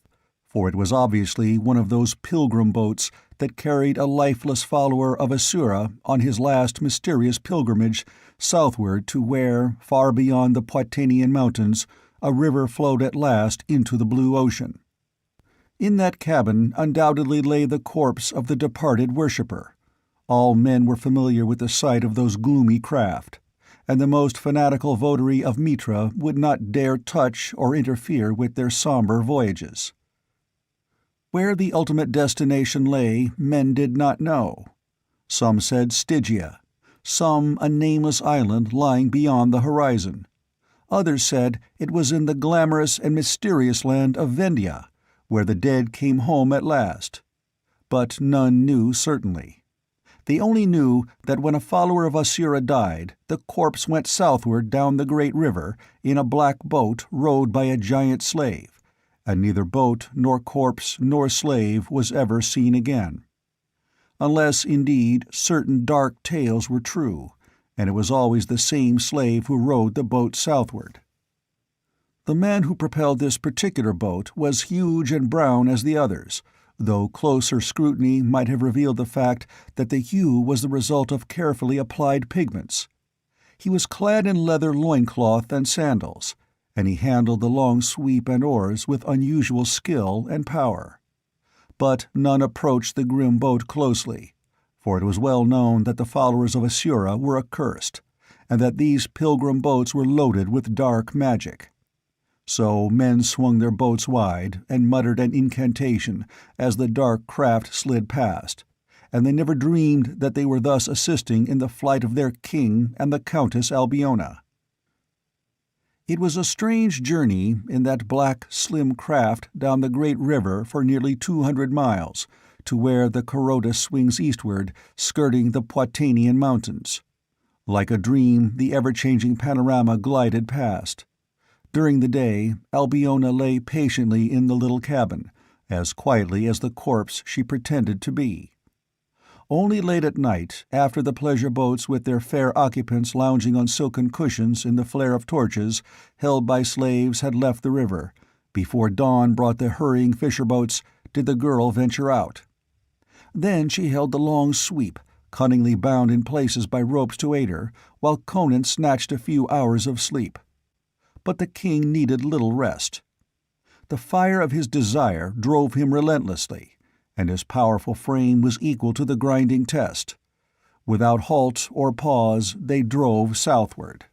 for it was obviously one of those pilgrim boats that carried a lifeless follower of Asura on his last mysterious pilgrimage southward to where, far beyond the Poitanian mountains, a river flowed at last into the blue ocean. In that cabin undoubtedly lay the corpse of the departed worshipper. All men were familiar with the sight of those gloomy craft, and the most fanatical votary of Mitra would not dare touch or interfere with their somber voyages. Where the ultimate destination lay, men did not know. Some said Stygia, some a nameless island lying beyond the horizon. Others said it was in the glamorous and mysterious land of Vendia, where the dead came home at last. But none knew certainly. They only knew that when a follower of Asura died, the corpse went southward down the great river in a black boat rowed by a giant slave, and neither boat nor corpse nor slave was ever seen again. Unless, indeed, certain dark tales were true, and it was always the same slave who rowed the boat southward. The man who propelled this particular boat was huge and brown as the others, though closer scrutiny might have revealed the fact that the hue was the result of carefully applied pigments. He was clad in leather loincloth and sandals, and he handled the long sweep and oars with unusual skill and power. But none approached the grim boat closely, for it was well known that the followers of Asura were accursed, and that these pilgrim boats were loaded with dark magic. So men swung their boats wide and muttered an incantation as the dark craft slid past, and they never dreamed that they were thus assisting in the flight of their king and the Countess Albiona. It was a strange journey in that black, slim craft down the great river for nearly 200 miles, to where the Corotus swings eastward, skirting the Poitanian mountains. Like a dream, the ever-changing panorama glided past. During the day, Albiona lay patiently in the little cabin, as quietly as the corpse she pretended to be. Only late at night, after the pleasure boats with their fair occupants lounging on silken cushions in the flare of torches held by slaves had left the river, before dawn brought the hurrying fisher boats, did the girl venture out. Then she held the long sweep, cunningly bound in places by ropes to aid her, while Conan snatched a few hours of sleep. But the king needed little rest. The fire of his desire drove him relentlessly, and his powerful frame was equal to the grinding test. Without halt or pause, they drove southward.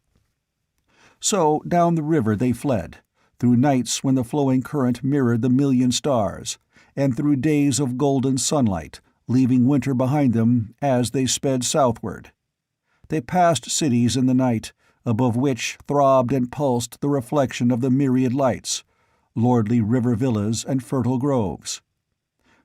So down the river they fled, through nights when the flowing current mirrored the million stars, and through days of golden sunlight, leaving winter behind them as they sped southward. They passed cities in the night, above which throbbed and pulsed the reflection of the myriad lights, lordly river villas and fertile groves.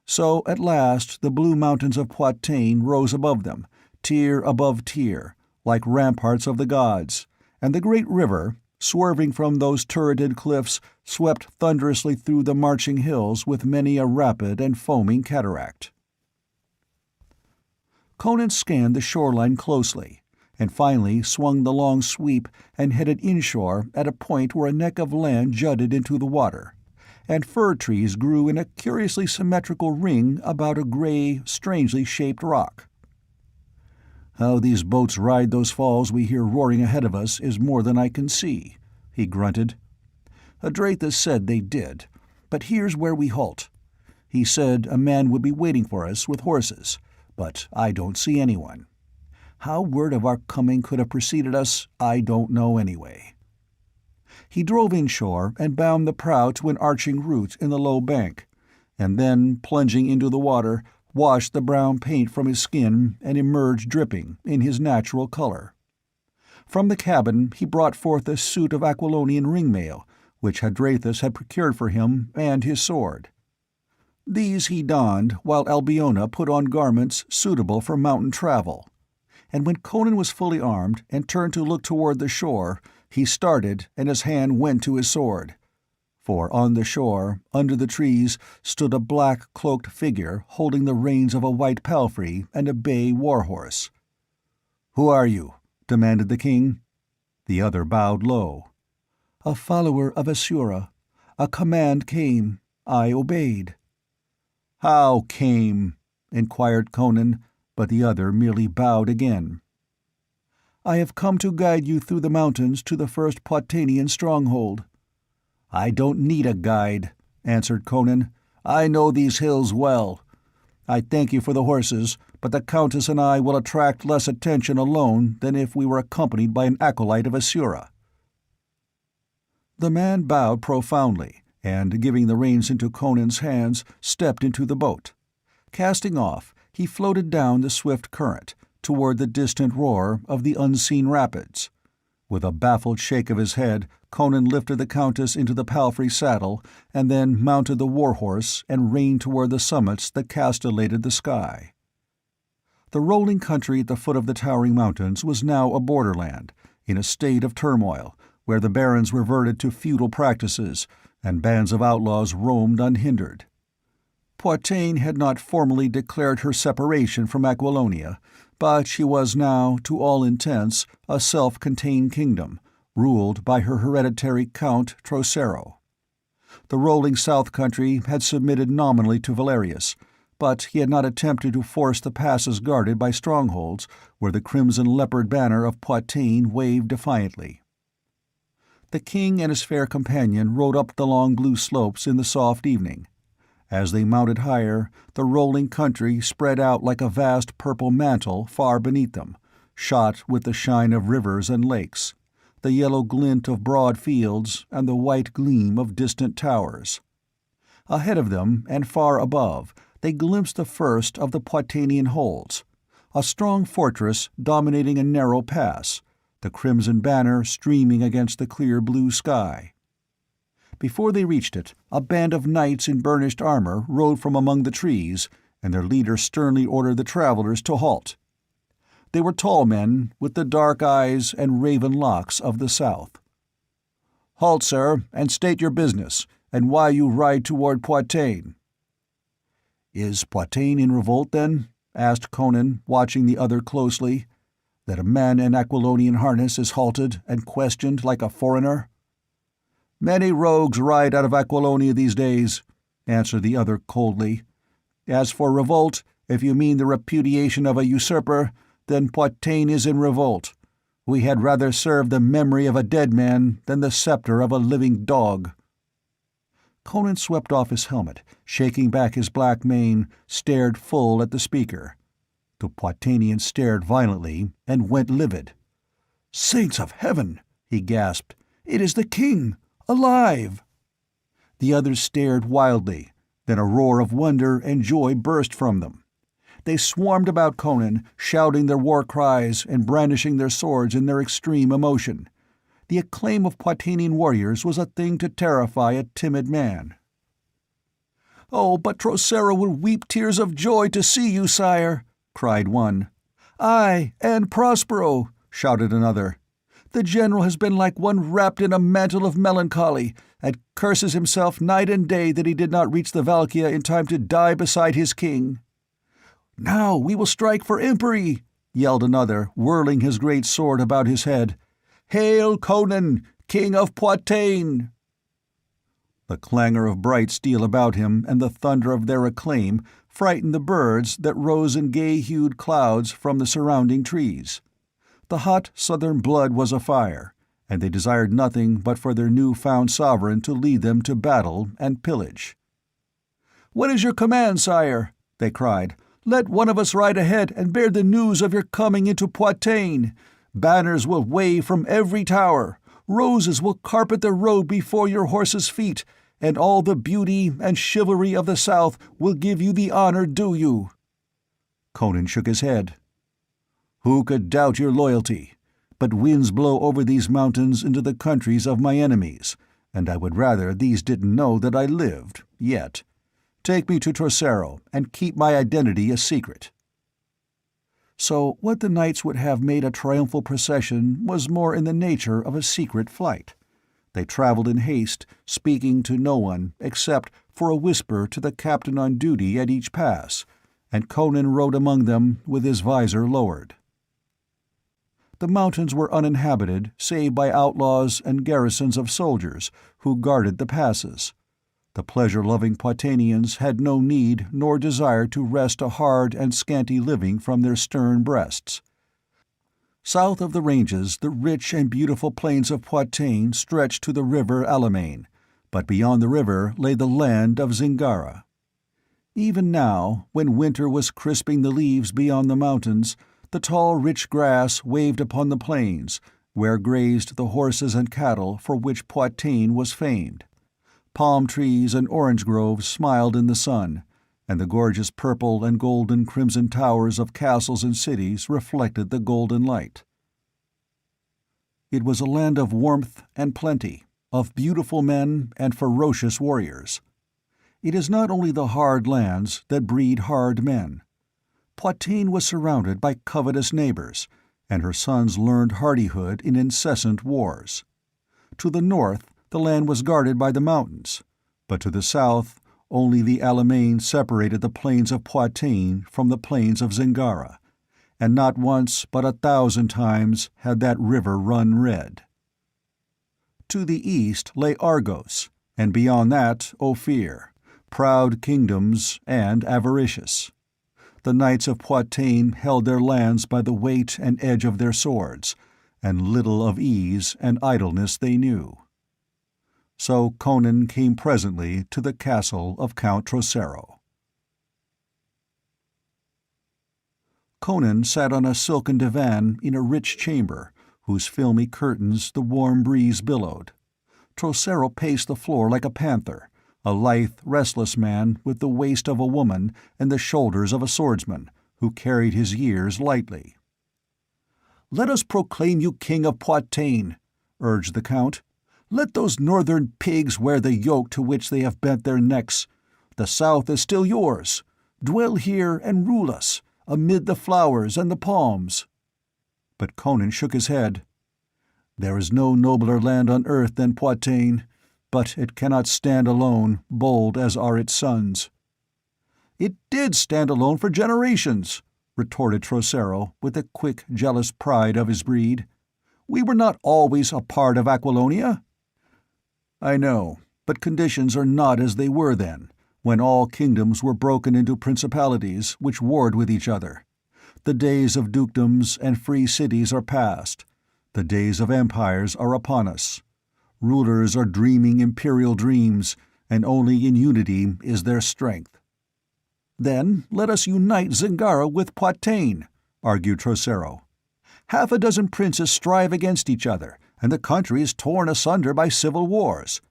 So at last the blue mountains of Poitain rose above them, tier above tier, like ramparts of the gods, and the great river, swerving from those turreted cliffs, swept thunderously through the marching hills with many a rapid and foaming cataract. Conan scanned the shoreline closely, and finally swung the long sweep and headed inshore at a point where a neck of land jutted into the water, and fir trees grew in a curiously symmetrical ring about a gray, strangely shaped rock. "How these boats ride those falls we hear roaring ahead of us is more than I can see," he grunted. "Adrathus said they did, but here's where we halt. He said a man would be waiting for us with horses, but I don't see anyone. How word of our coming could have preceded us, I don't know anyway." He drove inshore and bound the prow to an arching root in the low bank, and then, plunging into the water, washed the brown paint from his skin and emerged dripping, in his natural color. From the cabin he brought forth a suit of Aquilonian ringmail, which Hadrathus had procured for him, and his sword. These he donned, while Albiona put on garments suitable for mountain travel. And when Conan was fully armed and turned to look toward the shore, he started and his hand went to his sword. For on the shore, under the trees, stood a black cloaked figure holding the reins of a white palfrey and a bay war-horse. "Who are you?" demanded the king. The other bowed low. "A follower of Asura. A command came. I obeyed." "How came?" inquired Conan, but the other merely bowed again. "I have come to guide you through the mountains to the first Poitanian stronghold." "I don't need a guide," answered Conan. "I know these hills well. I thank you for the horses, but the Countess and I will attract less attention alone than if we were accompanied by an acolyte of Asura." The man bowed profoundly, and, giving the reins into Conan's hands, stepped into the boat. Casting off, he floated down the swift current, toward the distant roar of the unseen rapids. With a baffled shake of his head, Conan lifted the Countess into the palfrey saddle, and then mounted the war-horse and reined toward the summits that castellated the sky. The rolling country at the foot of the towering mountains was now a borderland, in a state of turmoil, where the barons reverted to feudal practices, and bands of outlaws roamed unhindered. Poitain had not formally declared her separation from Aquilonia, but she was now, to all intents, a self-contained kingdom, ruled by her hereditary Count Trocero. The rolling south country had submitted nominally to Valerius, but he had not attempted to force the passes guarded by strongholds where the crimson leopard banner of Poitain waved defiantly. The king and his fair companion rode up the long blue slopes in the soft evening. As they mounted higher, the rolling country spread out like a vast purple mantle far beneath them, shot with the shine of rivers and lakes, the yellow glint of broad fields, and the white gleam of distant towers. Ahead of them, and far above, they glimpsed the first of the Poitanian holds, a strong fortress dominating a narrow pass, the crimson banner streaming against the clear blue sky. Before they reached it, a band of knights in burnished armor rode from among the trees, and their leader sternly ordered the travelers to halt. They were tall men, with the dark eyes and raven locks of the south. "Halt, sir, and state your business, and why you ride toward Poitain." "Is Poitain in revolt, then?" asked Conan, watching the other closely. "That a man in Aquilonian harness is halted and questioned like a foreigner?" "Many rogues ride out of Aquilonia these days," answered the other coldly. "As for revolt, if you mean the repudiation of a usurper, then Poitain is in revolt. We had rather serve the memory of a dead man than the scepter of a living dog." Conan swept off his helmet, shaking back his black mane, stared full at the speaker. The Poitanian stared violently and went livid. "Saints of heaven!" he gasped. "It is the king! Alive!" The others stared wildly, then a roar of wonder and joy burst from them. They swarmed about Conan, shouting their war cries and brandishing their swords in their extreme emotion. The acclaim of Poitanian warriors was a thing to terrify a timid man. "Oh, but Trocero will weep tears of joy to see you, sire!" cried one. "Aye, and Prospero!" shouted another. "The general has been like one wrapped in a mantle of melancholy, and curses himself night and day that he did not reach the Valkia in time to die beside his king." "Now we will strike for Impery!" yelled another, whirling his great sword about his head. "Hail Conan, king of Poitain!" The clangor of bright steel about him and the thunder of their acclaim frightened the birds that rose in gay-hued clouds from the surrounding trees. The hot southern blood was afire, and they desired nothing but for their new-found sovereign to lead them to battle and pillage. "What is your command, sire?" they cried. "Let one of us ride ahead and bear the news of your coming into Poitain. Banners will wave from every tower, roses will carpet the road before your horses' feet, and all the beauty and chivalry of the south will give you the honor due you." Conan shook his head. "Who could doubt your loyalty? But winds blow over these mountains into the countries of my enemies, and I would rather these didn't know that I lived, yet. Take me to Trocero, and keep my identity a secret." So what the knights would have made a triumphal procession was more in the nature of a secret flight. They traveled in haste, speaking to no one except for a whisper to the captain on duty at each pass, and Conan rode among them with his visor lowered. The mountains were uninhabited save by outlaws and garrisons of soldiers who guarded the passes. The pleasure-loving Poitanians had no need nor desire to wrest a hard and scanty living from their stern breasts. South of the ranges, the rich and beautiful plains of Poitou stretched to the river Alamein, but beyond the river lay the land of Zingara. Even now, when winter was crisping the leaves beyond the mountains, the tall rich grass waved upon the plains, where grazed the horses and cattle for which Poitou was famed. Palm trees and orange groves smiled in the sun, and the gorgeous purple and golden crimson towers of castles and cities reflected the golden light. It was a land of warmth and plenty, of beautiful men and ferocious warriors. It is not only the hard lands that breed hard men. Poitou was surrounded by covetous neighbors, and her sons learned hardihood in incessant wars. To the north, the land was guarded by the mountains, but to the south, only the Alamein separated the plains of Poitou from the plains of Zingara, and not once but 1,000 times had that river run red. To the east lay Argos, and beyond that Ophir, proud kingdoms and avaricious. The knights of Poitou held their lands by the weight and edge of their swords, and little of ease and idleness they knew. So Conan came presently to the castle of Count Trocero. Conan sat on a silken divan in a rich chamber, whose filmy curtains the warm breeze billowed. Trocero paced the floor like a panther, a lithe, restless man with the waist of a woman and the shoulders of a swordsman, who carried his years lightly. "Let us proclaim you king of Poitou," urged the Count. "Let those northern pigs wear the yoke to which they have bent their necks. The south is still yours. Dwell here and rule us, amid the flowers and the palms." But Conan shook his head. "There is no nobler land on earth than Poitou, but it cannot stand alone, bold as are its sons." "It did stand alone for generations," retorted Trocero, with a quick, jealous pride of his breed. "We were not always a part of Aquilonia." "I know, but conditions are not as they were then, when all kingdoms were broken into principalities which warred with each other. The days of dukedoms and free cities are past. The days of empires are upon us. Rulers are dreaming imperial dreams, and only in unity is there strength." "Then let us unite Zingara with Poitou," argued Trocero. "Half a dozen princes strive against each other, and the country is torn asunder by civil wars.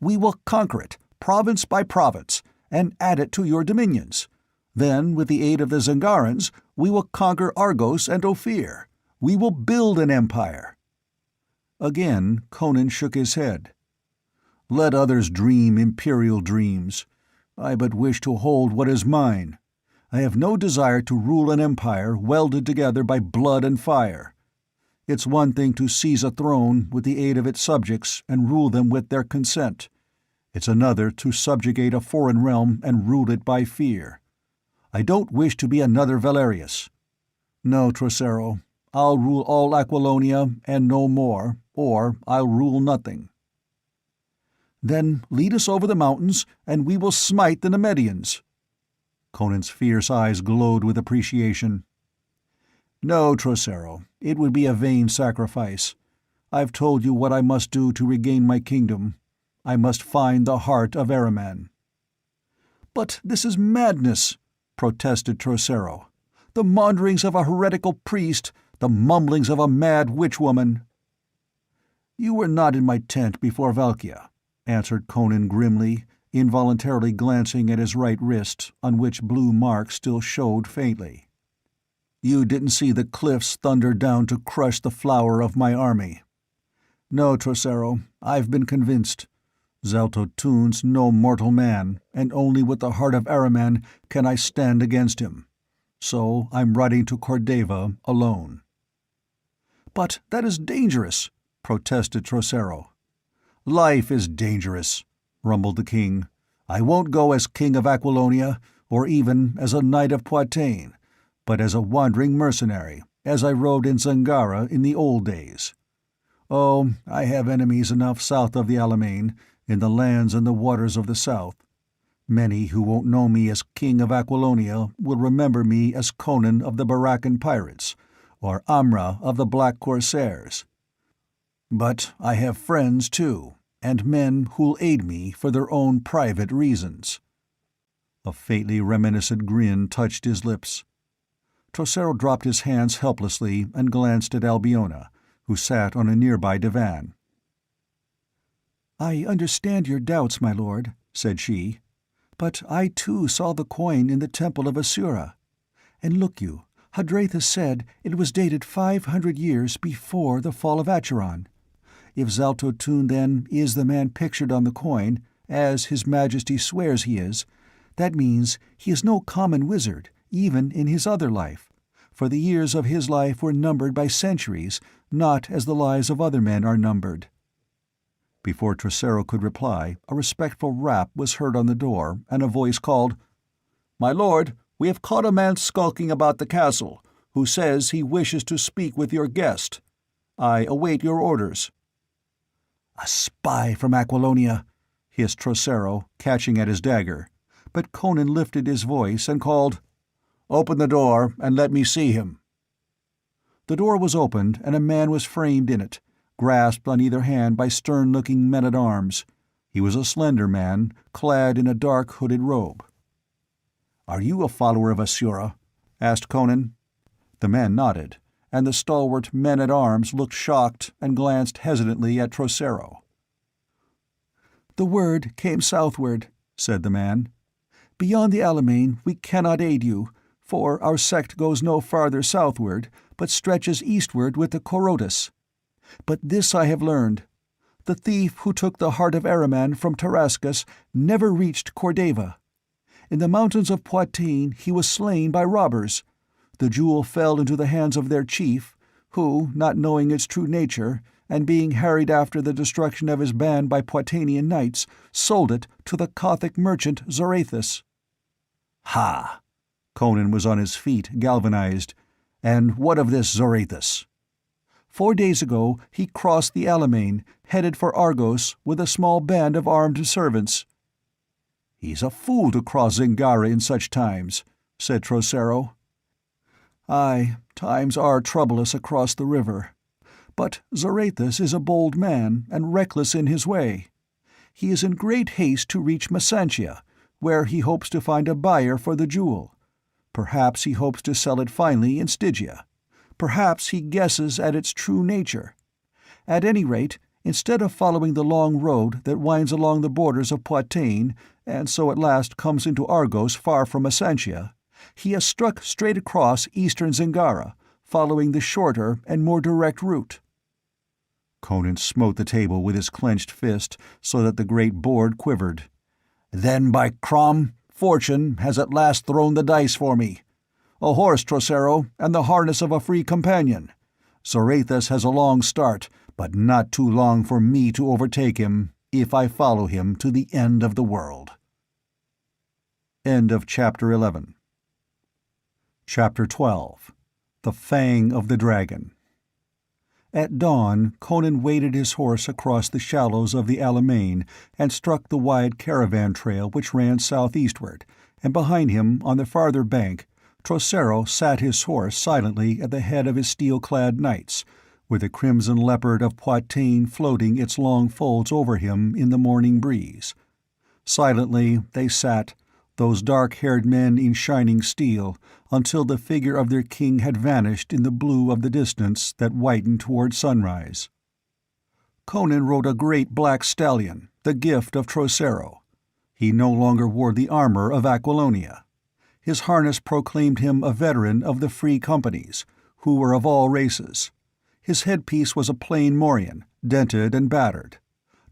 We will conquer it, province by province, and add it to your dominions. Then, with the aid of the Zingarans, we will conquer Argos and Ophir. We will build an empire." Again Conan shook his head. "Let others dream imperial dreams. I but wish to hold what is mine. I have no desire to rule an empire welded together by blood and fire. It's one thing to seize a throne with the aid of its subjects and rule them with their consent. It's another to subjugate a foreign realm and rule it by fear. I don't wish to be another Valerius. No, Trocero, I'll rule all Aquilonia and no more, or I'll rule nothing." "Then lead us over the mountains, and we will smite the Nemedians." Conan's fierce eyes glowed with appreciation. "No, Trocero, it would be a vain sacrifice. I've told you what I must do to regain my kingdom. I must find the heart of Ahriman." "But this is madness," protested Trocero. "The maunderings of a heretical priest, the mumblings of a mad witch-woman." "You were not in my tent before Valkia," answered Conan grimly, involuntarily glancing at his right wrist, on which blue marks still showed faintly. "You didn't see the cliffs thunder down to crush the flower of my army. No, Trocero, I've been convinced. Zalto Tun's no mortal man, and only with the heart of Ahriman can I stand against him. So I'm riding to Cordova alone." "But that is dangerous," protested Trocero. "Life is dangerous," rumbled the king. "I won't go as king of Aquilonia, or even as a knight of Poitou, but as a wandering mercenary, as I rode in Zangara in the old days. Oh, I have enemies enough south of the Alamein, in the lands and the waters of the south. Many who won't know me as King of Aquilonia will remember me as Conan of the Barracan pirates, or Amra of the Black Corsairs. But I have friends, too, and men who'll aid me for their own private reasons." A faintly reminiscent grin touched his lips. Trocero dropped his hands helplessly and glanced at Albiona, who sat on a nearby divan. "I understand your doubts, my lord," said she. "But I too saw the coin in the temple of Asura. And look you, Hadrathus said it was dated 500 years before the fall of Acheron. If Zaltotun, then, is the man pictured on the coin, as His Majesty swears he is, that means he is no common wizard, even in his other life, for the years of his life were numbered by centuries, not as the lives of other men are numbered." Before Trocero could reply, a respectful rap was heard on the door, and a voice called, "My lord, we have caught a man skulking about the castle, who says he wishes to speak with your guest. I await your orders." "A spy from Aquilonia," hissed Trocero, catching at his dagger, but Conan lifted his voice and called, "Open the door and let me see him." The door was opened, and a man was framed in it, grasped on either hand by stern-looking men-at-arms. He was a slender man, clad in a dark hooded robe. "Are you a follower of Asura?" asked Conan. The man nodded, and the stalwart men-at-arms looked shocked and glanced hesitantly at Trocero. "The word came southward," said the man. "Beyond the Alamein we cannot aid you, for our sect goes no farther southward, but stretches eastward with the Korotus. But this I have learned. The thief who took the heart of Ahriman from Tarascus never reached Cordova. In the mountains of Poitín he was slain by robbers. The jewel fell into the hands of their chief, who, not knowing its true nature, and being harried after the destruction of his band by Poitanian knights, sold it to the Gothic merchant Zorathus." "Ha!" Conan was on his feet, galvanized. "And what of this Zorathus?" 4 days ago he crossed the Alamein, headed for Argos with a small band of armed servants." "He's a fool to cross Zingara in such times," said Trocero. "Aye, times are troublous across the river. But Zorathus is a bold man, and reckless in his way. He is in great haste to reach Messantia, where he hopes to find a buyer for the jewel. Perhaps he hopes to sell it finally in Stygia. Perhaps he guesses at its true nature. At any rate, instead of following the long road that winds along the borders of Poitín, and so at last comes into Argos far from Messantia, he has struck straight across eastern Zingara, following the shorter and more direct route." Conan smote the table with his clenched fist so that the great board quivered. "Then, by Crom, fortune has at last thrown the dice for me. A horse, Trocero, and the harness of a free companion. Zorathus has a long start, but not too long for me to overtake him, if I follow him to the end of the world." End of Chapter 11. Chapter 12. The Fang of the Dragon. At dawn, Conan waded his horse across the shallows of the Alamein and struck the wide caravan trail which ran southeastward, and behind him, on the farther bank, Trocero sat his horse silently at the head of his steel-clad knights, with the crimson leopard of Poitín floating its long folds over him in the morning breeze. Silently they sat, those dark-haired men in shining steel, until the figure of their king had vanished in the blue of the distance that whitened toward sunrise. Conan rode a great black stallion, the gift of Trocero. He no longer wore the armor of Aquilonia. His harness proclaimed him a veteran of the free companies, who were of all races. His headpiece was a plain morion, dented and battered.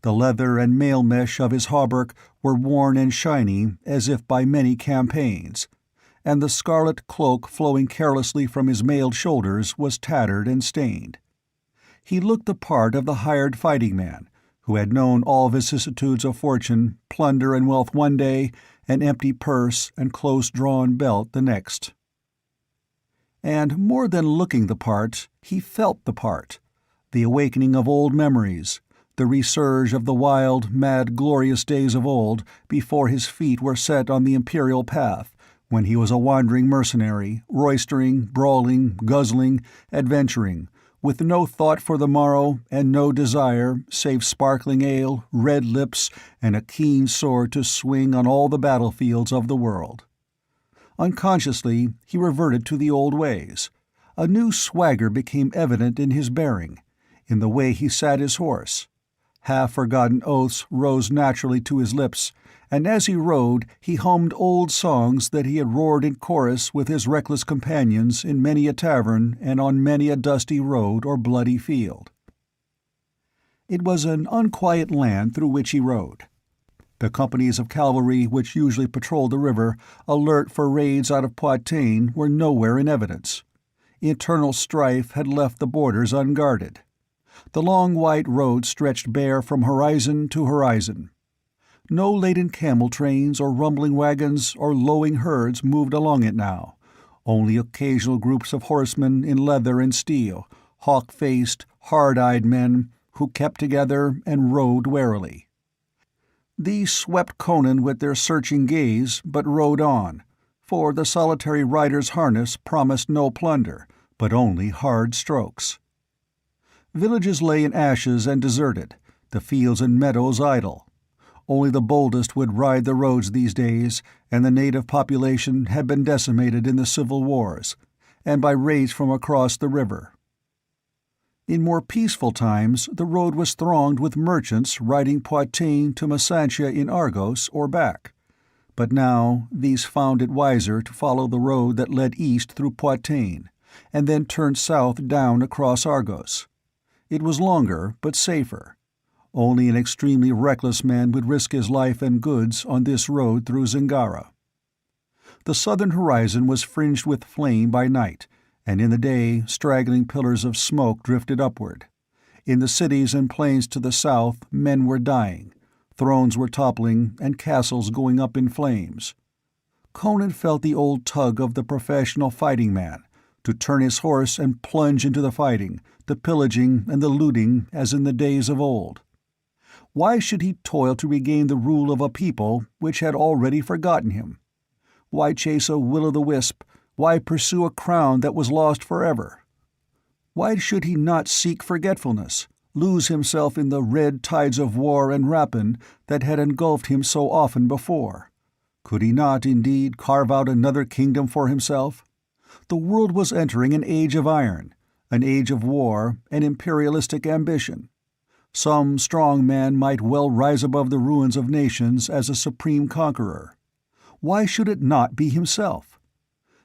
The leather and mail mesh of his hauberk were worn and shiny as if by many campaigns, and the scarlet cloak flowing carelessly from his mailed shoulders was tattered and stained. He looked the part of the hired fighting man, who had known all vicissitudes of fortune, plunder and wealth one day, an empty purse and close-drawn belt the next. And more than looking the part, he felt the part. The awakening of old memories, the resurge of the wild, mad, glorious days of old, before his feet were set on the imperial path, when he was a wandering mercenary, roistering, brawling, guzzling, adventuring, with no thought for the morrow and no desire save sparkling ale, red lips, and a keen sword to swing on all the battlefields of the world. Unconsciously, he reverted to the old ways. A new swagger became evident in his bearing, in the way he sat his horse. Half-forgotten oaths rose naturally to his lips, and as he rode he hummed old songs that he had roared in chorus with his reckless companions in many a tavern and on many a dusty road or bloody field. It was an unquiet land through which he rode. The companies of cavalry which usually patrolled the river, alert for raids out of Poitou, were nowhere in evidence. Internal strife had left the borders unguarded. The long white road stretched bare from horizon to horizon. No laden camel trains or rumbling wagons or lowing herds moved along it now, only occasional groups of horsemen in leather and steel, hawk-faced, hard-eyed men who kept together and rode warily. These swept Conan with their searching gaze, but rode on, for the solitary rider's harness promised no plunder, but only hard strokes. Villages lay in ashes and deserted, the fields and meadows idle. Only the boldest would ride the roads these days, and the native population had been decimated in the civil wars, and by raids from across the river. In more peaceful times the road was thronged with merchants riding Poitou to Masantia in Argos or back, but now these found it wiser to follow the road that led east through Poitou, and then turned south down across Argos. It was longer, but safer. Only an extremely reckless man would risk his life and goods on this road through Zingara. The southern horizon was fringed with flame by night, and in the day straggling pillars of smoke drifted upward. In the cities and plains to the south men were dying, thrones were toppling, and castles going up in flames. Conan felt the old tug of the professional fighting man, to turn his horse and plunge into the fighting, the pillaging and the looting as in the days of old. Why should he toil to regain the rule of a people which had already forgotten him? Why chase a will-o'-the-wisp? Why pursue a crown that was lost forever? Why should he not seek forgetfulness, lose himself in the red tides of war and rapine that had engulfed him so often before? Could he not, indeed, carve out another kingdom for himself? The world was entering an age of iron, an age of war and imperialistic ambition. Some strong man might well rise above the ruins of nations as a supreme conqueror. Why should it not be himself?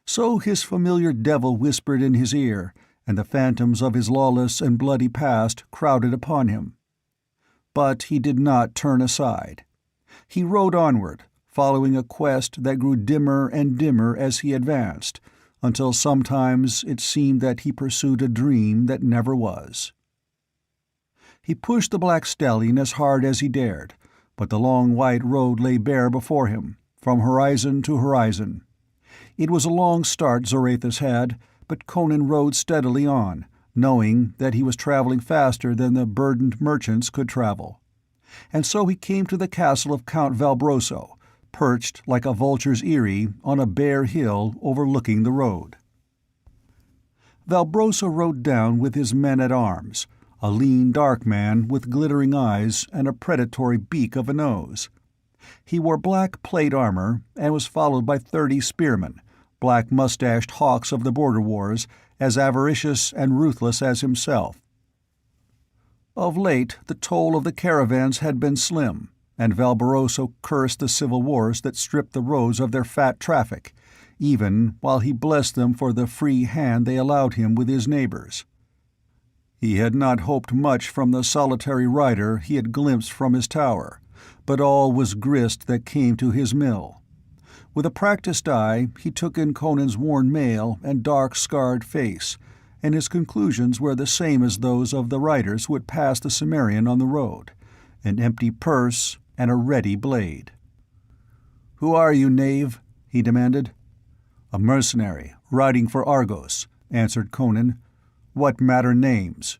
So his familiar devil whispered in his ear, and the phantoms of his lawless and bloody past crowded upon him. But he did not turn aside. He rode onward, following a quest that grew dimmer and dimmer as he advanced, until sometimes it seemed that he pursued a dream that never was. He pushed the black stallion as hard as he dared, but the long white road lay bare before him, from horizon to horizon. It was a long start Zorathus had, but Conan rode steadily on, knowing that he was traveling faster than the burdened merchants could travel. And so he came to the castle of Count Valbroso, perched like a vulture's eyrie on a bare hill overlooking the road. Valbroso rode down with his men-at-arms, a lean, dark man with glittering eyes and a predatory beak of a nose. He wore black plate armor and was followed by 30 spearmen, black-mustached hawks of the border wars, as avaricious and ruthless as himself. Of late the toll of the caravans had been slim, and Valbroso cursed the civil wars that stripped the roads of their fat traffic, even while he blessed them for the free hand they allowed him with his neighbors. He had not hoped much from the solitary rider he had glimpsed from his tower, but all was grist that came to his mill. With a practiced eye he took in Conan's worn mail and dark, scarred face, and his conclusions were the same as those of the riders who had passed the Cimmerian on the road: an empty purse and a ready blade. "Who are you, knave?" he demanded. "A mercenary, riding for Argos, answered Conan. "What matter names?"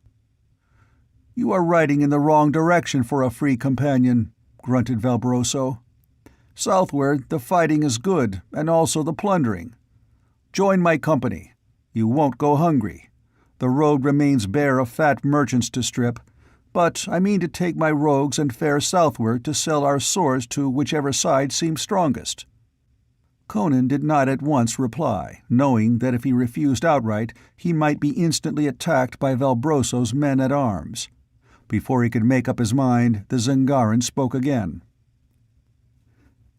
"You are riding in the wrong direction for a free companion," grunted Valbroso. "Southward the fighting is good, and also the plundering. Join my company. You won't go hungry. The road remains bare of fat merchants to strip, but I mean to take my rogues and fare southward to sell our swords to whichever side seems strongest." Conan did not at once reply, knowing that if he refused outright he might be instantly attacked by Valbroso's men-at-arms. Before he could make up his mind, the Zingaren spoke again.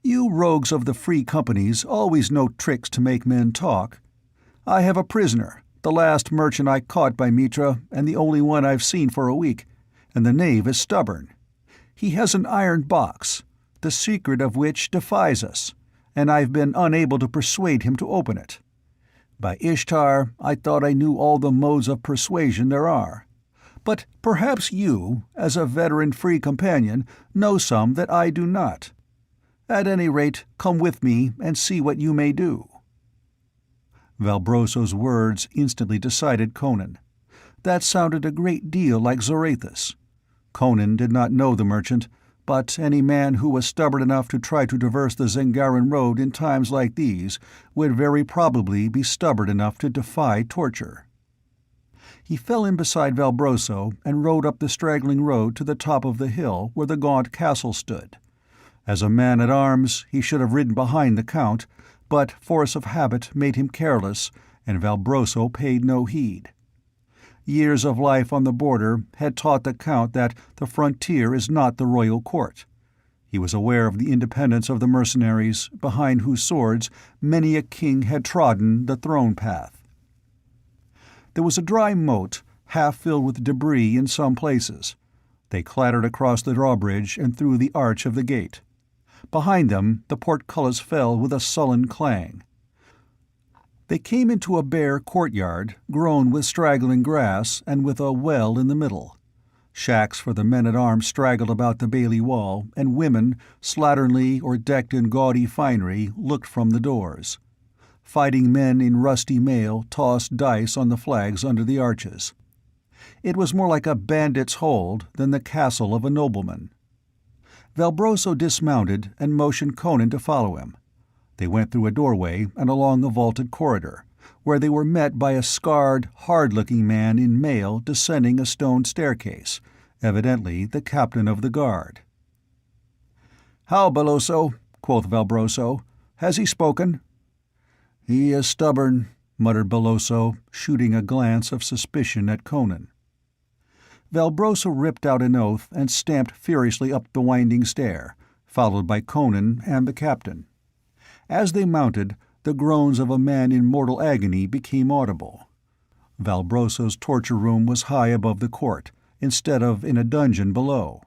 "You rogues of the free companies always know tricks to make men talk. I have a prisoner, the last merchant I caught by Mitra, and the only one I've seen for a week, and the knave is stubborn. He has an iron box, the secret of which defies us, and I've been unable to persuade him to open it. By Ishtar, I thought I knew all the modes of persuasion there are. But perhaps you, as a veteran free companion, know some that I do not. At any rate, come with me and see what you may do." Valbroso's words instantly decided Conan. That sounded a great deal like Zorathus. Conan did not know the merchant, but any man who was stubborn enough to try to traverse the Zingaren road in times like these would very probably be stubborn enough to defy torture. He fell in beside Valbroso and rode up the straggling road to the top of the hill where the gaunt castle stood. As a man-at-arms, he should have ridden behind the Count, but force of habit made him careless, and Valbroso paid no heed. Years of life on the border had taught the Count that the frontier is not the royal court. He was aware of the independence of the mercenaries, behind whose swords many a king had trodden the throne path. There was a dry moat, half filled with debris in some places. They clattered across the drawbridge and through the arch of the gate. Behind them, the portcullis fell with a sullen clang. They came into a bare courtyard, grown with straggling grass and with a well in the middle. Shacks for the men-at-arms straggled about the bailey wall, and women, slatternly or decked in gaudy finery, looked from the doors. Fighting men in rusty mail tossed dice on the flags under the arches. It was more like a bandit's hold than the castle of a nobleman. Valbroso dismounted and motioned Conan to follow him. They went through a doorway and along a vaulted corridor, where they were met by a scarred, hard-looking man in mail descending a stone staircase, evidently the captain of the guard. "How, Beloso?" quoth Valbroso. "Has he spoken?" "He is stubborn," muttered Beloso, shooting a glance of suspicion at Conan. Valbroso ripped out an oath and stamped furiously up the winding stair, followed by Conan and the captain. As they mounted, the groans of a man in mortal agony became audible. Valbroso's torture room was high above the court, instead of in a dungeon below.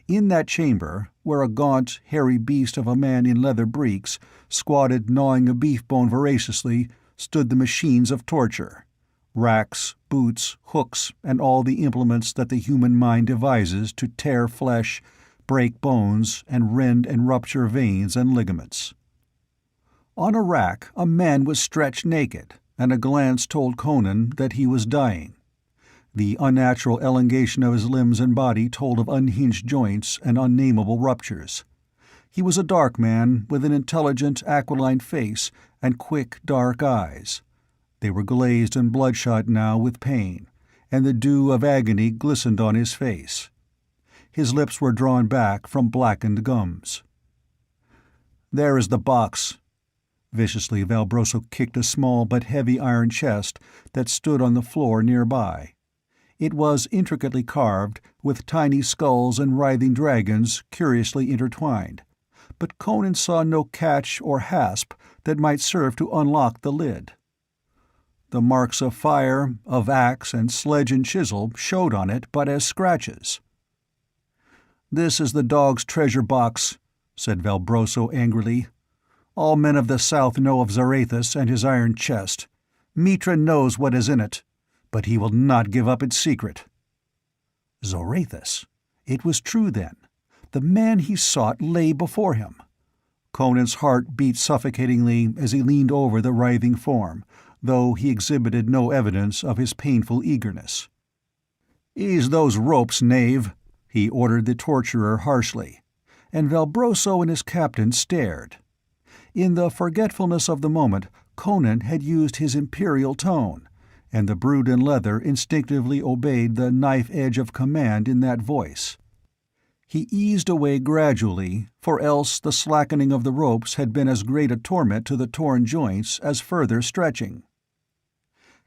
In that chamber, where a gaunt, hairy beast of a man in leather breeks squatted gnawing a beef-bone voraciously, stood the machines of torture: racks, boots, hooks, and all the implements that the human mind devises to tear flesh, break bones, and rend and rupture veins and ligaments. On a rack a man was stretched naked, and a glance told Conan that he was dying. The unnatural elongation of his limbs and body told of unhinged joints and unnameable ruptures. He was a dark man with an intelligent, aquiline face and quick, dark eyes. They were glazed and bloodshot now with pain, and the dew of agony glistened on his face. His lips were drawn back from blackened gums. "There is the box." Viciously Valbroso kicked a small but heavy iron chest that stood on the floor nearby. It was intricately carved, with tiny skulls and writhing dragons curiously intertwined, but Conan saw no catch or hasp that might serve to unlock the lid. The marks of fire, of axe and sledge and chisel showed on it but as scratches. "This is the dog's treasure box," said Valbroso angrily. "All men of the south know of Zorathus and his iron chest. Mitra knows what is in it, but he will not give up its secret." Zorathus! It was true, then. The man he sought lay before him. Conan's heart beat suffocatingly as he leaned over the writhing form, though he exhibited no evidence of his painful eagerness. "Ease those ropes, knave," he ordered the torturer harshly, and Valbroso and his captain stared. In the forgetfulness of the moment, Conan had used his imperial tone, and the brute in leather instinctively obeyed the knife edge of command in that voice. He eased away gradually, for else the slackening of the ropes had been as great a torment to the torn joints as further stretching.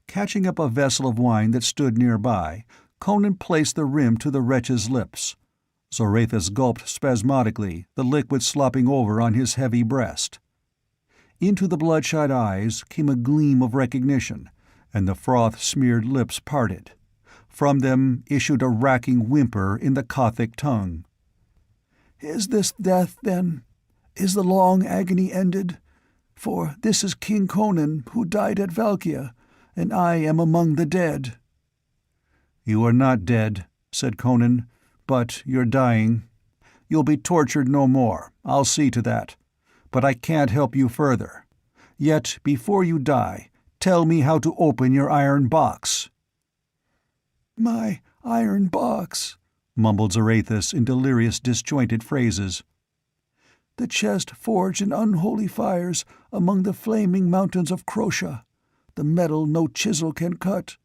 Catching up a vessel of wine that stood nearby, Conan placed the rim to the wretch's lips. Zorathus gulped spasmodically, the liquid slopping over on his heavy breast. Into the bloodshot eyes came a gleam of recognition, and the froth-smeared lips parted. From them issued a racking whimper in the Gothic tongue. "Is this death, then? Is the long agony ended? For this is King Conan, who died at Valkia, and I am among the dead." "You are not dead," said Conan, "but you're dying. You'll be tortured no more, I'll see to that. But I can't help you further. Yet, before you die, tell me how to open your iron box." "My iron box," mumbled Zorathus in delirious disjointed phrases. "The chest forged in unholy fires among the flaming mountains of Crosha, the metal no chisel can cut.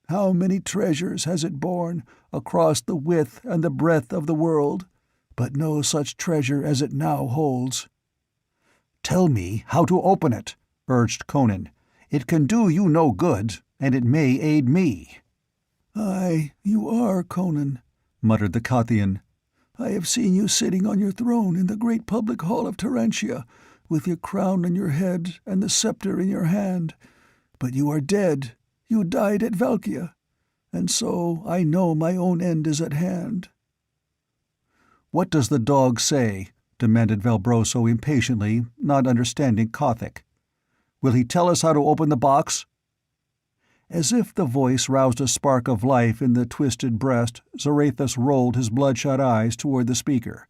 How many treasures has it borne across the width and the breadth of the world, but no such treasure as it now holds." "Tell me how to open it," urged Conan. "It can do you no good, and it may aid me." "Aye, you are Conan," muttered the Kothian. "I have seen you sitting on your throne in the great public hall of Terentia, with your crown on your head and the scepter in your hand. But you are dead. You died at Valkia. And so I know my own end is at hand." "What does the dog say?" demanded Valbroso impatiently, not understanding Gothic. "Will he tell us how to open the box?" As if the voice roused a spark of life in the twisted breast, Zorathus rolled his bloodshot eyes toward the speaker.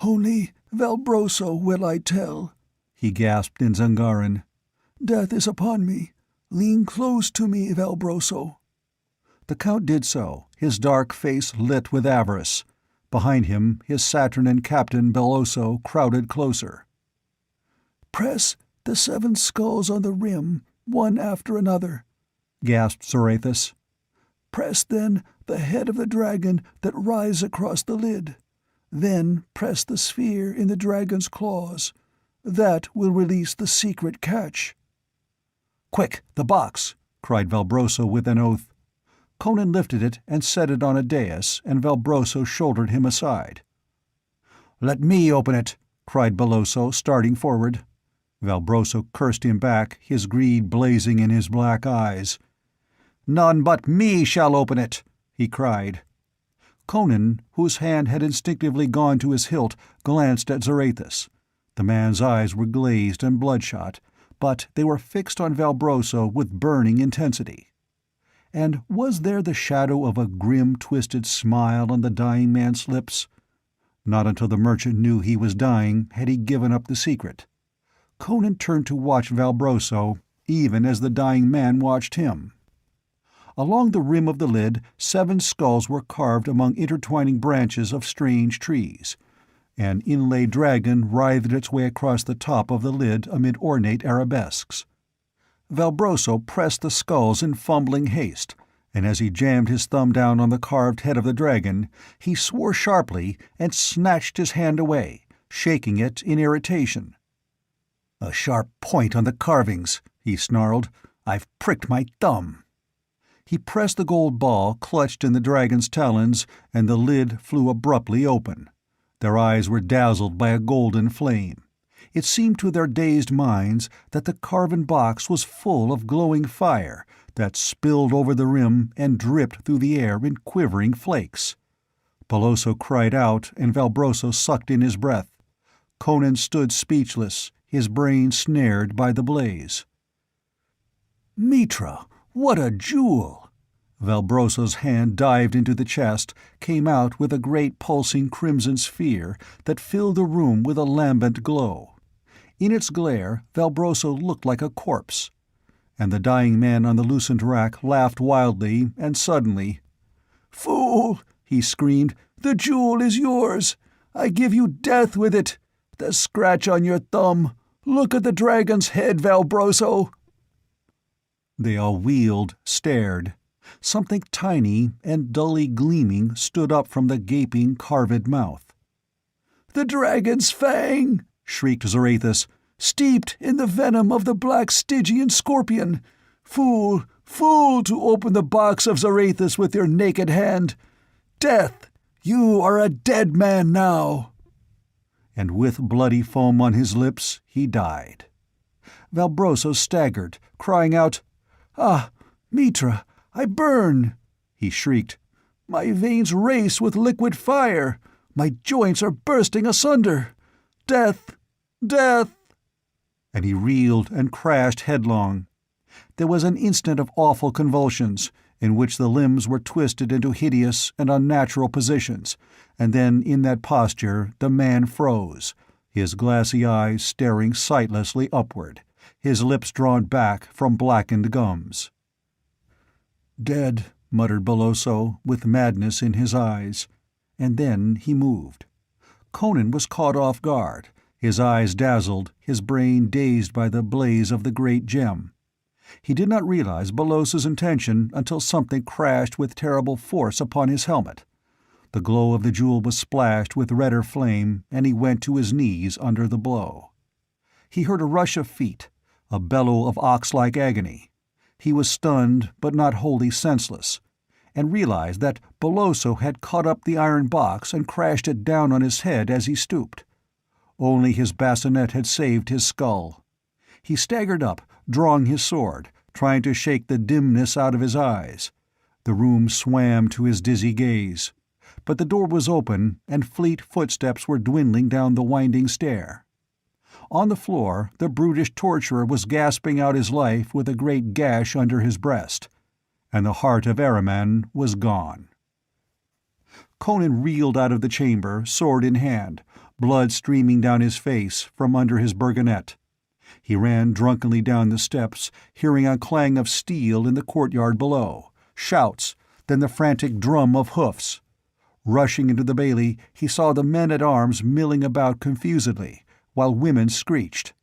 "Only Valbroso will I tell," he gasped in Zangaran. "Death is upon me. Lean close to me, Valbroso." The Count did so, his dark face lit with avarice. Behind him, his saturnine captain Belloso crowded closer. "Press the 7 skulls on the rim, one after another," gasped Zorathus. "Press then the head of the dragon that rises across the lid. Then press the sphere in the dragon's claws. That will release the secret catch." "Quick, the box!" cried Valbroso with an oath. Conan lifted it and set it on a dais, and Valbroso shouldered him aside. "Let me open it!" cried Belloso, starting forward. Valbroso cursed him back, his greed blazing in his black eyes. "None but me shall open it!" he cried. Conan, whose hand had instinctively gone to his hilt, glanced at Zorathus. The man's eyes were glazed and bloodshot, but they were fixed on Valbroso with burning intensity. And was there the shadow of a grim, twisted smile on the dying man's lips? Not until the merchant knew he was dying had he given up the secret. Conan turned to watch Valbroso, even as the dying man watched him. Along the rim of the lid 7 skulls were carved among intertwining branches of strange trees. An inlaid dragon writhed its way across the top of the lid amid ornate arabesques. Valbroso pressed the skulls in fumbling haste, and as he jammed his thumb down on the carved head of the dragon, he swore sharply and snatched his hand away, shaking it in irritation. "A sharp point on the carvings," he snarled. "I've pricked my thumb." He pressed the gold ball clutched in the dragon's talons, and the lid flew abruptly open. Their eyes were dazzled by a golden flame. It seemed to their dazed minds that the carven box was full of glowing fire that spilled over the rim and dripped through the air in quivering flakes. Belloso cried out, and Valbroso sucked in his breath. Conan stood speechless, his brain snared by the blaze. "Mitra, what a jewel!" Valbroso's hand dived into the chest, came out with a great pulsing crimson sphere that filled the room with a lambent glow. In its glare, Valbroso looked like a corpse. and the dying man on the loosened rack laughed wildly, and suddenly, "Fool!" he screamed. "The jewel is yours! I give you death with it! The scratch on your thumb! Look at the dragon's head, Valbroso!" They all wheeled, stared. Something tiny and dully gleaming stood up from the gaping, carved mouth. "The dragon's fang!" shrieked Zarathus, "steeped in the venom of the black Stygian scorpion! Fool, fool, to open the box of Zarathus with your naked hand! Death! You are a dead man now!" And with bloody foam on his lips, he died. Valbroso staggered, crying out, "Ah, Mitra, I burn!" he shrieked. "My veins race with liquid fire! My joints are bursting asunder! Death! Death!" And he reeled and crashed headlong. There was an instant of awful convulsions, in which the limbs were twisted into hideous and unnatural positions, and then in that posture the man froze, his glassy eyes staring sightlessly upward, his lips drawn back from blackened gums. "Dead," muttered Belloso, with madness in his eyes, and then he moved. Conan was caught off guard, his eyes dazzled, his brain dazed by the blaze of the great gem. He did not realize Belloso's intention until something crashed with terrible force upon his helmet. The glow of the jewel was splashed with redder flame, and he went to his knees under the blow. He heard a rush of feet, a bellow of ox-like agony. He was stunned, but not wholly senseless, and realized that Belloso had caught up the iron box and crashed it down on his head as he stooped. Only his bassinet had saved his skull. He staggered up, drawing his sword, trying to shake the dimness out of his eyes. The room swam to his dizzy gaze. But the door was open, and fleet footsteps were dwindling down the winding stair. On the floor, the brutish torturer was gasping out his life with a great gash under his breast, and the heart of Ahriman was gone. Conan reeled out of the chamber, sword in hand, blood streaming down his face from under his burgonet. He ran drunkenly down the steps, hearing a clang of steel in the courtyard below, shouts, then the frantic drum of hoofs. Rushing into the bailey, he saw the men-at-arms milling about confusedly, while women screeched.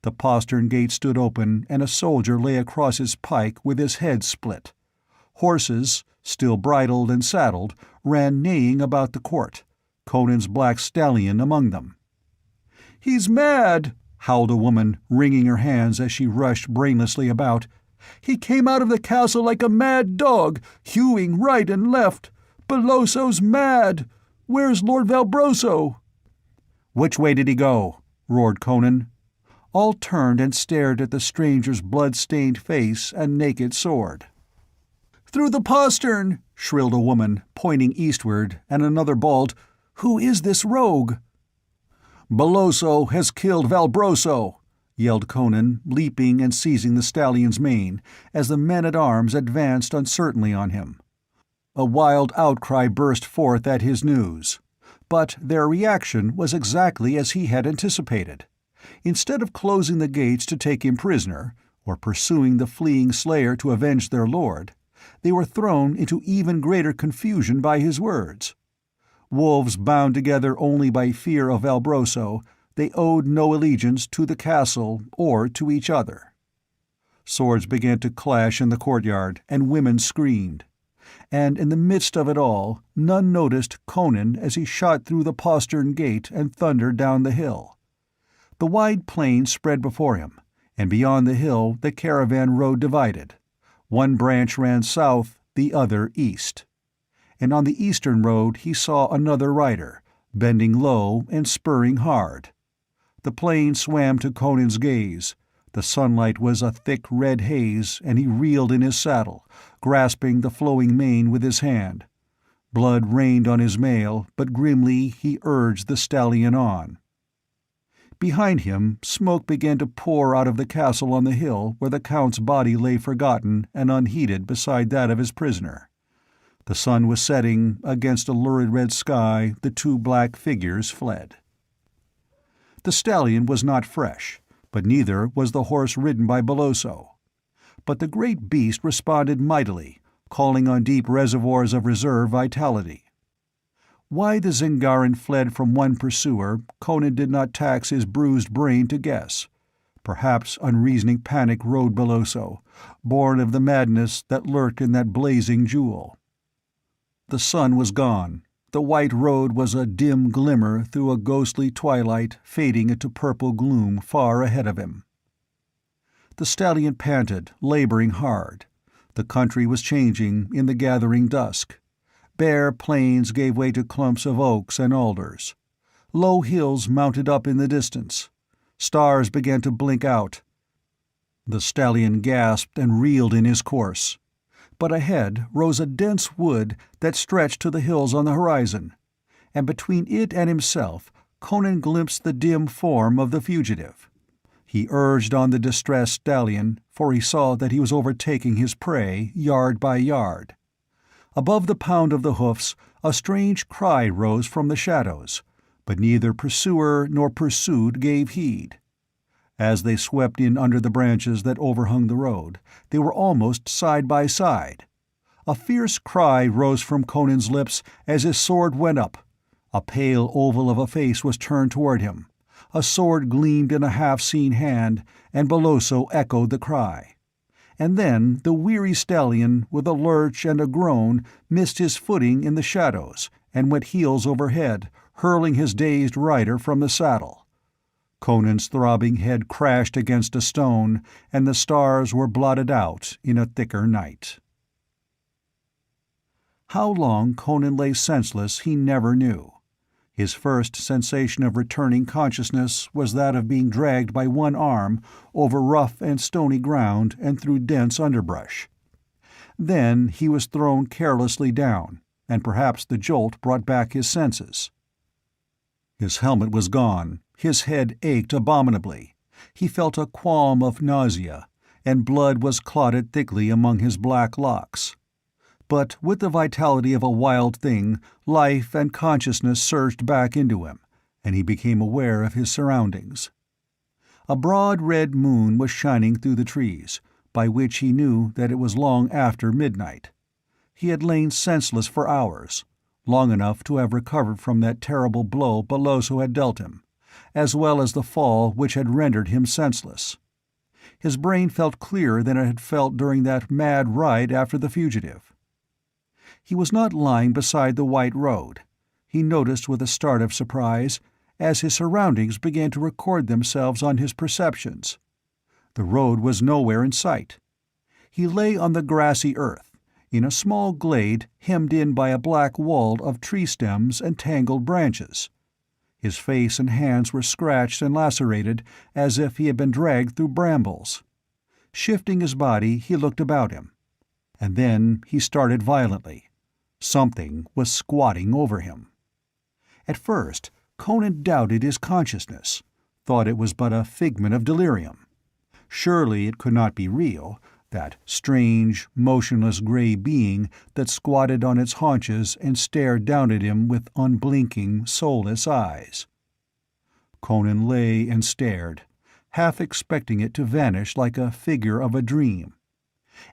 The postern gate stood open, and a soldier lay across his pike with his head split. Horses, still bridled and saddled, ran neighing about the court, Conan's black stallion among them. "He's mad!" howled a woman, wringing her hands as she rushed brainlessly about. "He came out of the castle like a mad dog, hewing right and left. Belloso's mad! Where's Lord Valbroso?" "Which way did he go?" roared Conan. All turned and stared at the stranger's blood-stained face and naked sword. "Through the postern!" shrilled a woman, pointing eastward, and another bawled, "Who is this rogue?" "Belloso has killed Valbroso!" yelled Conan, leaping and seizing the stallion's mane, as the men-at-arms advanced uncertainly on him. A wild outcry burst forth at his news. But their reaction was exactly as he had anticipated. Instead of closing the gates to take him prisoner, or pursuing the fleeing slayer to avenge their lord, they were thrown into even greater confusion by his words. Wolves bound together only by fear of Valbroso, they owed no allegiance to the castle or to each other. Swords began to clash in the courtyard, and women screamed. And in the midst of it all, none noticed Conan as he shot through the postern gate and thundered down the hill. The wide plain spread before him, and beyond the hill the caravan road divided. One branch ran south, the other east. And on the eastern road he saw another rider, bending low and spurring hard. The plain swam to Conan's gaze. The sunlight was a thick red haze, and he reeled in his saddle, grasping the flowing mane with his hand. Blood rained on his mail, but grimly he urged the stallion on. Behind him, smoke began to pour out of the castle on the hill where the Count's body lay forgotten and unheeded beside that of his prisoner. The sun was setting. Against a lurid red sky the two black figures fled. The stallion was not fresh, but neither was the horse ridden by Belloso. but the great beast responded mightily, calling on deep reservoirs of reserve vitality. Why the Zingaran fled from one pursuer, Conan did not tax his bruised brain to guess. Perhaps unreasoning panic rode below so, born of the madness that lurked in that blazing jewel. The sun was gone. The white road was a dim glimmer through a ghostly twilight, fading into purple gloom far ahead of him. The stallion panted, laboring hard. The country was changing in the gathering dusk. Bare plains gave way to clumps of oaks and alders. Low hills mounted up in the distance. Stars began to blink out. The stallion gasped and reeled in his course. But ahead rose a dense wood that stretched to the hills on the horizon, and between it and himself Conan glimpsed the dim form of the fugitive. He urged on the distressed stallion, for he saw that he was overtaking his prey yard by yard. Above the pound of the hoofs, a strange cry rose from the shadows, but neither pursuer nor pursued gave heed. As they swept in under the branches that overhung the road, they were almost side by side. A fierce cry rose from Conan's lips as his sword went up. A pale oval of a face was turned toward him. A sword gleamed in a half-seen hand, and Beloso echoed the cry. And then the weary stallion, with a lurch and a groan, missed his footing in the shadows and went heels over head, hurling his dazed rider from the saddle. Conan's throbbing head crashed against a stone, and the stars were blotted out in a thicker night. How long Conan lay senseless he never knew. His first sensation of returning consciousness was that of being dragged by one arm over rough and stony ground and through dense underbrush. Then he was thrown carelessly down, and perhaps the jolt brought back his senses. His helmet was gone. His head ached abominably. He felt a qualm of nausea, and blood was clotted thickly among his black locks. But with the vitality of a wild thing, life and consciousness surged back into him, and he became aware of his surroundings. A broad red moon was shining through the trees, by which he knew that it was long after midnight. He had lain senseless for hours, long enough to have recovered from that terrible blow Beloso had dealt him, as well as the fall which had rendered him senseless. His brain felt clearer than it had felt during that mad ride after the fugitive. He was not lying beside the white road. He noticed with a start of surprise, as his surroundings began to record themselves on his perceptions. The road was nowhere in sight. He lay on the grassy earth, in a small glade hemmed in by a black wall of tree stems and tangled branches. His face and hands were scratched and lacerated as if he had been dragged through brambles. Shifting his body, he looked about him. And then he started violently. Something was squatting over him. At first, Conan doubted his consciousness, thought it was but a figment of delirium. Surely it could not be real, that strange, motionless gray being that squatted on its haunches and stared down at him with unblinking, soulless eyes. Conan lay and stared, half expecting it to vanish like a figure of a dream.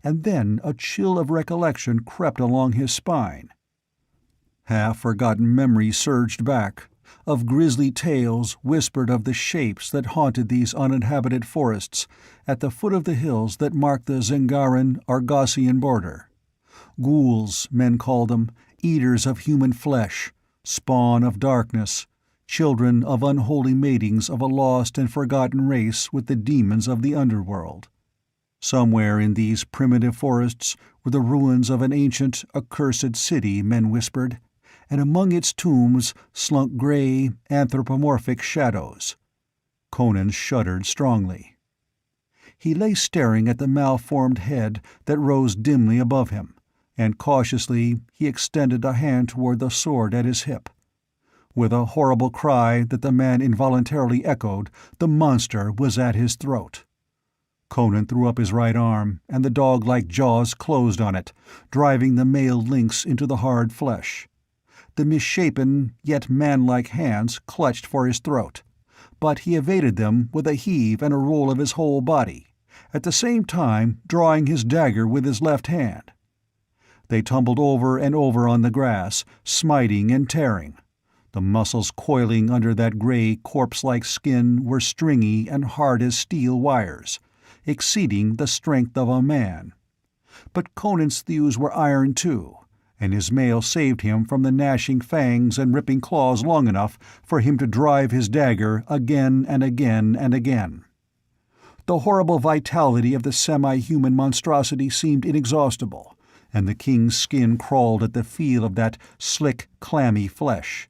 And then a chill of recollection crept along his spine. Half-forgotten memories surged back, of grisly tales whispered of the shapes that haunted these uninhabited forests at the foot of the hills that marked the Zingaran-Argosian border. Ghouls, men called them, eaters of human flesh, spawn of darkness, children of unholy matings of a lost and forgotten race with the demons of the underworld. Somewhere in these primitive forests were the ruins of an ancient, accursed city, men whispered, and among its tombs slunk gray, anthropomorphic shadows. Conan shuddered strongly. He lay staring at the malformed head that rose dimly above him, and cautiously he extended a hand toward the sword at his hip. With a horrible cry that the man involuntarily echoed, the monster was at his throat. Conan threw up his right arm, and the dog-like jaws closed on it, driving the mailed links into the hard flesh. The misshapen, yet man-like hands clutched for his throat, but he evaded them with a heave and a roll of his whole body, at the same time drawing his dagger with his left hand. They tumbled over and over on the grass, smiting and tearing. The muscles coiling under that gray, corpse-like skin were stringy and hard as steel wires, exceeding the strength of a man. But Conan's thews were iron too, and his mail saved him from the gnashing fangs and ripping claws long enough for him to drive his dagger again and again and again. The horrible vitality of the semi-human monstrosity seemed inexhaustible, and the king's skin crawled at the feel of that slick, clammy flesh.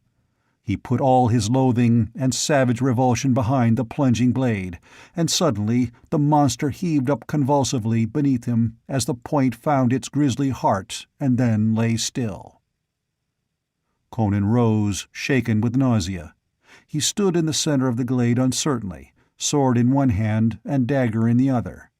He put all his loathing and savage revulsion behind the plunging blade, and suddenly the monster heaved up convulsively beneath him as the point found its grisly heart and then lay still. Conan rose, shaken with nausea. He stood in the center of the glade uncertainly, sword in one hand and dagger in the other.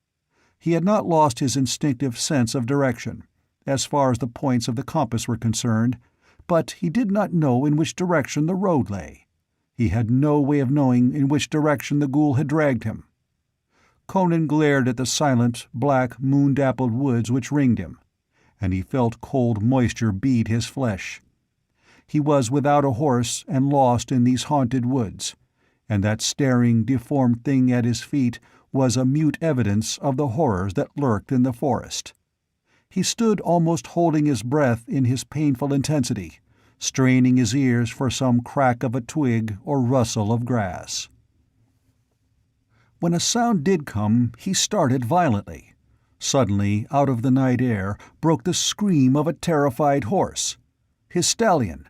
He had not lost his instinctive sense of direction, as far as the points of the compass were concerned, but he did not know in which direction the road lay. He had no way of knowing in which direction the ghoul had dragged him. Conan glared at the silent, black, moon-dappled woods which ringed him, and he felt cold moisture bead his flesh. He was without a horse and lost in these haunted woods, and that staring, deformed thing at his feet was a mute evidence of the horrors that lurked in the forest. He stood almost holding his breath in his painful intensity, straining his ears for some crack of a twig or rustle of grass. When a sound did come, he started violently. Suddenly, out of the night air, broke the scream of a terrified horse. His stallion.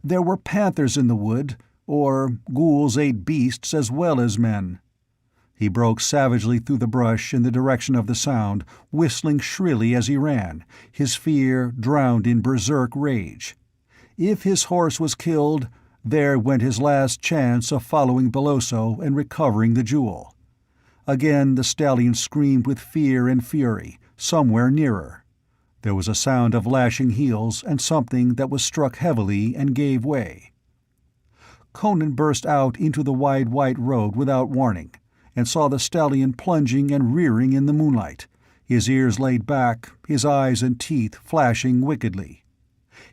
There were panthers in the wood, or ghouls ate beasts as well as men. He broke savagely through the brush in the direction of the sound, whistling shrilly as he ran, his fear drowned in berserk rage. If his horse was killed, there went his last chance of following Beloso and recovering the jewel. Again the stallion screamed with fear and fury, somewhere nearer. There was a sound of lashing heels and something that was struck heavily and gave way. Conan burst out into the wide white road without warning, and saw the stallion plunging and rearing in the moonlight, his ears laid back, his eyes and teeth flashing wickedly.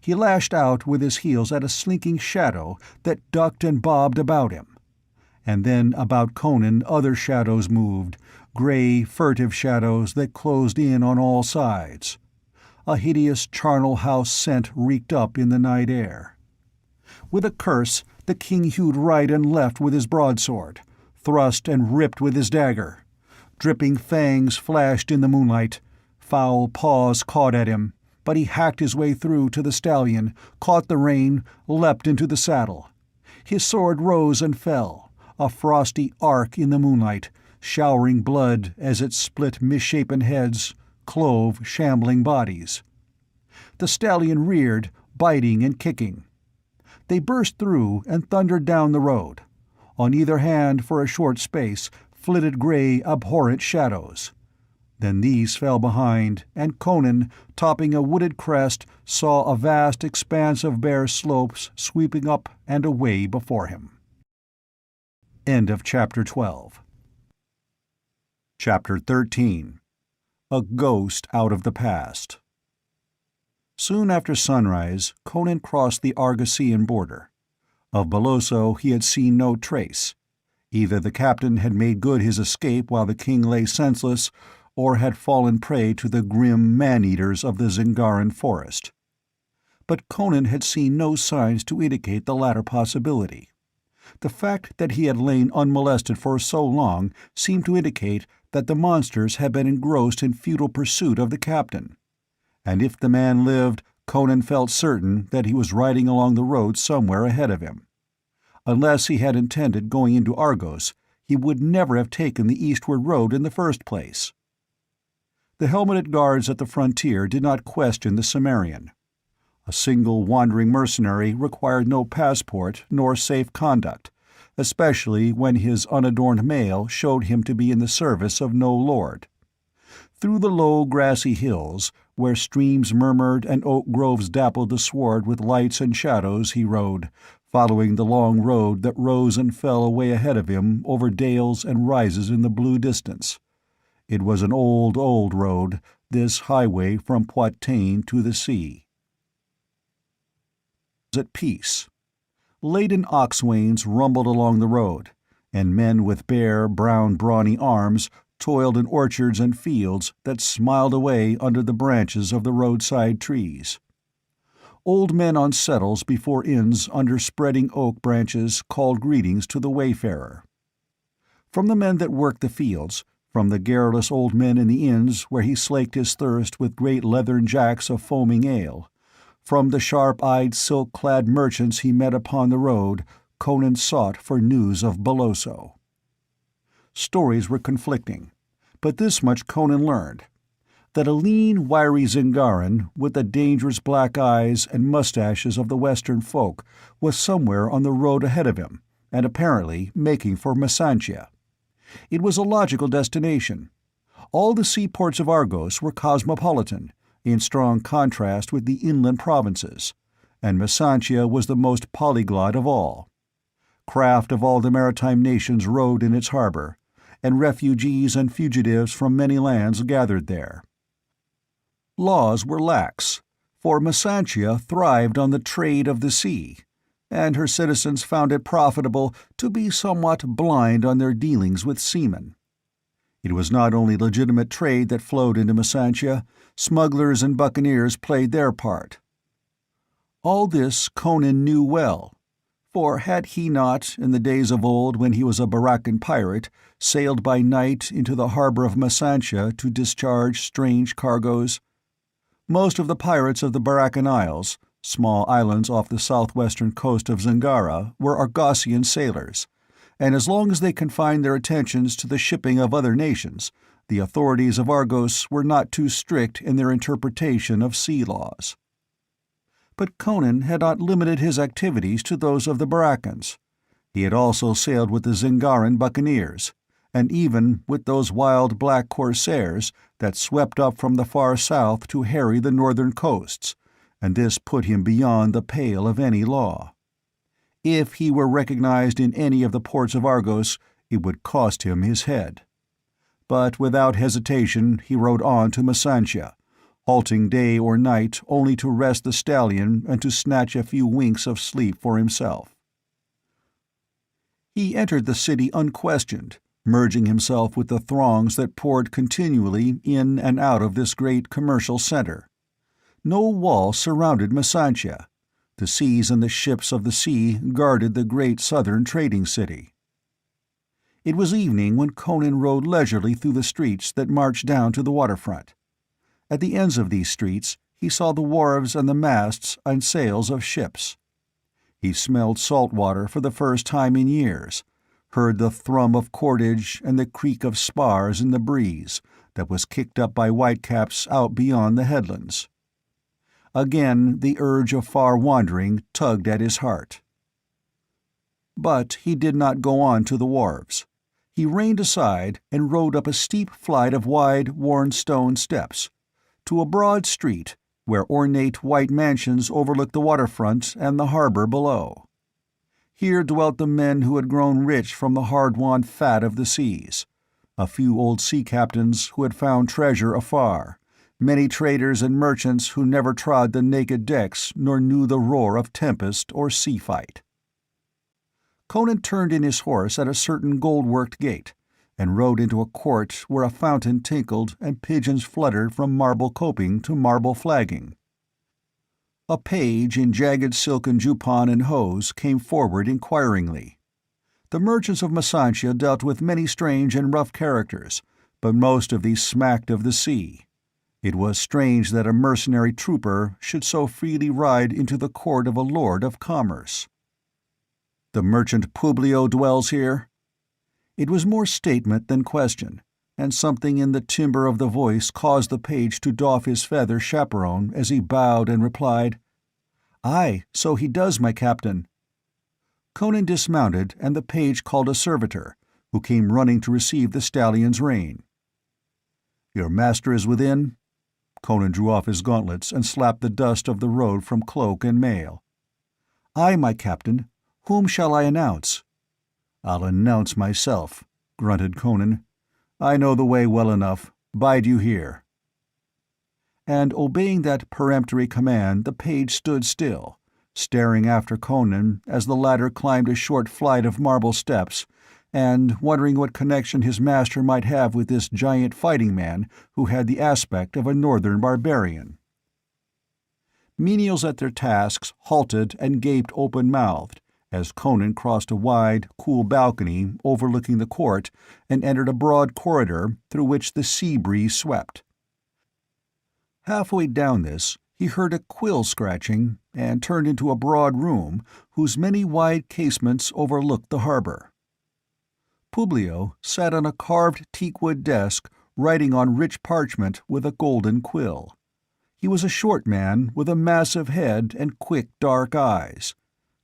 He lashed out with his heels at a slinking shadow that ducked and bobbed about him. And then about Conan other shadows moved, gray, furtive shadows that closed in on all sides. A hideous charnel house scent reeked up in the night air. With a curse, the king hewed right and left with his broadsword, thrust and ripped with his dagger. Dripping fangs flashed in the moonlight. Foul paws caught at him, but he hacked his way through to the stallion, caught the rein, leapt into the saddle. His sword rose and fell, a frosty arc in the moonlight, showering blood as it split misshapen heads, clove shambling bodies. The stallion reared, biting and kicking. They burst through and thundered down the road. On either hand, for a short space, flitted gray, abhorrent shadows. Then these fell behind, and Conan, topping a wooded crest, saw a vast expanse of bare slopes sweeping up and away before him. End of Chapter 12. Chapter 13. A Ghost Out of the Past. Soon after sunrise, Conan crossed the Argosean border. Of Beloso he had seen no trace. Either the captain had made good his escape while the king lay senseless, or had fallen prey to the grim man-eaters of the Zingaran forest. But Conan had seen no signs to indicate the latter possibility. The fact that he had lain unmolested for so long seemed to indicate that the monsters had been engrossed in futile pursuit of the captain. And if the man lived, Conan felt certain that he was riding along the road somewhere ahead of him. Unless he had intended going into Argos, he would never have taken the eastward road in the first place. The helmeted guards at the frontier did not question the Cimmerian. A single wandering mercenary required no passport nor safe conduct, especially when his unadorned mail showed him to be in the service of no lord. Through the low grassy hills, where streams murmured and oak groves dappled the sward with lights and shadows, he rode, following the long road that rose and fell away ahead of him over dales and rises in the blue distance. It was an old, old road, this highway from Poitou to the sea. At peace. Laden ox wains rumbled along the road, and men with bare, brown, brawny arms toiled in orchards and fields that smiled away under the branches of the roadside trees. Old men on settles before inns under spreading oak branches called greetings to the wayfarer. From the men that worked the fields, from the garrulous old men in the inns where he slaked his thirst with great leathern jacks of foaming ale, from the sharp-eyed, silk-clad merchants he met upon the road, Conan sought for news of Boloso. Stories were conflicting, but this much Conan learned: that a lean, wiry Zingaran, with the dangerous black eyes and mustaches of the Western folk, was somewhere on the road ahead of him, and apparently making for Masantia. It was a logical destination. All the seaports of Argos were cosmopolitan, in strong contrast with the inland provinces, and Masantia was the most polyglot of all. Craft of all the maritime nations rode in its harbor, and refugees and fugitives from many lands gathered there. Laws were lax, for Masantia thrived on the trade of the sea, and her citizens found it profitable to be somewhat blind on their dealings with seamen. It was not only legitimate trade that flowed into Masantia; smugglers and buccaneers played their part. All this Conan knew well, for had he not, in the days of old when he was a Barracan pirate, sailed by night into the harbor of Masantia to discharge strange cargoes? Most of the pirates of the Barracan Isles, small islands off the southwestern coast of Zingara, were Argosian sailors, and as long as they confined their attentions to the shipping of other nations, the authorities of Argos were not too strict in their interpretation of sea laws. But Conan had not limited his activities to those of the Barracans. He had also sailed with the Zingaran buccaneers, and even with those wild black corsairs that swept up from the far south to harry the northern coasts, and this put him beyond the pale of any law. If he were recognized in any of the ports of Argos, it would cost him his head. But without hesitation he rode on to Masantia, halting day or night only to rest the stallion and to snatch a few winks of sleep for himself. He entered the city unquestioned, merging himself with the throngs that poured continually in and out of this great commercial center. No wall surrounded Masantia. The seas and the ships of the sea guarded the great southern trading city. It was evening when Conan rode leisurely through the streets that marched down to the waterfront. At the ends of these streets he saw the wharves and the masts and sails of ships. He smelled salt water for the first time in years, heard the thrum of cordage and the creak of spars in the breeze that was kicked up by whitecaps out beyond the headlands. Again the urge of far wandering tugged at his heart. But he did not go on to the wharves. He reined aside and rode up a steep flight of wide, worn stone steps, to a broad street where ornate white mansions overlooked the waterfront and the harbor below. Here dwelt the men who had grown rich from the hard-won fat of the seas, a few old sea captains who had found treasure afar, many traders and merchants who never trod the naked decks nor knew the roar of tempest or sea fight. Conan turned in his horse at a certain gold-worked gate, and rode into a court where a fountain tinkled and pigeons fluttered from marble coping to marble flagging. A page in jagged silken jupon and hose came forward inquiringly. The merchants of Masantia dealt with many strange and rough characters, but most of these smacked of the sea. It was strange that a mercenary trooper should so freely ride into the court of a lord of commerce. "The merchant Publio dwells here?" It was more statement than question, and something in the timbre of the voice caused the page to doff his feather chaperon as he bowed and replied, "Aye, so he does, my captain." Conan dismounted, and the page called a servitor, who came running to receive the stallion's rein. "Your master is within?" Conan drew off his gauntlets and slapped the dust of the road from cloak and mail. "Aye, my captain. Whom shall I announce?" "I'll announce myself," grunted Conan. I know the way well enough. Bide you here." And obeying that peremptory command, the page stood still, staring after Conan as the latter climbed a short flight of marble steps, and wondering what connection his master might have with this giant fighting man who had the aspect of a northern barbarian. Menials at their tasks halted and gaped open-mouthed as Conan crossed a wide, cool balcony overlooking the court and entered a broad corridor through which the sea breeze swept. Halfway down this, he heard a quill scratching and turned into a broad room whose many wide casements overlooked the harbor. Publio sat on a carved teakwood desk writing on rich parchment with a golden quill. He was a short man with a massive head and quick dark eyes.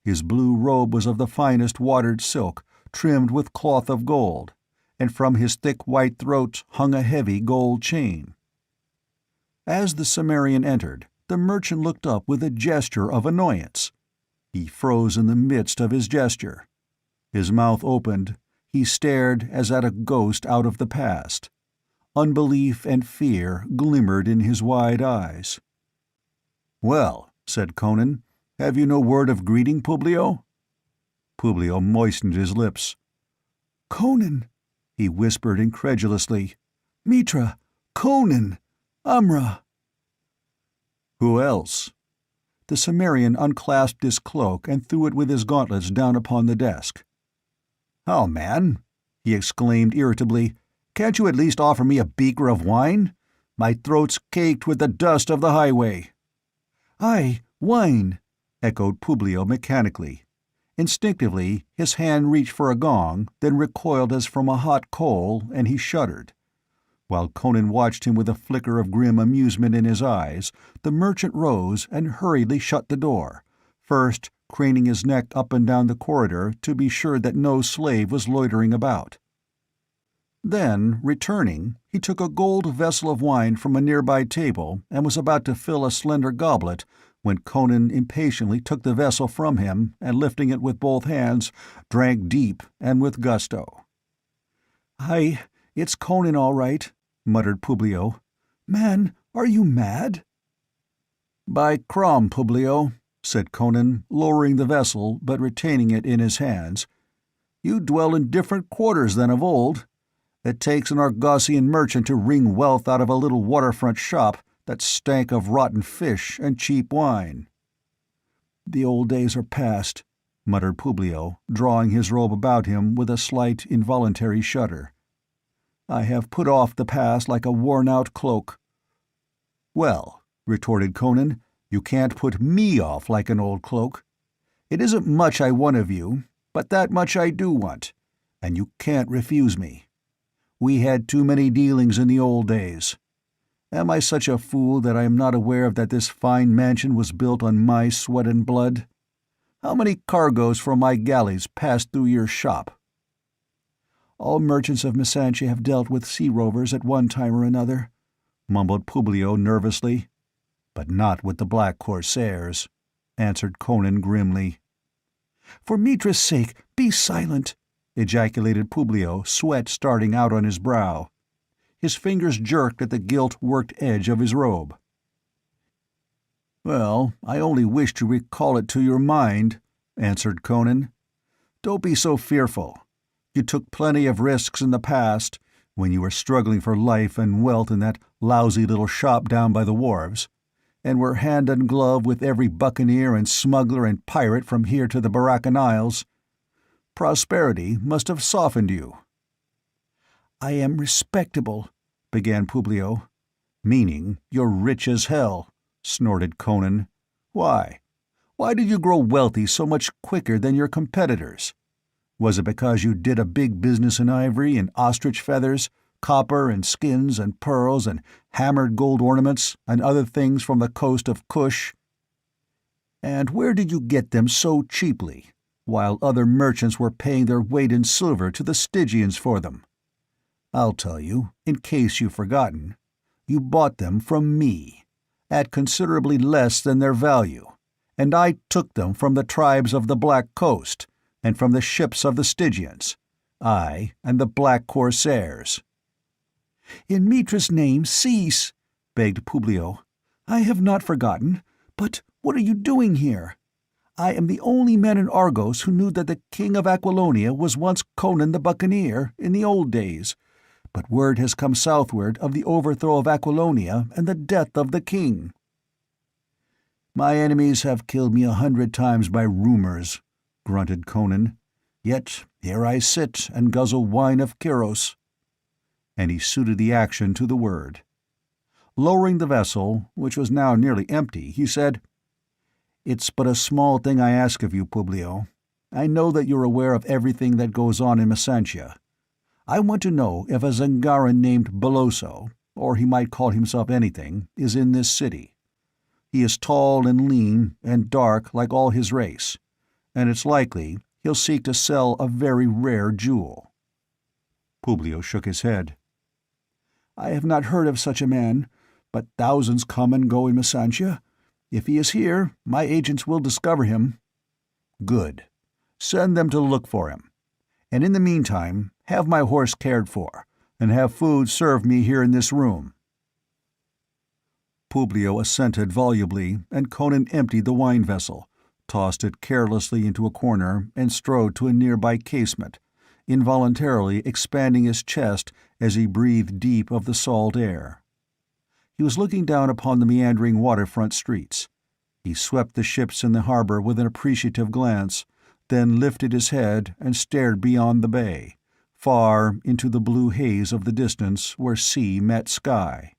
His blue robe was of the finest watered silk, trimmed with cloth of gold, and from his thick white throat hung a heavy gold chain. As the Cimmerian entered, the merchant looked up with a gesture of annoyance. He froze in the midst of his gesture. His mouth opened. He stared as at a ghost out of the past. Unbelief and fear glimmered in his wide eyes. "Well," said Conan, "have you no word of greeting, Publio?" Publio moistened his lips. "Conan," he whispered incredulously. "Mitra! Conan! Amra!" "Who else?" The Cimmerian unclasped his cloak and threw it with his gauntlets down upon the desk. "Oh, man," he exclaimed irritably, "can't you at least offer me a beaker of wine? My throat's caked with the dust of the highway." "Aye, wine," echoed Publio mechanically. Instinctively, his hand reached for a gong, then recoiled as from a hot coal, and he shuddered. While Conan watched him with a flicker of grim amusement in his eyes, the merchant rose and hurriedly shut the door, first craning his neck up and down the corridor to be sure that no slave was loitering about. Then, returning, he took a gold vessel of wine from a nearby table and was about to fill a slender goblet when Conan impatiently took the vessel from him and, lifting it with both hands, drank deep and with gusto. "Aye, it's Conan all right," muttered Publio. "Man, are you mad?" "By Crom, Publio," said Conan, lowering the vessel but retaining it in his hands, "you dwell in different quarters than of old. It takes an Argosian merchant to wring wealth out of a little waterfront shop that stank of rotten fish and cheap wine." "The old days are past," muttered Publio, drawing his robe about him with a slight, involuntary shudder. "I have put off the past like a worn-out cloak." "Well," retorted Conan, "you can't put me off like an old cloak. It isn't much I want of you, but that much I do want, and you can't refuse me. We had too many dealings in the old days. Am I such a fool that I am not aware of that this fine mansion was built on my sweat and blood? How many cargoes from my galleys passed through your shop?" "All merchants of Mysantia have dealt with sea rovers at one time or another," mumbled Publio nervously. "But not with the black corsairs," answered Conan grimly. "For Mitra's sake, be silent!" ejaculated Publio, sweat starting out on his brow. His fingers jerked at the gilt-worked edge of his robe. "Well, I only wish to recall it to your mind," answered Conan. "Don't be so fearful. You took plenty of risks in the past, when you were struggling for life and wealth in that lousy little shop down by the wharves, and were hand and glove with every buccaneer and smuggler and pirate from here to the Baraccan Isles. Prosperity must have softened you." "I am respectable," began Publio. "Meaning you're rich as hell," snorted Conan. "Why? Why did you grow wealthy so much quicker than your competitors? Was it because you did a big business in ivory and ostrich feathers, copper and skins and pearls and hammered gold ornaments and other things from the coast of Kush? And where did you get them so cheaply, while other merchants were paying their weight in silver to the Stygians for them? I'll tell you, in case you've forgotten. You bought them from me, at considerably less than their value, and I took them from the tribes of the Black Coast, and from the ships of the Stygians, I and the black corsairs. "In Mitra's name, cease!" begged Publio. "I have not forgotten, but what are you doing here? I am the only man in Argos who knew that the king of Aquilonia was once Conan the Buccaneer, in the old days, but word has come southward of the overthrow of Aquilonia and the death of the king." "My enemies have killed me 100 times by rumors," grunted Conan. "Yet here I sit and guzzle wine of Kyros." And he suited the action to the word. Lowering the vessel, which was now nearly empty, he said, "It's but a small thing I ask of you, Publio. I know that you're aware of everything that goes on in Messantia. I want to know if a Zangaran named Beloso, or he might call himself anything, is in this city. He is tall and lean and dark like all his race, and it's likely he'll seek to sell a very rare jewel." Publio shook his head. "I have not heard of such a man, but thousands come and go in Messantia. If he is here, my agents will discover him." "Good. Send them to look for him. And in the meantime, have my horse cared for, and have food served me here in this room." Publio assented volubly, and Conan emptied the wine vessel, tossed it carelessly into a corner, and strode to a nearby casement, involuntarily expanding his chest as he breathed deep of the salt air. He was looking down upon the meandering waterfront streets. He swept the ships in the harbor with an appreciative glance, then lifted his head and stared beyond the bay, far into the blue haze of the distance where sea met sky.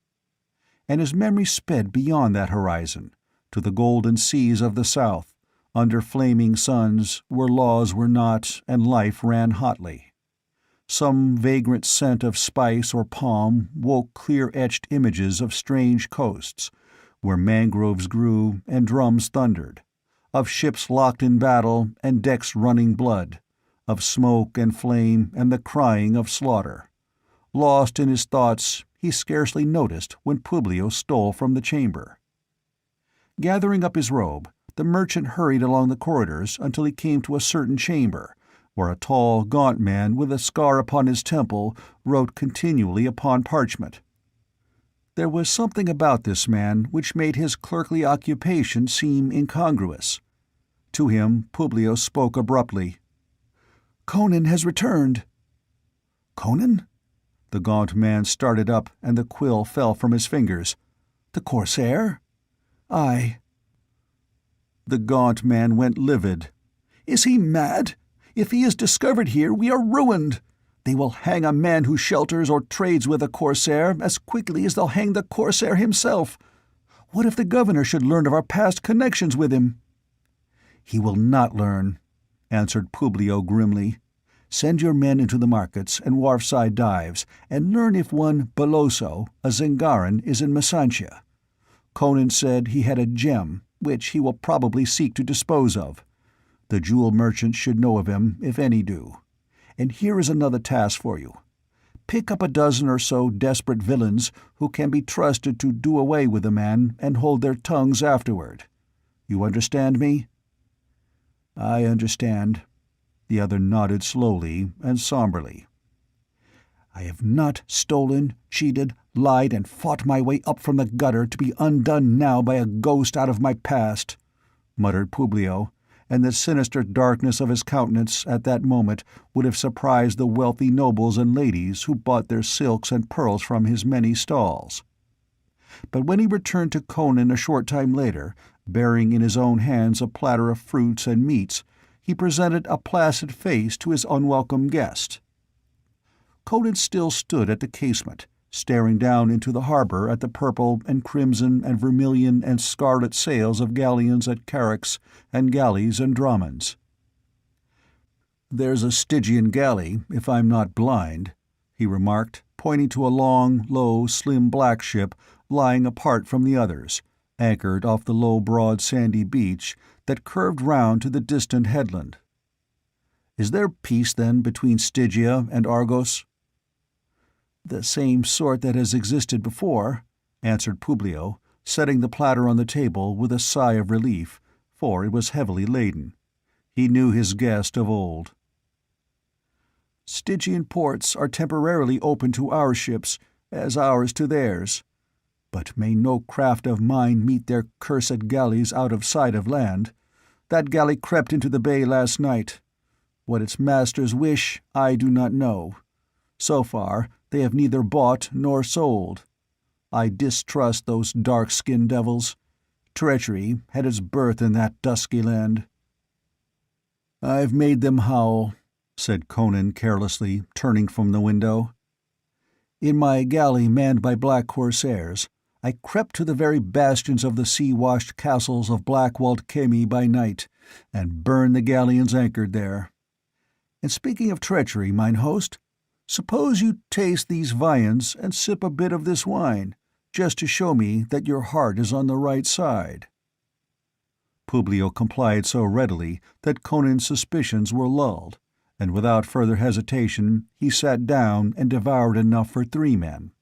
And his memory sped beyond that horizon, to the golden seas of the south, under flaming suns, where laws were not and life ran hotly. Some vagrant scent of spice or palm woke clear-etched images of strange coasts, where mangroves grew and drums thundered, of ships locked in battle and decks running blood, of smoke and flame and the crying of slaughter. Lost in his thoughts, he scarcely noticed when Publio stole from the chamber. Gathering up his robe, the merchant hurried along the corridors until he came to a certain chamber, where a tall, gaunt man with a scar upon his temple wrote continually upon parchment. There was something about this man which made his clerkly occupation seem incongruous. To him Publio spoke abruptly. "Conan has returned." "Conan?" The gaunt man started up, and the quill fell from his fingers. "The Corsair?" "Aye." The gaunt man went livid. "Is he mad? If he is discovered here, we are ruined. They will hang a man who shelters or trades with a Corsair as quickly as they'll hang the Corsair himself. What if the governor should learn of our past connections with him?" "He will not learn," answered Publio grimly. "Send your men into the markets and wharfside dives, and learn if one Beloso, a Zangaran, is in Messantia. Conan said he had a gem, which he will probably seek to dispose of. The jewel merchant should know of him, if any do. And here is another task for you. Pick up a dozen or so desperate villains who can be trusted to do away with the man and hold their tongues afterward. You understand me?" "I understand." The other nodded slowly and somberly. "I have not stolen, cheated, lied, and fought my way up from the gutter to be undone now by a ghost out of my past," muttered Publio, and the sinister darkness of his countenance at that moment would have surprised the wealthy nobles and ladies who bought their silks and pearls from his many stalls. But when he returned to Conan a short time later, bearing in his own hands a platter of fruits and meats, he presented a placid face to his unwelcome guest. Conan still stood at the casement, staring down into the harbor at the purple and crimson and vermilion and scarlet sails of galleons at Charax and galleys and Dromons. "There's a Stygian galley, if I'm not blind," he remarked, pointing to a long, low, slim black ship lying apart from the others, anchored off the low, broad, sandy beach that curved round to the distant headland. "Is there peace, then, between Stygia and Argos?" "The same sort that has existed before," answered Publio, setting the platter on the table with a sigh of relief, for it was heavily laden. He knew his guest of old. "Stygian ports are temporarily open to our ships, as ours to theirs. But may no craft of mine meet their cursed galleys out of sight of land. That galley crept into the bay last night. What its masters wish, I do not know. So far, they have neither bought nor sold. I distrust those dark-skinned devils. Treachery had its birth in that dusky land. "I've made them howl," said Conan carelessly, turning from the window. "In my galley manned by black corsairs, I crept to the very bastions of the sea-washed castles of black-walled Kemi by night, and burned the galleons anchored there. And speaking of treachery, mine host, suppose you taste these viands and sip a bit of this wine, just to show me that your heart is on the right side." Publio complied so readily that Conan's suspicions were lulled, and without further hesitation he sat down and devoured enough for 3 men.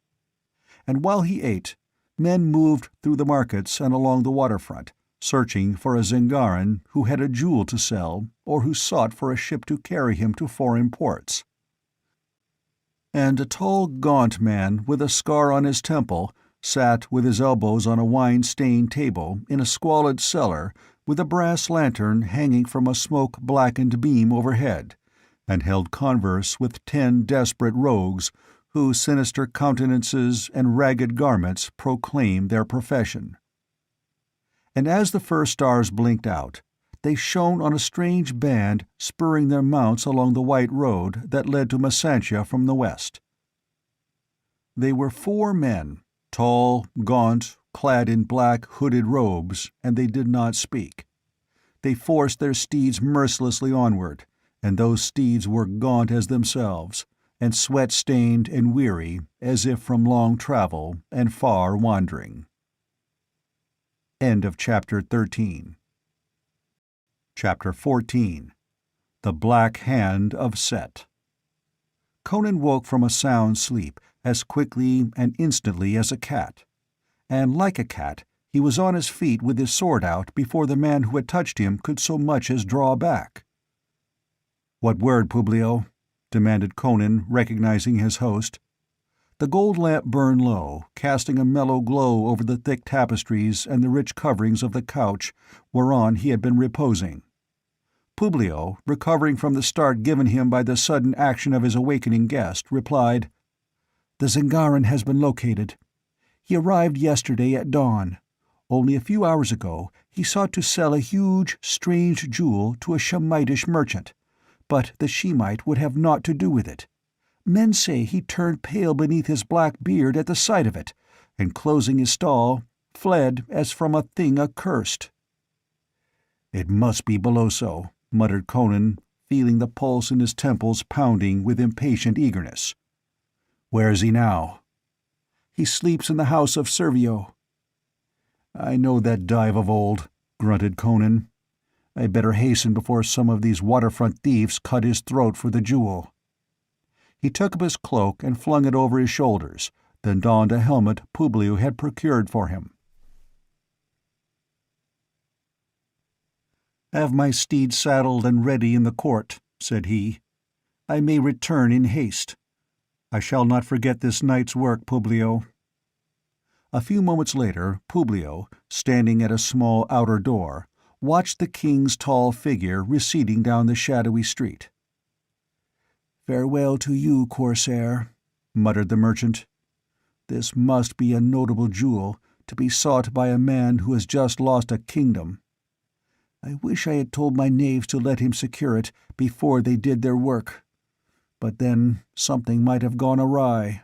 And while he ate, men moved through the markets and along the waterfront, searching for a Zingaran who had a jewel to sell or who sought for a ship to carry him to foreign ports. And a tall, gaunt man with a scar on his temple sat with his elbows on a wine-stained table in a squalid cellar with a brass lantern hanging from a smoke-blackened beam overhead, and held converse with 10 desperate rogues whose sinister countenances and ragged garments proclaimed their profession. And as the first stars blinked out, they shone on a strange band spurring their mounts along the white road that led to Masantia from the west. They were 4 men, tall, gaunt, clad in black hooded robes, and they did not speak. They forced their steeds mercilessly onward, and those steeds were gaunt as themselves, and sweat-stained and weary as if from long travel and far wandering. End of Chapter 13. Chapter 14. The Black Hand of Set. Conan woke from a sound sleep as quickly and instantly as a cat. And like a cat, he was on his feet with his sword out before the man who had touched him could so much as draw back. "What word, Publio?" demanded Conan, recognizing his host. The gold lamp burned low, casting a mellow glow over the thick tapestries and the rich coverings of the couch whereon he had been reposing. Publio, recovering from the start given him by the sudden action of his awakening guest, replied, "The Zingaran has been located. He arrived yesterday at dawn. Only a few hours ago he sought to sell a huge, strange jewel to a Shemitish merchant, but the Shemite would have naught to do with it. Men say he turned pale beneath his black beard at the sight of it, and closing his stall, fled as from a thing accursed." "It must be Beloso," muttered Conan, feeling the pulse in his temples pounding with impatient eagerness. "Where is he now?" "He sleeps in the house of Servio." "I know that dive of old," grunted Conan. "I'd better hasten before some of these waterfront thieves cut his throat for the jewel." He took up his cloak and flung it over his shoulders, then donned a helmet Publio had procured for him. "Have my steed saddled and ready in the court," said he. "I may return in haste. I shall not forget this night's work, Publio." A few moments later, Publio, standing at a small outer door, watched the king's tall figure receding down the shadowy street. "Farewell to you, Corsair," muttered the merchant. "This must be a notable jewel, to be sought by a man who has just lost a kingdom. I wish I had told my knaves to let him secure it before they did their work. But then something might have gone awry.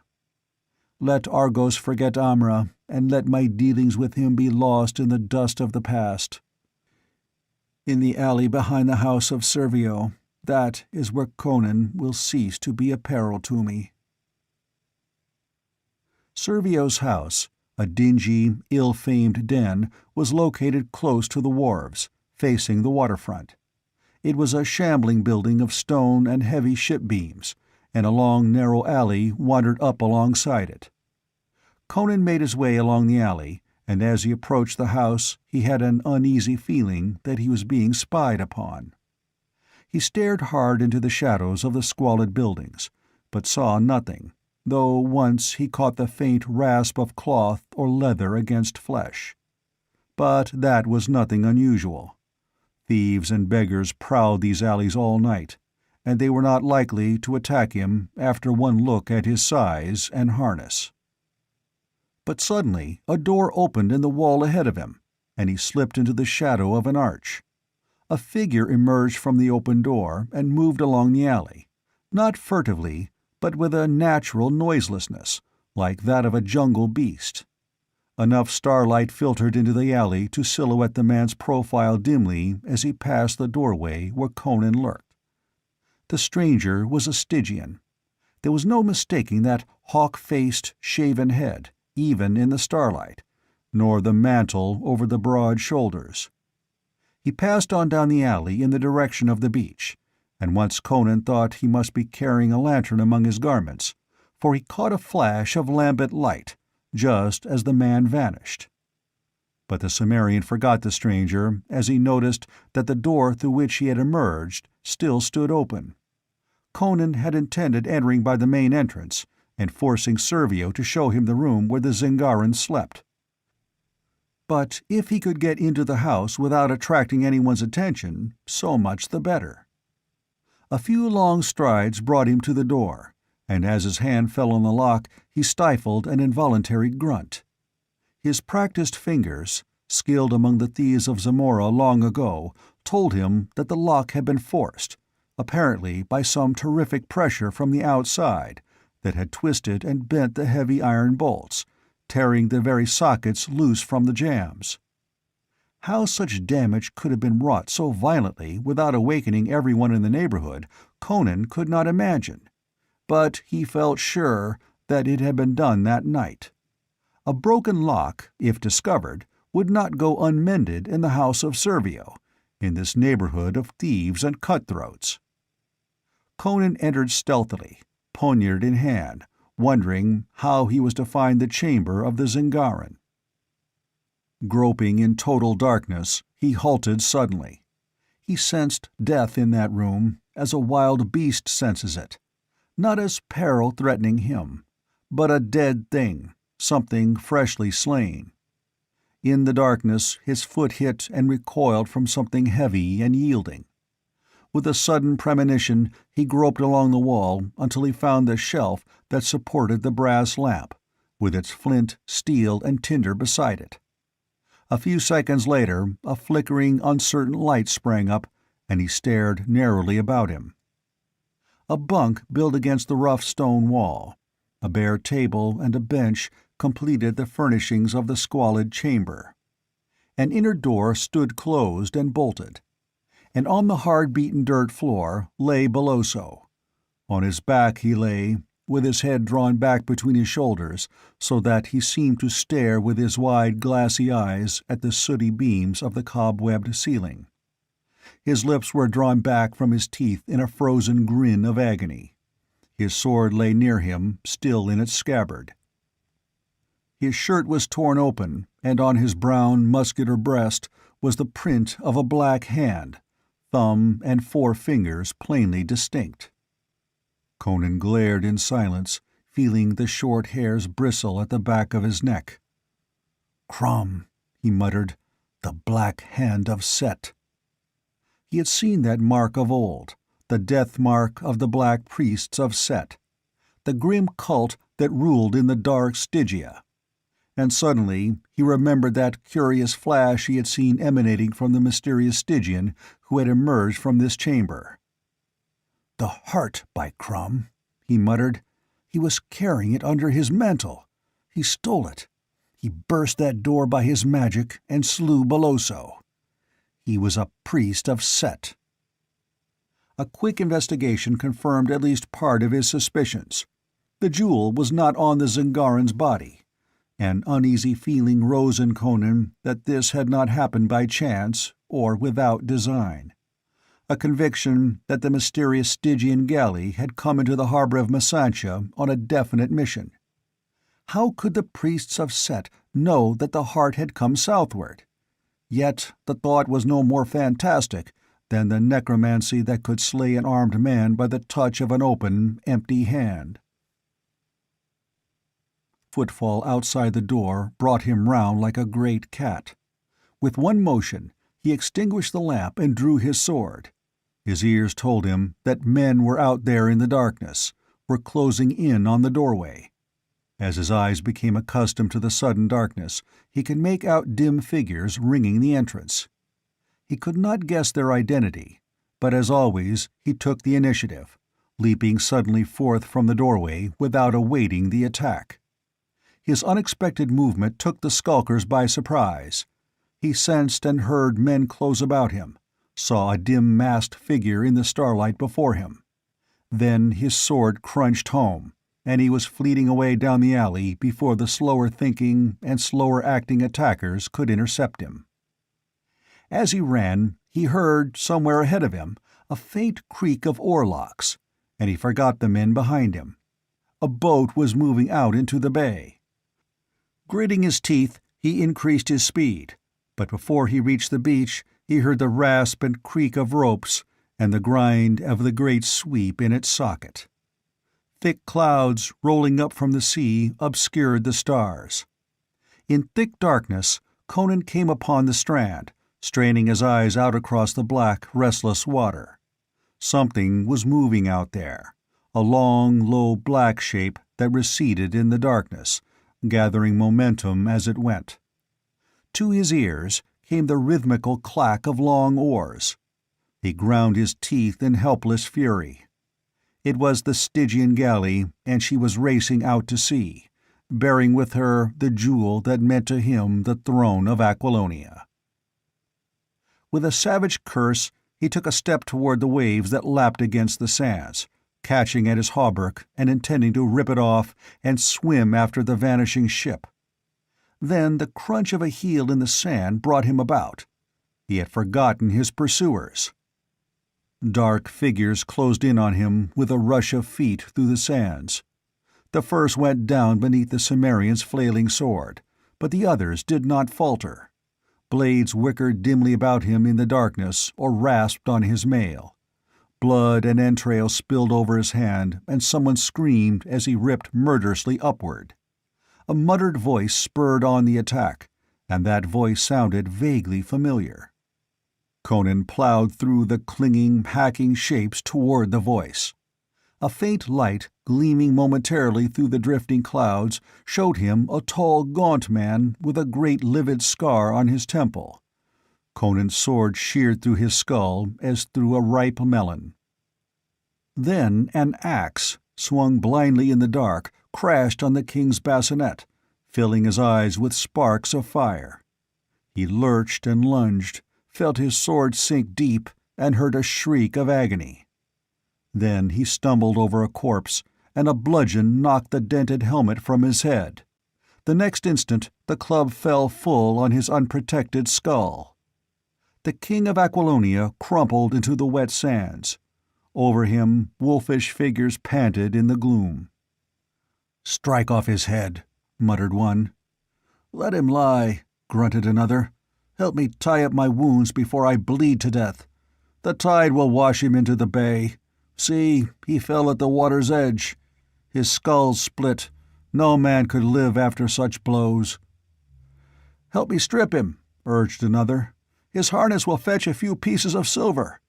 Let Argos forget Amra, and let my dealings with him be lost in the dust of the past. In the alley behind the house of Servio, that is where Conan will cease to be a peril to me." Servio's house, a dingy, ill-famed den, was located close to the wharves, facing the waterfront. It was a shambling building of stone and heavy ship beams, and a long narrow alley wandered up alongside it. Conan made his way along the alley, and as he approached the house he had an uneasy feeling that he was being spied upon. He stared hard into the shadows of the squalid buildings, but saw nothing, though once he caught the faint rasp of cloth or leather against flesh. But that was nothing unusual. Thieves and beggars prowled these alleys all night, and they were not likely to attack him after one look at his size and harness. But suddenly a door opened in the wall ahead of him, and he slipped into the shadow of an arch. A figure emerged from the open door and moved along the alley, not furtively, but with a natural noiselessness, like that of a jungle beast. Enough starlight filtered into the alley to silhouette the man's profile dimly as he passed the doorway where Conan lurked. The stranger was a Stygian. There was no mistaking that hawk-faced, shaven head, even in the starlight, nor the mantle over the broad shoulders. He passed on down the alley in the direction of the beach, and once Conan thought he must be carrying a lantern among his garments, for he caught a flash of lambent light, just as the man vanished. But the Cimmerian forgot the stranger as he noticed that the door through which he had emerged still stood open. Conan had intended entering by the main entrance and forcing Servio to show him the room where the Zingarans slept. But if he could get into the house without attracting anyone's attention, so much the better. A few long strides brought him to the door, and as his hand fell on the lock, he stifled an involuntary grunt. His practiced fingers, skilled among the thieves of Zamora long ago, told him that the lock had been forced, apparently by some terrific pressure from the outside that had twisted and bent the heavy iron bolts, tearing the very sockets loose from the jambs. How such damage could have been wrought so violently without awakening everyone in the neighborhood, Conan could not imagine, but he felt sure that it had been done that night. A broken lock, if discovered, would not go unmended in the house of Servio, in this neighborhood of thieves and cutthroats. Conan entered stealthily, poniard in hand, wondering how he was to find the chamber of the Zingaran. Groping in total darkness, he halted suddenly. He sensed death in that room as a wild beast senses it, not as peril threatening him, but a dead thing, something freshly slain. In the darkness his foot hit and recoiled from something heavy and yielding. With a sudden premonition he groped along the wall until he found the shelf that supported the brass lamp, with its flint, steel, and tinder beside it. A few seconds later a flickering, uncertain light sprang up, and he stared narrowly about him. A bunk built against the rough stone wall, a bare table and a bench completed the furnishings of the squalid chamber. An inner door stood closed and bolted, and on the hard-beaten dirt floor lay Beloso. On his back he lay, with his head drawn back between his shoulders so that he seemed to stare with his wide glassy eyes at the sooty beams of the cobwebbed ceiling. His lips were drawn back from his teeth in a frozen grin of agony. His sword lay near him, still in its scabbard. His shirt was torn open, and on his brown, muscular breast was the print of a black hand, thumb and 4 fingers plainly distinct. Conan glared in silence, feeling the short hairs bristle at the back of his neck. "Crom," he muttered, "the black hand of Set." He had seen that mark of old, the death mark of the black priests of Set, the grim cult that ruled in the dark Stygia. And suddenly he remembered that curious flash he had seen emanating from the mysterious Stygian who had emerged from this chamber. "The heart, by Crom," he muttered. "He was carrying it under his mantle. He stole it. He burst that door by his magic and slew Beloso. He was a priest of Set." A quick investigation confirmed at least part of his suspicions. The jewel was not on the Zingaran's body. An uneasy feeling rose in Conan that this had not happened by chance or without design. A conviction that the mysterious Stygian galley had come into the harbor of Masantia on a definite mission. How could the priests of Set know that the heart had come southward? Yet the thought was no more fantastic than the necromancy that could slay an armed man by the touch of an open, empty hand. Footfall outside the door brought him round like a great cat. With one motion, he extinguished the lamp and drew his sword. His ears told him that men were out there in the darkness, were closing in on the doorway. As his eyes became accustomed to the sudden darkness, he could make out dim figures ringing the entrance. He could not guess their identity, but as always he took the initiative, leaping suddenly forth from the doorway without awaiting the attack. His unexpected movement took the skulkers by surprise. He sensed and heard men close about him, saw a dim masked figure in the starlight before him. Then his sword crunched home, and he was fleeting away down the alley before the slower-thinking and slower-acting attackers could intercept him. As he ran, he heard, somewhere ahead of him, a faint creak of oarlocks, and he forgot the men behind him. A boat was moving out into the bay. Gritting his teeth, he increased his speed, but before he reached the beach, he heard the rasp and creak of ropes and the grind of the great sweep in its socket. Thick clouds rolling up from the sea obscured the stars. In thick darkness, Conan came upon the strand, straining his eyes out across the black, restless water. Something was moving out there, a long, low black shape that receded in the darkness, gathering momentum as it went. To his ears came the rhythmical clack of long oars. He ground his teeth in helpless fury. It was the Stygian galley, and she was racing out to sea, bearing with her the jewel that meant to him the throne of Aquilonia. With a savage curse, he took a step toward the waves that lapped against the sands, catching at his hauberk and intending to rip it off and swim after the vanishing ship. Then the crunch of a heel in the sand brought him about. He had forgotten his pursuers. Dark figures closed in on him with a rush of feet through the sands. The first went down beneath the Cimmerian's flailing sword, but the others did not falter. Blades whickered dimly about him in the darkness or rasped on his mail. Blood and entrails spilled over his hand, and someone screamed as he ripped murderously upward. A muttered voice spurred on the attack, and that voice sounded vaguely familiar. Conan plowed through the clinging, hacking shapes toward the voice. A faint light, gleaming momentarily through the drifting clouds, showed him a tall, gaunt man with a great livid scar on his temple. Conan's sword sheared through his skull as through a ripe melon. Then an axe, swung blindly in the dark, crashed on the king's bassinet, filling his eyes with sparks of fire. He lurched and lunged, felt his sword sink deep, and heard a shriek of agony. Then he stumbled over a corpse, and a bludgeon knocked the dented helmet from his head. The next instant the club fell full on his unprotected skull. The king of Aquilonia crumpled into the wet sands. Over him, wolfish figures panted in the gloom. "Strike off his head," muttered one. "Let him lie," grunted another. "Help me tie up my wounds before I bleed to death. The tide will wash him into the bay. See, he fell at the water's edge. His skull's split. No man could live after such blows." "Help me strip him," urged another. "His harness will fetch a few pieces of silver.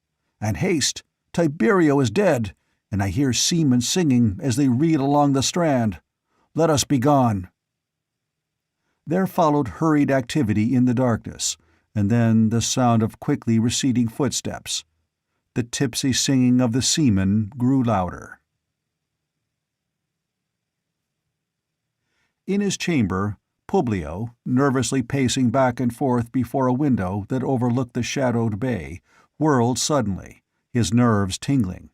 And haste, Tiberio is dead, and I hear seamen singing as they reel along the strand. Let us be gone." There followed hurried activity in the darkness, and then the sound of quickly receding footsteps. The tipsy singing of the seamen grew louder. In his chamber, Publio, nervously pacing back and forth before a window that overlooked the shadowed bay, whirled suddenly, his nerves tingling.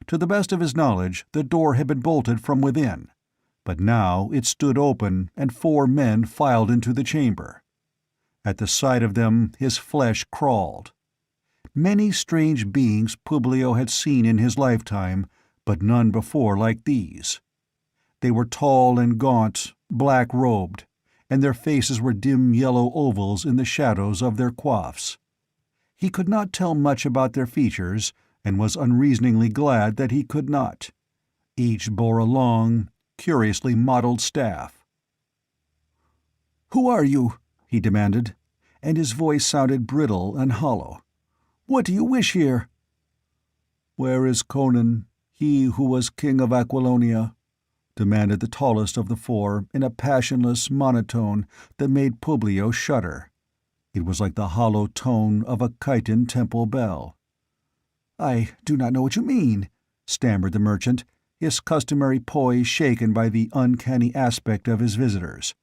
To the best of his knowledge, the door had been bolted from within, but now it stood open and 4 men filed into the chamber. At the sight of them his flesh crawled. Many strange beings Publio had seen in his lifetime, but none before like these. They were tall and gaunt, black-robed, and their faces were dim yellow ovals in the shadows of their coifs. He could not tell much about their features, and was unreasoningly glad that he could not. Each bore a long, curiously modeled staff. "Who are you?" he demanded, and his voice sounded brittle and hollow. "What do you wish here?" "Where is Conan, he who was king of Aquilonia?" demanded the tallest of the four in a passionless monotone that made Publio shudder. It was like the hollow tone of a chiton temple bell. "I do not know what you mean," stammered the merchant, his customary poise shaken by the uncanny aspect of his visitors.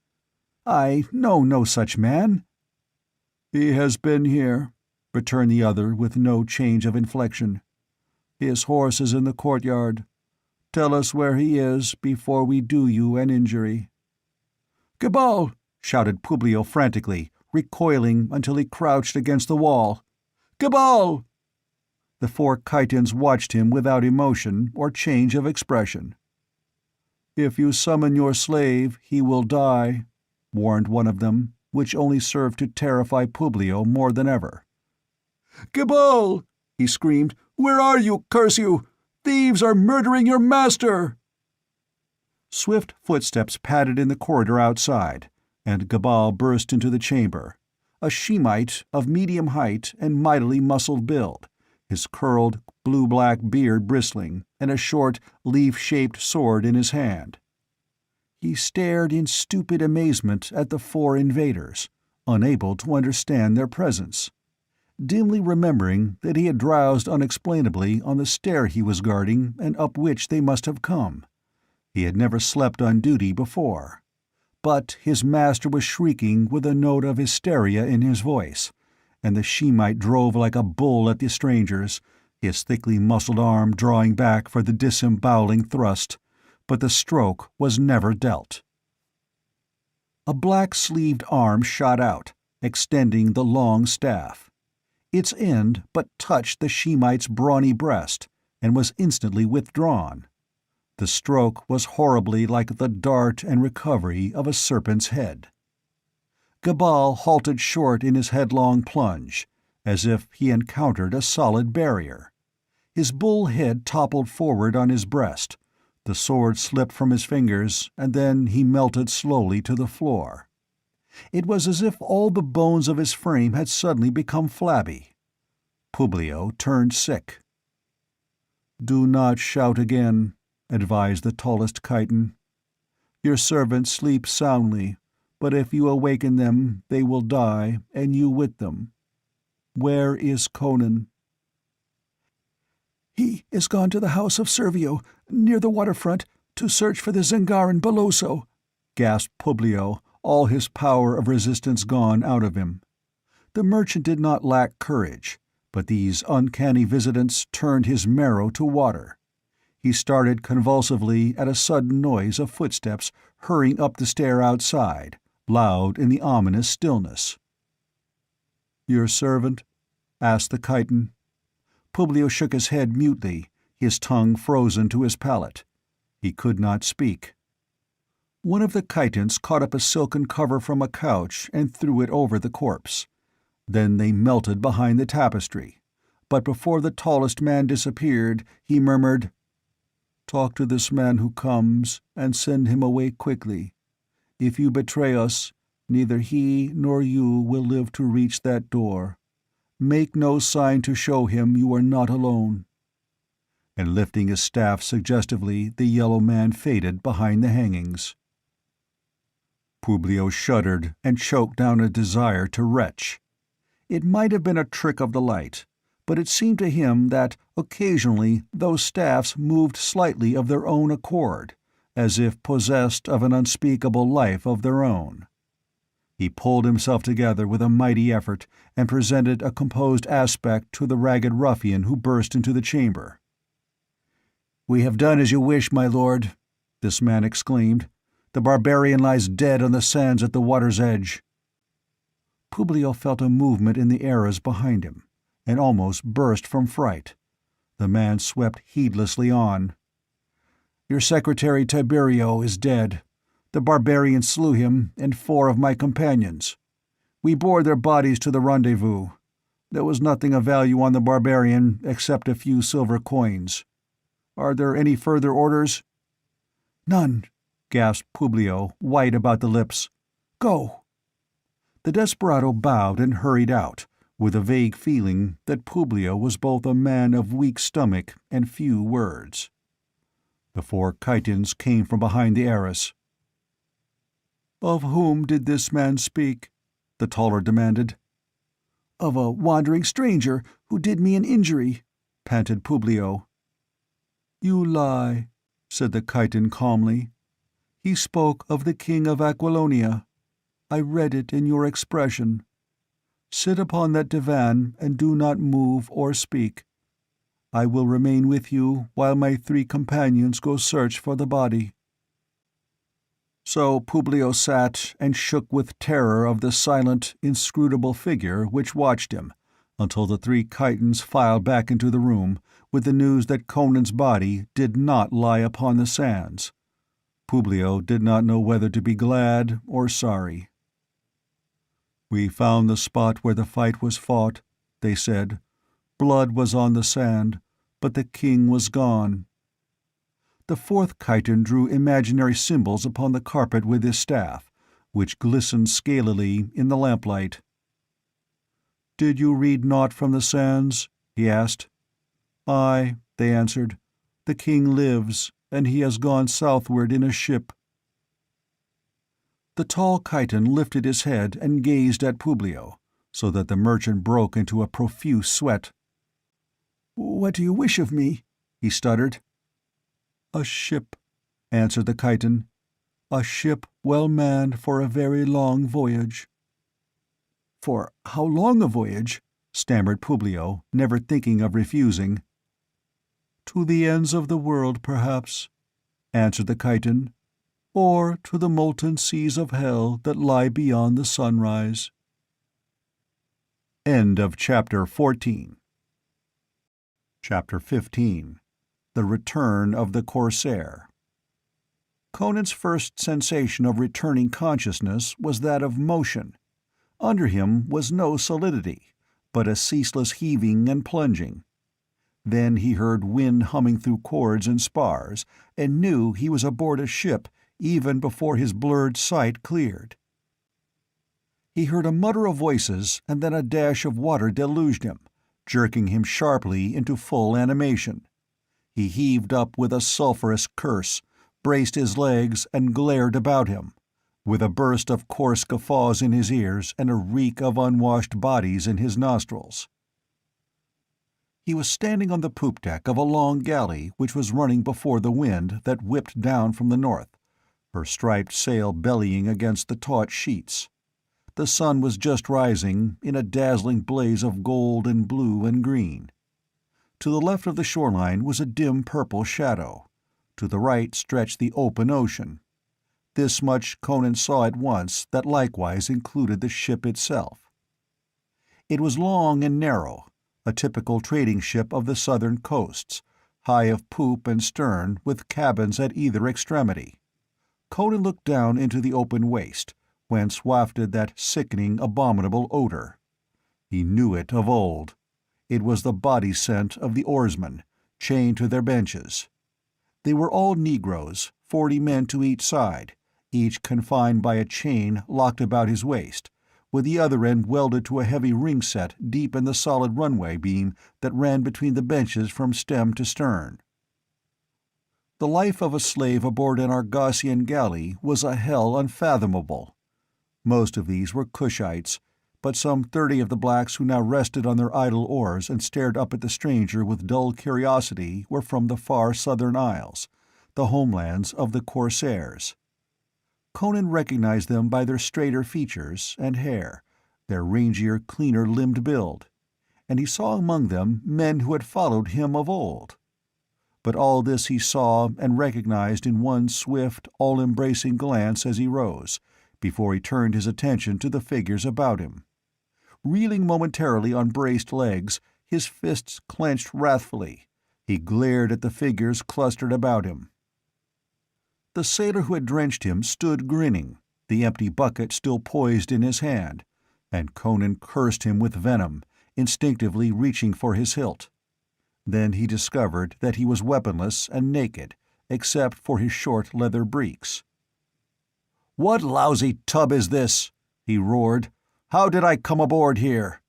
"I know no such man." "He has been here," returned the other with no change of inflection. "His horse is in the courtyard. Tell us where he is before we do you an injury." "Cabal!" shouted Publio frantically, recoiling until he crouched against the wall. "Cabal!" The four chitons watched him without emotion or change of expression. "If you summon your slave, he will die," warned one of them, which only served to terrify Publio more than ever. "Cabal!" he screamed. "Where are you, curse you? Thieves are murdering your master!" Swift footsteps padded in the corridor outside, and Gabal burst into the chamber, a Shemite of medium height and mightily muscled build, his curled, blue-black beard bristling, and a short, leaf-shaped sword in his hand. He stared in stupid amazement at the four invaders, unable to understand their presence, dimly remembering that he had drowsed unexplainably on the stair he was guarding and up which they must have come. He had never slept on duty before. But his master was shrieking with a note of hysteria in his voice, and the Shemite drove like a bull at the strangers, his thickly muscled arm drawing back for the disemboweling thrust, but the stroke was never dealt. A black-sleeved arm shot out, extending the long staff. Its end but touched the Shemite's brawny breast, and was instantly withdrawn. The stroke was horribly like the dart and recovery of a serpent's head. Gabal halted short in his headlong plunge, as if he encountered a solid barrier. His bull head toppled forward on his breast, the sword slipped from his fingers, and then he melted slowly to the floor. It was as if all the bones of his frame had suddenly become flabby. Publio turned sick. "Do not shout again," advised the tallest chiton. "Your servants sleep soundly, but if you awaken them, they will die, and you with them. Where is Conan?" "He is gone to the house of Servio, near the waterfront, to search for the Zengaran Beloso," gasped Publio, all his power of resistance gone out of him. The merchant did not lack courage, but these uncanny visitants turned his marrow to water. He started convulsively at a sudden noise of footsteps hurrying up the stair outside, loud in the ominous stillness. "Your servant?" asked the chiton. Publio shook his head mutely, his tongue frozen to his palate. He could not speak. One of the chitons caught up a silken cover from a couch and threw it over the corpse. Then they melted behind the tapestry, but before the tallest man disappeared, he murmured, "Talk to this man who comes, and send him away quickly. If you betray us, neither he nor you will live to reach that door. Make no sign to show him you are not alone." And lifting his staff suggestively, the yellow man faded behind the hangings. Publio shuddered and choked down a desire to retch. It might have been a trick of the light, but it seemed to him that occasionally those staffs moved slightly of their own accord, as if possessed of an unspeakable life of their own. He pulled himself together with a mighty effort and presented a composed aspect to the ragged ruffian who burst into the chamber. "We have done as you wish, my lord," this man exclaimed. "The barbarian lies dead on the sands at the water's edge." Publio felt a movement in the eras behind him, and almost burst from fright. The man swept heedlessly on. "Your secretary Tiberio is dead. The barbarian slew him and 4 of my companions. We bore their bodies to the rendezvous. There was nothing of value on the barbarian except a few silver coins. Are there any further orders?" "None," gasped Publio, white about the lips. "Go." The desperado bowed and hurried out, with a vague feeling that Publio was both a man of weak stomach and few words. The four chitons came from behind the arras. "Of whom did this man speak?" the taller demanded. "Of a wandering stranger who did me an injury," panted Publio. "You lie," said the chiton calmly. "He spoke of the king of Aquilonia. I read it in your expression. Sit upon that divan and do not move or speak. I will remain with you while my 3 companions go search for the body." So Publio sat and shook with terror of the silent, inscrutable figure which watched him, until the 3 chitons filed back into the room, with the news that Conan's body did not lie upon the sands. Publio did not know whether to be glad or sorry. "We found the spot where the fight was fought," they said. "Blood was on the sand, but the king was gone." The 4th chiton drew imaginary symbols upon the carpet with his staff, which glistened scalily in the lamplight. "Did you read naught from the sands?" he asked. "Aye," they answered. "The king lives, and he has gone southward in a ship." The tall chiton lifted his head and gazed at Publio, so that the merchant broke into a profuse sweat. "What do you wish of me?" he stuttered. "A ship," answered the chiton. "A ship well manned for a very long voyage." "For how long a voyage?" stammered Publio, never thinking of refusing. "To the ends of the world, perhaps," answered the chiton, "or to the molten seas of hell that lie beyond the sunrise." End of Chapter 14. Chapter 15. The Return of the Corsair. Conan's first sensation of returning consciousness was that of motion. Under him was no solidity, but a ceaseless heaving and plunging. Then he heard wind humming through cords and spars, and knew he was aboard a ship even before his blurred sight cleared. He heard a mutter of voices, and then a dash of water deluged him, jerking him sharply into full animation. He heaved up with a sulphurous curse, braced his legs, and glared about him, with a burst of coarse guffaws in his ears and a reek of unwashed bodies in his nostrils. He was standing on the poop deck of a long galley which was running before the wind that whipped down from the north, her striped sail bellying against the taut sheets. The sun was just rising in a dazzling blaze of gold and blue and green. To the left of the shoreline was a dim purple shadow. To the right stretched the open ocean. This much Conan saw at once that likewise included the ship itself. It was long and narrow, a typical trading ship of the southern coasts, high of poop and stern with cabins at either extremity. Conan looked down into the open waste, whence wafted that sickening, abominable odor. He knew it of old. It was the body scent of the oarsmen, chained to their benches. They were all Negroes, 40 men to each side, each confined by a chain locked about his waist, with the other end welded to a heavy ring set deep in the solid runway beam that ran between the benches from stem to stern. The life of a slave aboard an Argosian galley was a hell unfathomable. Most of these were Cushites, but some 30 of the blacks who now rested on their idle oars and stared up at the stranger with dull curiosity were from the far southern isles, the homelands of the Corsairs. Conan recognized them by their straighter features and hair, their rangier, cleaner-limbed build, and he saw among them men who had followed him of old. But all this he saw and recognized in one swift, all-embracing glance as he rose, before he turned his attention to the figures about him. Reeling momentarily on braced legs, his fists clenched wrathfully, he glared at the figures clustered about him. The sailor who had drenched him stood grinning, the empty bucket still poised in his hand, and Conan cursed him with venom, instinctively reaching for his hilt. Then he discovered that he was weaponless and naked, except for his short leather breeks. "What lousy tub is this?" he roared. How did I come aboard here?"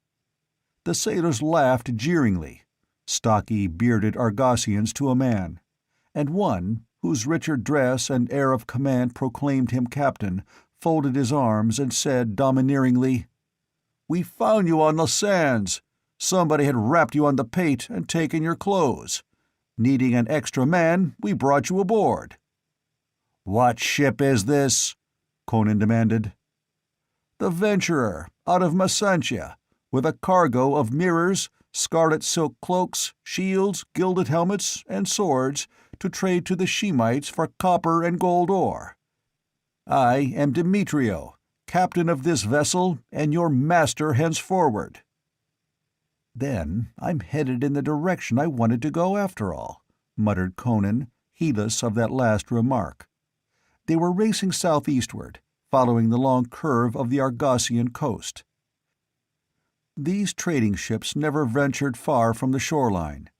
The sailors laughed jeeringly, stocky, bearded Argosians to a man, and one, whose richer dress and air of command proclaimed him captain, folded his arms and said domineeringly, "We found you on the sands. Somebody had rapped you on the pate and taken your clothes. Needing an extra man, we brought you aboard." "What ship is this?" Conan demanded. "The Venturer, out of Masantia, with a cargo of mirrors, scarlet silk cloaks, shields, gilded helmets, and swords, to trade to the Shemites for copper and gold ore. I am Demetrio, captain of this vessel, and your master henceforward." "Then I'm headed in the direction I wanted to go after all," muttered Conan, heedless of that last remark. They were racing southeastward, following the long curve of the Argosian coast. These trading ships never ventured far from the shoreline.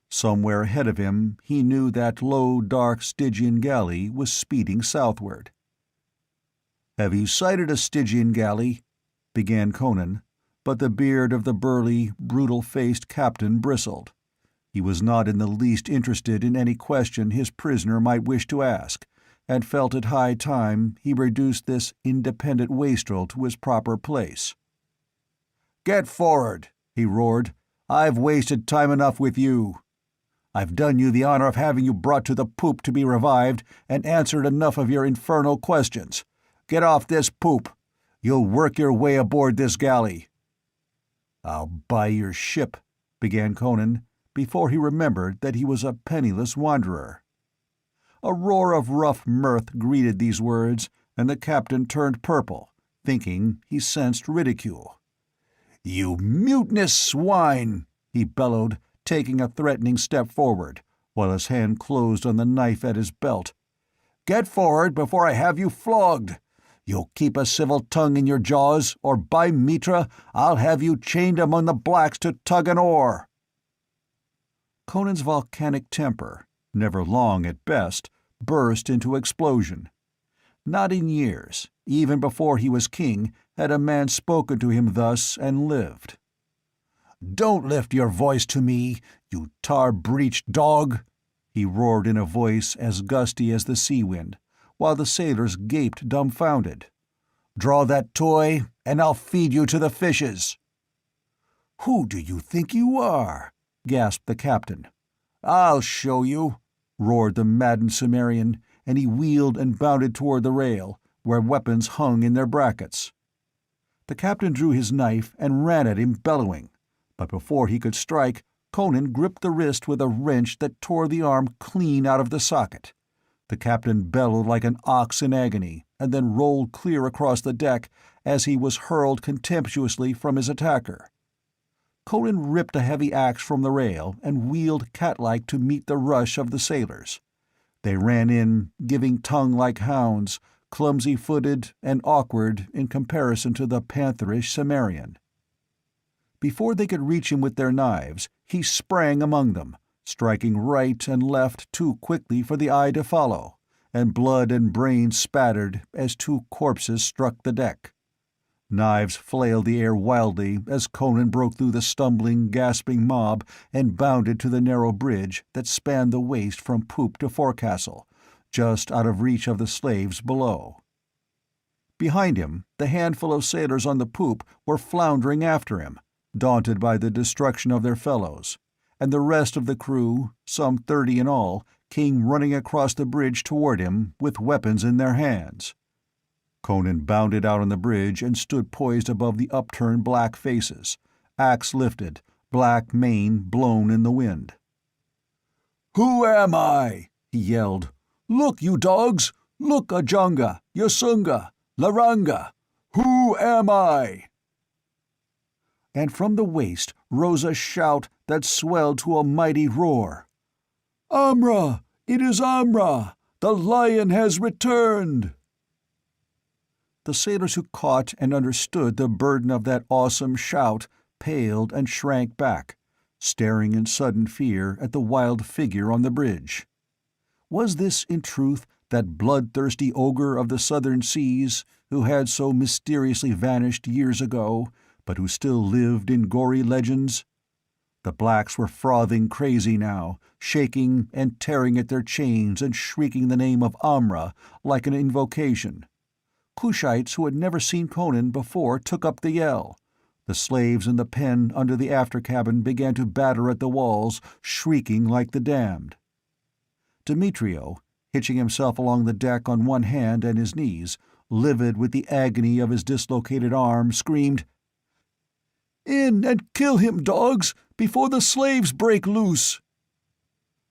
Somewhere ahead of him he knew that low, dark Stygian galley was speeding southward. "Have you sighted a Stygian galley?" began Conan, but the beard of the burly, brutal-faced captain bristled. He was not in the least interested in any question his prisoner might wish to ask, and felt it high time he reduced this independent wastrel to his proper place. "Get forward," he roared. "I've wasted time enough with you. I've done you the honor of having you brought to the poop to be revived, and answered enough of your infernal questions. Get off this poop. You'll work your way aboard this galley." "I'll buy your ship," began Conan, before he remembered that he was a penniless wanderer. A roar of rough mirth greeted these words, and the captain turned purple, thinking he sensed ridicule. "You mutinous swine!" he bellowed, taking a threatening step forward, while his hand closed on the knife at his belt. "Get forward before I have you flogged! You'll keep a civil tongue in your jaws, or by Mitra, I'll have you chained among the blacks to tug an oar!" Conan's volcanic temper, never long at best, burst into explosion. Not in years, even before he was king, had a man spoken to him thus and lived. "Don't lift your voice to me, you tar-breeched dog!" he roared in a voice as gusty as the sea wind, while the sailors gaped dumbfounded. "Draw that toy, and I'll feed you to the fishes." "Who do you think you are?" gasped the captain. "I'll show you," roared the maddened Cimmerian, and he wheeled and bounded toward the rail, where weapons hung in their brackets. The captain drew his knife and ran at him, bellowing, but before he could strike, Conan gripped the wrist with a wrench that tore the arm clean out of the socket. The captain bellowed like an ox in agony, and then rolled clear across the deck as he was hurled contemptuously from his attacker. Conan ripped a heavy axe from the rail and wheeled cat-like to meet the rush of the sailors. They ran in, giving tongue like hounds, clumsy-footed and awkward in comparison to the pantherish Cimmerian. Before they could reach him with their knives, he sprang among them, striking right and left too quickly for the eye to follow, and blood and brains spattered as two corpses struck the deck. Knives flailed the air wildly as Conan broke through the stumbling, gasping mob and bounded to the narrow bridge that spanned the waist from poop to forecastle, just out of reach of the slaves below. Behind him, the handful of sailors on the poop were floundering after him, daunted by the destruction of their fellows, and the rest of the crew, some 30 in all, came running across the bridge toward him with weapons in their hands. Conan bounded out on the bridge and stood poised above the upturned black faces, axe lifted, black mane blown in the wind. "Who am I?" he yelled. "Look, you dogs! Look, Ajonga, Yosunga, Laranga! Who am I?" And from the waist rose a shout that swelled to a mighty roar. "Amra! It is Amra! The lion has returned!" The sailors who caught and understood the burden of that awesome shout paled and shrank back, staring in sudden fear at the wild figure on the bridge. Was this, in truth, that bloodthirsty ogre of the southern seas who had so mysteriously vanished years ago, but who still lived in gory legends? The blacks were frothing crazy now, shaking and tearing at their chains and shrieking the name of Amra like an invocation. Kushites who had never seen Conan before took up the yell. The slaves in the pen under the after cabin began to batter at the walls, shrieking like the damned. Demetrio, hitching himself along the deck on one hand and his knees, livid with the agony of his dislocated arm, screamed, "In and kill him, dogs, before the slaves break loose!"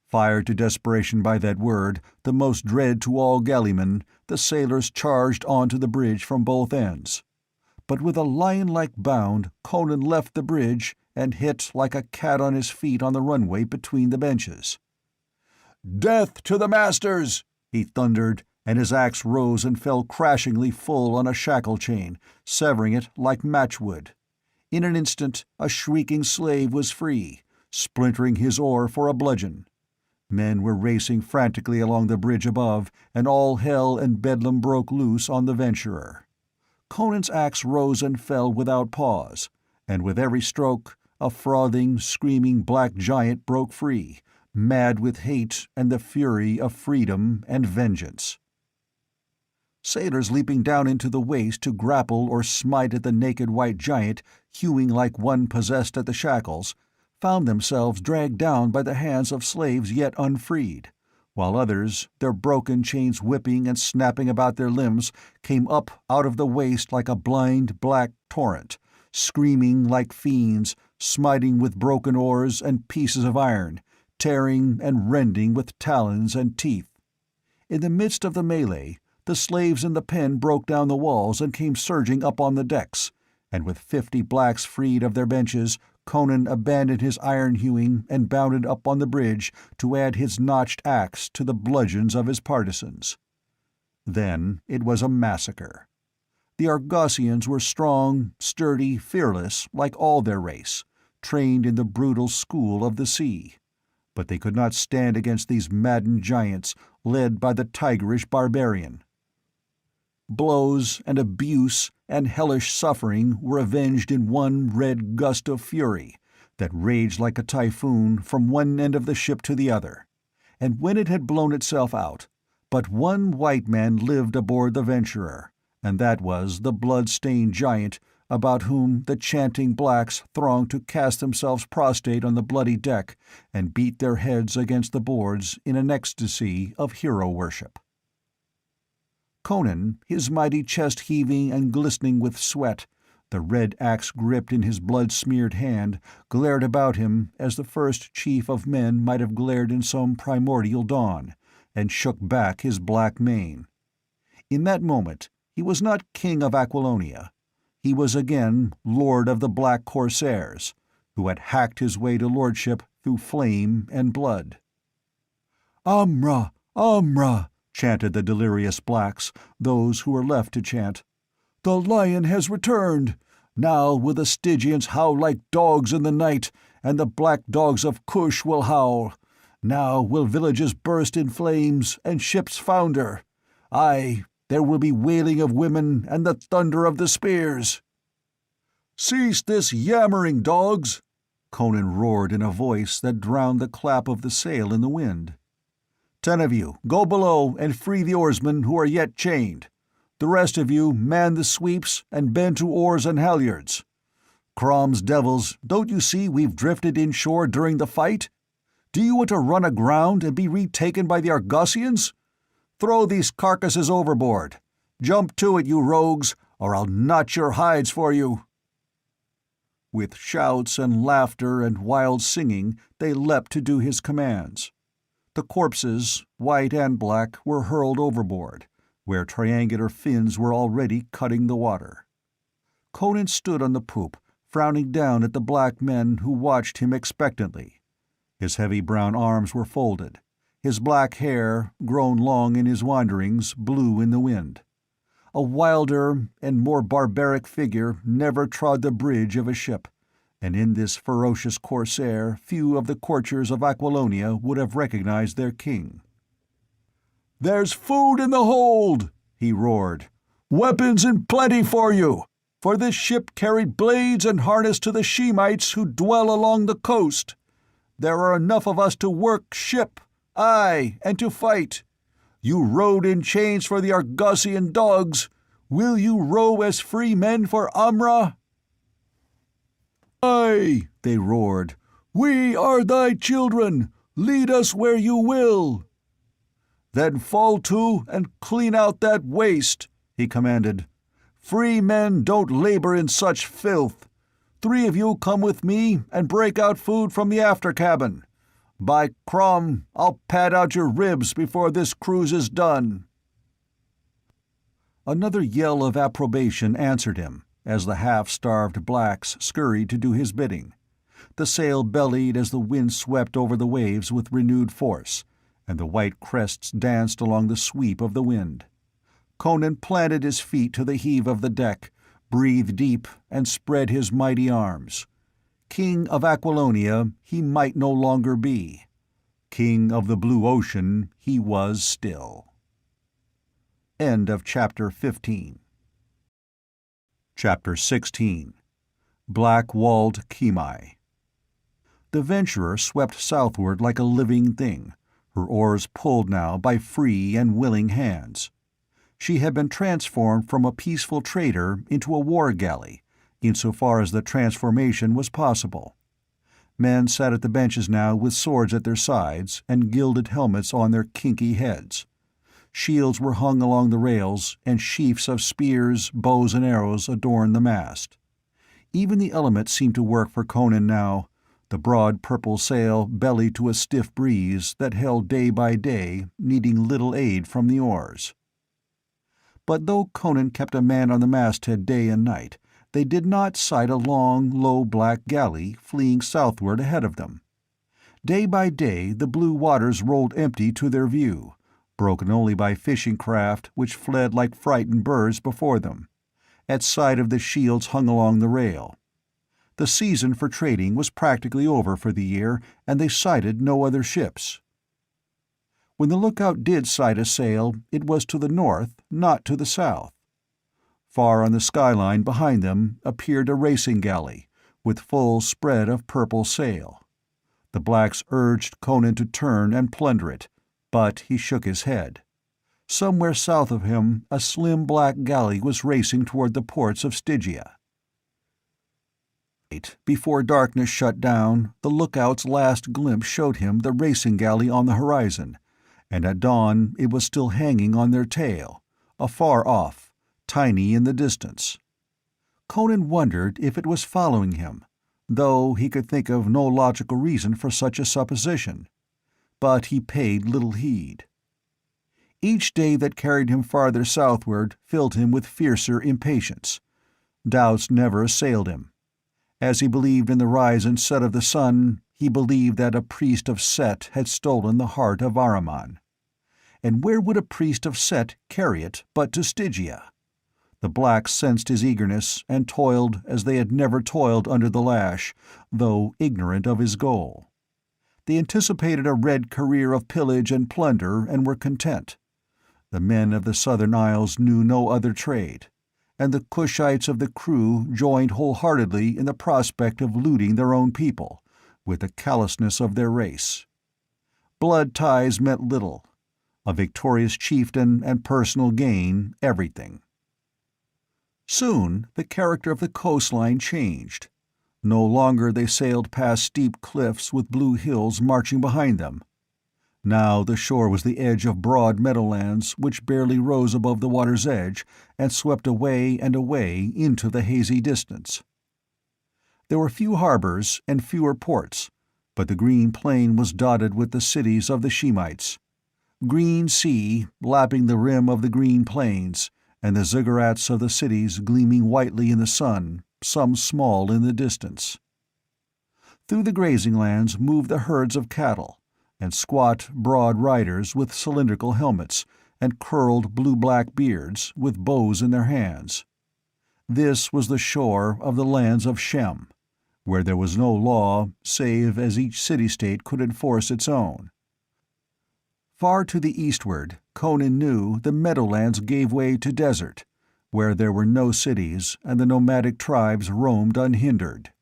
Fired to desperation by that word, the most dread to all galleymen, the sailors charged onto the bridge from both ends. But with a lion-like bound, Conan left the bridge and hit like a cat on his feet on the runway between the benches. "Death to the masters!" he thundered, and his axe rose and fell crashingly full on a shackle chain, severing it like matchwood. In an instant, a shrieking slave was free, splintering his oar for a bludgeon. Men were racing frantically along the bridge above, and all hell and bedlam broke loose on the Venturer. Conan's axe rose and fell without pause, and with every stroke, a frothing, screaming black giant broke free, mad with hate and the fury of freedom and vengeance. Sailors leaping down into the waist to grapple or smite at the naked white giant, hewing like one possessed at the shackles, found themselves dragged down by the hands of slaves yet unfreed, while others, their broken chains whipping and snapping about their limbs, came up out of the waist like a blind black torrent, screaming like fiends, smiting with broken oars and pieces of iron, tearing and rending with talons and teeth. In the midst of the melee, the slaves in the pen broke down the walls and came surging up on the decks, and with 50 blacks freed of their benches, Conan abandoned his iron hewing and bounded up on the bridge to add his notched axe to the bludgeons of his partisans. Then it was a massacre. The Argosians were strong, sturdy, fearless, like all their race, trained in the brutal school of the sea. But they could not stand against these maddened giants, led by the tigerish barbarian. Blows and abuse and hellish suffering were avenged in one red gust of fury that raged like a typhoon from one end of the ship to the other, and when it had blown itself out, but one white man lived aboard the Venturer, and that was the blood-stained giant about whom the chanting blacks thronged to cast themselves prostrate on the bloody deck and beat their heads against the boards in an ecstasy of hero worship. Conan, his mighty chest heaving and glistening with sweat, the red axe gripped in his blood-smeared hand, glared about him as the first chief of men might have glared in some primordial dawn, and shook back his black mane. In that moment he was not king of Aquilonia. He was again lord of the Black Corsairs, who had hacked his way to lordship through flame and blood. "Amra! Amra!" chanted the delirious blacks, those who were left to chant. "The lion has returned! Now will the Stygians howl like dogs in the night, and the black dogs of Kush will howl. Now will villages burst in flames, and ships founder. Aye, there will be wailing of women and the thunder of the spears." "Cease this yammering, dogs!" Conan roared in a voice that drowned the clap of the sail in the wind. "10 of you, go below and free the oarsmen who are yet chained. The rest of you man the sweeps and bend to oars and halyards. Crom's devils, don't you see we've drifted inshore during the fight? Do you want to run aground and be retaken by the Argosians? Throw these carcasses overboard. Jump to it, you rogues, or I'll notch your hides for you." With shouts and laughter and wild singing, they leapt to do his commands. The corpses, white and black, were hurled overboard, where triangular fins were already cutting the water. Conan stood on the poop, frowning down at the black men who watched him expectantly. His heavy brown arms were folded. His black hair, grown long in his wanderings, blew in the wind. A wilder and more barbaric figure never trod the bridge of a ship, and in this ferocious corsair few of the courtiers of Aquilonia would have recognized their king. "There's food in the hold," he roared. "Weapons in plenty for you, for this ship carried blades and harness to the Shemites who dwell along the coast. There are enough of us to work ship, aye, and to fight. You rowed in chains for the Argosian dogs. Will you row as free men for Amra?" "Aye," they roared. "We are thy children. Lead us where you will." "Then fall to and clean out that waste," he commanded. "Free men don't labor in such filth. 3 of you come with me and break out food from the after cabin. By Crom, I'll pad out your ribs before this cruise is done." Another yell of approbation answered him, as the half-starved blacks scurried to do his bidding. The sail bellied as the wind swept over the waves with renewed force, and the white crests danced along the sweep of the wind. Conan planted his feet to the heave of the deck, breathed deep, and spread his mighty arms. King of Aquilonia he might no longer be. King of the Blue Ocean he was still. End of Chapter 15. Chapter 16. Black-Walled Kimai. The Venturer swept southward like a living thing, her oars pulled now by free and willing hands. She had been transformed from a peaceful trader into a war galley, insofar as the transformation was possible. Men sat at the benches now with swords at their sides and gilded helmets on their kinky heads. Shields were hung along the rails, and sheafs of spears, bows, and arrows adorned the mast. Even the elements seemed to work for Conan now. The broad purple sail bellied to a stiff breeze that held day by day, needing little aid from the oars. But though Conan kept a man on the masthead day and night, they did not sight a long, low black galley fleeing southward ahead of them. Day by day the blue waters rolled empty to their view, broken only by fishing craft which fled like frightened birds before them, at sight of the shields hung along the rail. The season for trading was practically over for the year, and they sighted no other ships. When the lookout did sight a sail, it was to the north, not to the south. Far on the skyline behind them appeared a racing galley, with full spread of purple sail. The blacks urged Conan to turn and plunder it, but he shook his head. Somewhere south of him a slim black galley was racing toward the ports of Stygia. Before darkness shut down, the lookout's last glimpse showed him the racing galley on the horizon, and at dawn it was still hanging on their tail, afar off, tiny in the distance. Conan wondered if it was following him, though he could think of no logical reason for such a supposition. But he paid little heed. Each day that carried him farther southward filled him with fiercer impatience. Doubts never assailed him. As he believed in the rise and set of the sun, he believed that a priest of Set had stolen the heart of Ahriman. And where would a priest of Set carry it but to Stygia? The blacks sensed his eagerness and toiled as they had never toiled under the lash, though ignorant of his goal. They anticipated a red career of pillage and plunder and were content. The men of the southern isles knew no other trade, and the Kushites of the crew joined wholeheartedly in the prospect of looting their own people, with the callousness of their race. Blood ties meant little. A victorious chieftain and personal gain, everything. Soon the character of the coastline changed. No longer they sailed past steep cliffs with blue hills marching behind them. Now the shore was the edge of broad meadowlands which barely rose above the water's edge and swept away and away into the hazy distance. There were few harbors and fewer ports, but the green plain was dotted with the cities of the Shemites. Green sea lapping the rim of the green plains, and the ziggurats of the cities gleaming whitely in the sun, some small in the distance. Through the grazing lands moved the herds of cattle, and squat, broad riders with cylindrical helmets and curled blue-black beards, with bows in their hands. This was the shore of the lands of Shem, where there was no law save as each city-state could enforce its own. Far to the eastward, Conan knew the meadowlands gave way to desert, where there were no cities and the nomadic tribes roamed unhindered.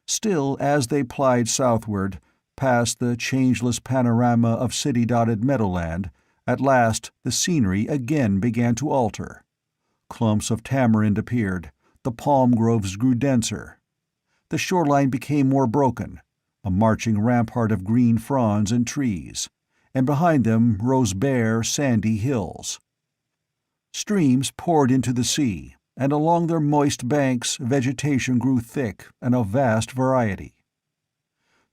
Still, as they plied southward, past the changeless panorama of city-dotted meadowland, at last the scenery again began to alter. Clumps of tamarind appeared, the palm groves grew denser. The shoreline became more broken, a marching rampart of green fronds and trees, and behind them rose bare, sandy hills. Streams poured into the sea, and along their moist banks vegetation grew thick and of vast variety.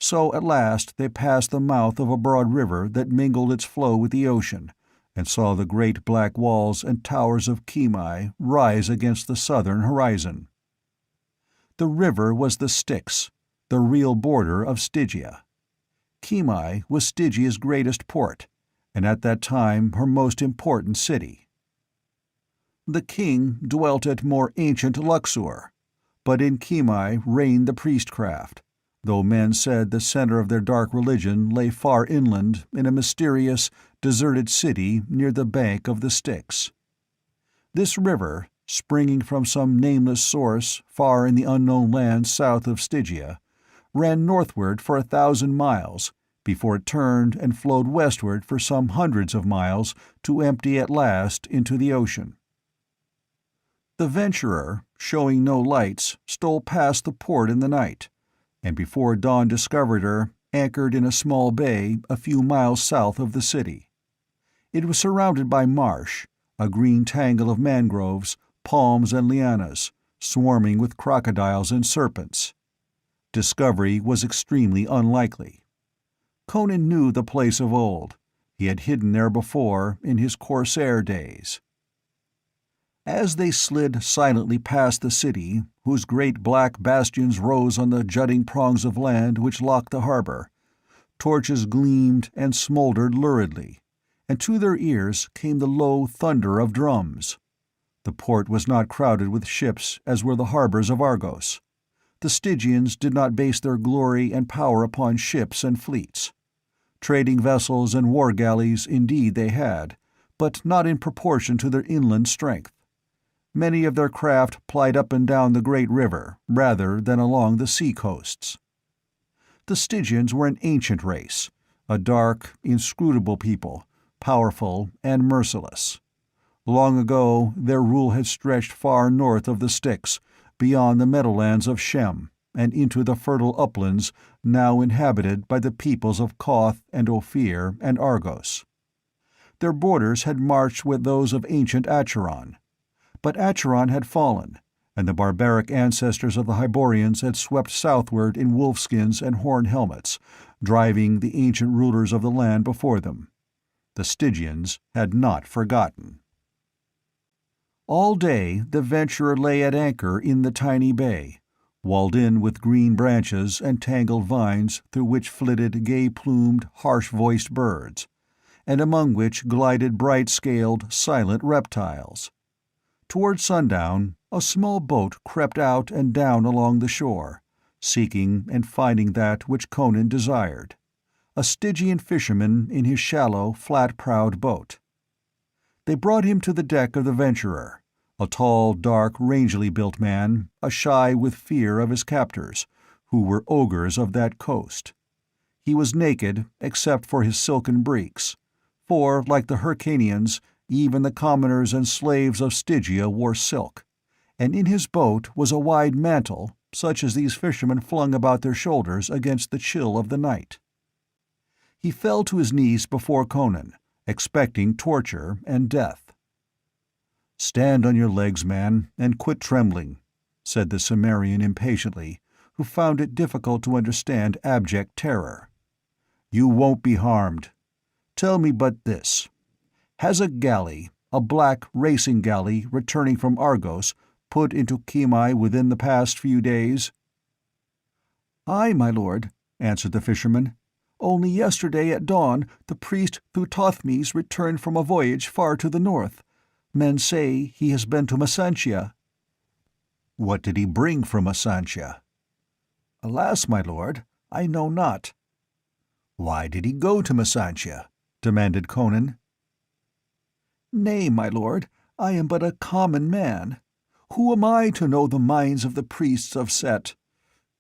So at last they passed the mouth of a broad river that mingled its flow with the ocean, and saw the great black walls and towers of Kimai rise against the southern horizon. The river was the Styx, the real border of Stygia. Kimai was Stygia's greatest port, and at that time her most important city. The king dwelt at more ancient Luxor, but in Kimai reigned the priestcraft, though men said the center of their dark religion lay far inland in a mysterious, deserted city near the bank of the Styx. This river, springing from some nameless source far in the unknown lands south of Stygia, ran northward for 1,000 miles before it turned and flowed westward for some hundreds of miles to empty at last into the ocean. The venturer, showing no lights, stole past the port in the night, and before dawn discovered her, anchored in a small bay a few miles south of the city. It was surrounded by marsh, a green tangle of mangroves, palms and lianas, swarming with crocodiles and serpents. Discovery was extremely unlikely. Conan knew the place of old. He had hidden there before in his corsair days. As they slid silently past the city, whose great black bastions rose on the jutting prongs of land which locked the harbor, torches gleamed and smoldered luridly, and to their ears came the low thunder of drums. The port was not crowded with ships as were the harbors of Argos. The Stygians did not base their glory and power upon ships and fleets. Trading vessels and war galleys indeed they had, but not in proportion to their inland strength. Many of their craft plied up and down the great river rather than along the sea-coasts. The Stygians were an ancient race, a dark, inscrutable people, powerful and merciless. Long ago their rule had stretched far north of the Styx, beyond the meadowlands of Shem, and into the fertile uplands now inhabited by the peoples of Koth and Ophir and Argos. Their borders had marched with those of ancient Acheron. But Acheron had fallen, and the barbaric ancestors of the Hyborians had swept southward in wolfskins and horn helmets, driving the ancient rulers of the land before them. The Stygians had not forgotten. All day the venturer lay at anchor in the tiny bay, walled in with green branches and tangled vines through which flitted gay-plumed, harsh-voiced birds, and among which glided bright-scaled, silent reptiles. Toward sundown, a small boat crept out and down along the shore, seeking and finding that which Conan desired, a Stygian fisherman in his shallow, flat-prowed boat. They brought him to the deck of the venturer, a tall, dark, rangily built man, ashy with fear of his captors, who were ogres of that coast. He was naked, except for his silken breeks, for, like the Hyrcanians, even the commoners and slaves of Stygia wore silk, and in his boat was a wide mantle, such as these fishermen flung about their shoulders against the chill of the night. He fell to his knees before Conan, expecting torture and death. "Stand on your legs, man, and quit trembling," said the Cimmerian impatiently, who found it difficult to understand abject terror. "You won't be harmed. Tell me but this. Has a galley, a black racing galley returning from Argos, put into Kimai within the past few days?" "Aye, my lord," answered the fisherman. "Only yesterday at dawn the priest Thuthothmes returned from a voyage far to the north. Men say he has been to Masantia." "What did he bring from Masantia?" "Alas, my lord, I know not." "Why did he go to Masantia? demanded Conan. "Nay, my lord, I am but a common man. Who am I to know the minds of the priests of Set?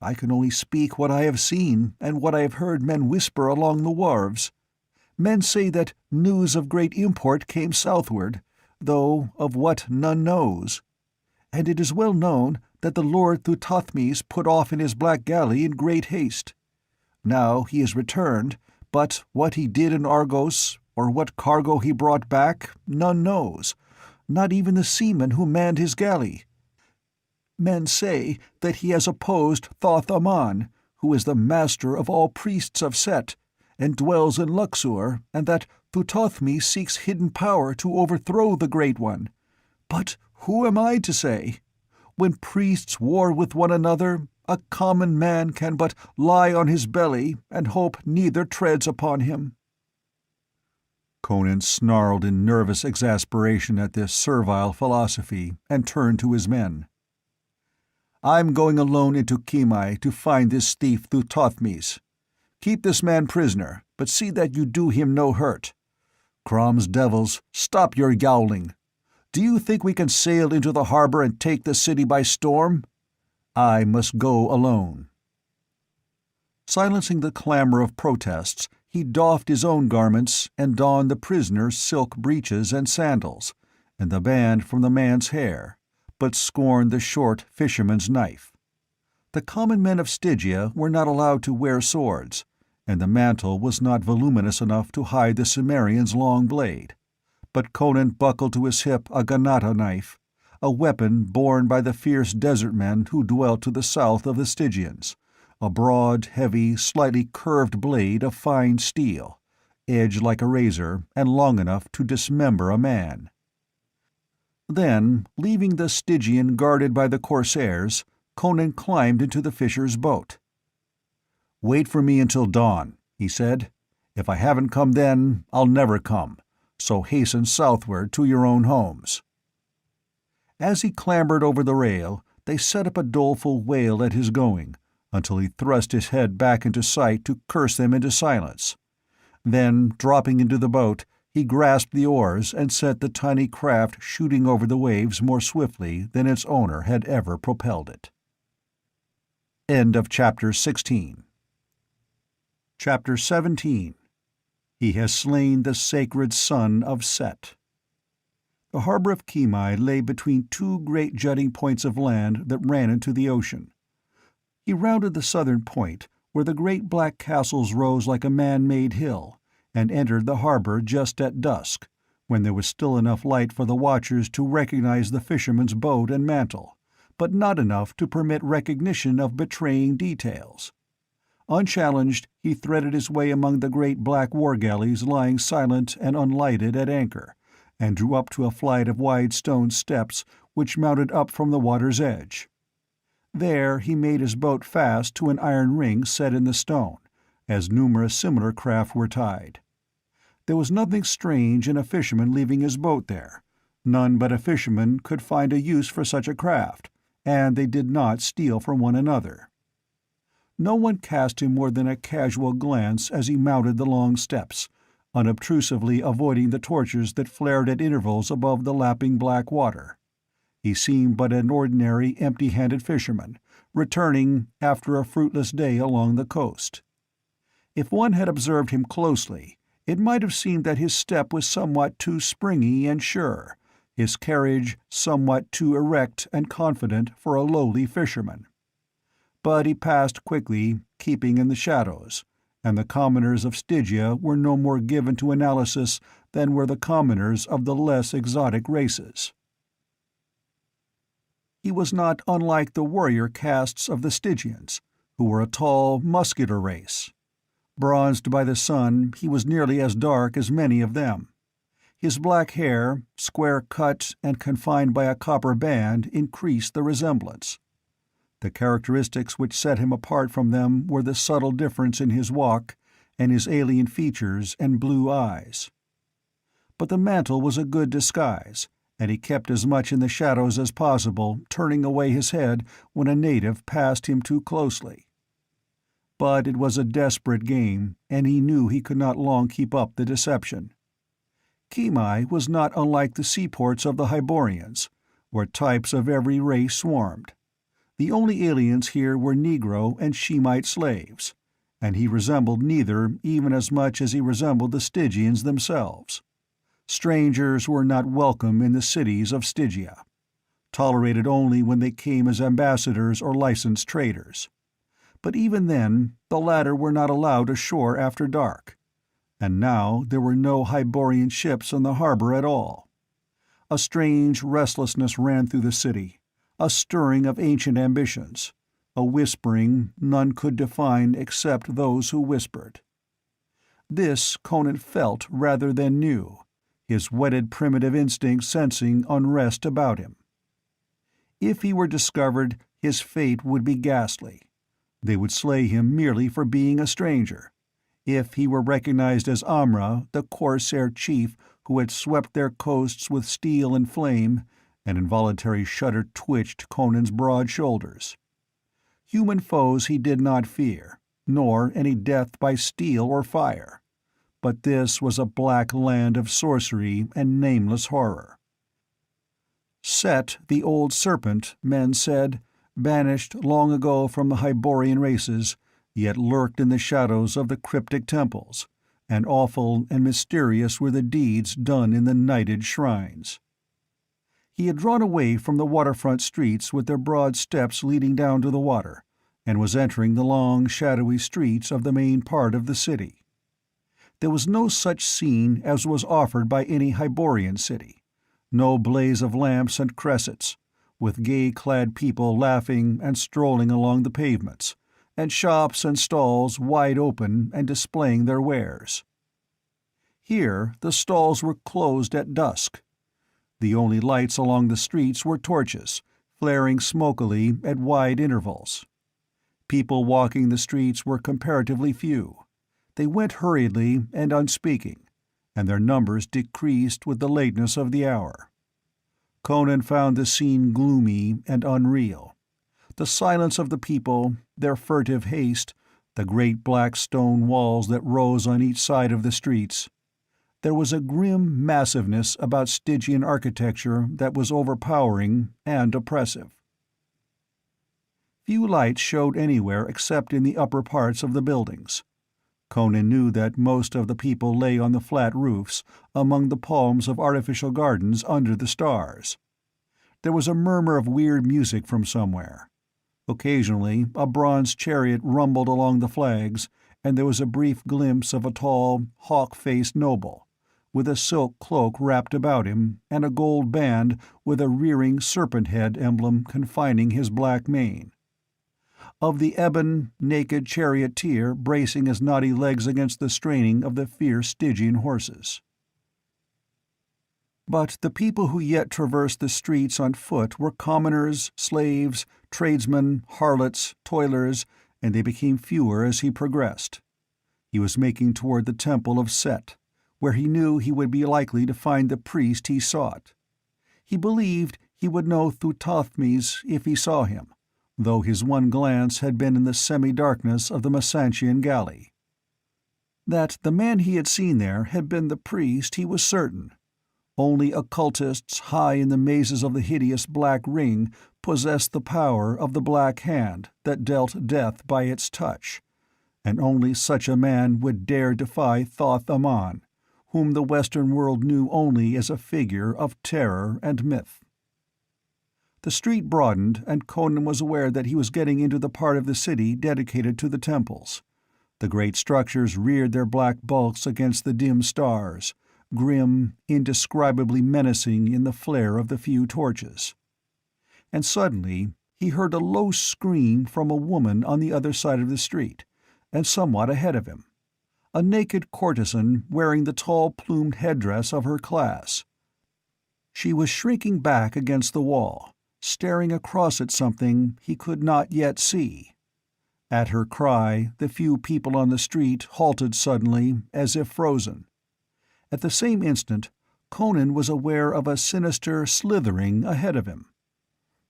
I can only speak what I have seen and what I have heard men whisper along the wharves. Men say that news of great import came southward, though of what none knows. And it is well known that the Lord Thuthothmes put off in his black galley in great haste. Now he is returned, but what he did in Argos, or what cargo he brought back, none knows, not even the seaman who manned his galley. Men say that he has opposed Thoth-Amon, who is the master of all priests of Set, and dwells in Luxor, and that Thuthothmes seeks hidden power to overthrow the Great One. But who am I to say? When priests war with one another, a common man can but lie on his belly and hope neither treads upon him." Conan snarled in nervous exasperation at this servile philosophy, and turned to his men. "I'm going alone into Kimai to find this thief Thuthothmes. Keep this man prisoner, but see that you do him no hurt. Crom's devils, stop your yowling. Do you think we can sail into the harbor and take the city by storm? I must go alone." Silencing the clamor of protests, he doffed his own garments and donned the prisoner's silk breeches and sandals, and the band from the man's hair, but scorned the short fisherman's knife. The common men of Stygia were not allowed to wear swords, and the mantle was not voluminous enough to hide the Cimmerian's long blade. But Conan buckled to his hip a ganata knife, a weapon borne by the fierce desert men who dwelt to the south of the Stygians, a broad, heavy, slightly curved blade of fine steel, edged like a razor and long enough to dismember a man. Then, leaving the Stygian guarded by the corsairs, Conan climbed into the fisher's boat. "Wait for me until dawn," he said. "If I haven't come then, I'll never come, so hasten southward to your own homes." As he clambered over the rail, they set up a doleful wail at his going, until he thrust his head back into sight to curse them into silence. Then, dropping into the boat, he grasped the oars and sent the tiny craft shooting over the waves more swiftly than its owner had ever propelled it. End of Chapter 16. Chapter 17. He has slain the sacred son of Set. The harbor of Kimai lay between two great jutting points of land that ran into the ocean. He rounded the southern point, where the great black castles rose like a man-made hill, and entered the harbor just at dusk, when there was still enough light for the watchers to recognize the fisherman's boat and mantle, but not enough to permit recognition of betraying details. Unchallenged, he threaded his way among the great black war-galleys lying silent and unlighted at anchor, and drew up to a flight of wide stone steps which mounted up from the water's edge. There he made his boat fast to an iron ring set in the stone, as numerous similar craft were tied. There was nothing strange in a fisherman leaving his boat there. None but a fisherman could find a use for such a craft, and they did not steal from one another. No one cast him more than a casual glance as he mounted the long steps, unobtrusively avoiding the torches that flared at intervals above the lapping black water. He seemed but an ordinary empty-handed fisherman, returning after a fruitless day along the coast. If one had observed him closely, it might have seemed that his step was somewhat too springy and sure, his carriage somewhat too erect and confident for a lowly fisherman. But he passed quickly, keeping in the shadows, and the commoners of Stygia were no more given to analysis than were the commoners of the less exotic races. He was not unlike the warrior castes of the Stygians, who were a tall, muscular race. Bronzed by the sun, he was nearly as dark as many of them. His black hair, square-cut and confined by a copper band, increased the resemblance. The characteristics which set him apart from them were the subtle difference in his walk, and his alien features and blue eyes. But the mantle was a good disguise, and he kept as much in the shadows as possible, turning away his head when a native passed him too closely. But it was a desperate game, and he knew he could not long keep up the deception. Kimai was not unlike the seaports of the Hyborians, where types of every race swarmed. The only aliens here were Negro and Shemite slaves, and he resembled neither even as much as he resembled the Stygians themselves. Strangers were not welcome in the cities of Stygia, tolerated only when they came as ambassadors or licensed traders. But even then, the latter were not allowed ashore after dark. And now there were no Hyborian ships in the harbor at all. A strange restlessness ran through the city, a stirring of ancient ambitions, a whispering none could define except those who whispered. This Conan felt rather than knew, his whetted primitive instinct sensing unrest about him. If he were discovered, his fate would be ghastly. They would slay him merely for being a stranger. If he were recognized as Amra, the corsair chief who had swept their coasts with steel and flame, an involuntary shudder twitched Conan's broad shoulders. Human foes he did not fear, nor any death by steel or fire. But this was a black land of sorcery and nameless horror. Set, the old serpent, men said, banished long ago from the Hyborian races, yet lurked in the shadows of the cryptic temples, and awful and mysterious were the deeds done in the nighted shrines. He had drawn away from the waterfront streets with their broad steps leading down to the water, and was entering the long, shadowy streets of the main part of the city. There was no such scene as was offered by any Hyborian city, no blaze of lamps and cressets, with gay-clad people laughing and strolling along the pavements, and shops and stalls wide open and displaying their wares. Here the stalls were closed at dusk. The only lights along the streets were torches, flaring smokily at wide intervals. People walking the streets were comparatively few. They went hurriedly and unspeaking, and their numbers decreased with the lateness of the hour. Conan found the scene gloomy and unreal. The silence of the people, their furtive haste, the great black stone walls that rose on each side of the streets. There was a grim massiveness about Stygian architecture that was overpowering and oppressive. Few lights showed anywhere except in the upper parts of the buildings. Conan knew that most of the people lay on the flat roofs, among the palms of artificial gardens under the stars. There was a murmur of weird music from somewhere. Occasionally a bronze chariot rumbled along the flags, and there was a brief glimpse of a tall, hawk-faced noble, with a silk cloak wrapped about him and a gold band with a rearing serpent-head emblem confining his black mane. Of the ebon, naked charioteer bracing his knotty legs against the straining of the fierce Stygian horses. But the people who yet traversed the streets on foot were commoners, slaves, tradesmen, harlots, toilers, and they became fewer as he progressed. He was making toward the temple of Set, where he knew he would be likely to find the priest he sought. He believed he would know Thutathmes if he saw him, though his one glance had been in the semi-darkness of the Masantian galley. That the man he had seen there had been the priest he was certain. Only occultists high in the mazes of the hideous Black Ring possessed the power of the Black Hand that dealt death by its touch, and only such a man would dare defy Thoth Amon, whom the Western world knew only as a figure of terror and myth. The street broadened, and Conan was aware that he was getting into the part of the city dedicated to the temples. The great structures reared their black bulks against the dim stars, grim, indescribably menacing in the flare of the few torches. And suddenly he heard a low scream from a woman on the other side of the street, and somewhat ahead of him. A naked courtesan wearing the tall plumed headdress of her class. She was shrinking back against the wall, staring across at something he could not yet see. At her cry, the few people on the street halted suddenly, as if frozen. At the same instant, Conan was aware of a sinister slithering ahead of him.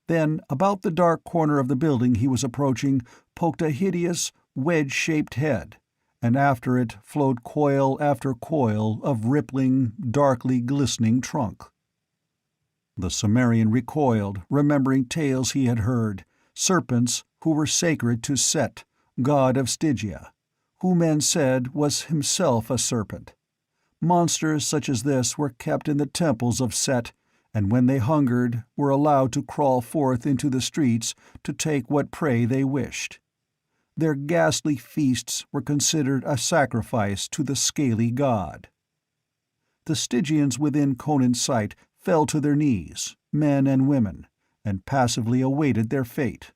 Then, about the dark corner of the building he was approaching, poked a hideous, wedge-shaped head, and after it flowed coil after coil of rippling, darkly glistening trunk. The Cimmerian recoiled, remembering tales he had heard, serpents who were sacred to Set, god of Stygia, who men said was himself a serpent. Monsters such as this were kept in the temples of Set, and when they hungered, were allowed to crawl forth into the streets to take what prey they wished. Their ghastly feasts were considered a sacrifice to the scaly god. The Stygians within Conan's sight fell to their knees, men and women, and passively awaited their fate.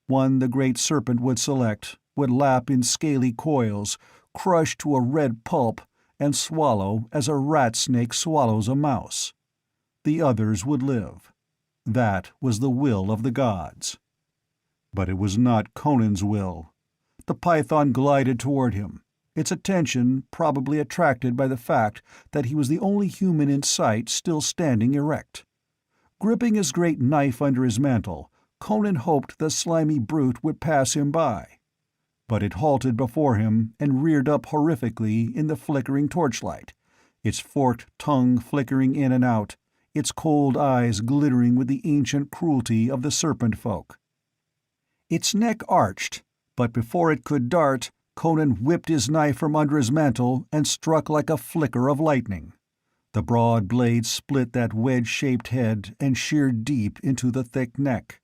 One the great serpent would select would lap in scaly coils, crush to a red pulp, and swallow as a rat snake swallows a mouse. The others would live. That was the will of the gods. But it was not Conan's will. The python glided toward him, its attention probably attracted by the fact that he was the only human in sight still standing erect. Gripping his great knife under his mantle, Conan hoped the slimy brute would pass him by. But it halted before him and reared up horrifically in the flickering torchlight, its forked tongue flickering in and out, its cold eyes glittering with the ancient cruelty of the serpent folk. Its neck arched, but before it could dart, Conan whipped his knife from under his mantle and struck like a flicker of lightning. The broad blade split that wedge-shaped head and sheared deep into the thick neck.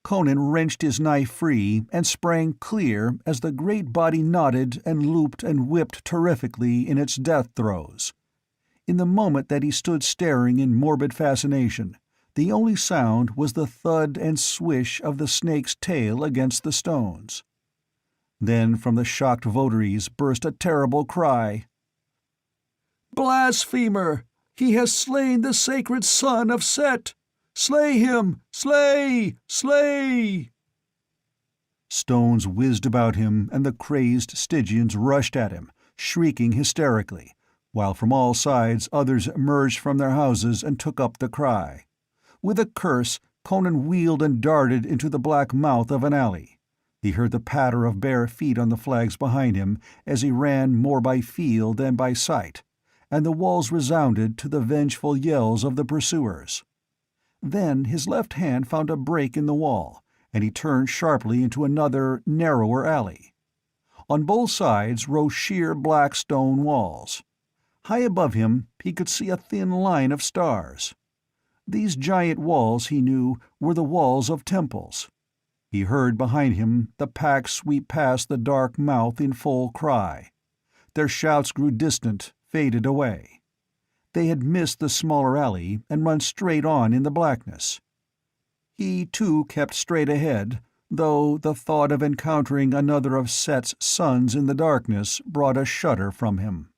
Conan wrenched his knife free and sprang clear as the great body nodded and looped and whipped terrifically in its death throes. In the moment that he stood staring in morbid fascination, the only sound was the thud and swish of the snake's tail against the stones. Then from the shocked votaries burst a terrible cry. "Blasphemer! He has slain the sacred son of Set! Slay him! Slay! Slay!" Stones whizzed about him, and the crazed Stygians rushed at him, shrieking hysterically, while from all sides others emerged from their houses and took up the cry. With a curse, Conan wheeled and darted into the black mouth of an alley. He heard the patter of bare feet on the flags behind him as he ran more by feel than by sight, and the walls resounded to the vengeful yells of the pursuers. Then his left hand found a break in the wall, and he turned sharply into another, narrower alley. On both sides rose sheer black stone walls. High above him he could see a thin line of stars. These giant walls, he knew, were the walls of temples. He heard behind him the pack sweep past the dark mouth in full cry. Their shouts grew distant, faded away. They had missed the smaller alley and run straight on in the blackness. He, too, kept straight ahead, though the thought of encountering another of Set's sons in the darkness brought a shudder from him.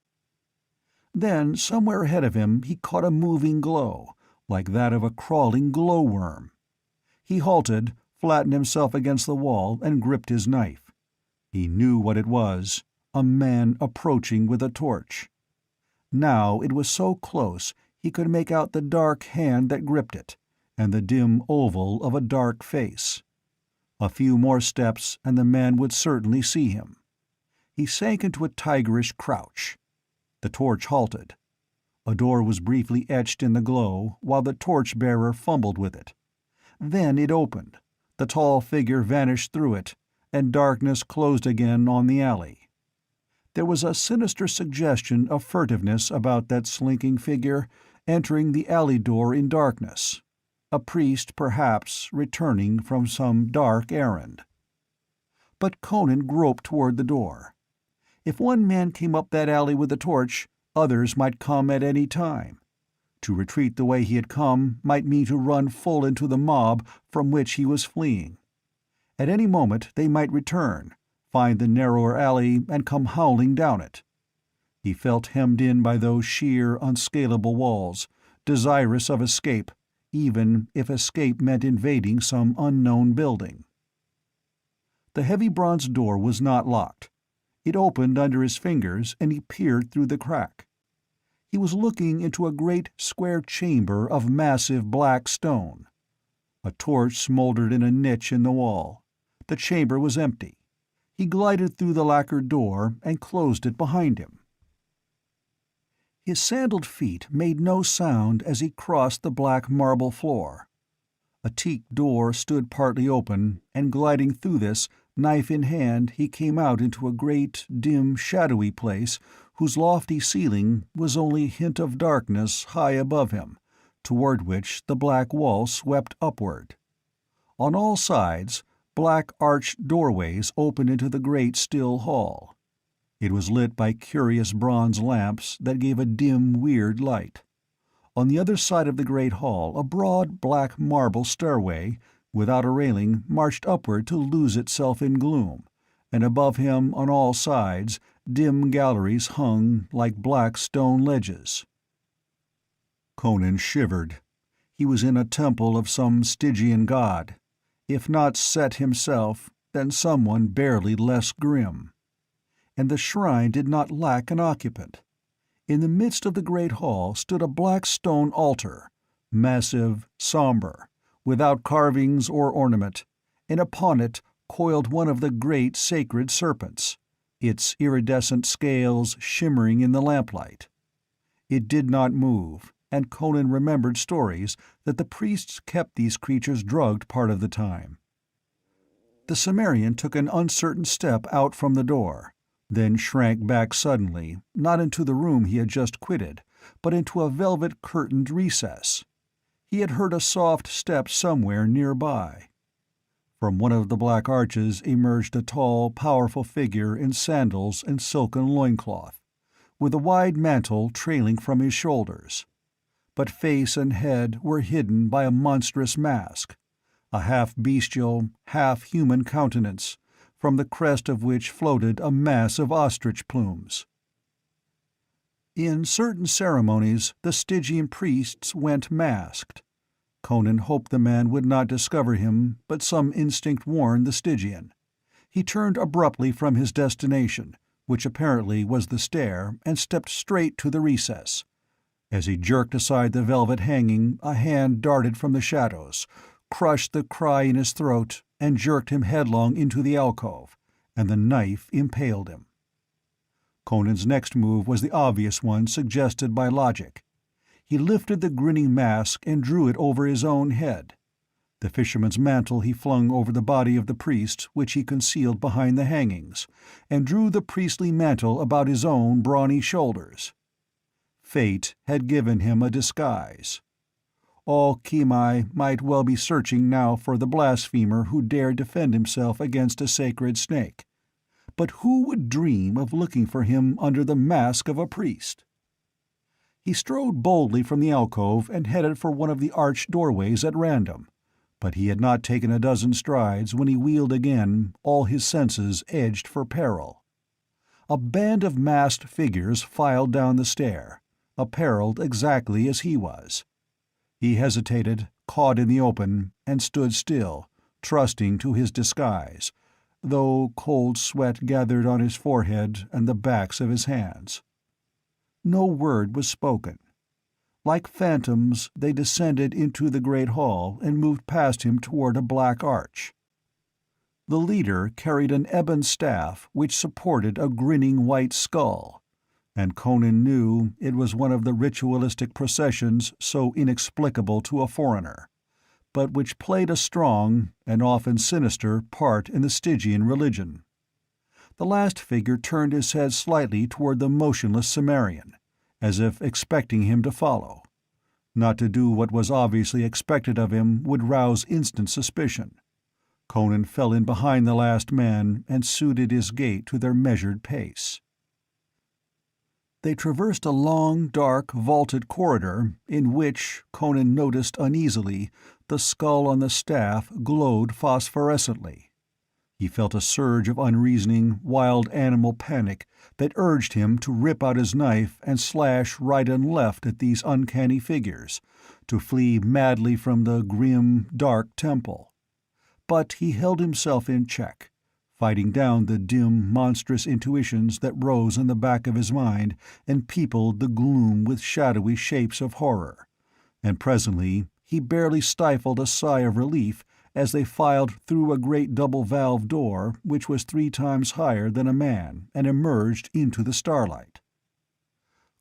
Then, somewhere ahead of him, he caught a moving glow, like that of a crawling glowworm. He halted, flattened himself against the wall, and gripped his knife. He knew what it was, a man approaching with a torch. Now it was so close he could make out the dark hand that gripped it, and the dim oval of a dark face. A few more steps and the man would certainly see him. He sank into a tigerish crouch. The torch halted. A door was briefly etched in the glow, while the torch-bearer fumbled with it. Then it opened, the tall figure vanished through it, and darkness closed again on the alley. There was a sinister suggestion of furtiveness about that slinking figure, entering the alley door in darkness. A priest, perhaps, returning from some dark errand. But Conan groped toward the door. If one man came up that alley with a torch, others might come at any time. To retreat the way he had come might mean to run full into the mob from which he was fleeing. At any moment they might return, find the narrower alley, and come howling down it. He felt hemmed in by those sheer, unscalable walls, desirous of escape, even if escape meant invading some unknown building. The heavy bronze door was not locked. It opened under his fingers, and he peered through the crack. He was looking into a great square chamber of massive black stone. A torch smoldered in a niche in the wall. The chamber was empty. He glided through the lacquered door and closed it behind him. His sandaled feet made no sound as he crossed the black marble floor. A teak door stood partly open, and gliding through this, knife in hand, he came out into a great, dim, shadowy place whose lofty ceiling was only a hint of darkness high above him, toward which the black wall swept upward. On all sides, black arched doorways opened into the great still hall. It was lit by curious bronze lamps that gave a dim, weird light. On the other side of the great hall a broad black marble stairway, without a railing, marched upward to lose itself in gloom, and above him on all sides dim galleries hung like black stone ledges. Conan shivered. He was in a temple of some Stygian god. If not Set himself, then someone barely less grim. And the shrine did not lack an occupant. In the midst of the great hall stood a black stone altar, massive, somber, without carvings or ornament, and upon it coiled one of the great sacred serpents, its iridescent scales shimmering in the lamplight. It did not move, and Conan remembered stories that the priests kept these creatures drugged part of the time. The Cimmerian took an uncertain step out from the door, then shrank back suddenly, not into the room he had just quitted, but into a velvet-curtained recess. He had heard a soft step somewhere nearby. From one of the black arches emerged a tall, powerful figure in sandals and silken loincloth, with a wide mantle trailing from his shoulders. But face and head were hidden by a monstrous mask, a half-bestial, half-human countenance, from the crest of which floated a mass of ostrich plumes. In certain ceremonies the Stygian priests went masked. Conan hoped the man would not discover him, but some instinct warned the Stygian. He turned abruptly from his destination, which apparently was the stair, and stepped straight to the recess. As he jerked aside the velvet hanging, a hand darted from the shadows, crushed the cry in his throat, and jerked him headlong into the alcove, and the knife impaled him. Conan's next move was the obvious one suggested by logic. He lifted the grinning mask and drew it over his own head. The fisherman's mantle he flung over the body of the priest, which he concealed behind the hangings, and drew the priestly mantle about his own brawny shoulders. Fate had given him a disguise. All Kimai might well be searching now for the blasphemer who dared defend himself against a sacred snake. But who would dream of looking for him under the mask of a priest? He strode boldly from the alcove and headed for one of the arched doorways at random, but he had not taken a dozen strides when he wheeled again, all his senses edged for peril. A band of masked figures filed down the stair, appareled exactly as he was. He hesitated, caught in the open, and stood still, trusting to his disguise, though cold sweat gathered on his forehead and the backs of his hands. No word was spoken. Like phantoms, they descended into the great hall and moved past him toward a black arch. The leader carried an ebon staff which supported a grinning white skull, and Conan knew it was one of the ritualistic processions so inexplicable to a foreigner, but which played a strong, and often sinister, part in the Stygian religion. The last figure turned his head slightly toward the motionless Cimmerian, as if expecting him to follow. Not to do what was obviously expected of him would rouse instant suspicion. Conan fell in behind the last man and suited his gait to their measured pace. They traversed a long, dark, vaulted corridor in which, Conan noticed uneasily, the skull on the staff glowed phosphorescently. He felt a surge of unreasoning, wild animal panic that urged him to rip out his knife and slash right and left at these uncanny figures, to flee madly from the grim, dark temple. But he held himself in check, fighting down the dim, monstrous intuitions that rose in the back of his mind and peopled the gloom with shadowy shapes of horror, and presently he barely stifled a sigh of relief as they filed through a great double-valve door which was 3 times higher than a man and emerged into the starlight.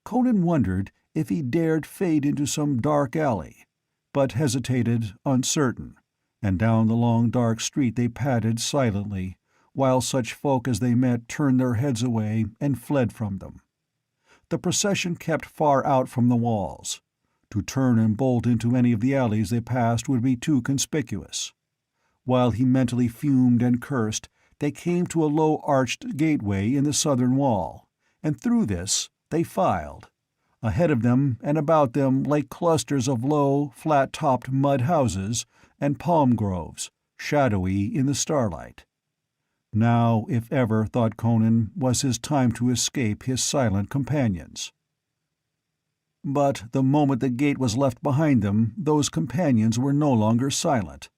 Conan wondered if he dared fade into some dark alley, but hesitated, uncertain, and down the long dark street they padded silently, while such folk as they met turned their heads away and fled from them. The procession kept far out from the walls. To turn and bolt into any of the alleys they passed would be too conspicuous. While he mentally fumed and cursed, they came to a low-arched gateway in the southern wall, and through this they filed. Ahead of them and about them lay clusters of low, flat-topped mud houses and palm groves, shadowy in the starlight. Now, if ever, thought Conan, was his time to escape his silent companions. But the moment the gate was left behind them, those companions were no longer silent.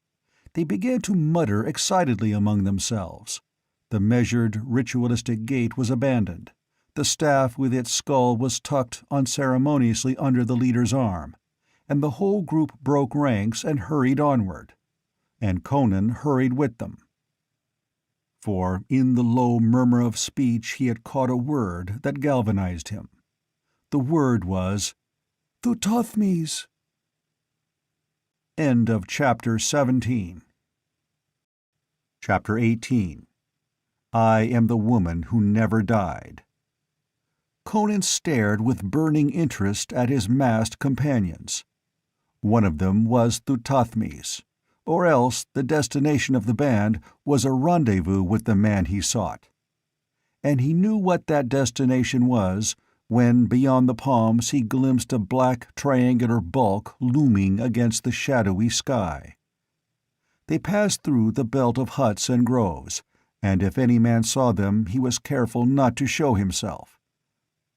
They began to mutter excitedly among themselves. The measured, ritualistic gate was abandoned. The staff with its skull was tucked unceremoniously under the leader's arm, and the whole group broke ranks and hurried onward. And Conan hurried with them. For in the low murmur of speech he had caught a word that galvanized him. The word was Thuthothmes. End of Chapter 17. Chapter 18. I am the woman who never died. Conan stared with burning interest at his masked companions. One of them was Thuthothmes, or else the destination of the band was a rendezvous with the man he sought. And he knew what that destination was when, beyond the palms, he glimpsed a black triangular bulk looming against the shadowy sky. They passed through the belt of huts and groves, and if any man saw them he was careful not to show himself.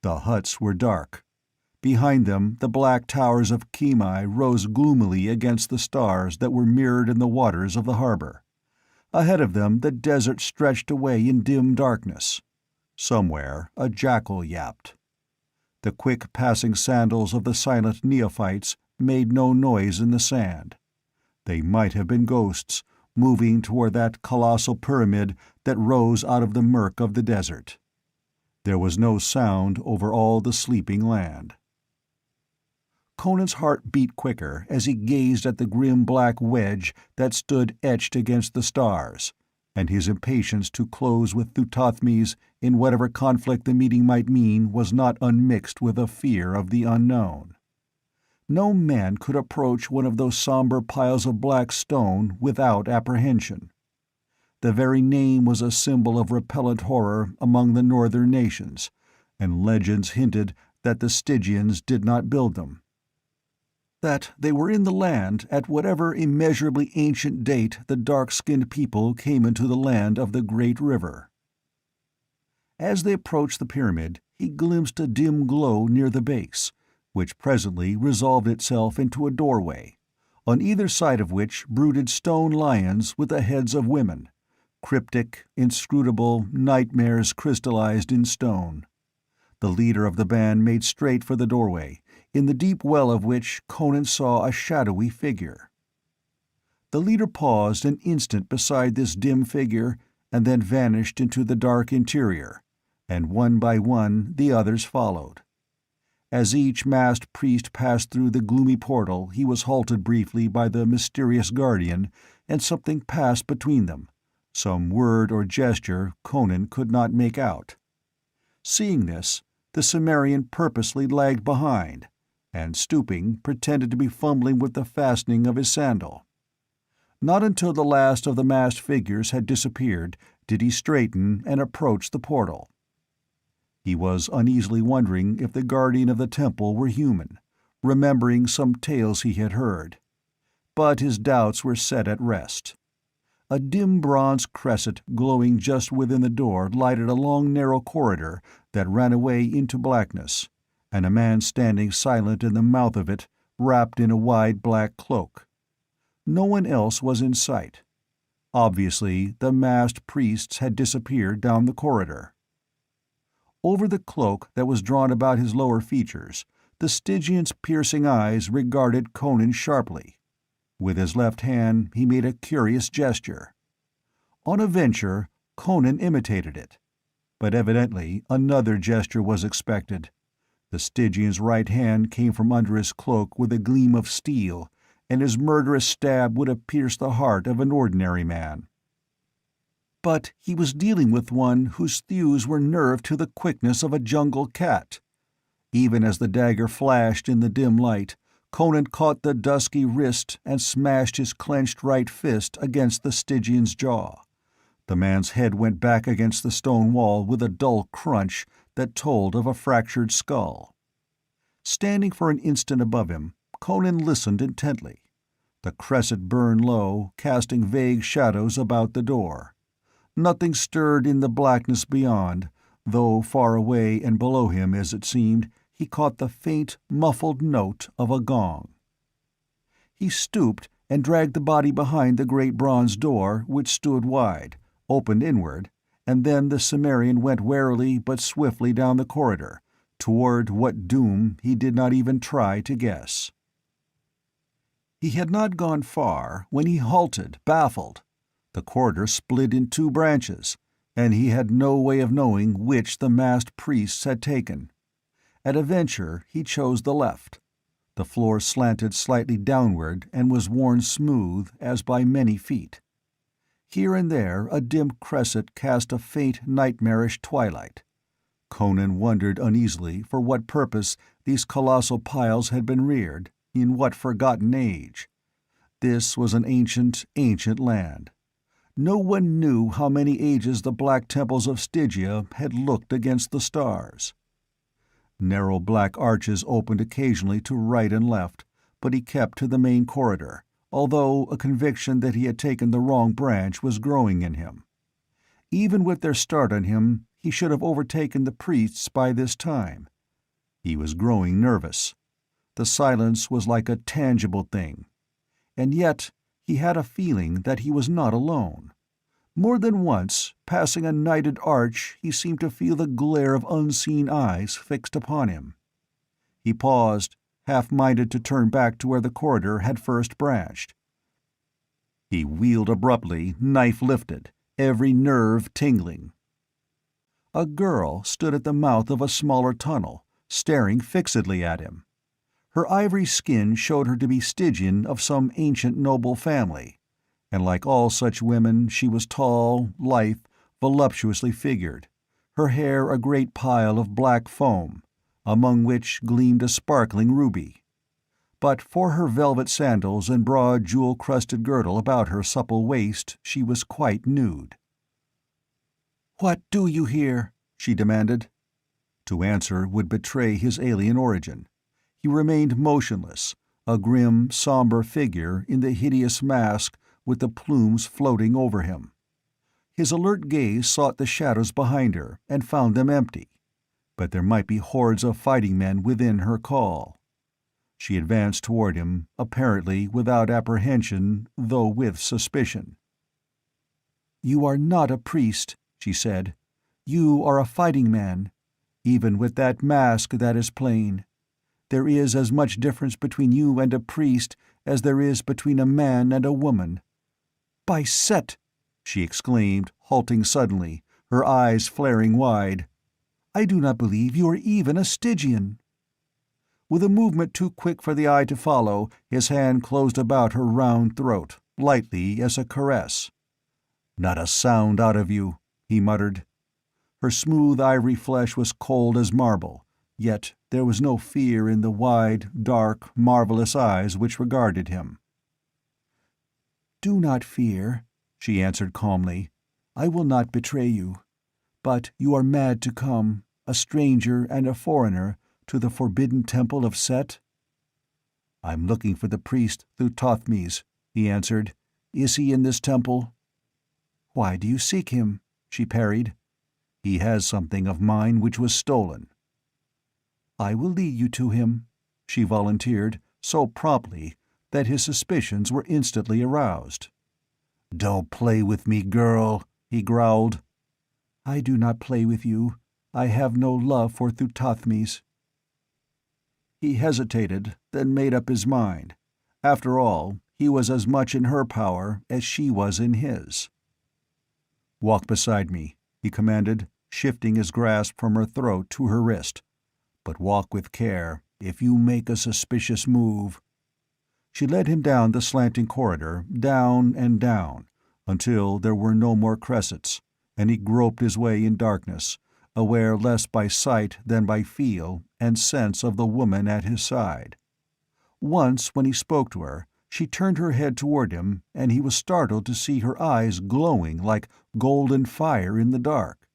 The huts were dark. Behind them the black towers of Kimai rose gloomily against the stars that were mirrored in the waters of the harbor. Ahead of them the desert stretched away in dim darkness. Somewhere a jackal yapped. The quick passing sandals of the silent neophytes made no noise in the sand. They might have been ghosts, moving toward that colossal pyramid that rose out of the murk of the desert. There was no sound over all the sleeping land. Conan's heart beat quicker as he gazed at the grim black wedge that stood etched against the stars, and his impatience to close with Thuthothmes in whatever conflict the meeting might mean was not unmixed with a fear of the unknown. No man could approach one of those somber piles of black stone without apprehension. The very name was a symbol of repellent horror among the northern nations, and legends hinted that the Stygians did not build them. That they were in the land at whatever immeasurably ancient date the dark-skinned people came into the land of the great river. As they approached the pyramid, he glimpsed a dim glow near the base, which presently resolved itself into a doorway, on either side of which brooded stone lions with the heads of women, cryptic, inscrutable nightmares crystallized in stone. The leader of the band made straight for the doorway, in the deep well of which Conan saw a shadowy figure. The leader paused an instant beside this dim figure and then vanished into the dark interior, and one by one the others followed. As each masked priest passed through the gloomy portal he was halted briefly by the mysterious guardian, and something passed between them, some word or gesture Conan could not make out. Seeing this, the Cimmerian purposely lagged behind, and stooping, pretended to be fumbling with the fastening of his sandal. Not until the last of the masked figures had disappeared did he straighten and approach the portal. He was uneasily wondering if the guardian of the temple were human, remembering some tales he had heard. But his doubts were set at rest. A dim bronze cresset glowing just within the door lighted a long narrow corridor that ran away into blackness, and a man standing silent in the mouth of it, wrapped in a wide black cloak. No one else was in sight. Obviously, the masked priests had disappeared down the corridor. Over the cloak that was drawn about his lower features, the Stygian's piercing eyes regarded Conan sharply. With his left hand he made a curious gesture. On a venture, Conan imitated it. But evidently another gesture was expected. The Stygian's right hand came from under his cloak with a gleam of steel, and his murderous stab would have pierced the heart of an ordinary man. But he was dealing with one whose thews were nerved to the quickness of a jungle cat. Even as the dagger flashed in the dim light, Conan caught the dusky wrist and smashed his clenched right fist against the Stygian's jaw. The man's head went back against the stone wall with a dull crunch that told of a fractured skull. Standing for an instant above him, Conan listened intently. The cresset burned low, casting vague shadows about the door. Nothing stirred in the blackness beyond, though far away and below him, as it seemed, he caught the faint, muffled note of a gong. He stooped and dragged the body behind the great bronze door, which stood wide, opened inward, and then the Cimmerian went warily but swiftly down the corridor, toward what doom he did not even try to guess. He had not gone far when he halted, baffled. The corridor split in two branches, and he had no way of knowing which the masked priests had taken. At a venture he chose the left. The floor slanted slightly downward and was worn smooth as by many feet. Here and there a dim cresset cast a faint nightmarish twilight. Conan wondered uneasily for what purpose these colossal piles had been reared, in what forgotten age. This was an ancient, ancient land. No one knew how many ages the black temples of Stygia had looked against the stars. Narrow black arches opened occasionally to right and left, but he kept to the main corridor, although a conviction that he had taken the wrong branch was growing in him. Even with their start on him, he should have overtaken the priests by this time. He was growing nervous. The silence was like a tangible thing. And yet he had a feeling that he was not alone. More than once, passing a nighted arch, he seemed to feel the glare of unseen eyes fixed upon him. He paused, half-minded to turn back to where the corridor had first branched. He wheeled abruptly, knife lifted, every nerve tingling. A girl stood at the mouth of a smaller tunnel, staring fixedly at him. Her ivory skin showed her to be Stygian of some ancient noble family, and like all such women she was tall, lithe, voluptuously figured, her hair a great pile of black foam, among which gleamed a sparkling ruby. But for her velvet sandals and broad jewel-crusted girdle about her supple waist she was quite nude. "What do you here?" she demanded. To answer would betray his alien origin. He remained motionless, a grim, somber figure in the hideous mask with the plumes floating over him. His alert gaze sought the shadows behind her and found them empty, but there might be hordes of fighting men within her call. She advanced toward him, apparently without apprehension, though with suspicion. "You are not a priest," she said. "You are a fighting man. Even with that mask that is plain. There is as much difference between you and a priest as there is between a man and a woman." "By Set!" she exclaimed, halting suddenly, her eyes flaring wide. "I do not believe you are even a Stygian." With a movement too quick for the eye to follow, his hand closed about her round throat, lightly as a caress. "Not a sound out of you," he muttered. Her smooth ivory flesh was cold as marble, yet there was no fear in the wide, dark, marvelous eyes which regarded him. "Do not fear," she answered calmly. "I will not betray you. But you are mad to come, a stranger and a foreigner, to the forbidden temple of Set?" "I'm looking for the priest Thothmes," he answered. "Is he in this temple?" "Why do you seek him?" she parried. "He has something of mine which was stolen." "I will lead you to him," she volunteered, so promptly that his suspicions were instantly aroused. "Don't play with me, girl," he growled. "I do not play with you. I have no love for Thothmes." He hesitated, then made up his mind. After all, he was as much in her power as she was in his. "Walk beside me," he commanded, shifting his grasp from her throat to her wrist. "But walk with care. If you make a suspicious move—" She led him down the slanting corridor, down and down, until there were no more cressets, and he groped his way in darkness, aware less by sight than by feel and sense of the woman at his side. Once, when he spoke to her, she turned her head toward him, and he was startled to see her eyes glowing like golden fire in the dark.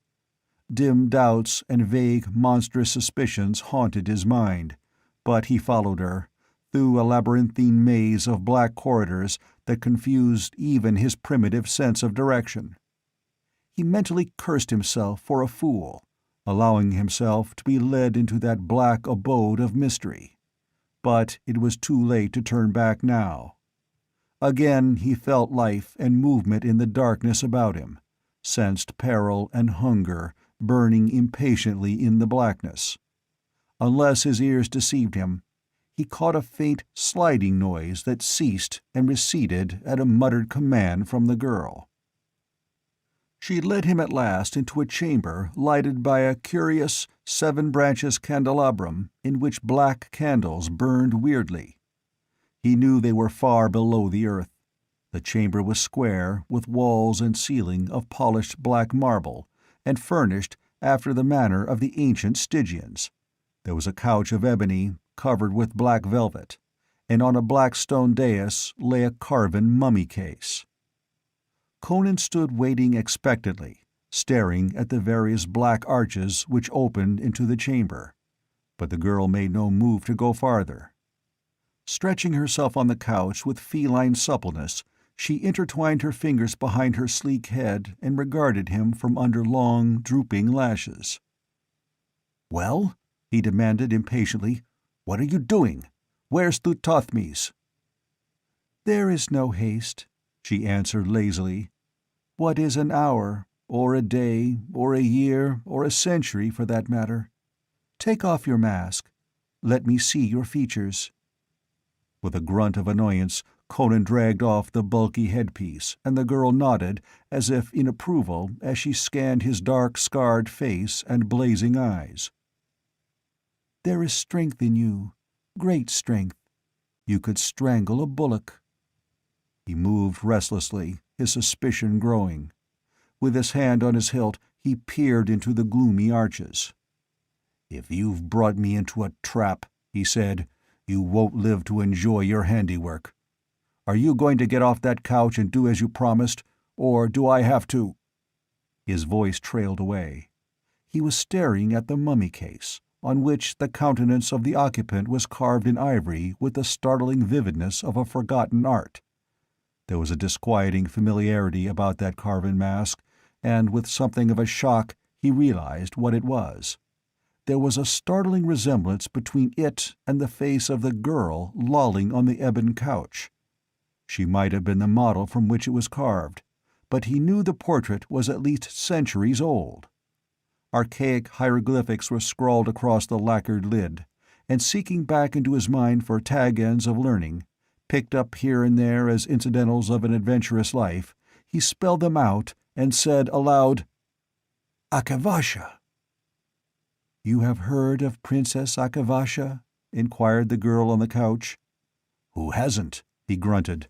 Dim doubts and vague, monstrous suspicions haunted his mind, but he followed her, through a labyrinthine maze of black corridors that confused even his primitive sense of direction. He mentally cursed himself for a fool, allowing himself to be led into that black abode of mystery. But it was too late to turn back now. Again he felt life and movement in the darkness about him, sensed peril and hunger burning impatiently in the blackness. Unless his ears deceived him, he caught a faint sliding noise that ceased and receded at a muttered command from the girl. She led him at last into a chamber lighted by a curious 7-branches candelabrum in which black candles burned weirdly. He knew they were far below the earth. The chamber was square, with walls and ceiling of polished black marble, and furnished after the manner of the ancient Stygians. There was a couch of ebony, covered with black velvet, and on a black stone dais lay a carven mummy case. Conan stood waiting expectantly, staring at the various black arches which opened into the chamber, but the girl made no move to go farther. Stretching herself on the couch with feline suppleness, she intertwined her fingers behind her sleek head and regarded him from under long, drooping lashes. "Well?" he demanded impatiently. "What are you doing? Where's Thuthothmes?" "There is no haste," she answered lazily. "What is an hour, or a day, or a year, or a century, for that matter? Take off your mask. Let me see your features." With a grunt of annoyance, Conan dragged off the bulky headpiece, and the girl nodded as if in approval as she scanned his dark, scarred face and blazing eyes. "There is strength in you, great strength. You could strangle a bullock." He moved restlessly, his suspicion growing. With his hand on his hilt, he peered into the gloomy arches. "If you've brought me into a trap," he said, "you won't live to enjoy your handiwork. Are you going to get off that couch and do as you promised, or do I have to—" His voice trailed away. He was staring at the mummy case, on which the countenance of the occupant was carved in ivory with the startling vividness of a forgotten art. There was a disquieting familiarity about that carven mask, and with something of a shock he realized what it was. There was a startling resemblance between it and the face of the girl lolling on the ebon couch. She might have been the model from which it was carved, but he knew the portrait was at least centuries old. Archaic hieroglyphics were scrawled across the lacquered lid, and seeking back into his mind for tag-ends of learning, picked up here and there as incidentals of an adventurous life, he spelled them out and said aloud, "Akavasha." "You have heard of Princess Akavasha?" inquired the girl on the couch. "Who hasn't?" he grunted.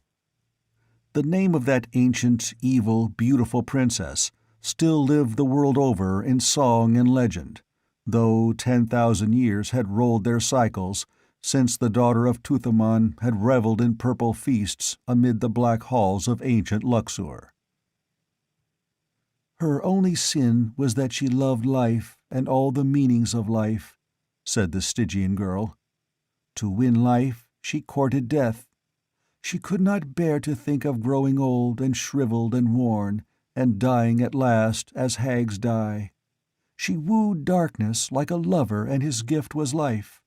The name of that ancient, evil, beautiful princess still lived the world over in song and legend, though 10,000 years had rolled their cycles since the daughter of Tuthaman had reveled in purple feasts amid the black halls of ancient Luxor. "Her only sin was that she loved life and all the meanings of life," said the Stygian girl. "To win life, she courted death. She could not bear to think of growing old and shriveled and worn, and dying at last as hags die. She wooed darkness like a lover, and his gift was life.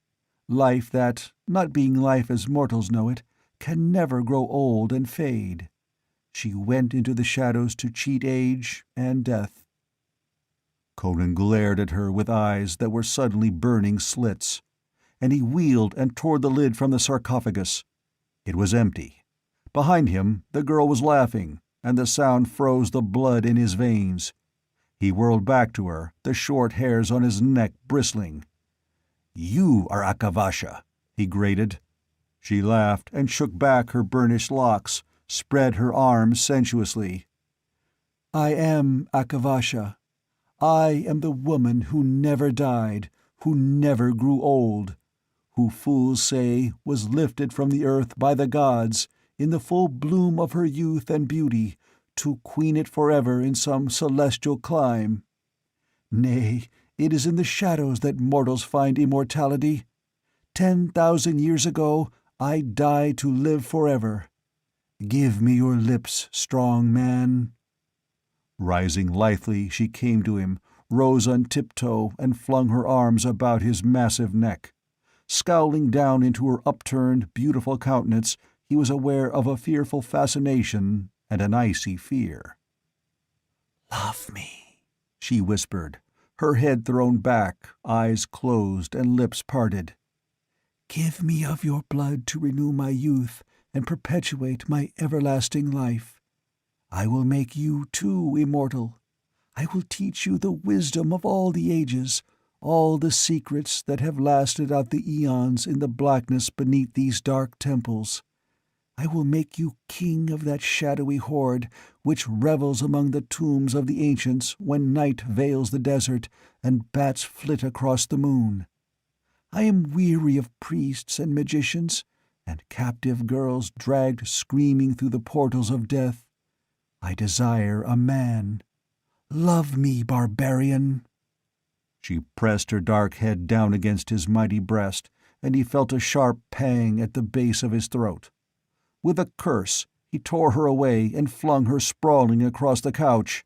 Life that, not being life as mortals know it, can never grow old and fade. She went into the shadows to cheat age and death." Conan glared at her with eyes that were suddenly burning slits, and he wheeled and tore the lid from the sarcophagus. It was empty, Behind him, the girl was laughing, and the sound froze the blood in his veins. He whirled back to her, the short hairs on his neck bristling. "You are Akavasha," he grated. She laughed and shook back her burnished locks, spread her arms sensuously. "I am Akavasha. I am the woman who never died, who never grew old, who fools say was lifted from the earth by the gods in the full bloom of her youth and beauty, to queen it forever in some celestial clime. Nay, it is in the shadows that mortals find immortality. 10,000 years ago I died to live forever. Give me your lips, strong man." Rising lithely, she came to him, rose on tiptoe, and flung her arms about his massive neck. Scowling down into her upturned, beautiful countenance, he was aware of a fearful fascination and an icy fear. "Love me," she whispered, her head thrown back, eyes closed and lips parted. "Give me of your blood to renew my youth and perpetuate my everlasting life. I will make you, too, immortal. I will teach you the wisdom of all the ages, all the secrets that have lasted out the eons in the blackness beneath these dark temples. I will make you king of that shadowy horde which revels among the tombs of the ancients when night veils the desert and bats flit across the moon. I am weary of priests and magicians, and captive girls dragged screaming through the portals of death. I desire a man. Love me, barbarian." She pressed her dark head down against his mighty breast, and he felt a sharp pang at the base of his throat. With a curse, he tore her away and flung her sprawling across the couch.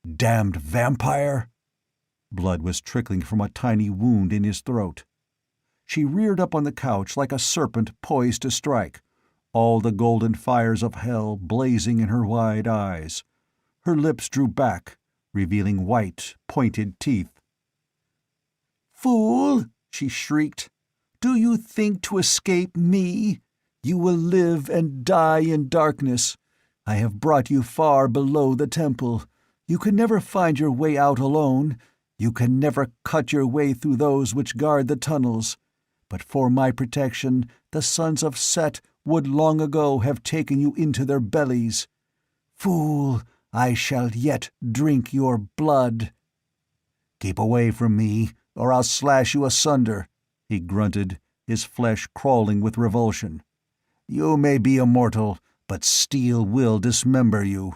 "Damned vampire!" Blood was trickling from a tiny wound in his throat. She reared up on the couch like a serpent poised to strike, all the golden fires of hell blazing in her wide eyes. Her lips drew back, revealing white, pointed teeth. "Fool!" she shrieked. "Do you think to escape me? You will live and die in darkness. I have brought you far below the temple. You can never find your way out alone. You can never cut your way through those which guard the tunnels. But for my protection, the sons of Set would long ago have taken you into their bellies. Fool, I shall yet drink your blood." "Keep away from me, or I'll slash you asunder," he grunted, his flesh crawling with revulsion. "You may be immortal, but steel will dismember you."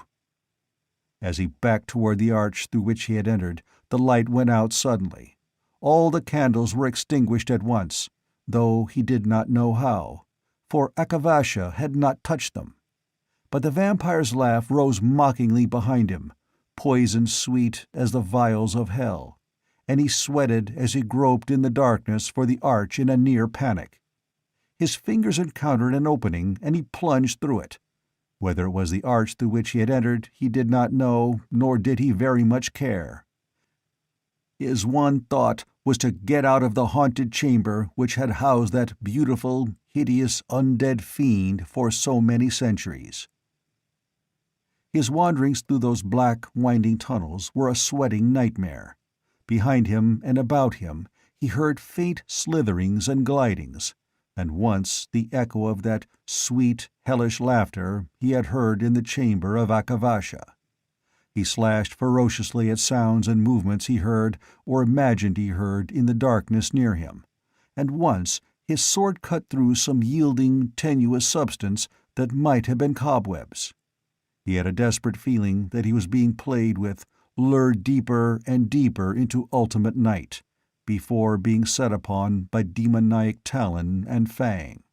As he backed toward the arch through which he had entered, the light went out suddenly. All the candles were extinguished at once, though he did not know how, for Akavasha had not touched them. But the vampire's laugh rose mockingly behind him, poison-sweet as the vials of hell, and he sweated as he groped in the darkness for the arch in a near panic. His fingers encountered an opening, and he plunged through it. Whether it was the arch through which he had entered, he did not know, nor did he very much care. His one thought was to get out of the haunted chamber which had housed that beautiful, hideous, undead fiend for so many centuries. His wanderings through those black, winding tunnels were a sweating nightmare. Behind him and about him he heard faint slitherings and glidings, and once the echo of that sweet, hellish laughter he had heard in the chamber of Akavasha. He slashed ferociously at sounds and movements he heard or imagined he heard in the darkness near him, and once his sword cut through some yielding, tenuous substance that might have been cobwebs. He had a desperate feeling that he was being played with, lured deeper and deeper into ultimate night, before being set upon by demoniac talon and fang.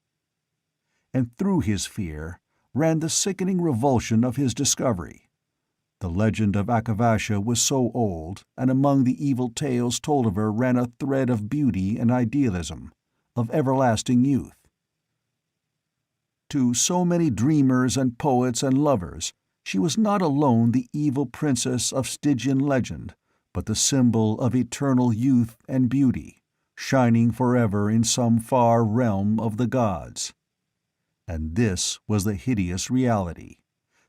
And through his fear ran the sickening revulsion of his discovery. The legend of Akavasha was so old, and among the evil tales told of her ran a thread of beauty and idealism, of everlasting youth. To so many dreamers and poets and lovers, she was not alone the evil princess of Stygian legend, but the symbol of eternal youth and beauty, shining forever in some far realm of the gods. And this was the hideous reality.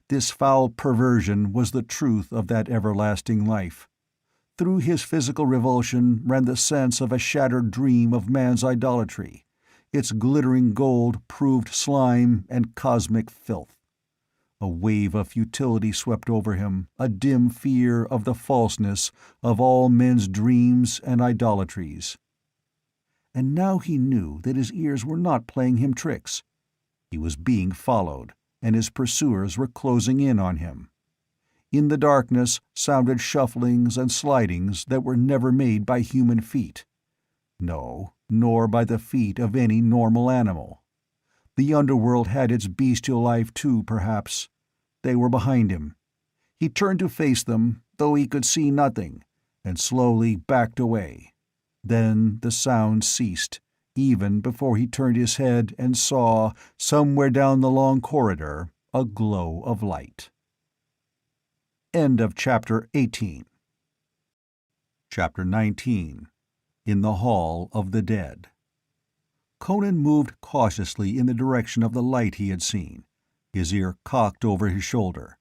This foul perversion was the truth of that everlasting life. Through his physical revulsion ran the sense of a shattered dream of man's idolatry. Its glittering gold proved slime and cosmic filth. A wave of futility swept over him, a dim fear of the falseness of all men's dreams and idolatries. And now he knew that his ears were not playing him tricks. He was being followed, and his pursuers were closing in on him. In the darkness sounded shufflings and slidings that were never made by human feet. No, nor by the feet of any normal animal. The underworld had its bestial life too, perhaps. They were behind him. He turned to face them, though he could see nothing, and slowly backed away. Then the sound ceased, even before he turned his head and saw, somewhere down the long corridor, a glow of light. End of Chapter 18. Chapter 19. In the Hall of the Dead. Conan moved cautiously in the direction of the light he had seen, his ear cocked over his shoulder.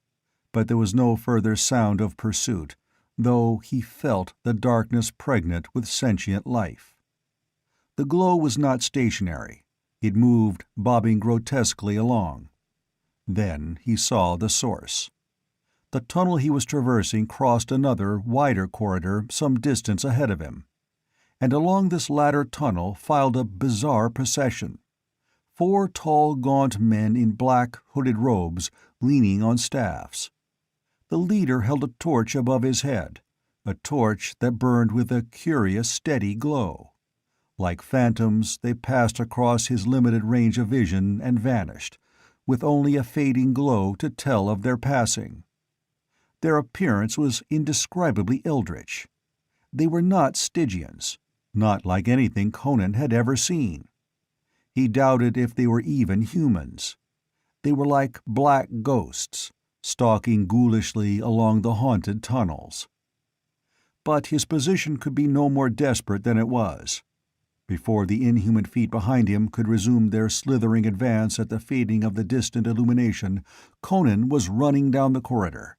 But there was no further sound of pursuit, though he felt the darkness pregnant with sentient life. The glow was not stationary. It moved, bobbing grotesquely along. Then he saw the source. The tunnel he was traversing crossed another, wider corridor some distance ahead of him. And along this latter tunnel filed a bizarre procession. 4 tall, gaunt men in black, hooded robes, leaning on staffs. The leader held a torch above his head, a torch that burned with a curious, steady glow. Like phantoms, they passed across his limited range of vision and vanished, with only a fading glow to tell of their passing. Their appearance was indescribably eldritch. They were not Stygians, not like anything Conan had ever seen. He doubted if they were even humans. They were like black ghosts, stalking ghoulishly along the haunted tunnels. But his position could be no more desperate than it was. Before the inhuman feet behind him could resume their slithering advance at the fading of the distant illumination, Conan was running down the corridor.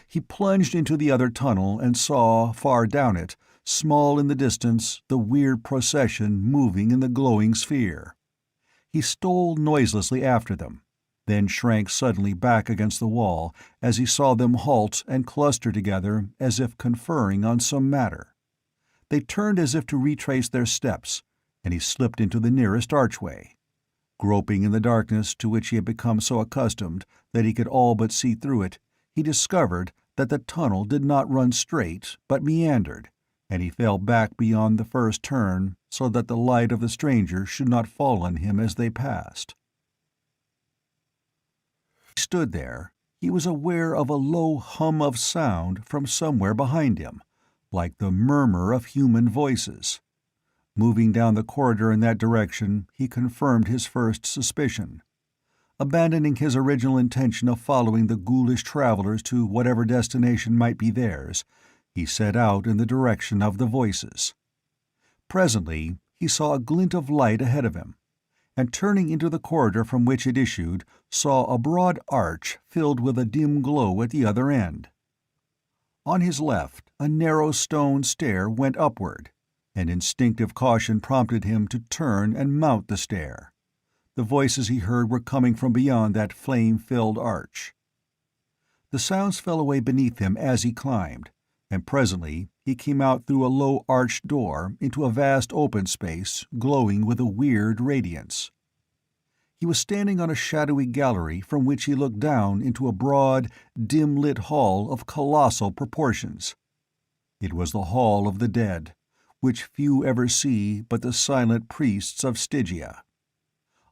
He plunged into the other tunnel and saw, far down it, small in the distance, the weird procession moving in the glowing sphere. He stole noiselessly after them, then shrank suddenly back against the wall as he saw them halt and cluster together as if conferring on some matter. They turned as if to retrace their steps, and he slipped into the nearest archway. Groping in the darkness to which he had become so accustomed that he could all but see through it, he discovered that the tunnel did not run straight, but meandered, and he fell back beyond the first turn so that the light of the stranger should not fall on him as they passed. He stood there. He was aware of a low hum of sound from somewhere behind him, like the murmur of human voices. Moving down the corridor in that direction, he confirmed his first suspicion. Abandoning his original intention of following the ghoulish travelers to whatever destination might be theirs, he set out in the direction of the voices. Presently he saw a glint of light ahead of him, and turning into the corridor from which it issued, saw a broad arch filled with a dim glow at the other end. On his left, a narrow stone stair went upward, and instinctive caution prompted him to turn and mount the stair. The voices he heard were coming from beyond that flame-filled arch. The sounds fell away beneath him as he climbed, and presently he came out through a low arched door into a vast open space glowing with a weird radiance. He was standing on a shadowy gallery from which he looked down into a broad, dim-lit hall of colossal proportions. It was the Hall of the Dead, which few ever see but the silent priests of Stygia.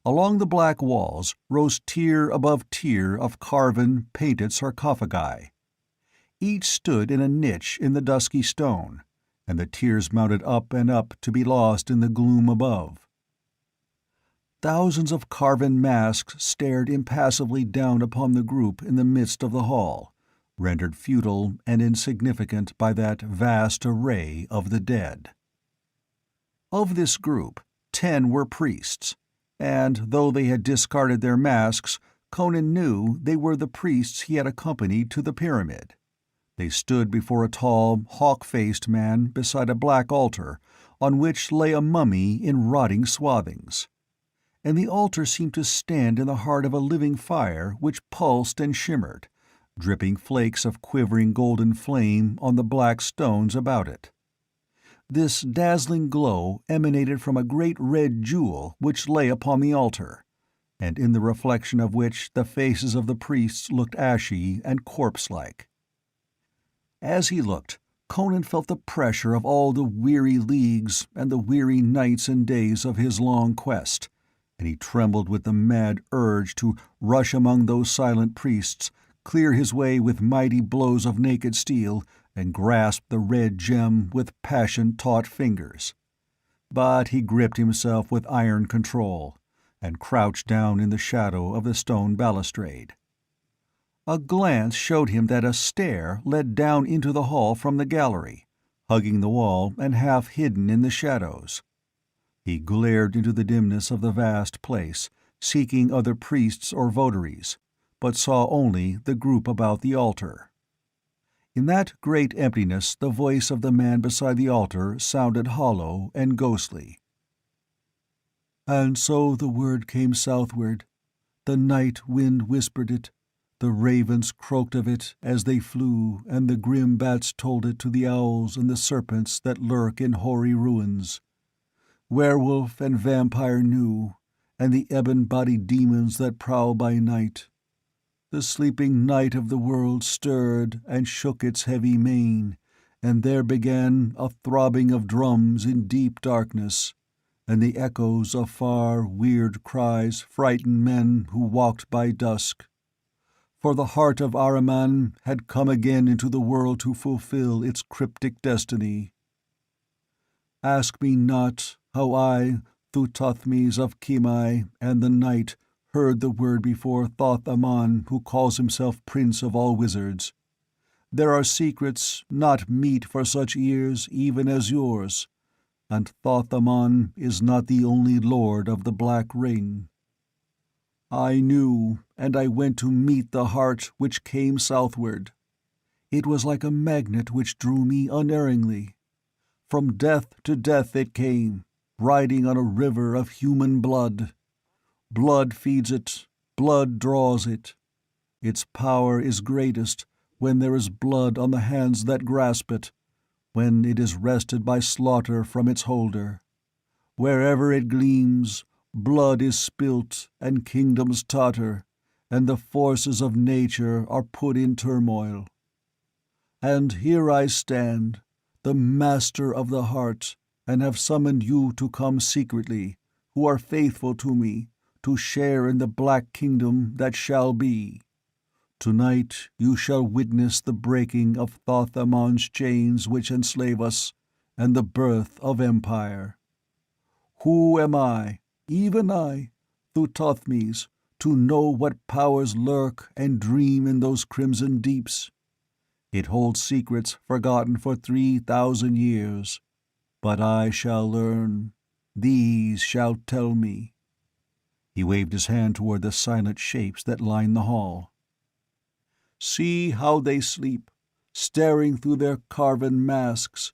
Along the black walls rose tier above tier of carven, painted sarcophagi. Each stood in a niche in the dusky stone, and the tiers mounted up and up to be lost in the gloom above. Thousands of carven masks stared impassively down upon the group in the midst of the hall, rendered futile and insignificant by that vast array of the dead. Of this group, 10 were priests, and though they had discarded their masks, Conan knew they were the priests he had accompanied to the pyramid. They stood before a tall, hawk-faced man beside a black altar, on which lay a mummy in rotting swathings. And the altar seemed to stand in the heart of a living fire which pulsed and shimmered, dripping flakes of quivering golden flame on the black stones about it. This dazzling glow emanated from a great red jewel which lay upon the altar, and in the reflection of which the faces of the priests looked ashy and corpse-like. As he looked, Conan felt the pressure of all the weary leagues and the weary nights and days of his long quest, and he trembled with the mad urge to rush among those silent priests, clear his way with mighty blows of naked steel, and grasp the red gem with passion-taut fingers. But he gripped himself with iron control, and crouched down in the shadow of the stone balustrade. A glance showed him that a stair led down into the hall from the gallery, hugging the wall and half hidden in the shadows. He glared into the dimness of the vast place, seeking other priests or votaries, but saw only the group about the altar. In that great emptiness the voice of the man beside the altar sounded hollow and ghostly. "And so the word came southward. The night wind whispered it. The ravens croaked of it as they flew, and the grim bats told it to the owls and the serpents that lurk in hoary ruins. Werewolf and vampire knew, and the ebon-bodied demons that prowl by night. The sleeping night of the world stirred and shook its heavy mane, and there began a throbbing of drums in deep darkness, and the echoes of far, weird cries frightened men who walked by dusk. For the heart of Ahriman had come again into the world to fulfill its cryptic destiny. Ask me not how I, Thuthothmes of Kimai, and the night, heard the word before Thoth-Amon, who calls himself Prince of all Wizards. There are secrets not meet for such ears even as yours, and Thoth-Amon is not the only lord of the Black Ring. I knew, and I went to meet the heart which came southward. It was like a magnet which drew me unerringly. From death to death it came, riding on a river of human blood. Blood feeds it, blood draws it. Its power is greatest when there is blood on the hands that grasp it, when it is wrested by slaughter from its holder. Wherever it gleams, blood is spilt and kingdoms totter, and the forces of nature are put in turmoil. And here I stand, the master of the heart, and have summoned you to come secretly, who are faithful to me, to share in the black kingdom that shall be. Tonight you shall witness the breaking of Thoth-Amon's chains which enslave us, and the birth of empire. Who am I, even I, Thuthothmes, to know what powers lurk and dream in those crimson deeps? It holds secrets forgotten for 3,000 years, but I shall learn. These shall tell me." He waved his hand toward the silent shapes that lined the hall. "See how they sleep, staring through their carven masks.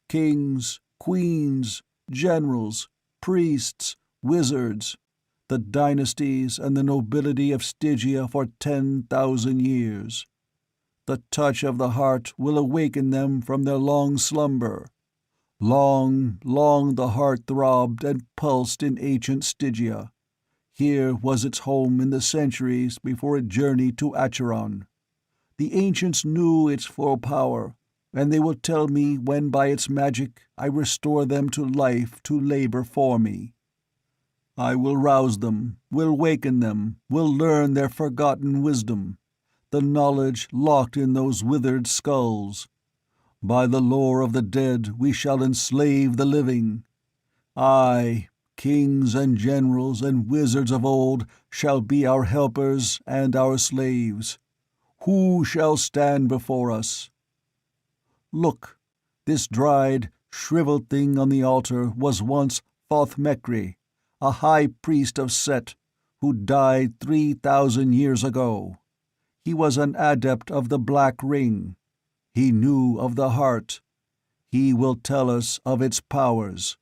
Kings, queens, generals, priests, wizards, the dynasties and the nobility of Stygia for 10,000 years. The touch of the heart will awaken them from their long slumber. Long, long the heart throbbed and pulsed in ancient Stygia. Here was its home in the centuries before it journeyed to Acheron. The ancients knew its full power, and they will tell me when by its magic I restore them to life to labor for me. I will rouse them, will waken them, will learn their forgotten wisdom, the knowledge locked in those withered skulls. By the lore of the dead we shall enslave the living. Aye, kings and generals and wizards of old shall be our helpers and our slaves. Who shall stand before us? Look, this dried, shriveled thing on the altar was once Thoth-Mekri, a high priest of Set, who died 3,000 years ago. He was an adept of the Black Ring. He knew of the heart. He will tell us of its powers."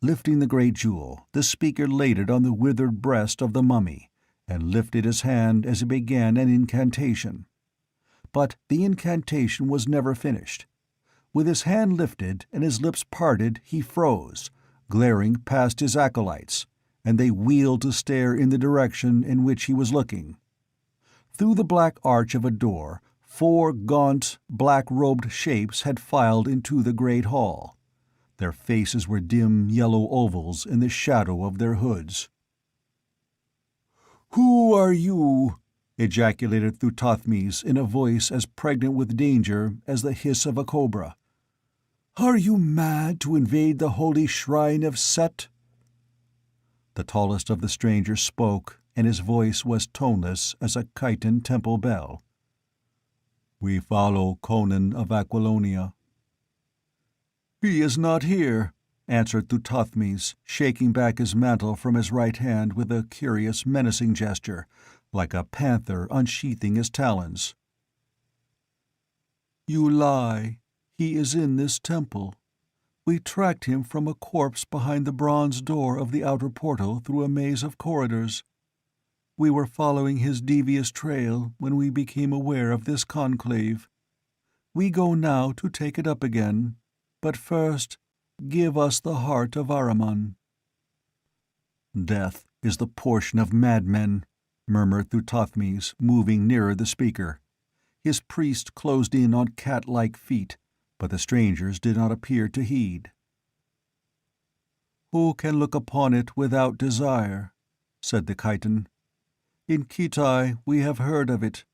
Lifting the great jewel, the speaker laid it on the withered breast of the mummy, and lifted his hand as he began an incantation. But the incantation was never finished. With his hand lifted and his lips parted, he froze, glaring past his acolytes, and they wheeled to stare in the direction in which he was looking. Through the black arch of a door, 4 gaunt, black-robed shapes had filed into the great hall. Their faces were dim yellow ovals in the shadow of their hoods. "Who are you?" ejaculated Thuthothmes in a voice as pregnant with danger as the hiss of a cobra. "Are you mad to invade the holy shrine of Set?" The tallest of the strangers spoke, and his voice was toneless as a chiton temple bell. "We follow Conan of Aquilonia." "He is not here," answered Thuthothmes, shaking back his mantle from his right hand with a curious, menacing gesture, like a panther unsheathing his talons. "You lie. He is in this temple. We tracked him from a corpse behind the bronze door of the outer portal through a maze of corridors. We were following his devious trail when we became aware of this conclave. We go now to take it up again, but first, give us the heart of Ahriman." "Death is the portion of madmen," murmured Thuthothmes, moving nearer the speaker. His priest closed in on cat-like feet, but the strangers did not appear to heed. "Who can look upon it without desire?" said the chiton. "In Khitai we have heard of it.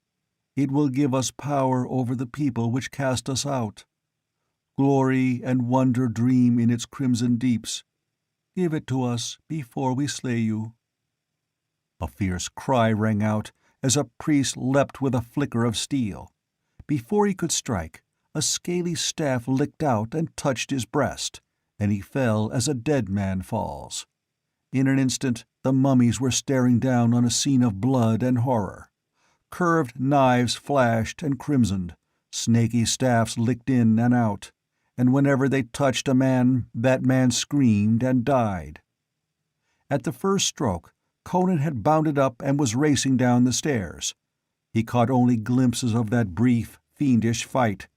It will give us power over the people which cast us out. Glory and wonder dream in its crimson deeps. Give it to us before we slay you." A fierce cry rang out as a priest leapt with a flicker of steel. Before he could strike, a scaly staff licked out and touched his breast, and he fell as a dead man falls. In an instant, the mummies were staring down on a scene of blood and horror. Curved knives flashed and crimsoned, snaky staffs licked in and out, and whenever they touched a man, that man screamed and died. At the first stroke, Conan had bounded up and was racing down the stairs. He caught only glimpses of that brief, fiendish fight,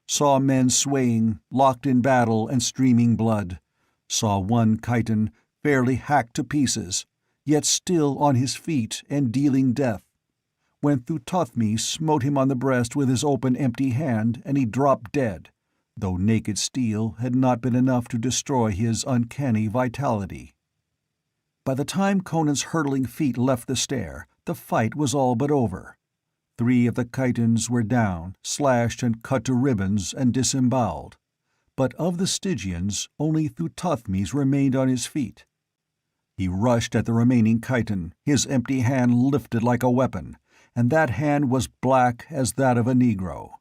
saw men swaying, locked in battle and streaming blood, saw one chiton fairly hacked to pieces, yet still on his feet and dealing death, when Thuthothmes smote him on the breast with his open empty hand and he dropped dead, though naked steel had not been enough to destroy his uncanny vitality. By the time Conan's hurtling feet left the stair, the fight was all but over. 3 of the chitons were down, slashed and cut to ribbons and disemboweled. But of the Stygians, only Thuthothmes remained on his feet. He rushed at the remaining chiton, his empty hand lifted like a weapon, and that hand was black as that of a negro.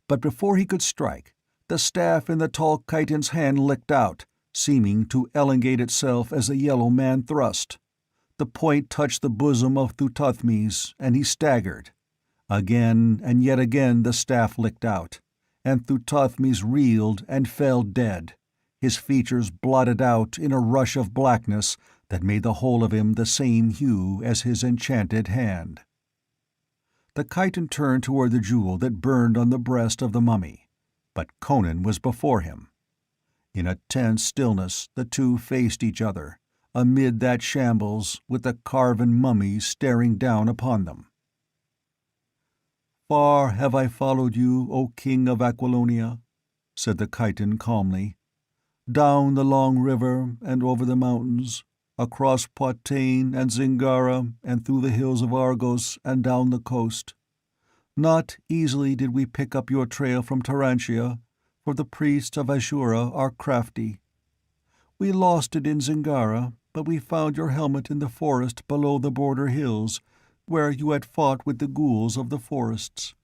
But before he could strike, the staff in the tall chiton's hand licked out, seeming to elongate itself as the yellow man thrust. The point touched the bosom of Thuthothmes, and he staggered. Again and yet again the staff licked out, and Thuthothmes reeled and fell dead, his features blotted out in a rush of blackness that made the whole of him the same hue as his enchanted hand. The chiton turned toward the jewel that burned on the breast of the mummy, but Conan was before him. In a tense stillness the two faced each other, amid that shambles, with the carven mummies staring down upon them. "Far have I followed you, O King of Aquilonia," said the chiton calmly. "Down the long river and over the mountains, across Poitain and Zingara and through the hills of Argos and down the coast. Not easily did we pick up your trail from Tarantia, for the priests of Ashura are crafty. We lost it in Zingara, but we found your helmet in the forest below the border hills, where you had fought with the ghouls of the forests.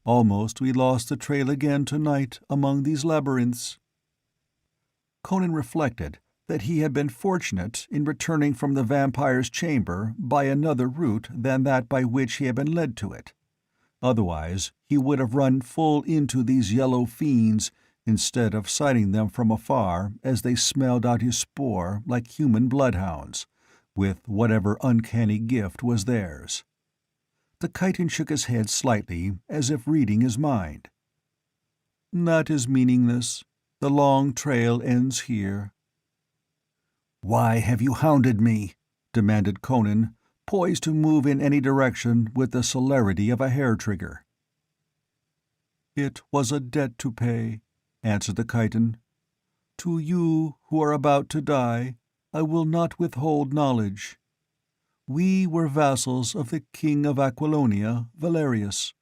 Almost we lost the trail again tonight among these labyrinths." Conan reflected that he had been fortunate in returning from the vampire's chamber by another route than that by which he had been led to it. Otherwise, he would have run full into these yellow fiends instead of sighting them from afar as they smelled out his spoor like human bloodhounds, with whatever uncanny gift was theirs. The chiton shook his head slightly, as if reading his mind. "That is meaningless. The long trail ends here." "Why have you hounded me?" demanded Conan, poised to move in any direction with the celerity of a hair-trigger. "It was a debt to pay," answered the chiton. "To you who are about to die, I will not withhold knowledge. We were vassals of the king of Aquilonia, Valerius.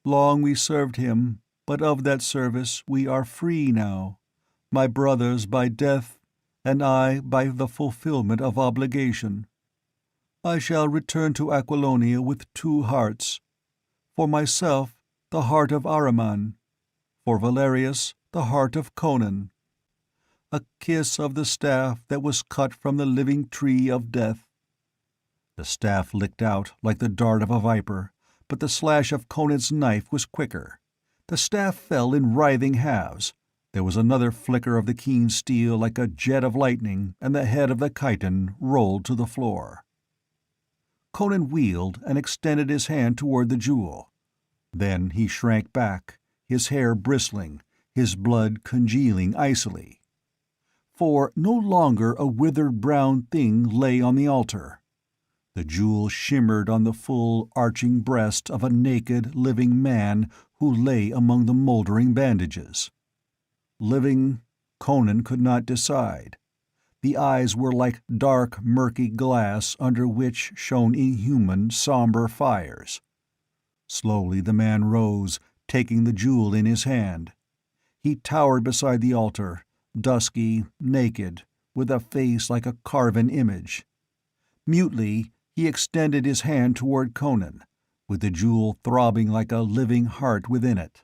Long we served him, but of that service we are free now, my brothers by death, and I by the fulfillment of obligation. I shall return to Aquilonia with two hearts. For myself, the heart of Ahriman. For Valerius, the heart of Conan. A kiss of the staff that was cut from the living tree of death." The staff licked out like the dart of a viper, but the slash of Conan's knife was quicker. The staff fell in writhing halves. There was another flicker of the keen steel like a jet of lightning, and the head of the chiton rolled to the floor. Conan wheeled and extended his hand toward the jewel. Then he shrank back, his hair bristling, his blood congealing icily. For no longer a withered brown thing lay on the altar. The jewel shimmered on the full, arching breast of a naked, living man who lay among the moldering bandages. Living, Conan could not decide. The eyes were like dark, murky glass under which shone inhuman, somber fires. Slowly the man rose, taking the jewel in his hand. He towered beside the altar, dusky, naked, with a face like a carven image. Mutely, he extended his hand toward Conan, with the jewel throbbing like a living heart within it.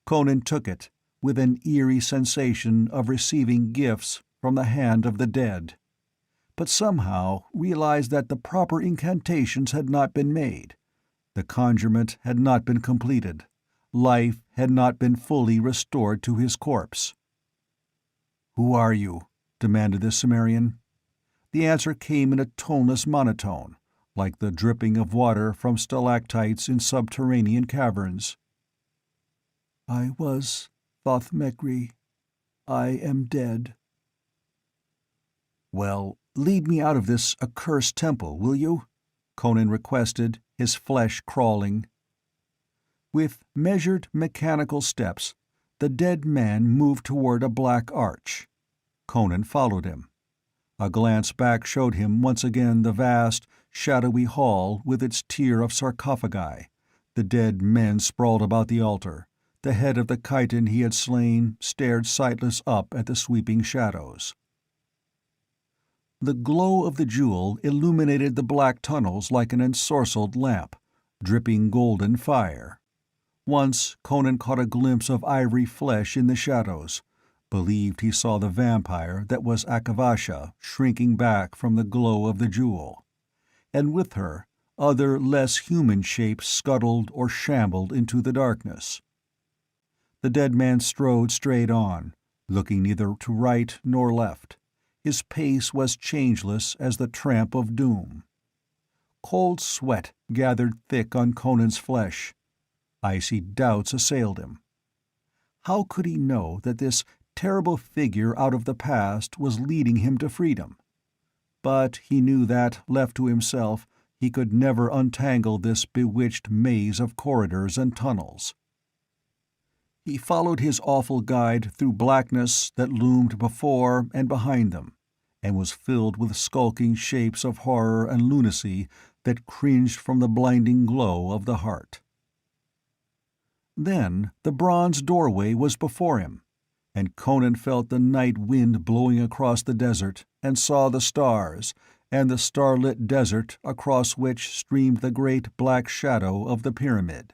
Conan took it, with an eerie sensation of receiving gifts from the hand of the dead, but somehow realized that the proper incantations had not been made. The conjurement had not been completed. Life had not been fully restored to his corpse. "Who are you?" demanded the Cimmerian. The answer came in a toneless monotone, like the dripping of water from stalactites in subterranean caverns. "I was Thoth-Mekri. I am dead." "Well, lead me out of this accursed temple, will you?" Conan requested, his flesh crawling. With measured, mechanical steps, the dead man moved toward a black arch. Conan followed him. A glance back showed him once again the vast, shadowy hall with its tier of sarcophagi, the dead men sprawled about the altar. The head of the chiton he had slain stared sightless up at the sweeping shadows. The glow of the jewel illuminated the black tunnels like an ensorcelled lamp, dripping golden fire. Once Conan caught a glimpse of ivory flesh in the shadows, believed he saw the vampire that was Akavasha shrinking back from the glow of the jewel, and with her other less human shapes scuttled or shambled into the darkness. The dead man strode straight on, looking neither to right nor left. His pace was changeless as the tramp of doom. Cold sweat gathered thick on Conan's flesh. Icy doubts assailed him. How could he know that this terrible figure out of the past was leading him to freedom? But he knew that, left to himself, he could never untangle this bewitched maze of corridors and tunnels. He followed his awful guide through blackness that loomed before and behind them, and was filled with skulking shapes of horror and lunacy that cringed from the blinding glow of the heart. Then the bronze doorway was before him, and Conan felt the night wind blowing across the desert, and saw the stars, and the starlit desert across which streamed the great black shadow of the pyramid.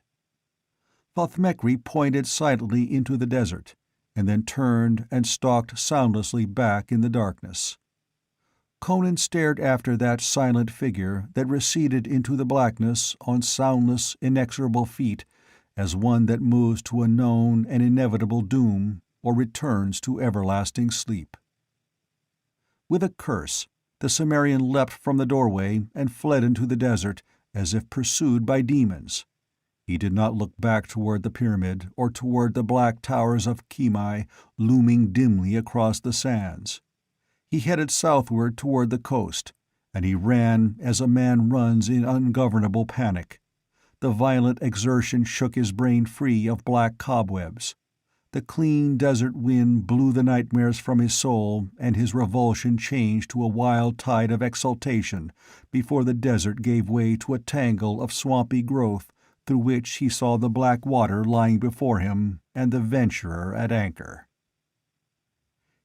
Thoth-Mekri pointed silently into the desert, and then turned and stalked soundlessly back in the darkness. Conan stared after that silent figure that receded into the blackness on soundless, inexorable feet, as one that moves to a known and inevitable doom or returns to everlasting sleep. With a curse, the Cimmerian leapt from the doorway and fled into the desert as if pursued by demons. He did not look back toward the pyramid or toward the black towers of Kimai looming dimly across the sands. He headed southward toward the coast, and he ran as a man runs in ungovernable panic. The violent exertion shook his brain free of black cobwebs. The clean desert wind blew the nightmares from his soul, and his revulsion changed to a wild tide of exultation before the desert gave way to a tangle of swampy growth through which he saw the black water lying before him and the venturer at anchor.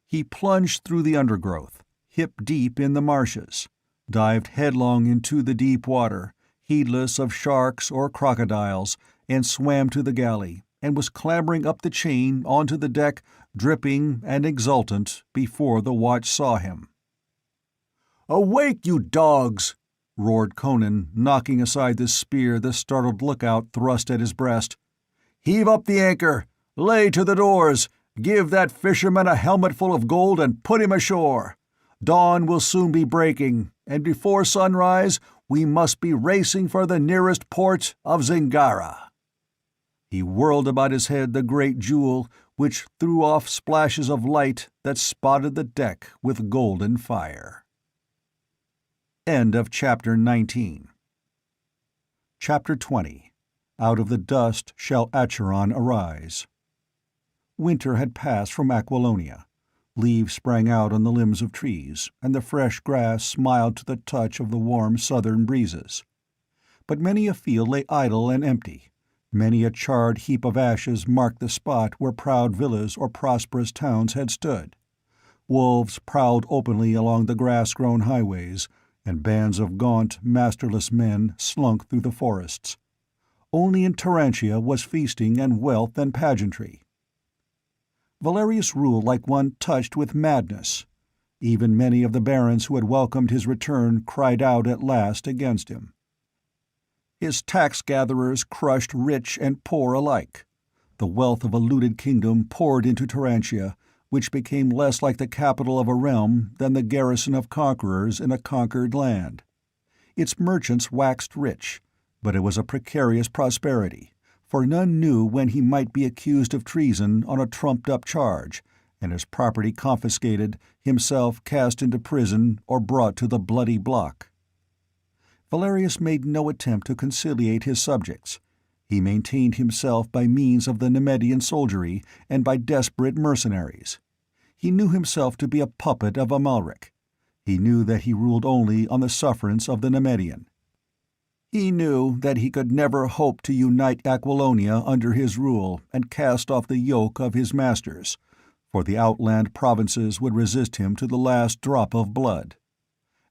He plunged through the undergrowth, hip-deep in the marshes, dived headlong into the deep water, heedless of sharks or crocodiles, and swam to the galley, and was clambering up the chain onto the deck, dripping and exultant, before the watch saw him. "Awake, you dogs!" roared Conan, knocking aside the spear the startled lookout thrust at his breast. "Heave up the anchor! Lay to the doors! Give that fisherman a helmetful of gold and put him ashore! Dawn will soon be breaking, and before sunrise we must be racing for the nearest port of Zingara." He whirled about his head the great jewel, which threw off splashes of light that spotted the deck with golden fire. End of Chapter 19. Chapter 20. Out of the dust shall Acheron arise. Winter had passed from Aquilonia. Leaves sprang out on the limbs of trees, and the fresh grass smiled to the touch of the warm southern breezes. But many a field lay idle and empty. Many a charred heap of ashes marked the spot where proud villas or prosperous towns had stood. Wolves prowled openly along the grass-grown highways, and bands of gaunt, masterless men slunk through the forests. Only in Tarantia was feasting and wealth and pageantry. Valerius ruled like one touched with madness. Even many of the barons who had welcomed his return cried out at last against him. His tax-gatherers crushed rich and poor alike. The wealth of a looted kingdom poured into Tarantia, which became less like the capital of a realm than the garrison of conquerors in a conquered land. Its merchants waxed rich, but it was a precarious prosperity, for none knew when he might be accused of treason on a trumped-up charge, and his property confiscated, himself cast into prison or brought to the bloody block. Valerius made no attempt to conciliate his subjects. He maintained himself by means of the Nemedian soldiery and by desperate mercenaries. He knew himself to be a puppet of Amalric. He knew that he ruled only on the sufferance of the Nemedian. He knew that he could never hope to unite Aquilonia under his rule and cast off the yoke of his masters, for the outland provinces would resist him to the last drop of blood.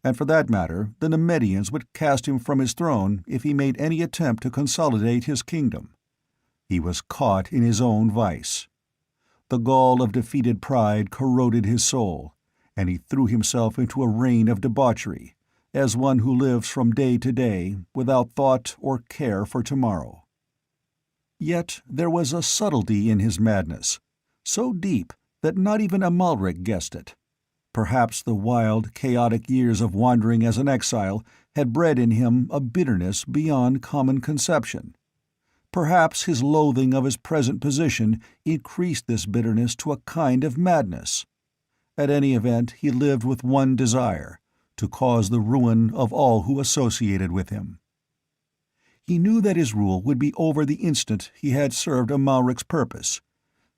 And for that matter, the Nemedians would cast him from his throne if he made any attempt to consolidate his kingdom. He was caught in his own vice. The gall of defeated pride corroded his soul, and he threw himself into a reign of debauchery, as one who lives from day to day without thought or care for tomorrow. Yet there was a subtlety in his madness, so deep that not even Amalric guessed it. Perhaps the wild, chaotic years of wandering as an exile had bred in him a bitterness beyond common conception. Perhaps his loathing of his present position increased this bitterness to a kind of madness. At any event, he lived with one desire: to cause the ruin of all who associated with him. He knew that his rule would be over the instant he had served Amalric's purpose.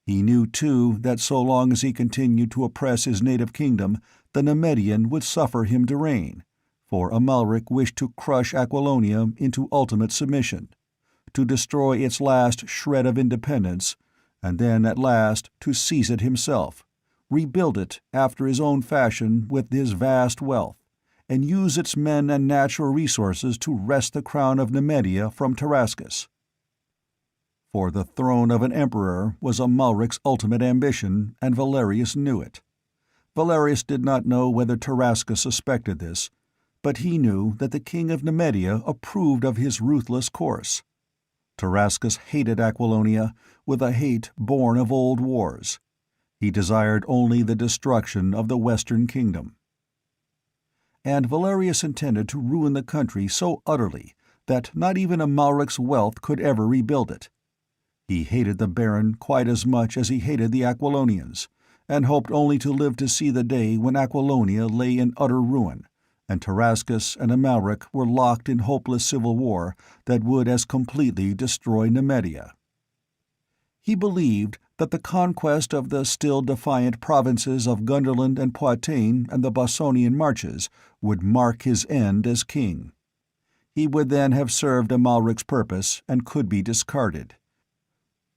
He knew, too, that so long as he continued to oppress his native kingdom, the Nemedian would suffer him to reign, for Amalric wished to crush Aquilonia into ultimate submission, to destroy its last shred of independence, and then at last to seize it himself, rebuild it after his own fashion with his vast wealth, and use its men and natural resources to wrest the crown of Nemedia from Tarascus. for the throne of an emperor was Amalric's ultimate ambition, and Valerius knew it. Valerius did not know whether Tarascus suspected this, but he knew that the king of Nemedia approved of his ruthless course. Tarascus hated Aquilonia with a hate born of old wars. He desired only the destruction of the Western Kingdom. And Valerius intended to ruin the country so utterly that not even Amalric's wealth could ever rebuild it. He hated the Baron quite as much as he hated the Aquilonians, and hoped only to live to see the day when Aquilonia lay in utter ruin, and Tarascus and Amalric were locked in hopeless civil war that would as completely destroy Nemedia. He believed that the conquest of the still defiant provinces of Gunderland and Poitou and the Bossonian Marches would mark his end as king. He would then have served Amalric's purpose and could be discarded.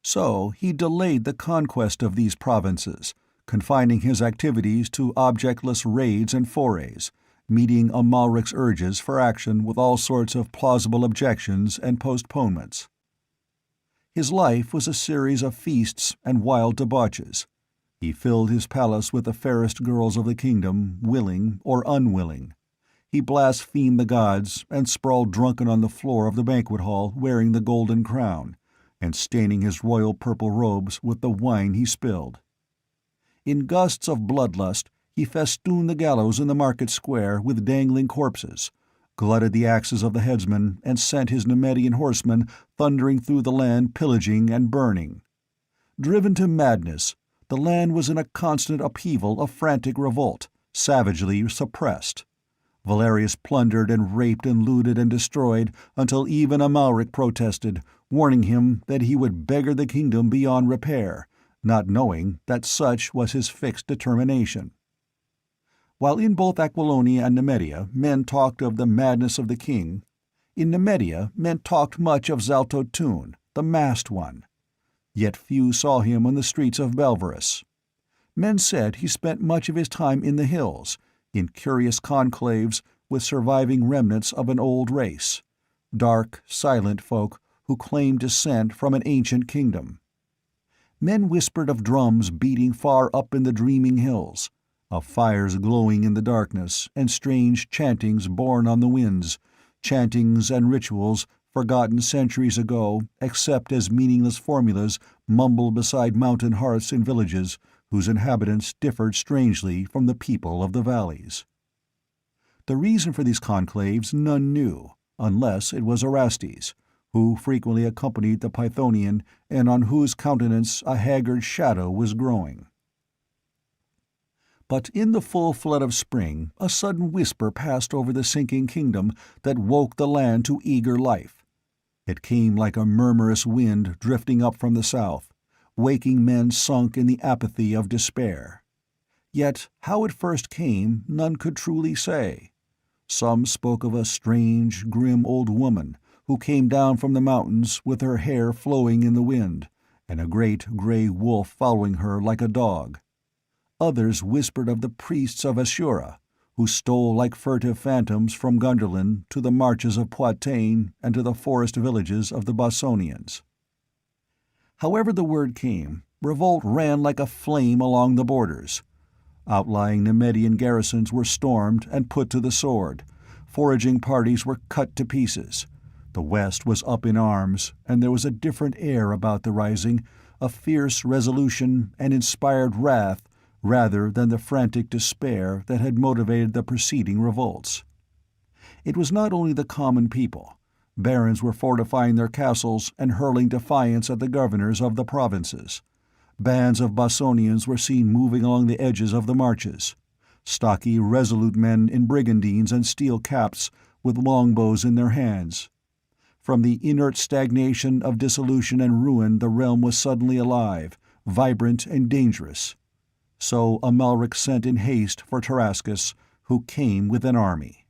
So he delayed the conquest of these provinces, confining his activities to objectless raids and forays, meeting Amalric's urges for action with all sorts of plausible objections and postponements. His life was a series of feasts and wild debauches. He filled his palace with the fairest girls of the kingdom, willing or unwilling. He blasphemed the gods and sprawled drunken on the floor of the banquet hall wearing the golden crown, and staining his royal purple robes with the wine he spilled. In gusts of bloodlust, he festooned the gallows in the market square with dangling corpses, glutted the axes of the headsmen, and sent his Nemedian horsemen thundering through the land, pillaging and burning. Driven to madness, the land was in a constant upheaval of frantic revolt, savagely suppressed. Valerius plundered and raped and looted and destroyed until even Amalric protested, warning him that he would beggar the kingdom beyond repair, not knowing that such was his fixed determination. While in both Aquilonia and Nemedia men talked of the madness of the king, in Nemedia men talked much of Zaltotun, the masked one. Yet few saw him on the streets of Belverus. Men said he spent much of his time in the hills, in curious conclaves with surviving remnants of an old race, dark, silent folk who claimed descent from an ancient kingdom. Men whispered of drums beating far up in the dreaming hills, of fires glowing in the darkness, and strange chantings borne on the winds, chantings and rituals forgotten centuries ago except as meaningless formulas mumbled beside mountain hearths in villages whose inhabitants differed strangely from the people of the valleys. The reason for these conclaves none knew, unless it was Erastes, who frequently accompanied the Pythonian and on whose countenance a haggard shadow was growing. But in the full flood of spring a sudden whisper passed over the sinking kingdom that woke the land to eager life. It came like a murmurous wind drifting up from the south, waking men sunk in the apathy of despair. Yet how it first came none could truly say. Some spoke of a strange, grim old woman who came down from the mountains with her hair flowing in the wind, and a great grey wolf following her like a dog. Others whispered of the priests of Ashura, who stole like furtive phantoms from Gunderland to the marches of Poitou and to the forest villages of the Bossonians. However the word came, revolt ran like a flame along the borders. Outlying Nemedian garrisons were stormed and put to the sword. Foraging parties were cut to pieces. The West was up in arms, and there was a different air about the rising, a fierce resolution and inspired wrath rather than the frantic despair that had motivated the preceding revolts. It was not only the common people. Barons were fortifying their castles and hurling defiance at the governors of the provinces. Bands of Bossonians were seen moving along the edges of the marches. Stocky, resolute men in brigandines and steel caps, with longbows in their hands. From the inert stagnation of dissolution and ruin the realm was suddenly alive, vibrant and dangerous. So Amalric sent in haste for Tarascus, who came with an army.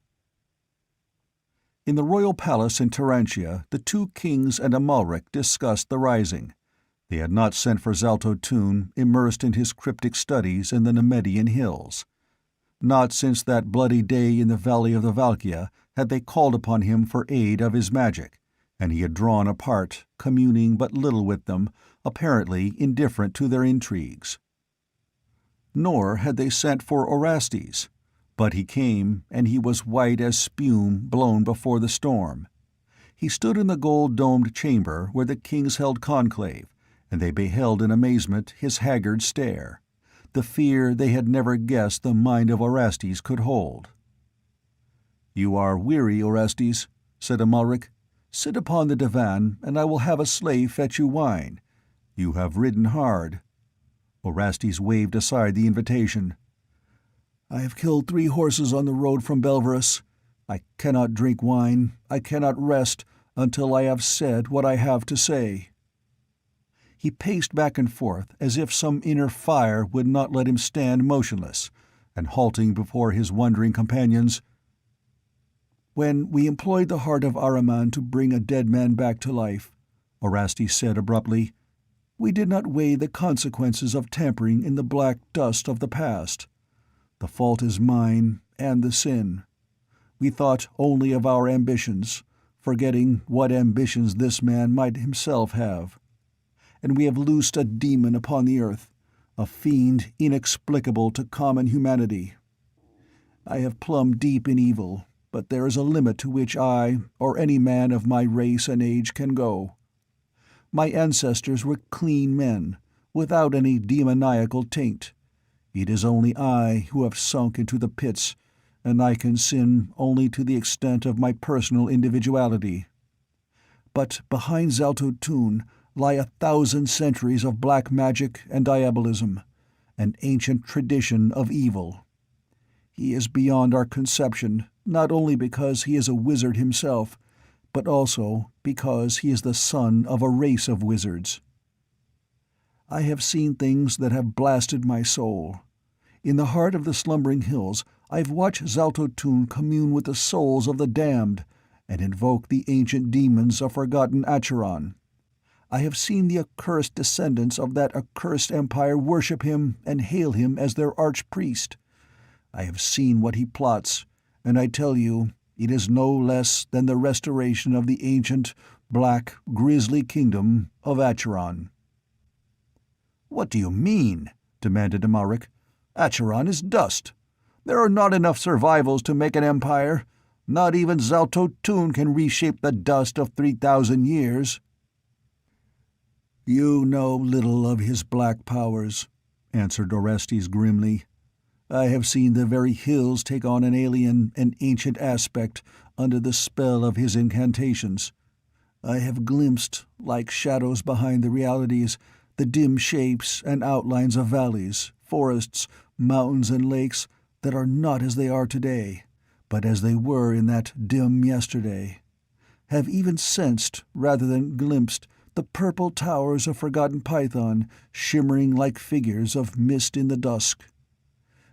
In the royal palace in Tarantia, the two kings and Amalric discussed the rising. They had not sent for Zaltotun, immersed in his cryptic studies in the Nemedian hills. Not since that bloody day in the valley of the Valkia had they called upon him for aid of his magic, and he had drawn apart, communing but little with them, apparently indifferent to their intrigues. Nor had they sent for Orestes, but he came, and he was white as spume blown before the storm. He stood in the gold-domed chamber where the kings held conclave, and they beheld in amazement his haggard stare, the fear they had never guessed the mind of Orestes could hold. "You are weary, Orestes," said Amalric. "Sit upon the divan, and I will have a slave fetch you wine. You have ridden hard." Orestes waved aside the invitation. "I have killed 3 horses on the road from Belverus. I cannot drink wine, I cannot rest, until I have said what I have to say." He paced back and forth as if some inner fire would not let him stand motionless, and halting before his wondering companions, "When we employed the heart of Ahriman to bring a dead man back to life," Orestes said abruptly, "we did not weigh the consequences of tampering in the black dust of the past. The fault is mine, and the sin. We thought only of our ambitions, forgetting what ambitions this man might himself have. And we have loosed a demon upon the earth, a fiend inexplicable to common humanity. I have plumbed deep in evil, but there is a limit to which I, or any man of my race and age, can go. My ancestors were clean men, without any demoniacal taint. It is only I who have sunk into the pits, and I can sin only to the extent of my personal individuality. But behind Zaltotun lie 1,000 centuries of black magic and diabolism, an ancient tradition of evil. He is beyond our conception, not only because he is a wizard himself, but also because he is the son of a race of wizards. I have seen things that have blasted my soul. In the heart of the slumbering hills I've watched Zaltotun commune with the souls of the damned, and invoke the ancient demons of forgotten Acheron. I have seen the accursed descendants of that accursed empire worship him and hail him as their arch-priest. I have seen what he plots, and I tell you, it is no less than the restoration of the ancient, black, grisly kingdom of Acheron." "What do you mean?" demanded Amalric. "Acheron is dust. There are not enough survivals to make an empire. Not even Zaltotun can reshape the dust of 3,000 years." "You know little of his black powers," answered Orestes grimly. "I have seen the very hills take on an alien and ancient aspect under the spell of his incantations. I have glimpsed, like shadows behind the realities, the dim shapes and outlines of valleys, forests, mountains and lakes that are not as they are today, but as they were in that dim yesterday. Have even sensed, rather than glimpsed, the purple towers of forgotten Python shimmering like figures of mist in the dusk.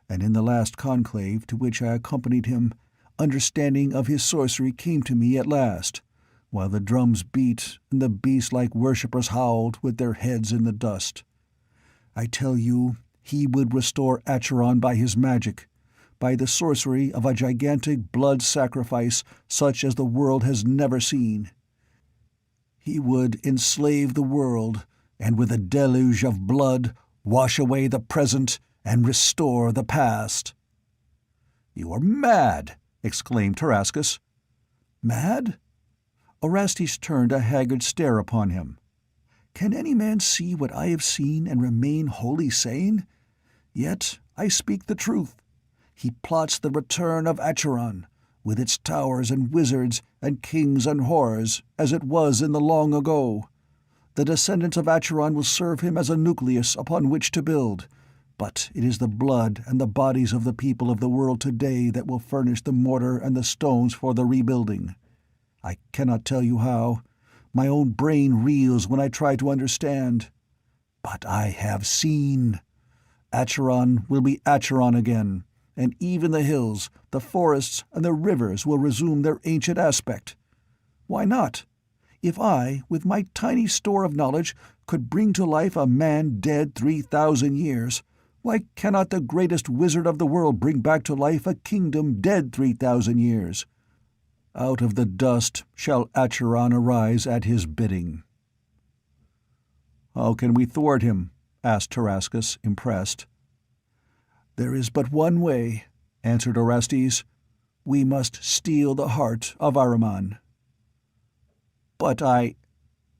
And in the last conclave to which I accompanied him, understanding of his sorcery came to me at last, while the drums beat and the beast-like worshippers howled with their heads in the dust. I tell you, he would restore Acheron by his magic, by the sorcery of a gigantic blood sacrifice such as the world has never seen. He would enslave the world, and with a deluge of blood wash away the present and restore the past." "You are mad!" exclaimed Tarascus. "Mad?" Orestes turned a haggard stare upon him. "Can any man see what I have seen and remain wholly sane? Yet I speak the truth. He plots the return of Acheron, with its towers and wizards and kings and horrors, as it was in the long ago. The descendants of Acheron will serve him as a nucleus upon which to build, but it is the blood and the bodies of the people of the world today that will furnish the mortar and the stones for the rebuilding. I cannot tell you how. My own brain reels when I try to understand. But I have seen. Acheron will be Acheron again, and even the hills, the forests, and the rivers will resume their ancient aspect. Why not? If I, with my tiny store of knowledge, could bring to life a man dead 3,000 years, why cannot the greatest wizard of the world bring back to life a kingdom dead 3,000 years? Out of the dust shall Acheron arise at his bidding." "How can we thwart him?" asked Tarascus, impressed. "There is but one way," answered Orestes. "We must steal the heart of Ahriman." "But I—"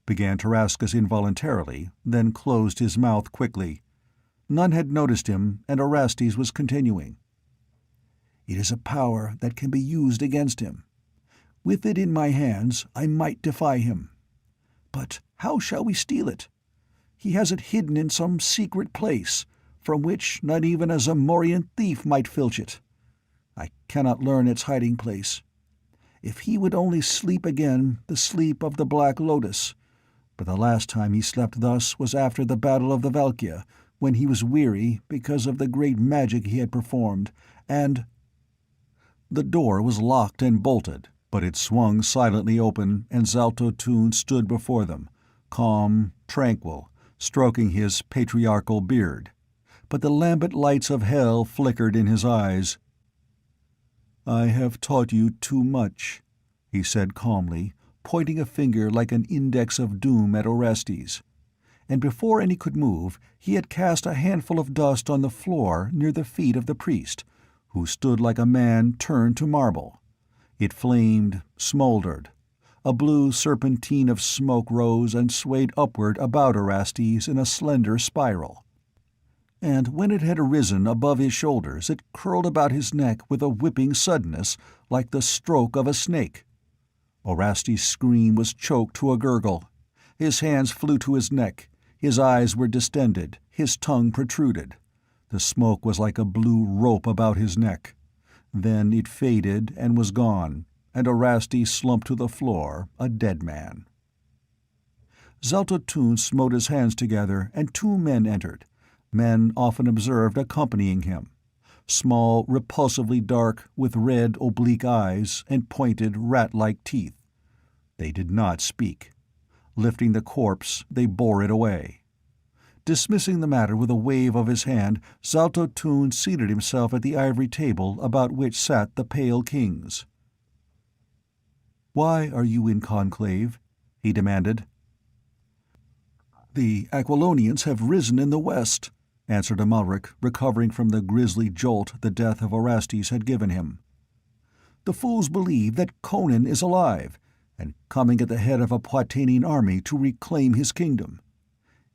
began Tarascus involuntarily, then closed his mouth quickly. None had noticed him, and Orestes was continuing. "It is a power that can be used against him. With it in my hands, I might defy him. But how shall we steal it? He has it hidden in some secret place, from which not even a Zamorian thief might filch it. I cannot learn its hiding place. If he would only sleep again the sleep of the Black Lotus, but the last time he slept thus was after the Battle of the Valkyr, when he was weary because of the great magic he had performed, and—" The door was locked and bolted, but it swung silently open, and Zalto Tun stood before them, calm, tranquil, stroking his patriarchal beard. But the lambent lights of hell flickered in his eyes. "I have taught you too much," he said calmly, pointing a finger like an index of doom at Orestes. And before any could move, he had cast a handful of dust on the floor near the feet of the priest, who stood like a man turned to marble. It flamed, smoldered. A blue serpentine of smoke rose and swayed upward about Orestes in a slender spiral. And when it had arisen above his shoulders, it curled about his neck with a whipping suddenness, like the stroke of a snake. Orestes' scream was choked to a gurgle. His hands flew to his neck. His eyes were distended, his tongue protruded. The smoke was like a blue rope about his neck. Then it faded and was gone, and Orestes slumped to the floor, a dead man. Zalto Tun smote his hands together, and two men entered, men often observed accompanying him. Small, repulsively dark, with red oblique eyes and pointed rat-like teeth. They did not speak. Lifting the corpse, they bore it away. Dismissing the matter with a wave of his hand, Zalto Tun seated himself at the ivory table about which sat the Pale Kings. "Why are you in conclave?" he demanded. "The Aquilonians have risen in the west," answered Amalric, recovering from the grisly jolt the death of Orestes had given him. "The fools believe that Conan is alive, and coming at the head of a Poitanian army to reclaim his kingdom.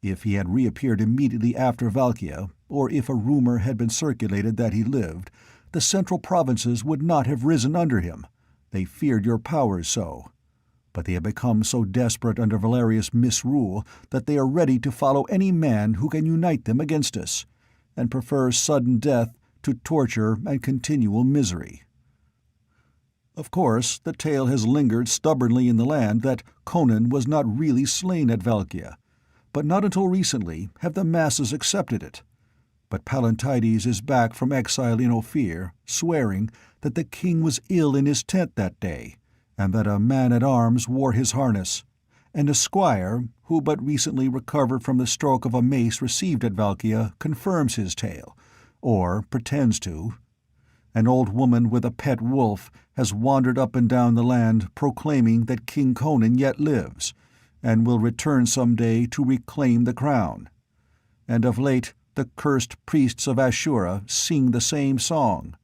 If he had reappeared immediately after Valkyr, or if a rumor had been circulated that he lived, the central provinces would not have risen under him. They feared your powers so. But they have become so desperate under Valerius' misrule that they are ready to follow any man who can unite them against us, and prefer sudden death to torture and continual misery. Of course, the tale has lingered stubbornly in the land that Conan was not really slain at Valkyr, but not until recently have the masses accepted it. But Pallantides is back from exile in Ophir, swearing that the king was ill in his tent that day, and that a man-at-arms wore his harness, and a squire, who but recently recovered from the stroke of a mace received at Valkyr, confirms his tale, or pretends to. An old woman with a pet wolf has wandered up and down the land proclaiming that King Conan yet lives, and will return some day to reclaim the crown. And of late the cursed priests of Ashura sing the same song.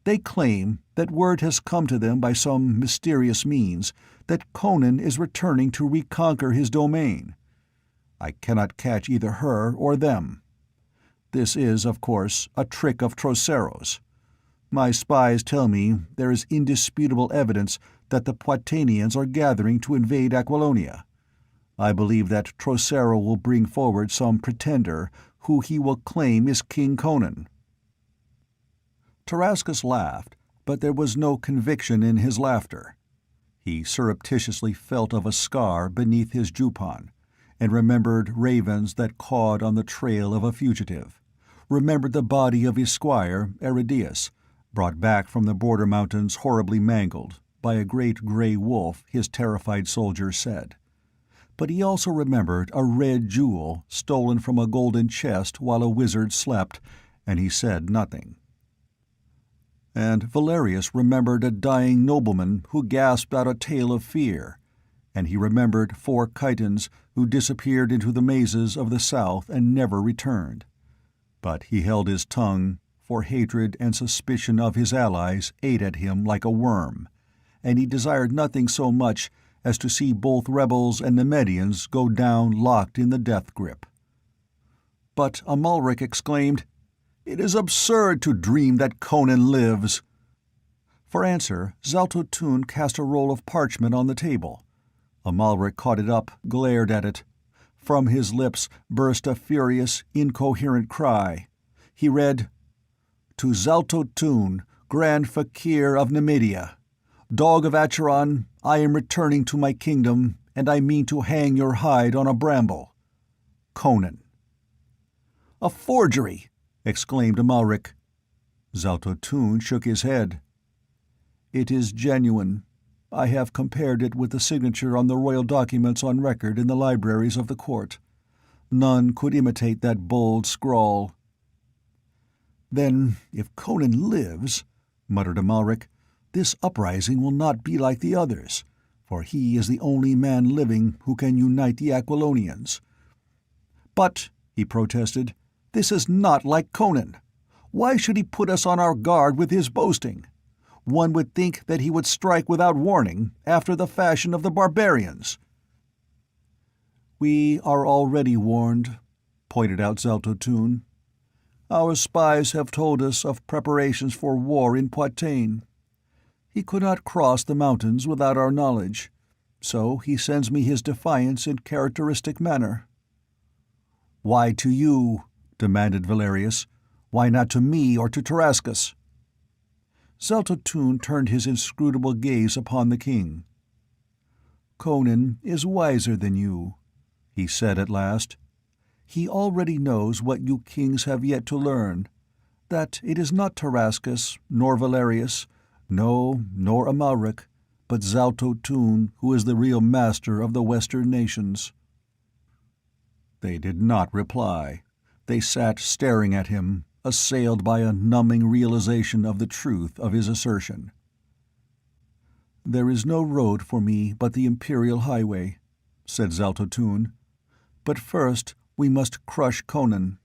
They claim that word has come to them by some mysterious means that Conan is returning to reconquer his domain. I cannot catch either her or them. This is, of course, a trick of Trocero's. My spies tell me there is indisputable evidence that the Poitanians are gathering to invade Aquilonia. I believe that Trocero will bring forward some pretender who he will claim is King Conan." Tarascus laughed, but there was no conviction in his laughter. He surreptitiously felt of a scar beneath his jupon, and remembered ravens that cawed on the trail of a fugitive, remembered the body of his squire, Eridius, brought back from the border mountains horribly mangled, by a great grey wolf, his terrified soldiers said. But he also remembered a red jewel stolen from a golden chest while a wizard slept, and he said nothing. And Valerius remembered a dying nobleman who gasped out a tale of fear, and he remembered 4 Chitons who disappeared into the mazes of the south and never returned. But he held his tongue, for hatred and suspicion of his allies ate at him like a worm, and he desired nothing so much as to see both rebels and Nemedians go down locked in the death grip. But Amalric exclaimed, "It is absurd to dream that Conan lives!" For answer, Zaltotun cast a roll of parchment on the table. Amalric caught it up, glared at it. From his lips burst a furious, incoherent cry. He read, "To Zaltotun, Grand Fakir of Nemedia, Dog of Acheron, I am returning to my kingdom, and I mean to hang your hide on a bramble. Conan." "A forgery!" exclaimed Amalric. Zaltotun shook his head. "It is genuine. I have compared it with the signature on the royal documents on record in the libraries of the court. None could imitate that bold scrawl." "Then, if Conan lives," muttered Amalric, "this uprising will not be like the others, for he is the only man living who can unite the Aquilonians." "But," he protested, "this is not like Conan. Why should he put us on our guard with his boasting? One would think that he would strike without warning, after the fashion of the barbarians." "We are already warned," pointed out Zaltotun. "Our spies have told us of preparations for war in Poitain. He could not cross the mountains without our knowledge, so he sends me his defiance in characteristic manner." "Why to you?" demanded Valerius. "Why not to me or to Tarascus?" Zaltotun turned his inscrutable gaze upon the king. "Conan is wiser than you," he said at last. "He already knows what you kings have yet to learn, that it is not Tarascus, nor Valerius, no, nor Amalric, but Zaltotun who is the real master of the Western nations." They did not reply. They sat staring at him, assailed by a numbing realization of the truth of his assertion. "There is no road for me but the Imperial Highway," said Zaltotun. "But first we must crush Conan.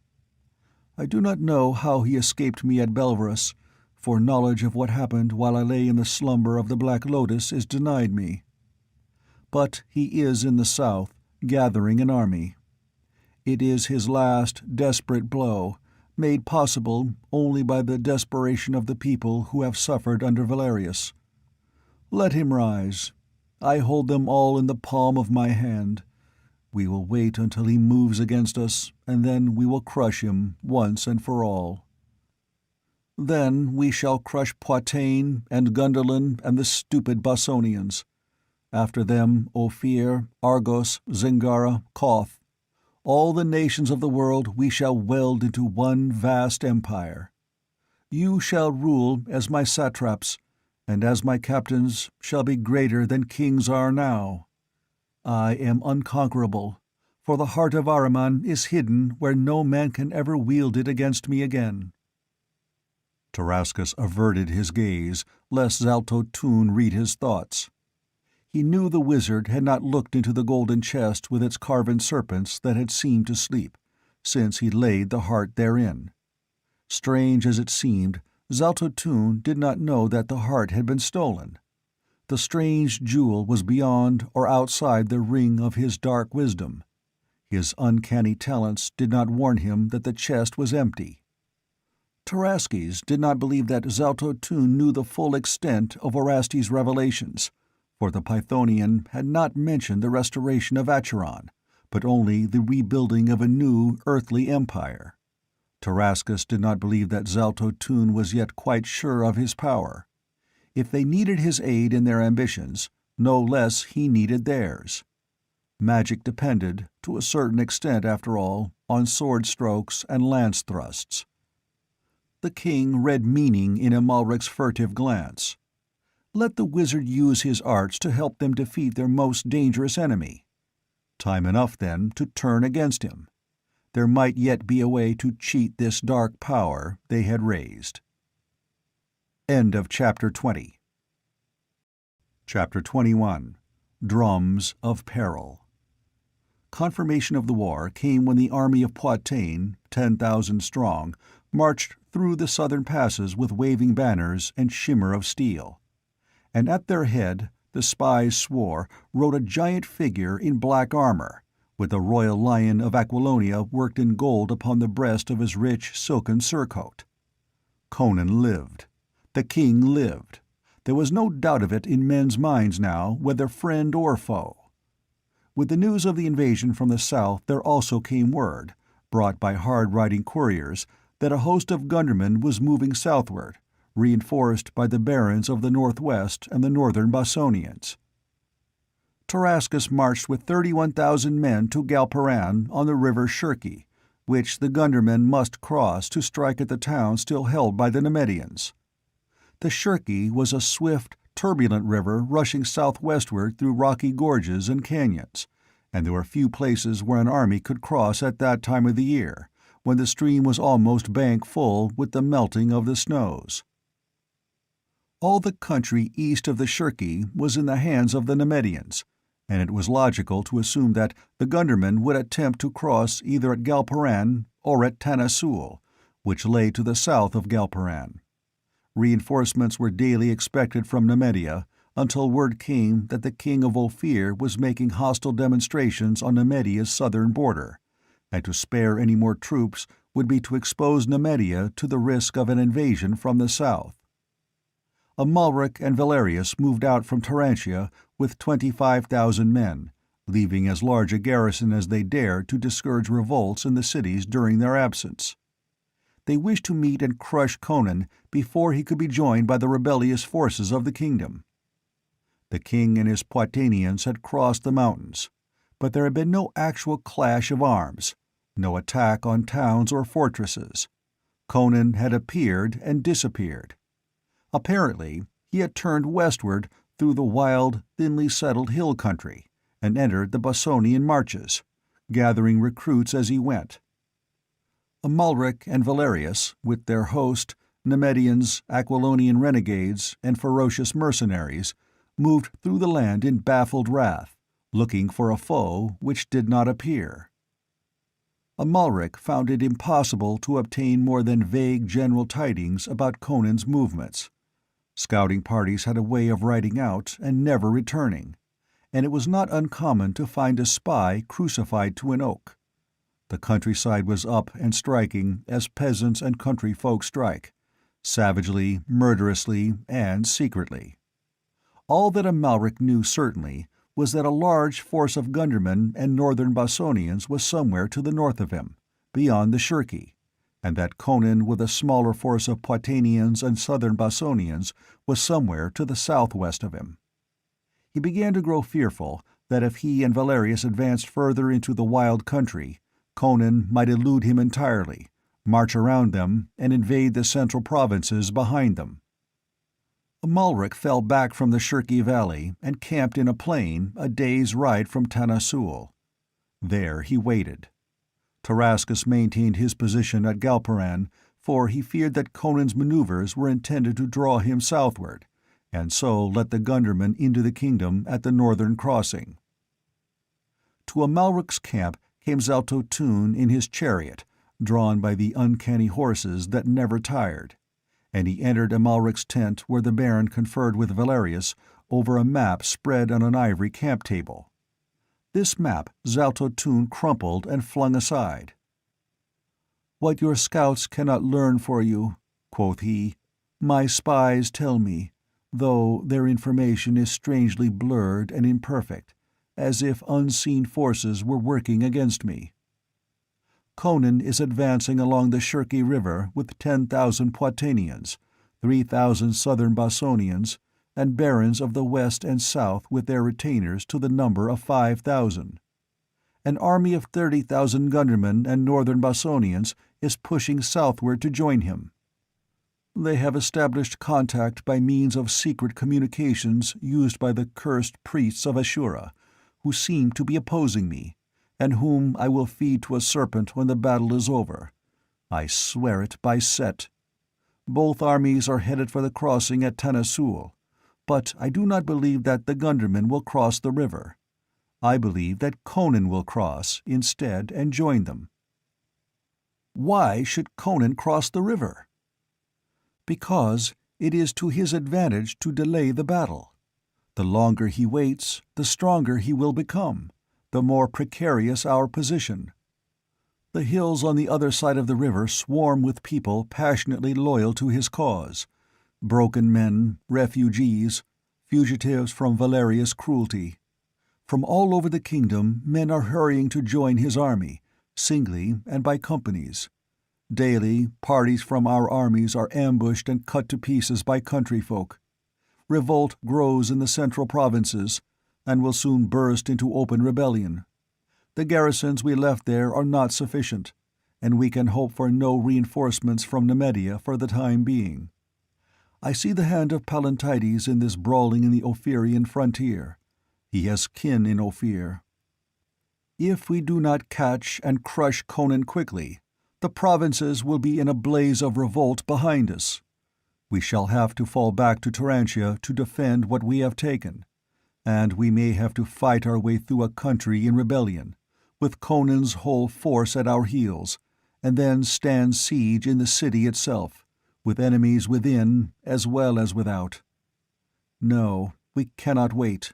I do not know how he escaped me at Belverus, for knowledge of what happened while I lay in the slumber of the Black Lotus is denied me. But he is in the south, gathering an army. It is his last, desperate blow, made possible only by the desperation of the people who have suffered under Valerius. Let him rise. I hold them all in the palm of my hand. We will wait until he moves against us, and then we will crush him once and for all. Then we shall crush Poitain and Gunderlin and the stupid Bossonians. After them Ophir, Argos, Zingara, Koth. All the nations of the world we shall weld into one vast empire. You shall rule as my satraps, and as my captains shall be greater than kings are now. I am unconquerable, for the heart of Ahriman is hidden where no man can ever wield it against me again." Tarascus averted his gaze, lest Zaltotun read his thoughts. He knew the wizard had not looked into the golden chest with its carven serpents that had seemed to sleep, since he laid the heart therein. Strange as it seemed, Zaltotun did not know that the heart had been stolen. The strange jewel was beyond or outside the ring of his dark wisdom. His uncanny talents did not warn him that the chest was empty. Tarascus did not believe that Zaltotun knew the full extent of Orastes' revelations, for the Pythonian had not mentioned the restoration of Acheron, but only the rebuilding of a new earthly empire. Tarascus did not believe that Zaltotun was yet quite sure of his power. If they needed his aid in their ambitions, no less he needed theirs. Magic depended, to a certain extent after all, on sword strokes and lance thrusts. The king read meaning in Amalric's furtive glance. Let the wizard use his arts to help them defeat their most dangerous enemy. Time enough, then, to turn against him. There might yet be a way to cheat this dark power they had raised. End of Chapter 20. Chapter 21. Drums of Peril. Confirmation of the war came when the army of Poitou, 10,000 strong, marched through the southern passes with waving banners and shimmer of steel. And at their head, the spies swore, rode a giant figure in black armor, with the royal lion of Aquilonia worked in gold upon the breast of his rich silken surcoat. Conan lived. The king lived. There was no doubt of it in men's minds now, whether friend or foe. With the news of the invasion from the south there also came word, brought by hard-riding couriers, that a host of gundermen was moving southward, reinforced by the barons of the northwest and the northern Bossonians. Tarascus marched with 31,000 men to Galparan on the river Shirki, which the gundermen must cross to strike at the town still held by the Nemedians. The Shirki was a swift, turbulent river rushing southwestward through rocky gorges and canyons, and there were few places where an army could cross at that time of the year, when the stream was almost bank full with the melting of the snows. All the country east of the Shirki was in the hands of the Nemedians, and it was logical to assume that the gundermen would attempt to cross either at Galparan or at Tanasul, which lay to the south of Galparan. Reinforcements were daily expected from Nemedia, until word came that the king of Ophir was making hostile demonstrations on Nemedia's southern border, and to spare any more troops would be to expose Nemedia to the risk of an invasion from the south. Amalric and Valerius moved out from Tarantia with 25,000 men, leaving as large a garrison as they dared to discourage revolts in the cities during their absence. They wished to meet and crush Conan before he could be joined by the rebellious forces of the kingdom. The king and his Poitanians had crossed the mountains, but there had been no actual clash of arms, no attack on towns or fortresses. Conan had appeared and disappeared. Apparently, he had turned westward through the wild, thinly settled hill country, and entered the Bossonian marches, gathering recruits as he went. Amalric and Valerius, with their host, Nemedians, Aquilonian renegades, and ferocious mercenaries, moved through the land in baffled wrath, looking for a foe which did not appear. Amalric found it impossible to obtain more than vague general tidings about Conan's movements. Scouting parties had a way of riding out and never returning, and it was not uncommon to find a spy crucified to an oak. The countryside was up and striking as peasants and country folk strike, savagely, murderously, and secretly. All that Amalric knew certainly was that a large force of gundermen and northern Bossonians was somewhere to the north of him, beyond the Shirki, and that Conan with a smaller force of Poitanians and southern Bossonians was somewhere to the southwest of him. He began to grow fearful that if he and Valerius advanced further into the wild country, Conan might elude him entirely, march around them, and invade the central provinces behind them. Amalric fell back from the Shirki Valley and camped in a plain a day's ride from Tanasul. There he waited. Tarascus maintained his position at Galparan, for he feared that Conan's maneuvers were intended to draw him southward, and so let the gundermen into the kingdom at the northern crossing. To Amalric's camp came Zaltotun in his chariot, drawn by the uncanny horses that never tired, and he entered Amalric's tent where the Baron conferred with Valerius over a map spread on an ivory camp table. This map Zaltotun crumpled and flung aside. "What your scouts cannot learn for you," quoth he, "my spies tell me, though their information is strangely blurred and imperfect, as if unseen forces were working against me. Conan is advancing along the Shirki River with 10,000 Poitanians, 3,000 southern Bossonians, and barons of the west and south with their retainers to the number of 5,000. An army of 30,000 gundermen and northern Bossonians is pushing southward to join him. They have established contact by means of secret communications used by the cursed priests of Ashura, who seem to be opposing me, and whom I will feed to a serpent when the battle is over. I swear it by Set. Both armies are headed for the crossing at Tanasul, but I do not believe that the Gundermen will cross the river. I believe that Conan will cross, instead, and join them." "Why should Conan cross the river?" "Because it is to his advantage to delay the battle. The longer he waits, the stronger he will become, the more precarious our position. The hills on the other side of the river swarm with people passionately loyal to his cause: broken men, refugees, fugitives from Valerius' cruelty. From all over the kingdom men are hurrying to join his army, singly and by companies. Daily, parties from our armies are ambushed and cut to pieces by country folk. Revolt grows in the central provinces, and will soon burst into open rebellion. The garrisons we left there are not sufficient, and we can hope for no reinforcements from Nemedia for the time being. I see the hand of Pallantides in this brawling in the Ophirian frontier. He has kin in Ophir. If we do not catch and crush Conan quickly, the provinces will be in a blaze of revolt behind us. We shall have to fall back to Turantia to defend what we have taken, and we may have to fight our way through a country in rebellion, with Conan's whole force at our heels, and then stand siege in the city itself, with enemies within as well as without. No, we cannot wait.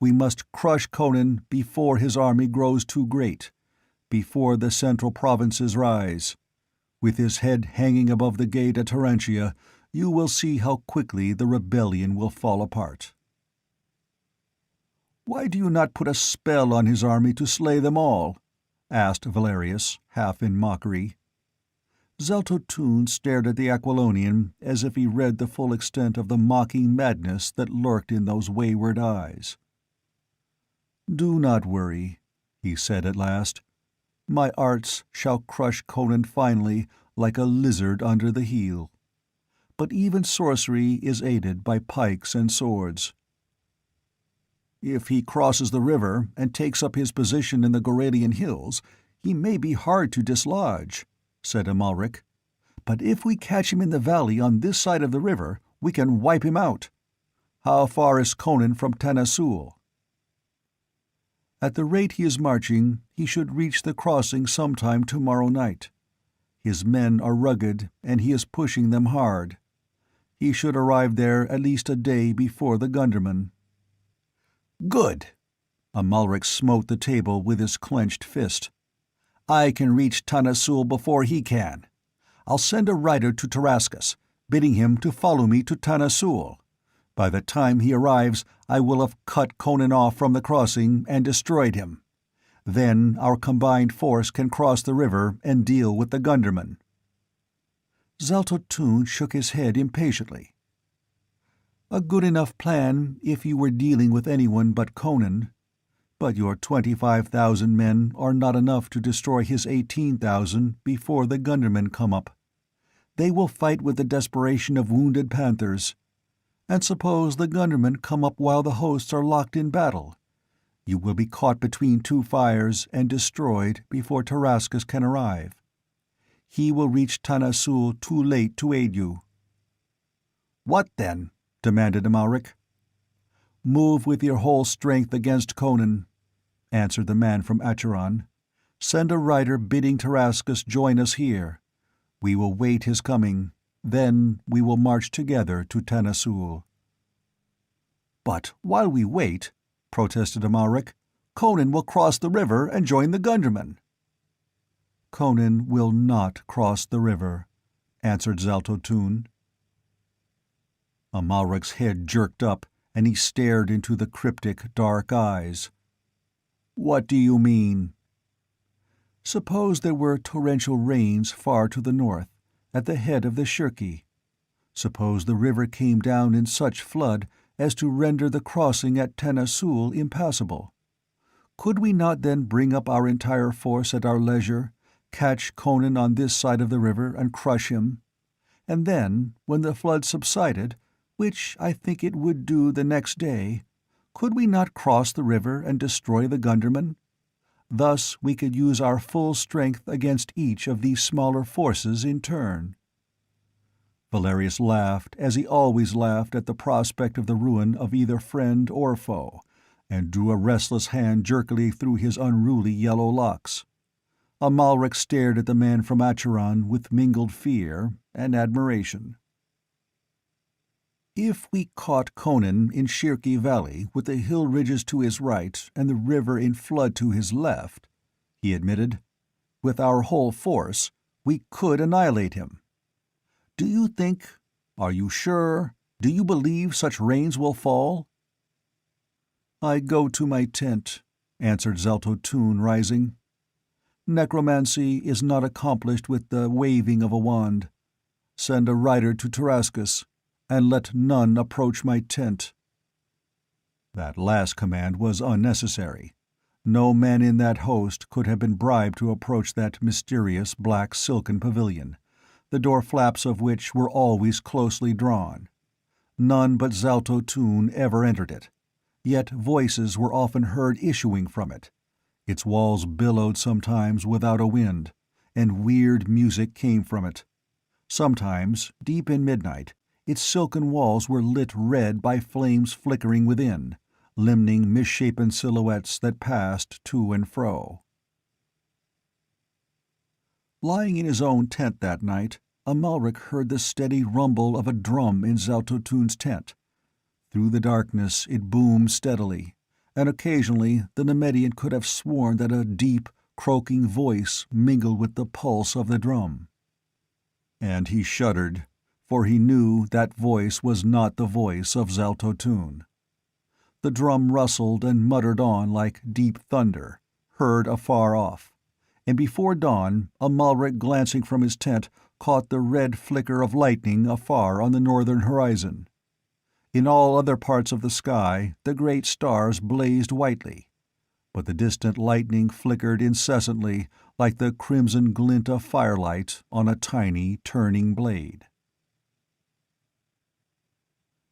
We must crush Conan before his army grows too great, before the central provinces rise. With his head hanging above the gate at Turantia, you will see how quickly the rebellion will fall apart." "Why do you not put a spell on his army to slay them all?" asked Valerius, half in mockery. Zeltotun stared at the Aquilonian as if he read the full extent of the mocking madness that lurked in those wayward eyes. "Do not worry," he said at last. "My arts shall crush Conan finally like a lizard under the heel. But even sorcery is aided by pikes and swords." "If he crosses the river and takes up his position in the Goralian hills, he may be hard to dislodge," said Amalric. "But if we catch him in the valley on this side of the river, we can wipe him out. How far is Conan from Tanasul?" "At the rate he is marching, he should reach the crossing sometime tomorrow night. His men are rugged, and he is pushing them hard. He should arrive there at least a day before the Gundermen." "Good!" Amalric smote the table with his clenched fist. "I can reach Tanasul before he can. I'll send a rider to Tarascus, bidding him to follow me to Tanasul. By the time he arrives, I will have cut Conan off from the crossing and destroyed him. Then our combined force can cross the river and deal with the Gundermen." Zeltotun shook his head impatiently. "A good enough plan if you were dealing with anyone but Conan. But your 25,000 men are not enough to destroy his 18,000 before the Gundermen come up. They will fight with the desperation of wounded panthers. And suppose the Gundermen come up while the hosts are locked in battle. You will be caught between two fires and destroyed before Tarascus can arrive. He will reach Tanasul too late to aid you." "What then?" demanded Amalric. "Move with your whole strength against Conan," answered the man from Acheron. "Send a rider bidding Tarascus join us here. We will wait his coming. Then we will march together to Tanasul." "But while we wait," protested Amalric, "Conan will cross the river and join the Gundermen." "Conan will not cross the river," answered Zeltotun. Amalric's head jerked up, and he stared into the cryptic, dark eyes. "What do you mean?" "Suppose there were torrential rains far to the north, at the head of the Shirki. Suppose the river came down in such flood as to render the crossing at Tanasul impassable. Could we not then bring up our entire force at our leisure, catch Conan on this side of the river and crush him? And then, when the flood subsided, which I think it would do the next day, could we not cross the river and destroy the Gundermen? Thus we could use our full strength against each of these smaller forces in turn." Valerius laughed, as he always laughed at the prospect of the ruin of either friend or foe, and drew a restless hand jerkily through his unruly yellow locks. Amalric stared at the man from Acheron with mingled fear and admiration. "If we caught Conan in Shirki Valley with the hill ridges to his right and the river in flood to his left," he admitted, "with our whole force, we could annihilate him. Do you think, are you sure, do you believe such rains will fall?" "I go to my tent," answered Zaltotun, rising. "Necromancy is not accomplished with the waving of a wand. Send a rider to Tarascus, and let none approach my tent." That last command was unnecessary. No man in that host could have been bribed to approach that mysterious black silken pavilion, the door flaps of which were always closely drawn. None but Zaltotun ever entered it, yet voices were often heard issuing from it. Its walls billowed sometimes without a wind, and weird music came from it. Sometimes, deep in midnight, its silken walls were lit red by flames flickering within, limning misshapen silhouettes that passed to and fro. Lying in his own tent that night, Amalric heard the steady rumble of a drum in Zaltotun's tent. Through the darkness it boomed steadily, and occasionally the Nemedian could have sworn that a deep, croaking voice mingled with the pulse of the drum. And he shuddered, for he knew that voice was not the voice of Zaltotun. The drum rustled and muttered on like deep thunder, heard afar off, and before dawn Amalric, glancing from his tent, caught the red flicker of lightning afar on the northern horizon. In all other parts of the sky the great stars blazed whitely, but the distant lightning flickered incessantly like the crimson glint of firelight on a tiny turning blade.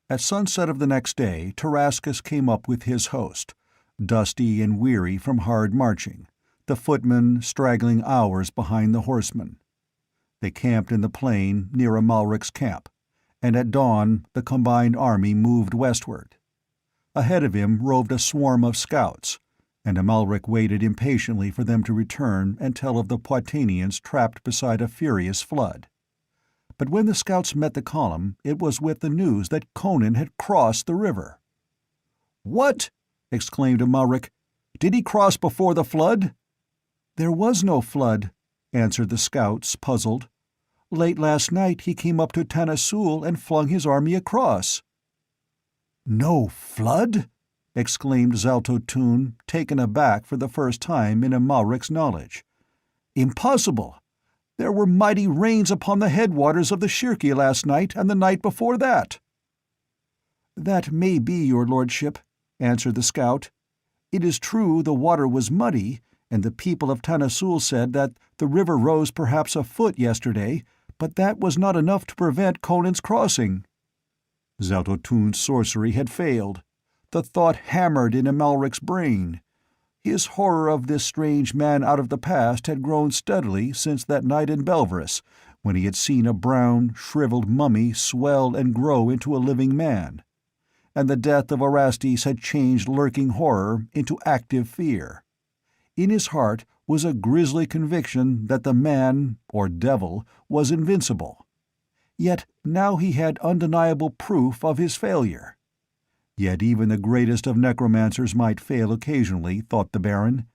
At sunset of the next day Tarascus came up with his host, dusty and weary from hard marching, the footmen straggling hours behind the horsemen. They camped in the plain near Amalric's camp, and at dawn the combined army moved westward. Ahead of him roved a swarm of scouts, and Amalric waited impatiently for them to return and tell of the Poitanians trapped beside a furious flood. But when the scouts met the column, it was with the news that Conan had crossed the river. "What?" exclaimed Amalric. "Did he cross before the flood?" "There was no flood," answered the scouts, puzzled. "Late last night he came up to Tanasul and flung his army across." "No flood?" exclaimed Zaltotun, taken aback for the first time in Amalric's knowledge. "Impossible! There were mighty rains upon the headwaters of the Shirki last night and the night before that." "That may be, your lordship," answered the scout. "It is true the water was muddy, and the people of Tanasul said that the river rose perhaps a foot yesterday, but that was not enough to prevent Conan's crossing." Zaltotun's sorcery had failed. The thought hammered in Amalric's brain. His horror of this strange man out of the past had grown steadily since that night in Belverus, when he had seen a brown, shriveled mummy swell and grow into a living man. And the death of Orestes had changed lurking horror into active fear. In his heart was a grisly conviction that the man, or devil, was invincible. Yet now he had undeniable proof of his failure. Yet even the greatest of necromancers might fail occasionally, thought the Baron.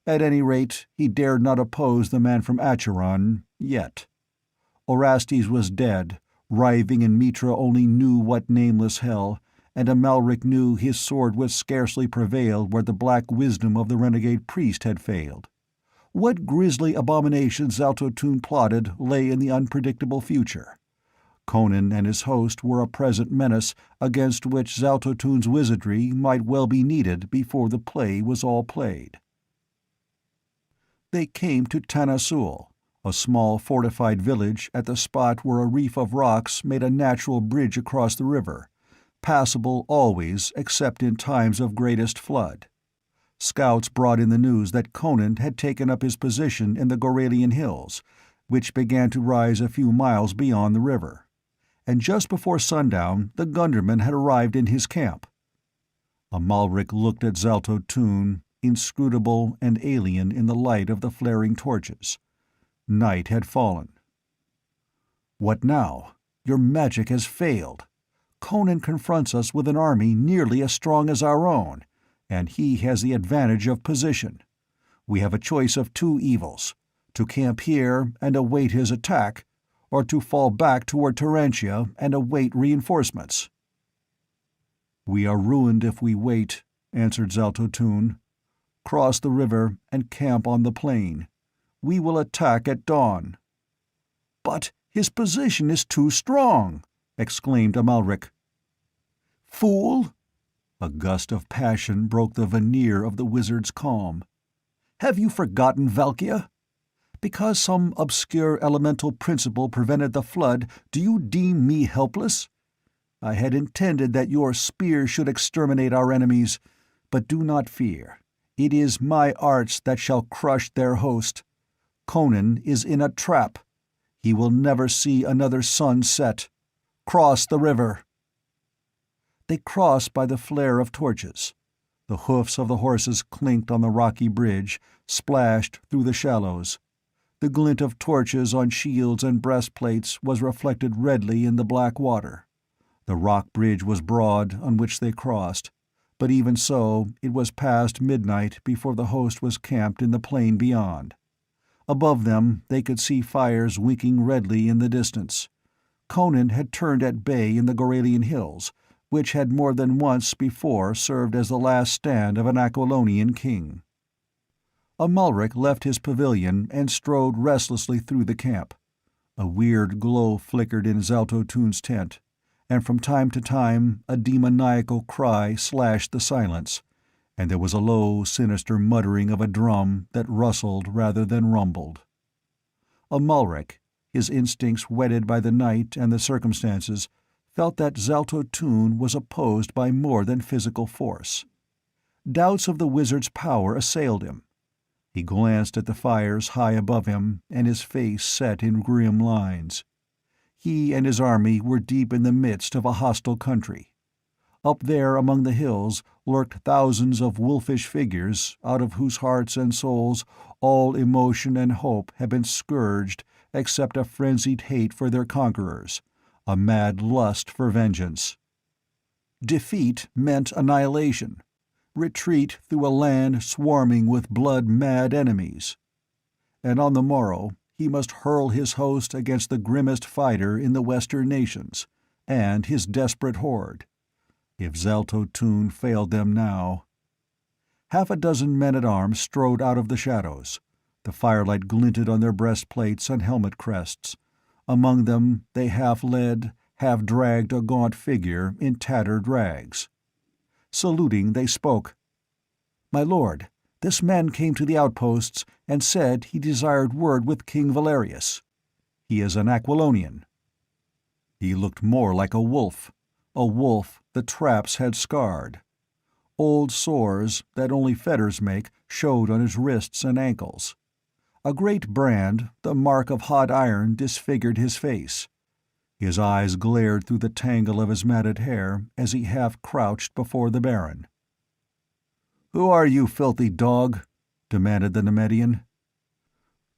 At any rate, he dared not oppose the man from Acheron, yet. Orestes was dead, writhing in Mitra only knew what nameless hell, and Amalric knew his sword would scarcely prevail where the black wisdom of the renegade priest had failed. What grisly abomination Zaltotun plotted lay in the unpredictable future. Conan and his host were a present menace against which Zaltotun's wizardry might well be needed before the play was all played. They came to Tanasul, a small fortified village at the spot where a reef of rocks made a natural bridge across the river, passable always except in times of greatest flood. Scouts brought in the news that Conan had taken up his position in the Goralian hills, which began to rise a few miles beyond the river, and just before sundown the gunderman had arrived in his camp. Amalric looked at Zalto Tun, inscrutable and alien in the light of the flaring torches. Night had fallen. "What now? Your magic has failed. Conan confronts us with an army nearly as strong as our own, and he has the advantage of position. We have a choice of two evils: to camp here and await his attack, or to fall back toward Turantia and await reinforcements." "We are ruined if we wait," answered Zalto Tun. "Cross the river and camp on the plain. We will attack at dawn." "But his position is too strong!" exclaimed Amalric. "Fool!" A gust of passion broke the veneer of the wizard's calm. "Have you forgotten Valkia? Because some obscure elemental principle prevented the flood, do you deem me helpless? I had intended that your spear should exterminate our enemies, but do not fear. It is my arts that shall crush their host. Conan is in a trap. He will never see another sun set. Cross the river." They crossed by the flare of torches. The hoofs of the horses clinked on the rocky bridge, splashed through the shallows. The glint of torches on shields and breastplates was reflected redly in the black water. The rock bridge was broad on which they crossed, but even so it was past midnight before the host was camped in the plain beyond. Above them they could see fires winking redly in the distance. Conan had turned at bay in the Goralian hills, which had more than once before served as the last stand of an Aquilonian king. Amalric left his pavilion and strode restlessly through the camp. A weird glow flickered in Zalto Tun's tent, and from time to time a demoniacal cry slashed the silence, and there was a low, sinister muttering of a drum that rustled rather than rumbled. Amalric, his instincts whetted by the night and the circumstances, felt that Zalto Tun was opposed by more than physical force. Doubts of the wizard's power assailed him. He glanced at the fires high above him, and his face set in grim lines. He and his army were deep in the midst of a hostile country. Up there among the hills lurked thousands of wolfish figures out of whose hearts and souls all emotion and hope had been scourged except a frenzied hate for their conquerors, a mad lust for vengeance. Defeat meant annihilation, retreat through a land swarming with blood-mad enemies. And on the morrow he must hurl his host against the grimmest fighter in the Western nations, and his desperate horde. If Zalto Tun failed them now— Half a dozen men-at-arms strode out of the shadows. The firelight glinted on their breastplates and helmet crests. Among them they half led, half dragged a gaunt figure in tattered rags. Saluting, they spoke. "My lord, this man came to the outposts and said he desired word with King Valerius. He is an Aquilonian." He looked more like a wolf the traps had scarred. Old sores that only fetters make showed on his wrists and ankles. A great brand, the mark of hot iron, disfigured his face. His eyes glared through the tangle of his matted hair as he half crouched before the Baron. "Who are you, filthy dog?" demanded the Nemedian.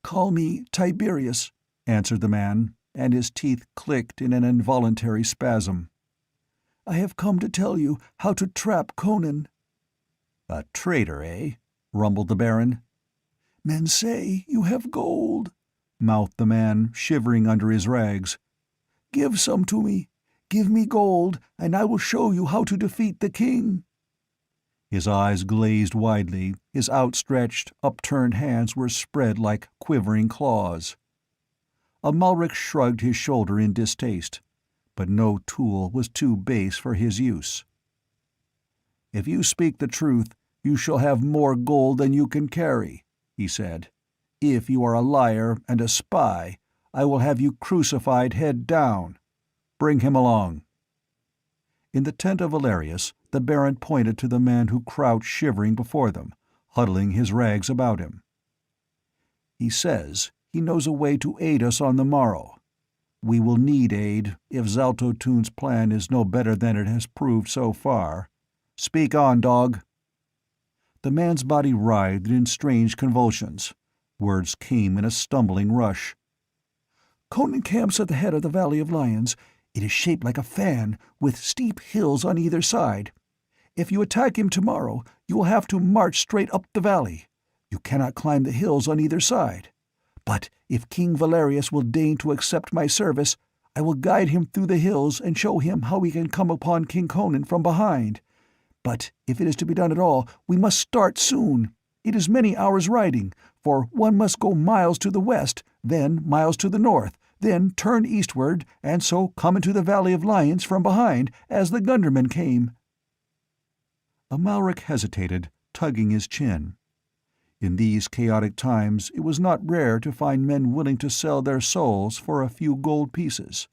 "Call me Tiberius," answered the man, and his teeth clicked in an involuntary spasm. "I have come to tell you how to trap Conan." "A traitor, eh?" rumbled the Baron. "Men say you have gold," mouthed the man, shivering under his rags. "Give some to me. Give me gold, and I will show you how to defeat the king." His eyes glazed widely, his outstretched, upturned hands were spread like quivering claws. Amalric shrugged his shoulder in distaste, but no tool was too base for his use. "If you speak the truth, you shall have more gold than you can carry," he said. "If you are a liar and a spy, I will have you crucified head down. Bring him along." In the tent of Valerius, the Baron pointed to the man who crouched shivering before them, huddling his rags about him. "He says he knows a way to aid us on the morrow. We will need aid, if Zaltotun's plan is no better than it has proved so far. Speak on, dog." The man's body writhed in strange convulsions. Words came in a stumbling rush. "Conan camps at the head of the Valley of Lions. It is shaped like a fan, with steep hills on either side. If you attack him tomorrow, you will have to march straight up the valley. You cannot climb the hills on either side. But if King Valerius will deign to accept my service, I will guide him through the hills and show him how he can come upon King Conan from behind. But if it is to be done at all, we must start soon. It is many hours' riding, for one must go miles to the west, then miles to the north, then turn eastward, and so come into the Valley of Lions from behind, as the Gundermen came." Amalric hesitated, tugging his chin. In these chaotic times it was not rare to find men willing to sell their souls for a few gold pieces.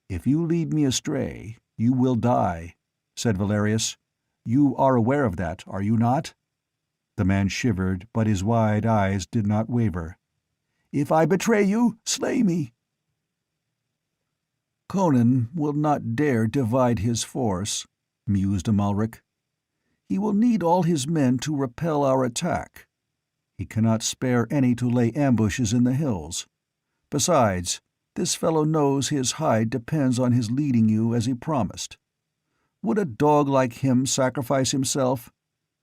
"If you lead me astray, you will die," said Valerius. "You are aware of that, are you not?" The man shivered, but his wide eyes did not waver. "If I betray you, slay me." "Conan will not dare divide his force," mused Amalric. "He will need all his men to repel our attack. He cannot spare any to lay ambushes in the hills. Besides, this fellow knows his hide depends on his leading you as he promised. Would a dog like him sacrifice himself?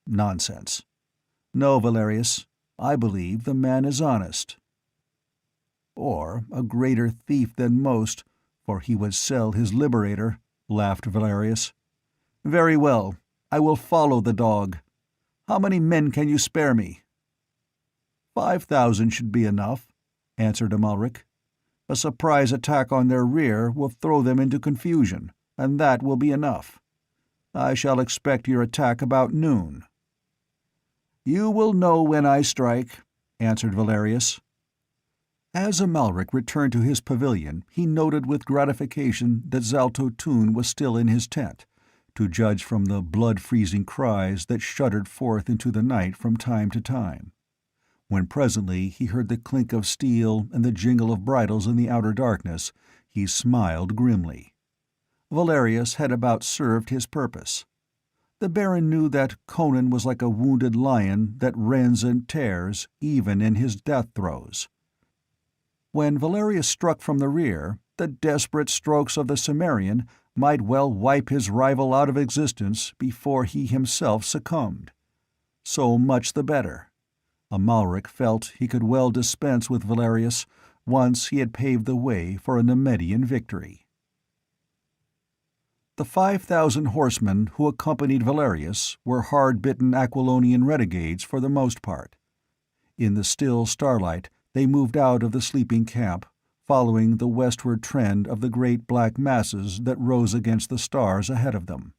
Nonsense. No, Valerius, I believe the man is honest. Or a greater thief than most, for he would sell his liberator," laughed Valerius. "Very well, I will follow the dog. How many men can you spare me?" 5,000 should be enough," answered Amalric. "A surprise attack on their rear will throw them into confusion, and that will be enough. I shall expect your attack about noon." "You will know when I strike," answered Valerius. As Amalric returned to his pavilion, he noted with gratification that Zaltotun was still in his tent, to judge from the blood-freezing cries that shuddered forth into the night from time to time. When presently he heard the clink of steel and the jingle of bridles in the outer darkness, he smiled grimly. Valerius had about served his purpose. The Baron knew that Conan was like a wounded lion that rends and tears even in his death throes. When Valerius struck from the rear, the desperate strokes of the Cimmerian might well wipe his rival out of existence before he himself succumbed. So much the better. Amalric felt he could well dispense with Valerius once he had paved the way for a Nemedian victory. The 5,000 horsemen who accompanied Valerius were hard-bitten Aquilonian renegades for the most part. In the still starlight they moved out of the sleeping camp, following the westward trend of the great black masses that rose against the stars ahead of them.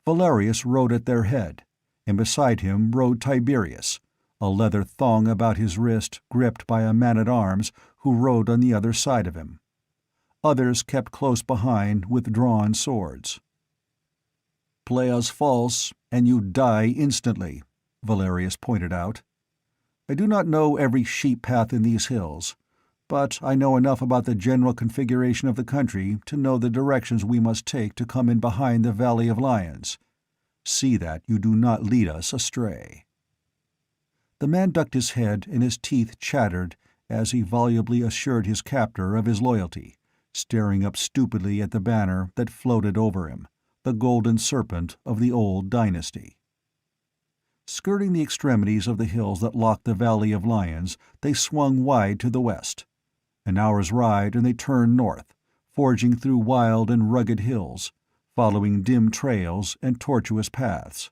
Valerius rode at their head, and beside him rode Tiberius, a leather thong about his wrist gripped by a man-at-arms who rode on the other side of him. Others kept close behind with drawn swords. "Play us false, and you die instantly," Valerius pointed out. "I do not know every sheep path in these hills, but I know enough about the general configuration of the country to know the directions we must take to come in behind the Valley of Lions. See that you do not lead us astray." The man ducked his head and his teeth chattered as he volubly assured his captor of his loyalty, staring up stupidly at the banner that floated over him, the golden serpent of the old dynasty. Skirting the extremities of the hills that locked the Valley of Lions, they swung wide to the west. An hour's ride and they turned north, forging through wild and rugged hills, following dim trails and tortuous paths.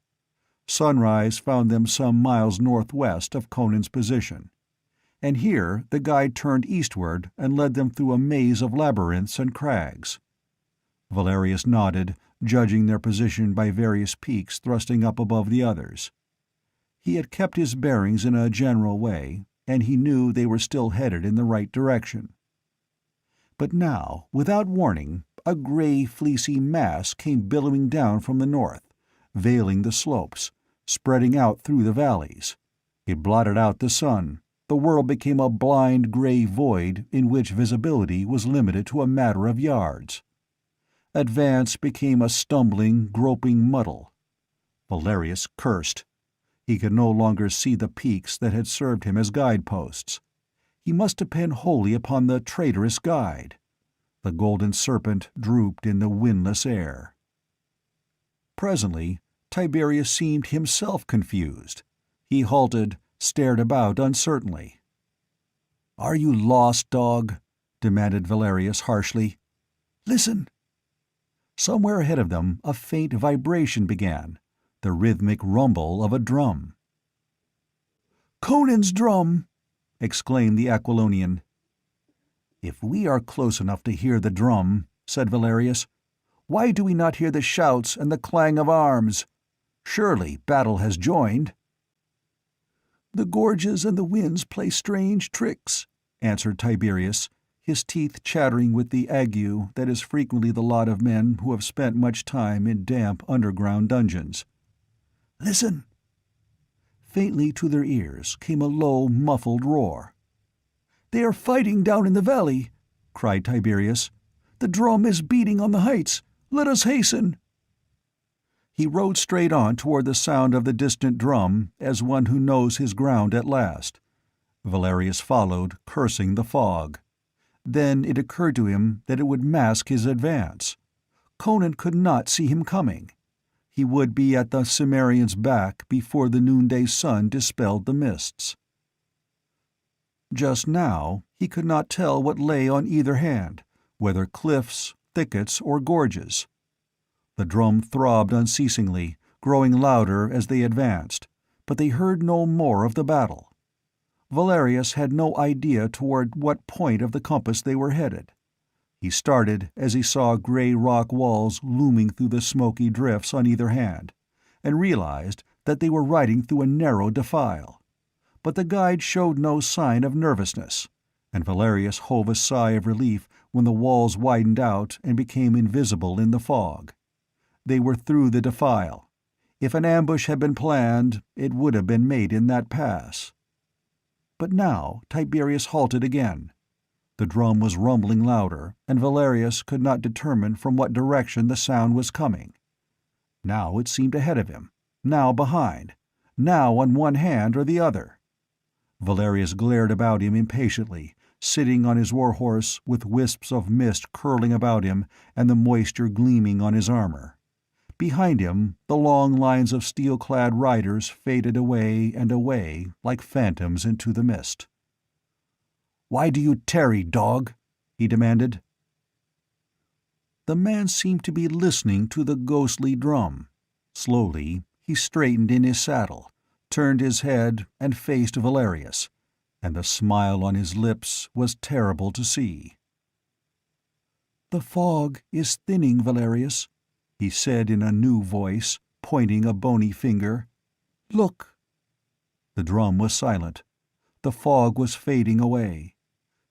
Sunrise found them some miles northwest of Conan's position, and here the guide turned eastward and led them through a maze of labyrinths and crags. Valerius nodded, judging their position by various peaks thrusting up above the others. He had kept his bearings in a general way, and he knew they were still headed in the right direction. But now, without warning, a gray, fleecy mass came billowing down from the north, veiling the slopes, spreading out through the valleys. It blotted out the sun, the world became a blind gray void in which visibility was limited to a matter of yards. Advance became a stumbling, groping muddle. Valerius cursed. He could no longer see the peaks that had served him as guideposts. He must depend wholly upon the traitorous guide. The golden serpent drooped in the windless air. Presently, Tiberius seemed himself confused. He halted, stared about uncertainly. "Are you lost, dog?" demanded Valerius harshly. "Listen." Somewhere ahead of them a faint vibration began, the rhythmic rumble of a drum. "Conan's drum!" exclaimed the Aquilonian. "If we are close enough to hear the drum," said Valerius, "why do we not hear the shouts and the clang of arms? Surely battle has joined." "The gorges and the winds play strange tricks," answered Tiberius, his teeth chattering with the ague that is frequently the lot of men who have spent much time in damp underground dungeons. "Listen!" Faintly to their ears came a low, muffled roar. "They are fighting down in the valley!" cried Tiberius. "The drum is beating on the heights! Let us hasten!" He rode straight on toward the sound of the distant drum as one who knows his ground at last. Valerius followed, cursing the fog. Then it occurred to him that it would mask his advance. Conan could not see him coming. He would be at the Cimmerian's back before the noonday sun dispelled the mists. Just now he could not tell what lay on either hand, whether cliffs, thickets, or gorges. The drum throbbed unceasingly, growing louder as they advanced, but they heard no more of the battle. Valerius had no idea toward what point of the compass they were headed. He started as he saw gray rock walls looming through the smoky drifts on either hand, and realized that they were riding through a narrow defile. But the guide showed no sign of nervousness, and Valerius hove a sigh of relief when the walls widened out and became invisible in the fog. They were through the defile. If an ambush had been planned, it would have been made in that pass. But now Tiberius halted again. The drum was rumbling louder, and Valerius could not determine from what direction the sound was coming. Now it seemed ahead of him, now behind, now on one hand or the other. Valerius glared about him impatiently, sitting on his war-horse with wisps of mist curling about him and the moisture gleaming on his armor. Behind him, the long lines of steel-clad riders faded away and away like phantoms into the mist. "Why do you tarry, dog?" he demanded. The man seemed to be listening to the ghostly drum. Slowly, he straightened in his saddle, turned his head and faced Valerius, and the smile on his lips was terrible to see. "The fog is thinning, Valerius," he said in a new voice, pointing a bony finger. "Look." The drum was silent. The fog was fading away.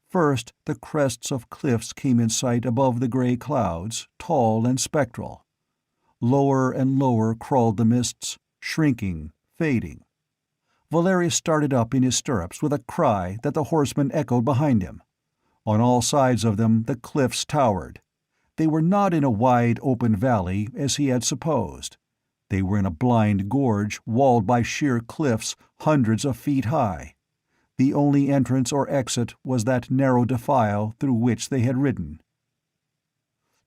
First, the crests of cliffs came in sight above the gray clouds, tall and spectral. Lower and lower crawled the mists, shrinking, fading. Valerius started up in his stirrups with a cry that the horsemen echoed behind him. On all sides of them the cliffs towered. They were not in a wide open valley, as he had supposed. They were in a blind gorge walled by sheer cliffs hundreds of feet high. The only entrance or exit was that narrow defile through which they had ridden.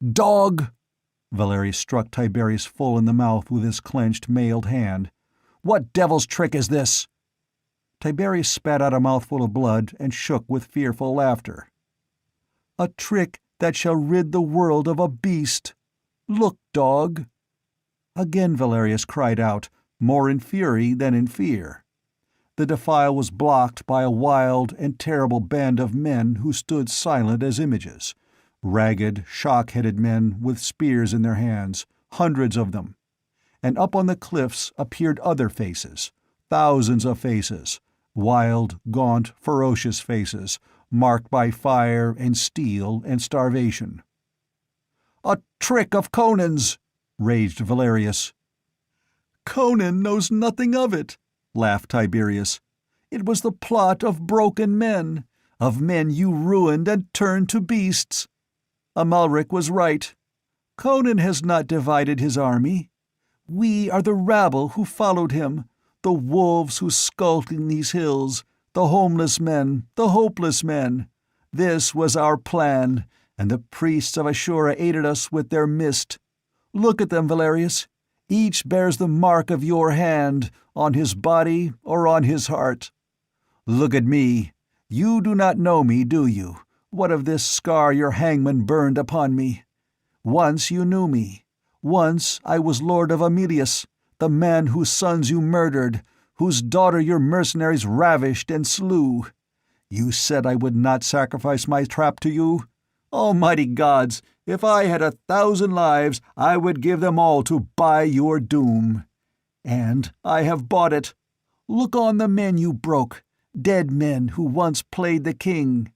"Dog!" Valerius struck Tiberius full in the mouth with his clenched, mailed hand. "What devil's trick is this?" Tiberius spat out a mouthful of blood and shook with fearful laughter. "A trick that shall rid the world of a beast. Look, dog!" Again Valerius cried out, more in fury than in fear. The defile was blocked by a wild and terrible band of men who stood silent as images, ragged, shock-headed men with spears in their hands, hundreds of them. And up on the cliffs appeared other faces, thousands of faces, wild, gaunt, ferocious faces, marked by fire and steel and starvation. "A trick of Conan's!" raged Valerius. "Conan knows nothing of it," laughed Tiberius. It was the plot of broken men, of men you ruined and turned to beasts. Amalric was right. Conan has not divided his army. We are the rabble who followed him, the wolves who skulk in these hills, the homeless men, the hopeless men. This was our plan, and the priests of Ashura aided us with their mist. Look at them, Valerius. Each bears the mark of your hand, on his body or on his heart. Look at me. You do not know me, do you? What of this scar your hangman burned upon me? Once you knew me. Once I was lord of Amelius, the man whose sons you murdered, whose daughter your mercenaries ravished and slew. You said I would not sacrifice my trap to you? Almighty gods, if I had 1,000 lives, I would give them all to buy your doom. And I have bought it. Look on the men you broke, dead men who once played the king.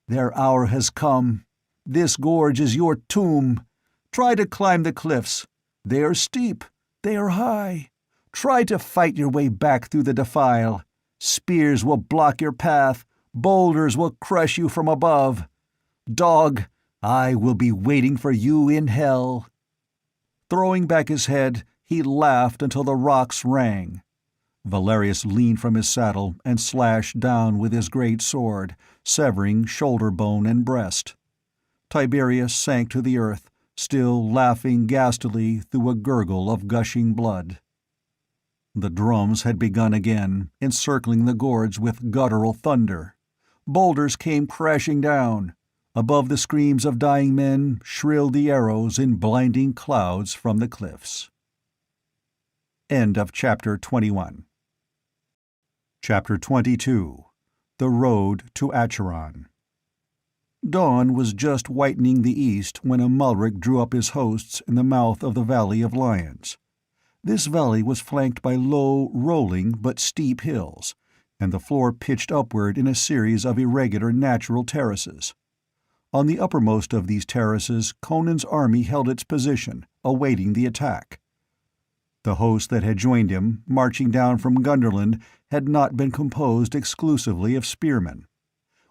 Their hour has come. This gorge is your tomb. Try to climb the cliffs. They are steep. They are high. Try to fight your way back through the defile. Spears will block your path. Boulders will crush you from above. Dog, I will be waiting for you in hell." Throwing back his head, he laughed until the rocks rang. Valerius leaned from his saddle and slashed down with his great sword, severing shoulder bone and breast. Tiberius sank to the earth, still laughing gastily through a gurgle of gushing blood. The drums had begun again, encircling the gorge with guttural thunder. Boulders came crashing down. Above the screams of dying men shrilled the arrows in blinding clouds from the cliffs. End of Chapter 21. Chapter 22. The Road to Acheron. Dawn was just whitening the east when Amalric drew up his hosts in the mouth of the Valley of Lions. This valley was flanked by low, rolling but steep hills, and the floor pitched upward in a series of irregular natural terraces. On the uppermost of these terraces Conan's army held its position, awaiting the attack. The host that had joined him, marching down from Gunderland, had not been composed exclusively of spearmen.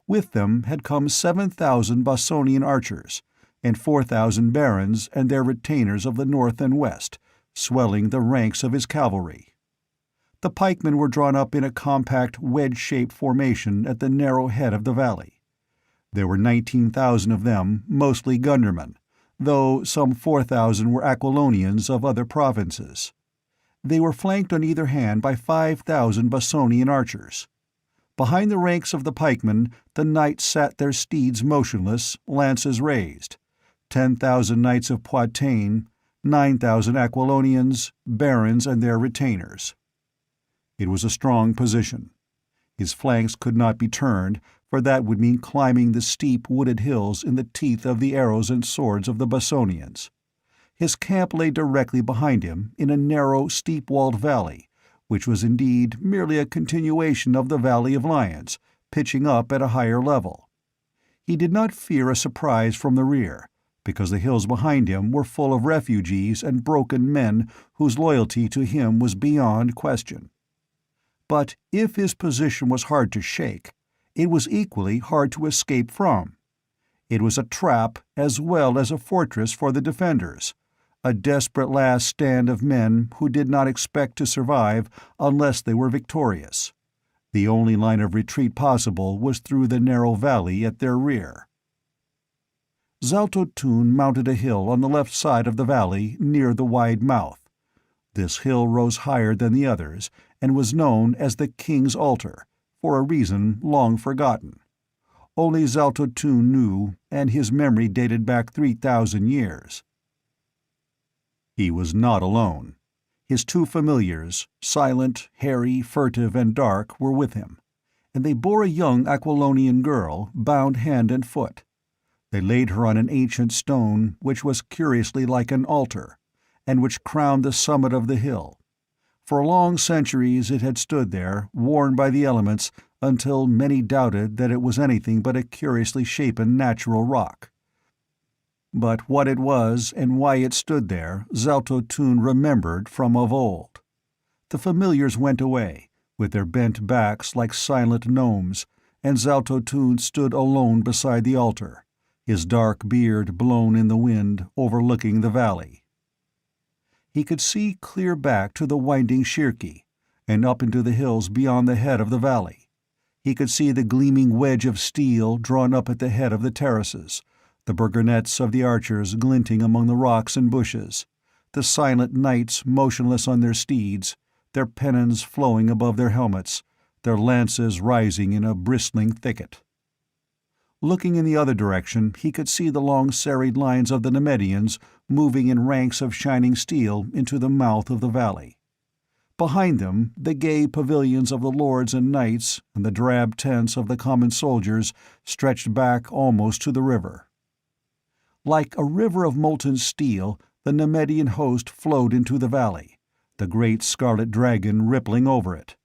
With them had come 7,000 Bossonian archers, and 4,000 barons and their retainers of the north and west, swelling the ranks of his cavalry. The pikemen were drawn up in a compact wedge-shaped formation at the narrow head of the valley. There were 19,000 of them, mostly Gundermen, though some 4,000 were Aquilonians of other provinces. They were flanked on either hand by 5,000 Bossonian archers. Behind the ranks of the pikemen, the knights sat their steeds motionless, lances raised. 10,000 knights of Poitou, 9,000 Aquilonians, barons and their retainers. It was a strong position. His flanks could not be turned, for that would mean climbing the steep wooded hills in the teeth of the arrows and swords of the Bossonians. His camp lay directly behind him in a narrow, steep-walled valley, which was indeed merely a continuation of the Valley of Lions, pitching up at a higher level. He did not fear a surprise from the rear, because the hills behind him were full of refugees and broken men whose loyalty to him was beyond question. But if his position was hard to shake, it was equally hard to escape from. It was a trap as well as a fortress for the defenders, a desperate last stand of men who did not expect to survive unless they were victorious. The only line of retreat possible was through the narrow valley at their rear. Zaltotun mounted a hill on the left side of the valley near the wide mouth. This hill rose higher than the others and was known as the King's Altar, for a reason long forgotten. Only Zaltotun knew, and his memory dated back 3,000 years. He was not alone. His two familiars, silent, hairy, furtive, and dark, were with him, and they bore a young Aquilonian girl, bound hand and foot. They laid her on an ancient stone which was curiously like an altar, and which crowned the summit of the hill. For long centuries it had stood there, worn by the elements, until many doubted that it was anything but a curiously shapen natural rock. But what it was and why it stood there, Zaltotun remembered from of old. The familiars went away, with their bent backs like silent gnomes, and Zaltotun stood alone beside the altar, his dark beard blown in the wind, overlooking the valley. He could see clear back to the winding Shirki, and up into the hills beyond the head of the valley. He could see the gleaming wedge of steel drawn up at the head of the terraces, the burgonets of the archers glinting among the rocks and bushes, the silent knights motionless on their steeds, their pennons flowing above their helmets, their lances rising in a bristling thicket. Looking in the other direction, he could see the long serried lines of the Nemedians moving in ranks of shining steel into the mouth of the valley. Behind them, the gay pavilions of the lords and knights and the drab tents of the common soldiers stretched back almost to the river. Like a river of molten steel, the Nemedian host flowed into the valley, the great scarlet dragon rippling over it.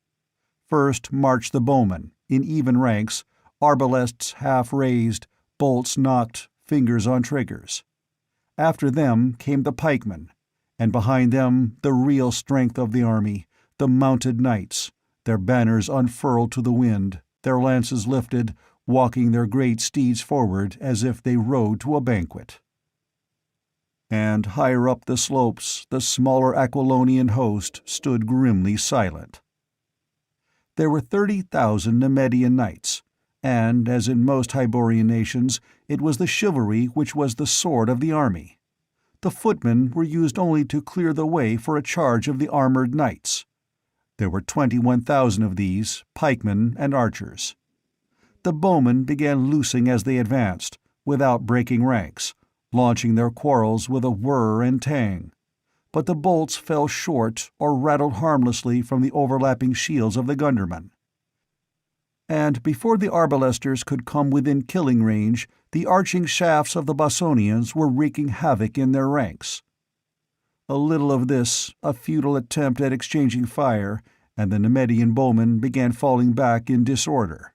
First marched the bowmen, in even ranks, arbalests half raised, bolts knocked, fingers on triggers. After them came the pikemen, and behind them the real strength of the army, the mounted knights, their banners unfurled to the wind, their lances lifted, walking their great steeds forward as if they rode to a banquet. And higher up the slopes the smaller Aquilonian host stood grimly silent. There were 30,000 Nemedian knights, and, as in most Hyborian nations, it was the chivalry which was the sword of the army. The footmen were used only to clear the way for a charge of the armored knights. There were 21,000 of these, pikemen and archers. The bowmen began loosing as they advanced, without breaking ranks, launching their quarrels with a whir and tang. But the bolts fell short or rattled harmlessly from the overlapping shields of the gundermen. And before the arbalesters could come within killing range, the arching shafts of the Bossonians were wreaking havoc in their ranks. A little of this, a futile attempt at exchanging fire, and the Nemedian bowmen began falling back in disorder.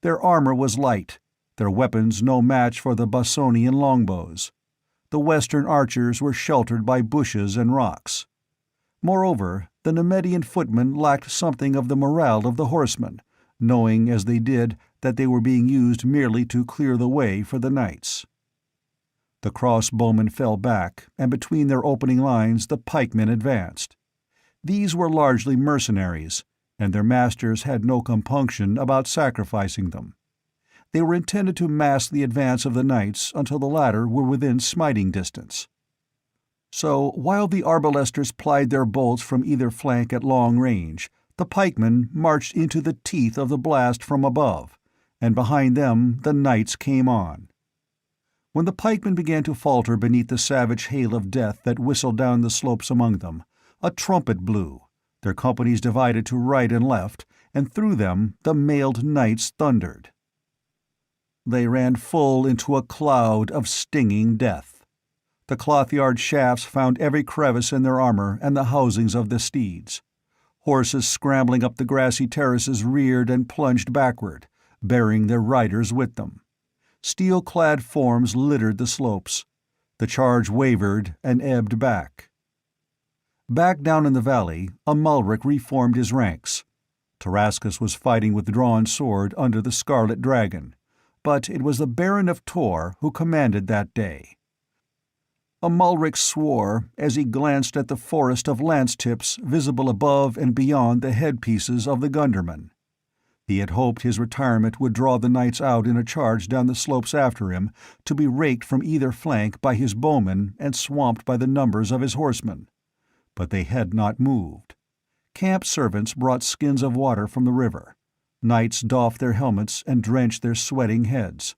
Their armor was light, their weapons no match for the Bossonian longbows. The western archers were sheltered by bushes and rocks. Moreover, the Nemedian footmen lacked something of the morale of the horsemen, knowing as they did that they were being used merely to clear the way for the knights. The crossbowmen fell back, and between their opening lines the pikemen advanced. These were largely mercenaries, and their masters had no compunction about sacrificing them. They were intended to mask the advance of the knights until the latter were within smiting distance. So, while the arbalesters plied their bolts from either flank at long range, the pikemen marched into the teeth of the blast from above, and behind them the knights came on. When the pikemen began to falter beneath the savage hail of death that whistled down the slopes among them, a trumpet blew, their companies divided to right and left, and through them the mailed knights thundered. They ran full into a cloud of stinging death. The cloth-yard shafts found every crevice in their armor and the housings of the steeds. Horses scrambling up the grassy terraces reared and plunged backward, bearing their riders with them. Steel-clad forms littered the slopes. The charge wavered and ebbed back. Back down in the valley, Amalric reformed his ranks. Tarascus was fighting with drawn sword under the Scarlet Dragon, but it was the Baron of Tor who commanded that day. Amalric swore as he glanced at the forest of lance-tips visible above and beyond the headpieces of the gundermen. He had hoped his retirement would draw the knights out in a charge down the slopes after him, to be raked from either flank by his bowmen and swamped by the numbers of his horsemen. But they had not moved. Camp servants brought skins of water from the river. Knights doffed their helmets and drenched their sweating heads.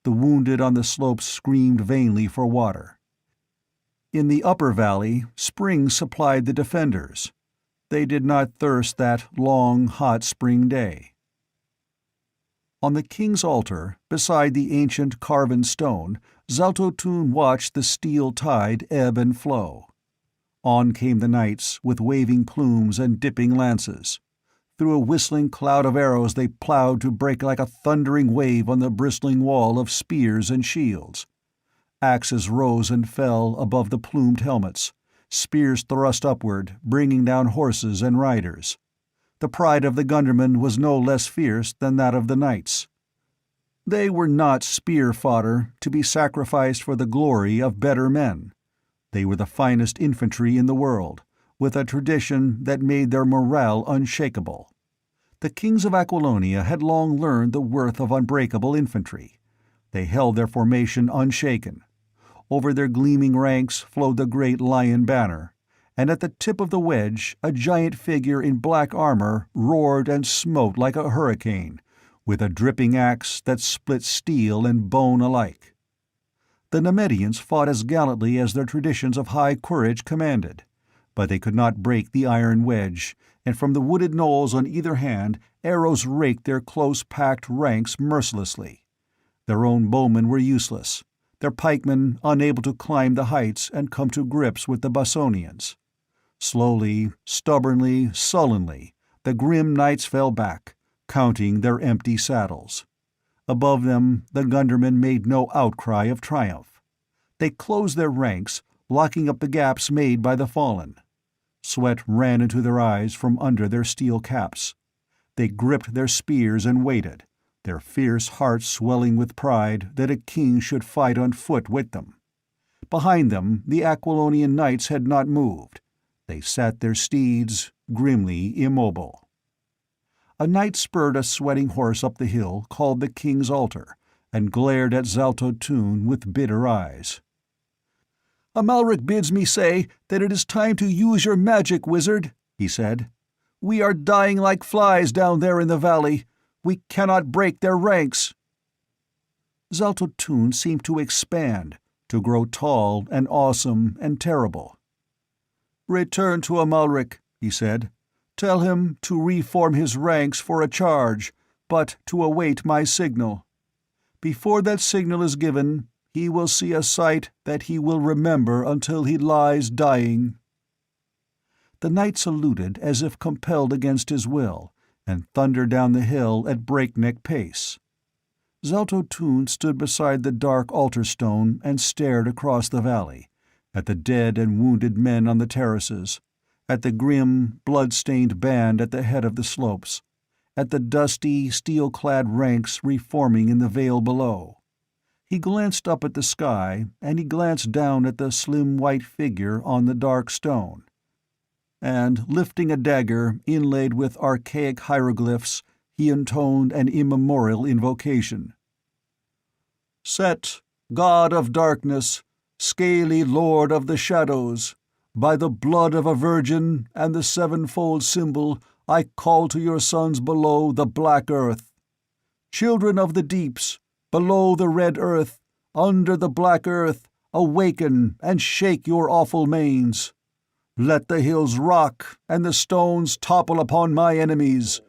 The wounded on the slopes screamed vainly for water. In the upper valley, springs supplied the defenders. They did not thirst that long, hot spring day. On the king's altar, beside the ancient carven stone, Zaltotun watched the steel tide ebb and flow. On came the knights, with waving plumes and dipping lances. Through a whistling cloud of arrows they plowed to break like a thundering wave on the bristling wall of spears and shields. Axes rose and fell above the plumed helmets, spears thrust upward, bringing down horses and riders. The pride of the Gundermen was no less fierce than that of the knights. They were not spear fodder to be sacrificed for the glory of better men. They were the finest infantry in the world, with a tradition that made their morale unshakable. The kings of Aquilonia had long learned the worth of unbreakable infantry. They held their formation unshaken. Over their gleaming ranks flowed the great lion banner, and at the tip of the wedge a giant figure in black armor roared and smote like a hurricane, with a dripping axe that split steel and bone alike. The Nemedians fought as gallantly as their traditions of high courage commanded, but they could not break the iron wedge, and from the wooded knolls on either hand arrows raked their close-packed ranks mercilessly. Their own bowmen were useless, their pikemen unable to climb the heights and come to grips with the Bossonians. Slowly, stubbornly, sullenly, the grim knights fell back, counting their empty saddles. Above them, the Gundermen made no outcry of triumph. They closed their ranks, locking up the gaps made by the fallen. Sweat ran into their eyes from under their steel caps. They gripped their spears and waited, their fierce hearts swelling with pride that a king should fight on foot with them. Behind them, the Aquilonian knights had not moved. They sat their steeds, grimly immobile. A knight spurred a sweating horse up the hill called the King's Altar, and glared at Zalto Tune with bitter eyes. "Amalric bids me say that it is time to use your magic, wizard," he said. "We are dying like flies down there in the valley. We cannot break their ranks." Zalto Tune seemed to expand, to grow tall and awesome and terrible. "Return to Amalric," he said. "Tell him to reform his ranks for a charge, but to await my signal. Before that signal is given, he will see a sight that he will remember until he lies dying." The knight saluted as if compelled against his will, and thundered down the hill at breakneck pace. Zalto Tune stood beside the dark altar stone and stared across the valley, at the dead and wounded men on the terraces, at the grim, blood-stained band at the head of the slopes, at the dusty, steel-clad ranks reforming in the vale below. He glanced up at the sky, and he glanced down at the slim white figure on the dark stone. And, lifting a dagger inlaid with archaic hieroglyphs, he intoned an immemorial invocation. "Set, god of darkness, scaly lord of the shadows, by the blood of a virgin and the sevenfold symbol, I call to your sons below the black earth. Children of the deeps, below the red earth, under the black earth, awaken and shake your awful manes. Let the hills rock and the stones topple upon my enemies.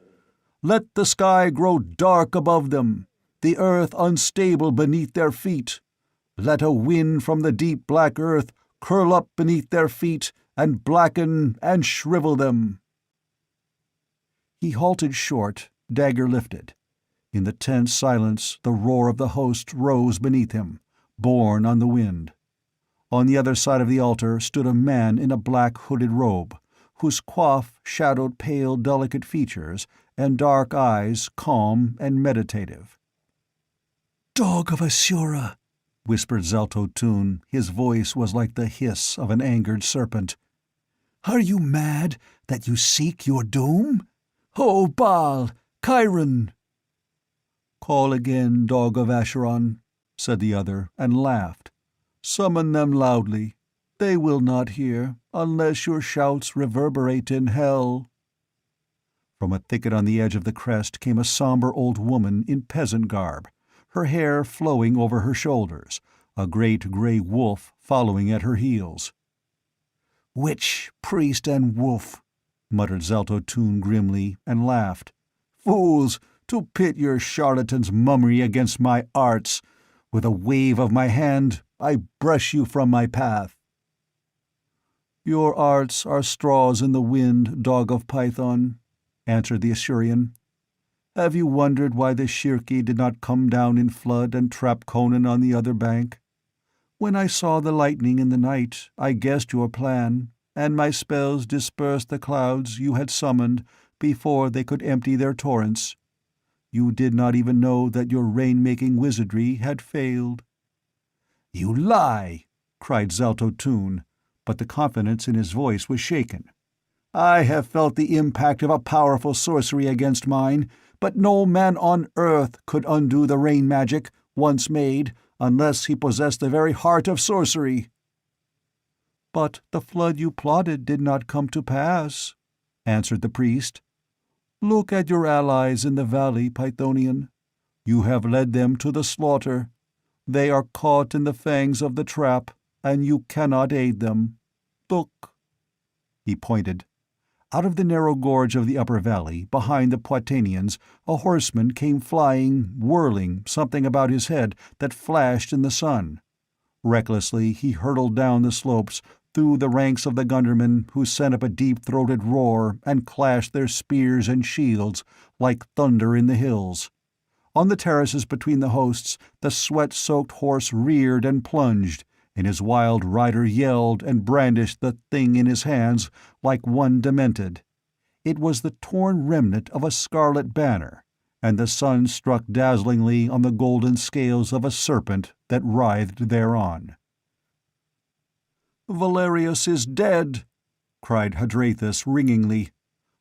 Let the sky grow dark above them, the earth unstable beneath their feet. Let a wind from the deep black earth curl up beneath their feet and blacken and shrivel them." He halted short, dagger lifted. In the tense silence, the roar of the host rose beneath him, borne on the wind. On the other side of the altar stood a man in a black hooded robe, whose coif shadowed pale, delicate features and dark eyes calm and meditative. "Dog of Asura," whispered Zalto Tune. His voice was like the hiss of an angered serpent. "Are you mad that you seek your doom? O Baal, Chiron!" "Call again, dog of Acheron," said the other, and laughed. "Summon them loudly. They will not hear, unless your shouts reverberate in hell." From a thicket on the edge of the crest came a somber old woman in peasant garb, her hair flowing over her shoulders, a great grey wolf following at her heels. "Witch, priest, and wolf," muttered Zalto Tune grimly, and laughed. "Fools, to pit your charlatan's mummery against my arts! With a wave of my hand, I brush you from my path." "Your arts are straws in the wind, dog of Python," answered the Assyrian. "Have you wondered why the Shirki did not come down in flood and trap Conan on the other bank? When I saw the lightning in the night, I guessed your plan, and my spells dispersed the clouds you had summoned before they could empty their torrents. You did not even know that your rain-making wizardry had failed." "You lie!" cried Zalto-Tun, but the confidence in his voice was shaken. "I have felt the impact of a powerful sorcery against mine, but no man on earth could undo the rain magic, once made, unless he possessed the very heart of sorcery." "But the flood you plotted did not come to pass," answered the priest. "Look at your allies in the valley, Pythonian. You have led them to the slaughter. They are caught in the fangs of the trap, and you cannot aid them. Look." He pointed. Out of the narrow gorge of the upper valley, behind the Poitanians, a horseman came flying, whirling, something about his head that flashed in the sun. Recklessly he hurtled down the slopes, through the ranks of the Gundermen, who sent up a deep-throated roar and clashed their spears and shields like thunder in the hills. On the terraces between the hosts, the sweat-soaked horse reared and plunged, and his wild rider yelled and brandished the thing in his hands like one demented. It was the torn remnant of a scarlet banner, and the sun struck dazzlingly on the golden scales of a serpent that writhed thereon. "Valerius is dead!" cried Hadrathus ringingly.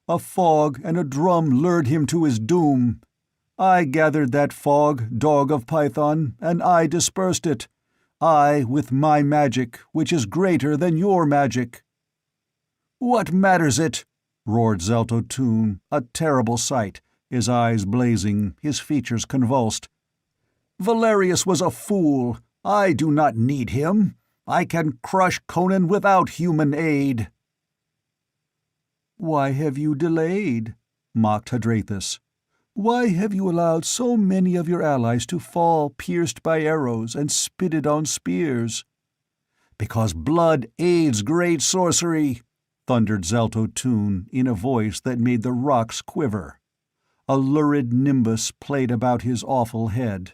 "A fog and a drum lured him to his doom. I gathered that fog, dog of Python, and I dispersed it. I, with my magic, which is greater than your magic." "What matters it?" roared Zalto-Tun, a terrible sight, his eyes blazing, his features convulsed. "Valerius was a fool. I do not need him. I can crush Conan without human aid." "Why have you delayed?" mocked Hadrathus. "Why have you allowed so many of your allies to fall pierced by arrows and spitted on spears?" "Because blood aids great sorcery," thundered Zalto-Tun in a voice that made the rocks quiver. A lurid nimbus played about his awful head.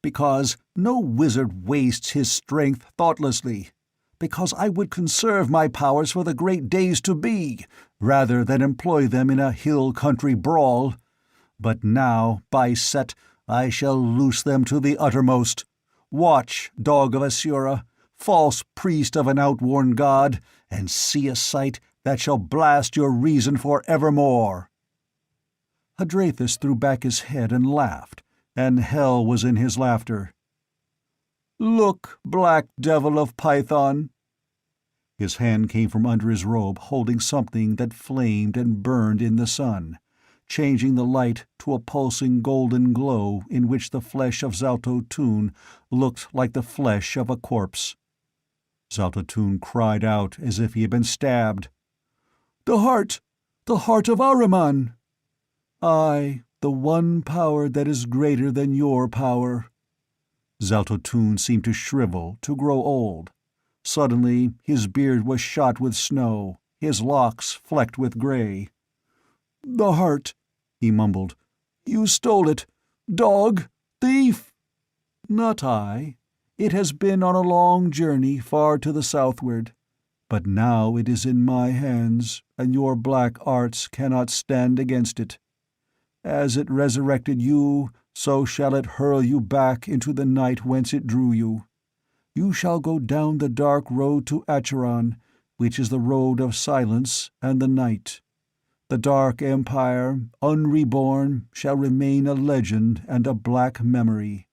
"Because no wizard wastes his strength thoughtlessly. Because I would conserve my powers for the great days to be, rather than employ them in a hill-country brawl. But now, by Set, I shall loose them to the uttermost. Watch, dog of Asura, false priest of an outworn god, and see a sight that shall blast your reason for evermore." Hadrathus threw back his head and laughed, and hell was in his laughter. "Look, black devil of Python!" His hand came from under his robe holding something that flamed and burned in the sun, changing the light to a pulsing golden glow in which the flesh of Zalto-Tun looked like the flesh of a corpse. Zalto-Tun cried out as if he had been stabbed. "The heart! The heart of Ahriman!" "Aye, the one power that is greater than your power." Zalto-Tun seemed to shrivel, to grow old. Suddenly his beard was shot with snow, his locks flecked with grey. "The heart," he mumbled. "You stole it! Dog! Thief!" "Not I. It has been on a long journey far to the southward. But now it is in my hands, and your black arts cannot stand against it. As it resurrected you, so shall it hurl you back into the night whence it drew you. You shall go down the dark road to Acheron, which is the road of silence and the night. The dark empire, unreborn, shall remain a legend and a black memory.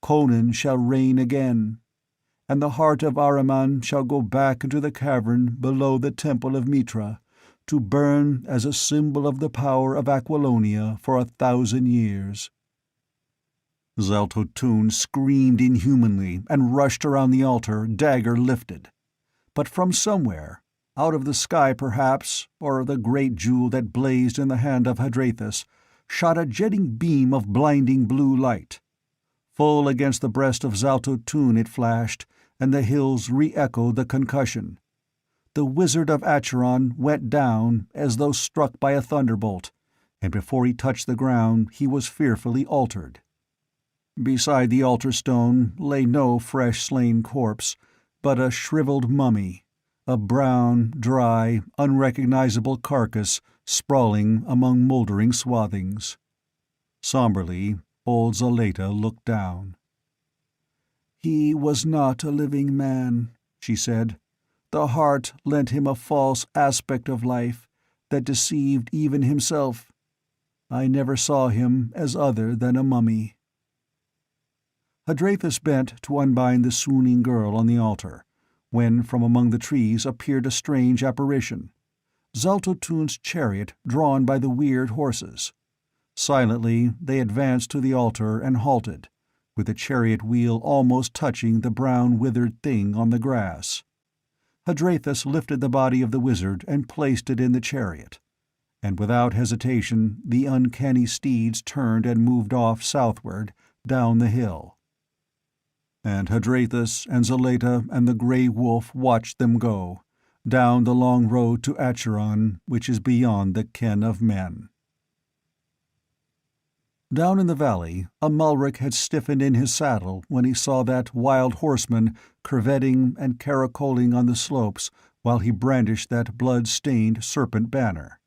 Conan shall reign again, and the heart of Ahriman shall go back into the cavern below the temple of Mitra, to burn as a symbol of the power of Aquilonia for 1,000 years." Zalto-Tun screamed inhumanly and rushed around the altar, dagger lifted. But from somewhere, out of the sky perhaps, or the great jewel that blazed in the hand of Hadrathus, shot a jetting beam of blinding blue light. Full against the breast of Zalto-Tun it flashed, and the hills re-echoed the concussion. The wizard of Acheron went down as though struck by a thunderbolt, and before he touched the ground he was fearfully altered. Beside the altar stone lay no fresh slain corpse, but a shriveled mummy, a brown, dry, unrecognizable carcass sprawling among moldering swathings. Somberly, old Zaleta looked down. "He was not a living man," she said. "The heart lent him a false aspect of life that deceived even himself. I never saw him as other than a mummy." Hadrathus bent to unbind the swooning girl on the altar, when from among the trees appeared a strange apparition, Zaltotun's chariot drawn by the weird horses. Silently they advanced to the altar and halted, with the chariot wheel almost touching the brown withered thing on the grass. Hadrathus lifted the body of the wizard and placed it in the chariot, and without hesitation the uncanny steeds turned and moved off southward, down the hill. And Hadrathus and Zaleta and the Grey Wolf watched them go, down the long road to Acheron, which is beyond the ken of men. Down in the valley, Amalric had stiffened in his saddle when he saw that wild horseman curvetting and caracoling on the slopes while he brandished that blood-stained serpent banner.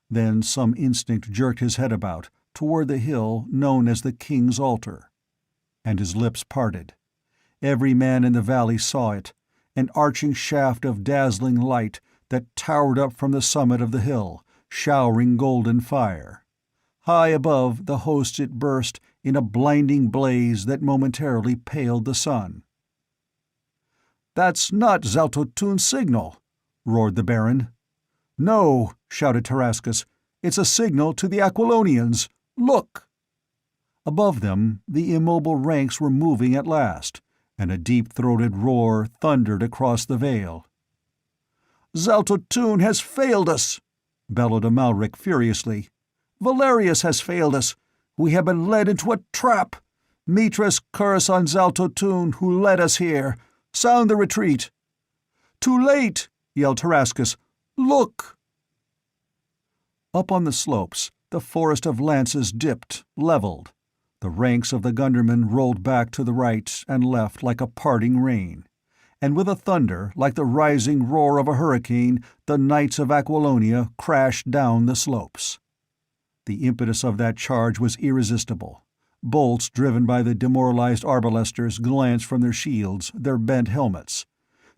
Then some instinct jerked his head about, toward the hill known as the King's Altar. And his lips parted. Every man in the valley saw it, an arching shaft of dazzling light that towered up from the summit of the hill, showering golden fire. High above the hosts it burst in a blinding blaze that momentarily paled the sun. "That's not Zaltotun's signal!" roared the Baron. "No," shouted Tarascus. "It's a signal to the Aquilonians! Look!" Above them, the immobile ranks were moving at last, and a deep-throated roar thundered across the vale. "Zaltotun has failed us!" bellowed Amalric furiously. "Valerius has failed us! We have been led into a trap! Mitra's curse on Zaltotun, who led us here! Sound the retreat!" "Too late!" yelled Tarascus. "Look!" Up on the slopes, the forest of lances dipped, leveled. The ranks of the Gundermen rolled back to the right and left like a parting rein, and with a thunder like the rising roar of a hurricane, the knights of Aquilonia crashed down the slopes. The impetus of that charge was irresistible. Bolts driven by the demoralized arbalesters glanced from their shields, their bent helmets.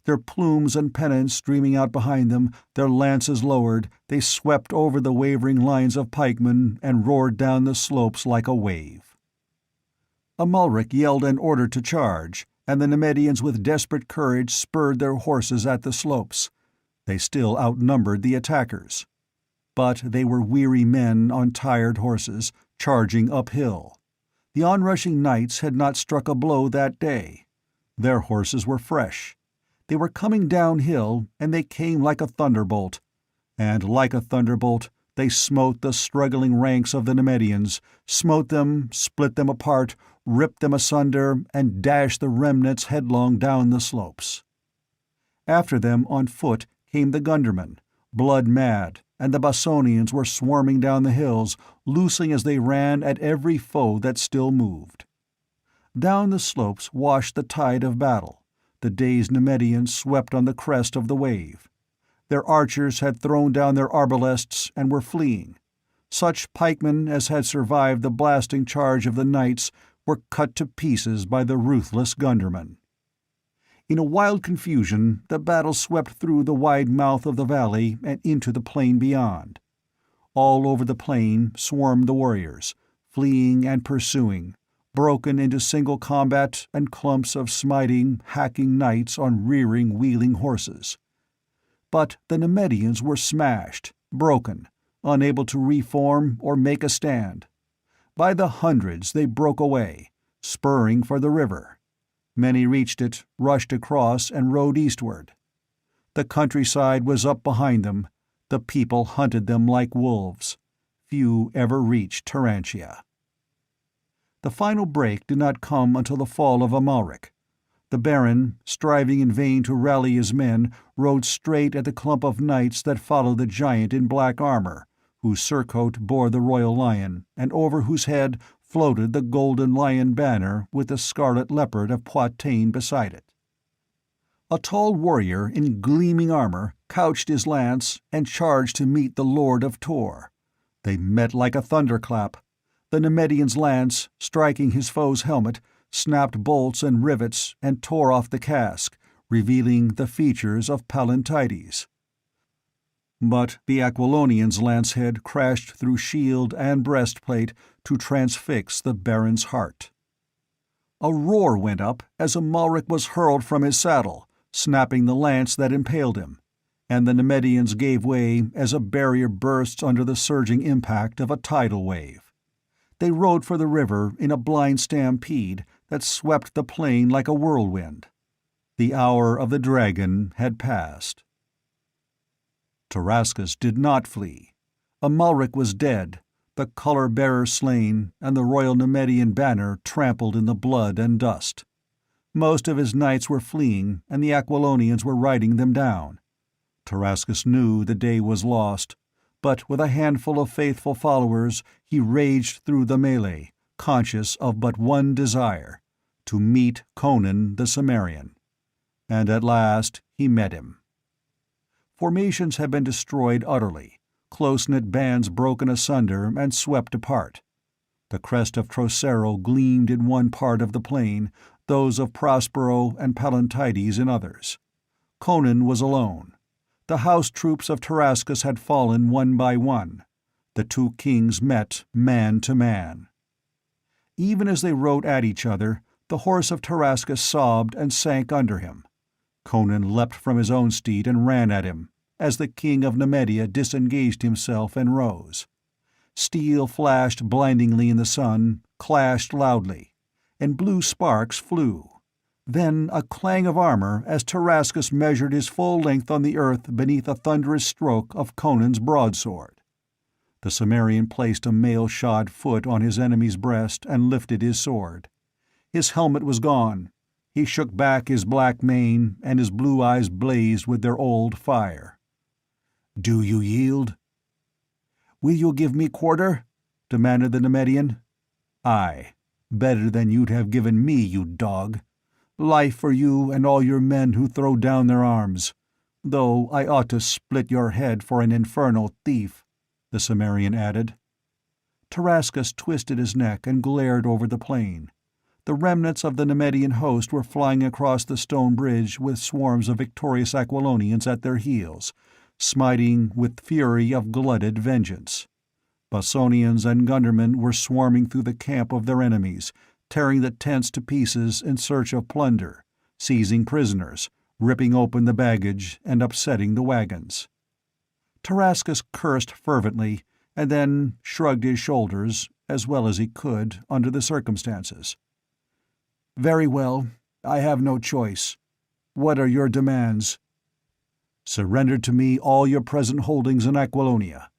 Their plumes and pennons streaming out behind them, their lances lowered, they swept over the wavering lines of pikemen and roared down the slopes like a wave. Amalric yelled an order to charge, and the Nemedians with desperate courage spurred their horses at the slopes. They still outnumbered the attackers. But they were weary men on tired horses, charging uphill. The onrushing knights had not struck a blow that day. Their horses were fresh. They were coming downhill, and they came like a thunderbolt. And like a thunderbolt, they smote the struggling ranks of the Nemedians, smote them, split them apart, ripped them asunder, and dashed the remnants headlong down the slopes. After them on foot came the Gundermen, blood-mad, and the Bossonians were swarming down the hills, loosing as they ran at every foe that still moved. Down the slopes washed the tide of battle. The dazed Nemedians swept on the crest of the wave. Their archers had thrown down their arbalests and were fleeing. Such pikemen as had survived the blasting charge of the knights were cut to pieces by the ruthless Gundermen. In a wild confusion, the battle swept through the wide mouth of the valley and into the plain beyond. All over the plain swarmed the warriors, fleeing and pursuing, broken into single combat and clumps of smiting, hacking knights on rearing, wheeling horses. But the Nemedians were smashed, broken, unable to reform or make a stand. By the hundreds they broke away, spurring for the river. Many reached it, rushed across, and rode eastward. The countryside was up behind them. The people hunted them like wolves. Few ever reached Tarantia. The final break did not come until the fall of Amalric. The Baron, striving in vain to rally his men, rode straight at the clump of knights that followed the giant in black armor, whose surcoat bore the royal lion, and over whose head floated the golden lion banner with the scarlet leopard of Poitou beside it. A tall warrior in gleaming armor couched his lance and charged to meet the Lord of Tor. They met like a thunderclap. The Nemedian's lance, striking his foe's helmet, snapped bolts and rivets and tore off the casque, revealing the features of Pallantides. But the Aquilonian's lance-head crashed through shield and breastplate to transfix the Baron's heart. A roar went up as Amalric was hurled from his saddle, snapping the lance that impaled him, and the Nemedians gave way as a barrier bursts under the surging impact of a tidal wave. They rode for the river in a blind stampede that swept the plain like a whirlwind. The hour of the dragon had passed. Tarascus did not flee. Amalric was dead, the color-bearer slain, and the royal Nemedian banner trampled in the blood and dust. Most of his knights were fleeing, and the Aquilonians were riding them down. Tarascus knew the day was lost, but with a handful of faithful followers he raged through the melee, conscious of but one desire: to meet Conan the Cimmerian. And at last he met him. Formations had been destroyed utterly, close-knit bands broken asunder and swept apart. The crest of Trocero gleamed in one part of the plain, those of Prospero and Pallantides in others. Conan was alone. The house troops of Tarascus had fallen one by one. The two kings met man to man. Even as they rode at each other, the horse of Tarascus sobbed and sank under him. Conan leapt from his own steed and ran at him, as the king of Nemedia disengaged himself and rose. Steel flashed blindingly in the sun, clashed loudly, and blue sparks flew. Then a clang of armor as Tarascus measured his full length on the earth beneath a thunderous stroke of Conan's broadsword. The Cimmerian placed a mail-shod foot on his enemy's breast and lifted his sword. His helmet was gone. He shook back his black mane, and his blue eyes blazed with their old fire. "Do you yield?" "Will you give me quarter?" demanded the Nemedian. "Aye, better than you'd have given me, you dog. Life for you and all your men who throw down their arms. Though I ought to split your head for an infernal thief," the Cimmerian added. Tarascus twisted his neck and glared over the plain. The remnants of the Nemedian host were flying across the stone bridge with swarms of victorious Aquilonians at their heels, smiting with fury of glutted vengeance. Bossonians and Gundermen were swarming through the camp of their enemies, tearing the tents to pieces in search of plunder, seizing prisoners, ripping open the baggage, and upsetting the wagons. Tarascus cursed fervently, and then shrugged his shoulders, as well as he could under the circumstances. "Very well, I have no choice. What are your demands?" "Surrender to me all your present holdings in Aquilonia.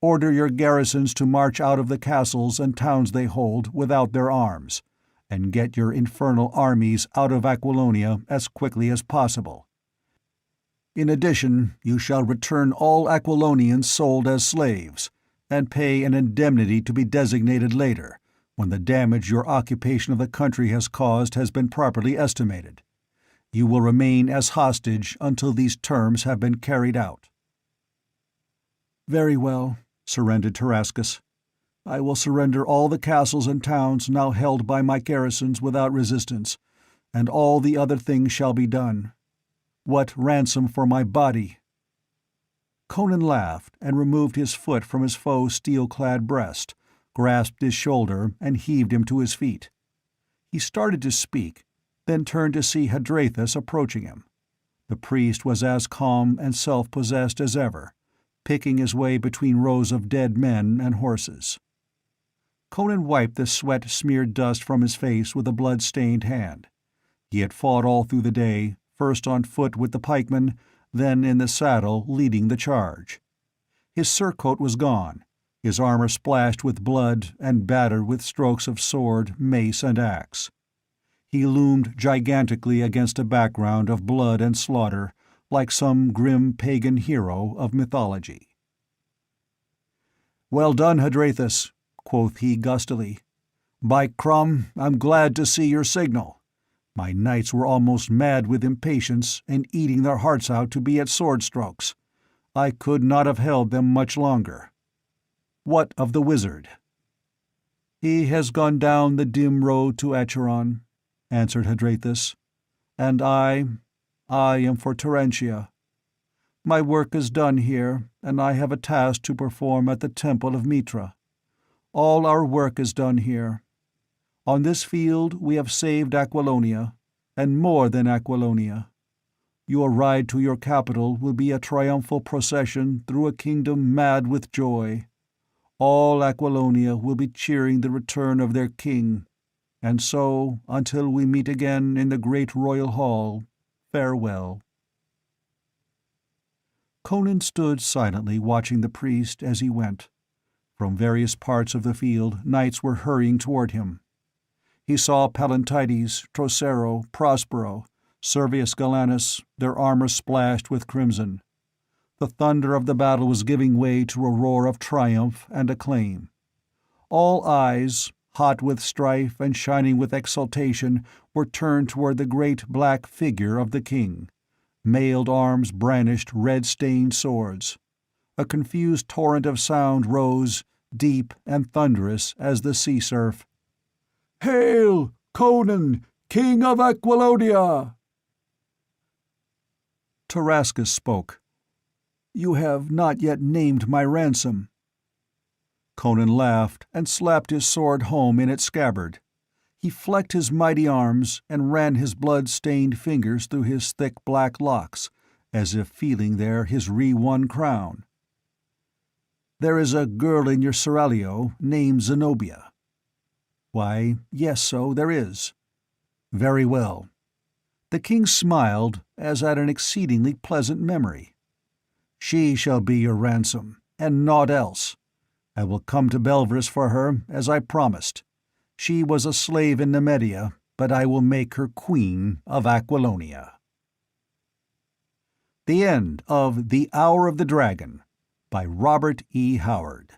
Order your garrisons to march out of the castles and towns they hold without their arms, and get your infernal armies out of Aquilonia as quickly as possible. In addition, you shall return all Aquilonians sold as slaves, and pay an indemnity to be designated later, when the damage your occupation of the country has caused has been properly estimated. You will remain as hostage until these terms have been carried out." "Very well," surrendered Tarascus. "I will surrender all the castles and towns now held by my garrisons without resistance, and all the other things shall be done. What ransom for my body?" Conan laughed and removed his foot from his foe's steel-clad breast, grasped his shoulder, and heaved him to his feet. He started to speak, then turned to see Hadrathus approaching him. The priest was as calm and self-possessed as ever, picking his way between rows of dead men and horses. Conan wiped the sweat-smeared dust from his face with a blood-stained hand. He had fought all through the day, first on foot with the pikemen, then in the saddle leading the charge. His surcoat was gone, his armor splashed with blood and battered with strokes of sword, mace, and axe. He loomed gigantically against a background of blood and slaughter, like some grim pagan hero of mythology. "Well done, Hadrathus," quoth he gustily. "By Crum, I'm glad to see your signal. My knights were almost mad with impatience and eating their hearts out to be at sword strokes. I could not have held them much longer. What of the wizard? "He has gone down the dim road to Acheron," answered Hadrathus. "And I am for Terentia. My work is done here, and I have a task to perform at the temple of Mitra. All our work is done here. On this field we have saved Aquilonia, and more than Aquilonia. Your ride to your capital will be a triumphal procession through a kingdom mad with joy. All Aquilonia will be cheering the return of their king. And so, until we meet again in the great royal hall, farewell." Conan stood silently watching the priest as he went. From various parts of the field knights were hurrying toward him. He saw Pallantides, Trocero, Prospero, Servius Galanus, their armor splashed with crimson. The thunder of the battle was giving way to a roar of triumph and acclaim. All eyes, hot with strife and shining with exultation, were turned toward the great black figure of the king. Mailed arms brandished red-stained swords. A confused torrent of sound rose, deep and thunderous as the sea surf. "Hail, Conan, King of Aquilonia!" Tarascus spoke. "You have not yet named my ransom." Conan laughed and slapped his sword home in its scabbard. He flecked his mighty arms and ran his blood-stained fingers through his thick black locks, as if feeling there his re-won crown. "There is a girl in your seraglio named Zenobia." "Why, yes, so there is." "Very well." The king smiled, as at an exceedingly pleasant memory. "She shall be your ransom, and naught else. I will come to Belvris for her, as I promised. She was a slave in Nemedia, but I will make her queen of Aquilonia." The end of The Hour of the Dragon by Robert E. Howard.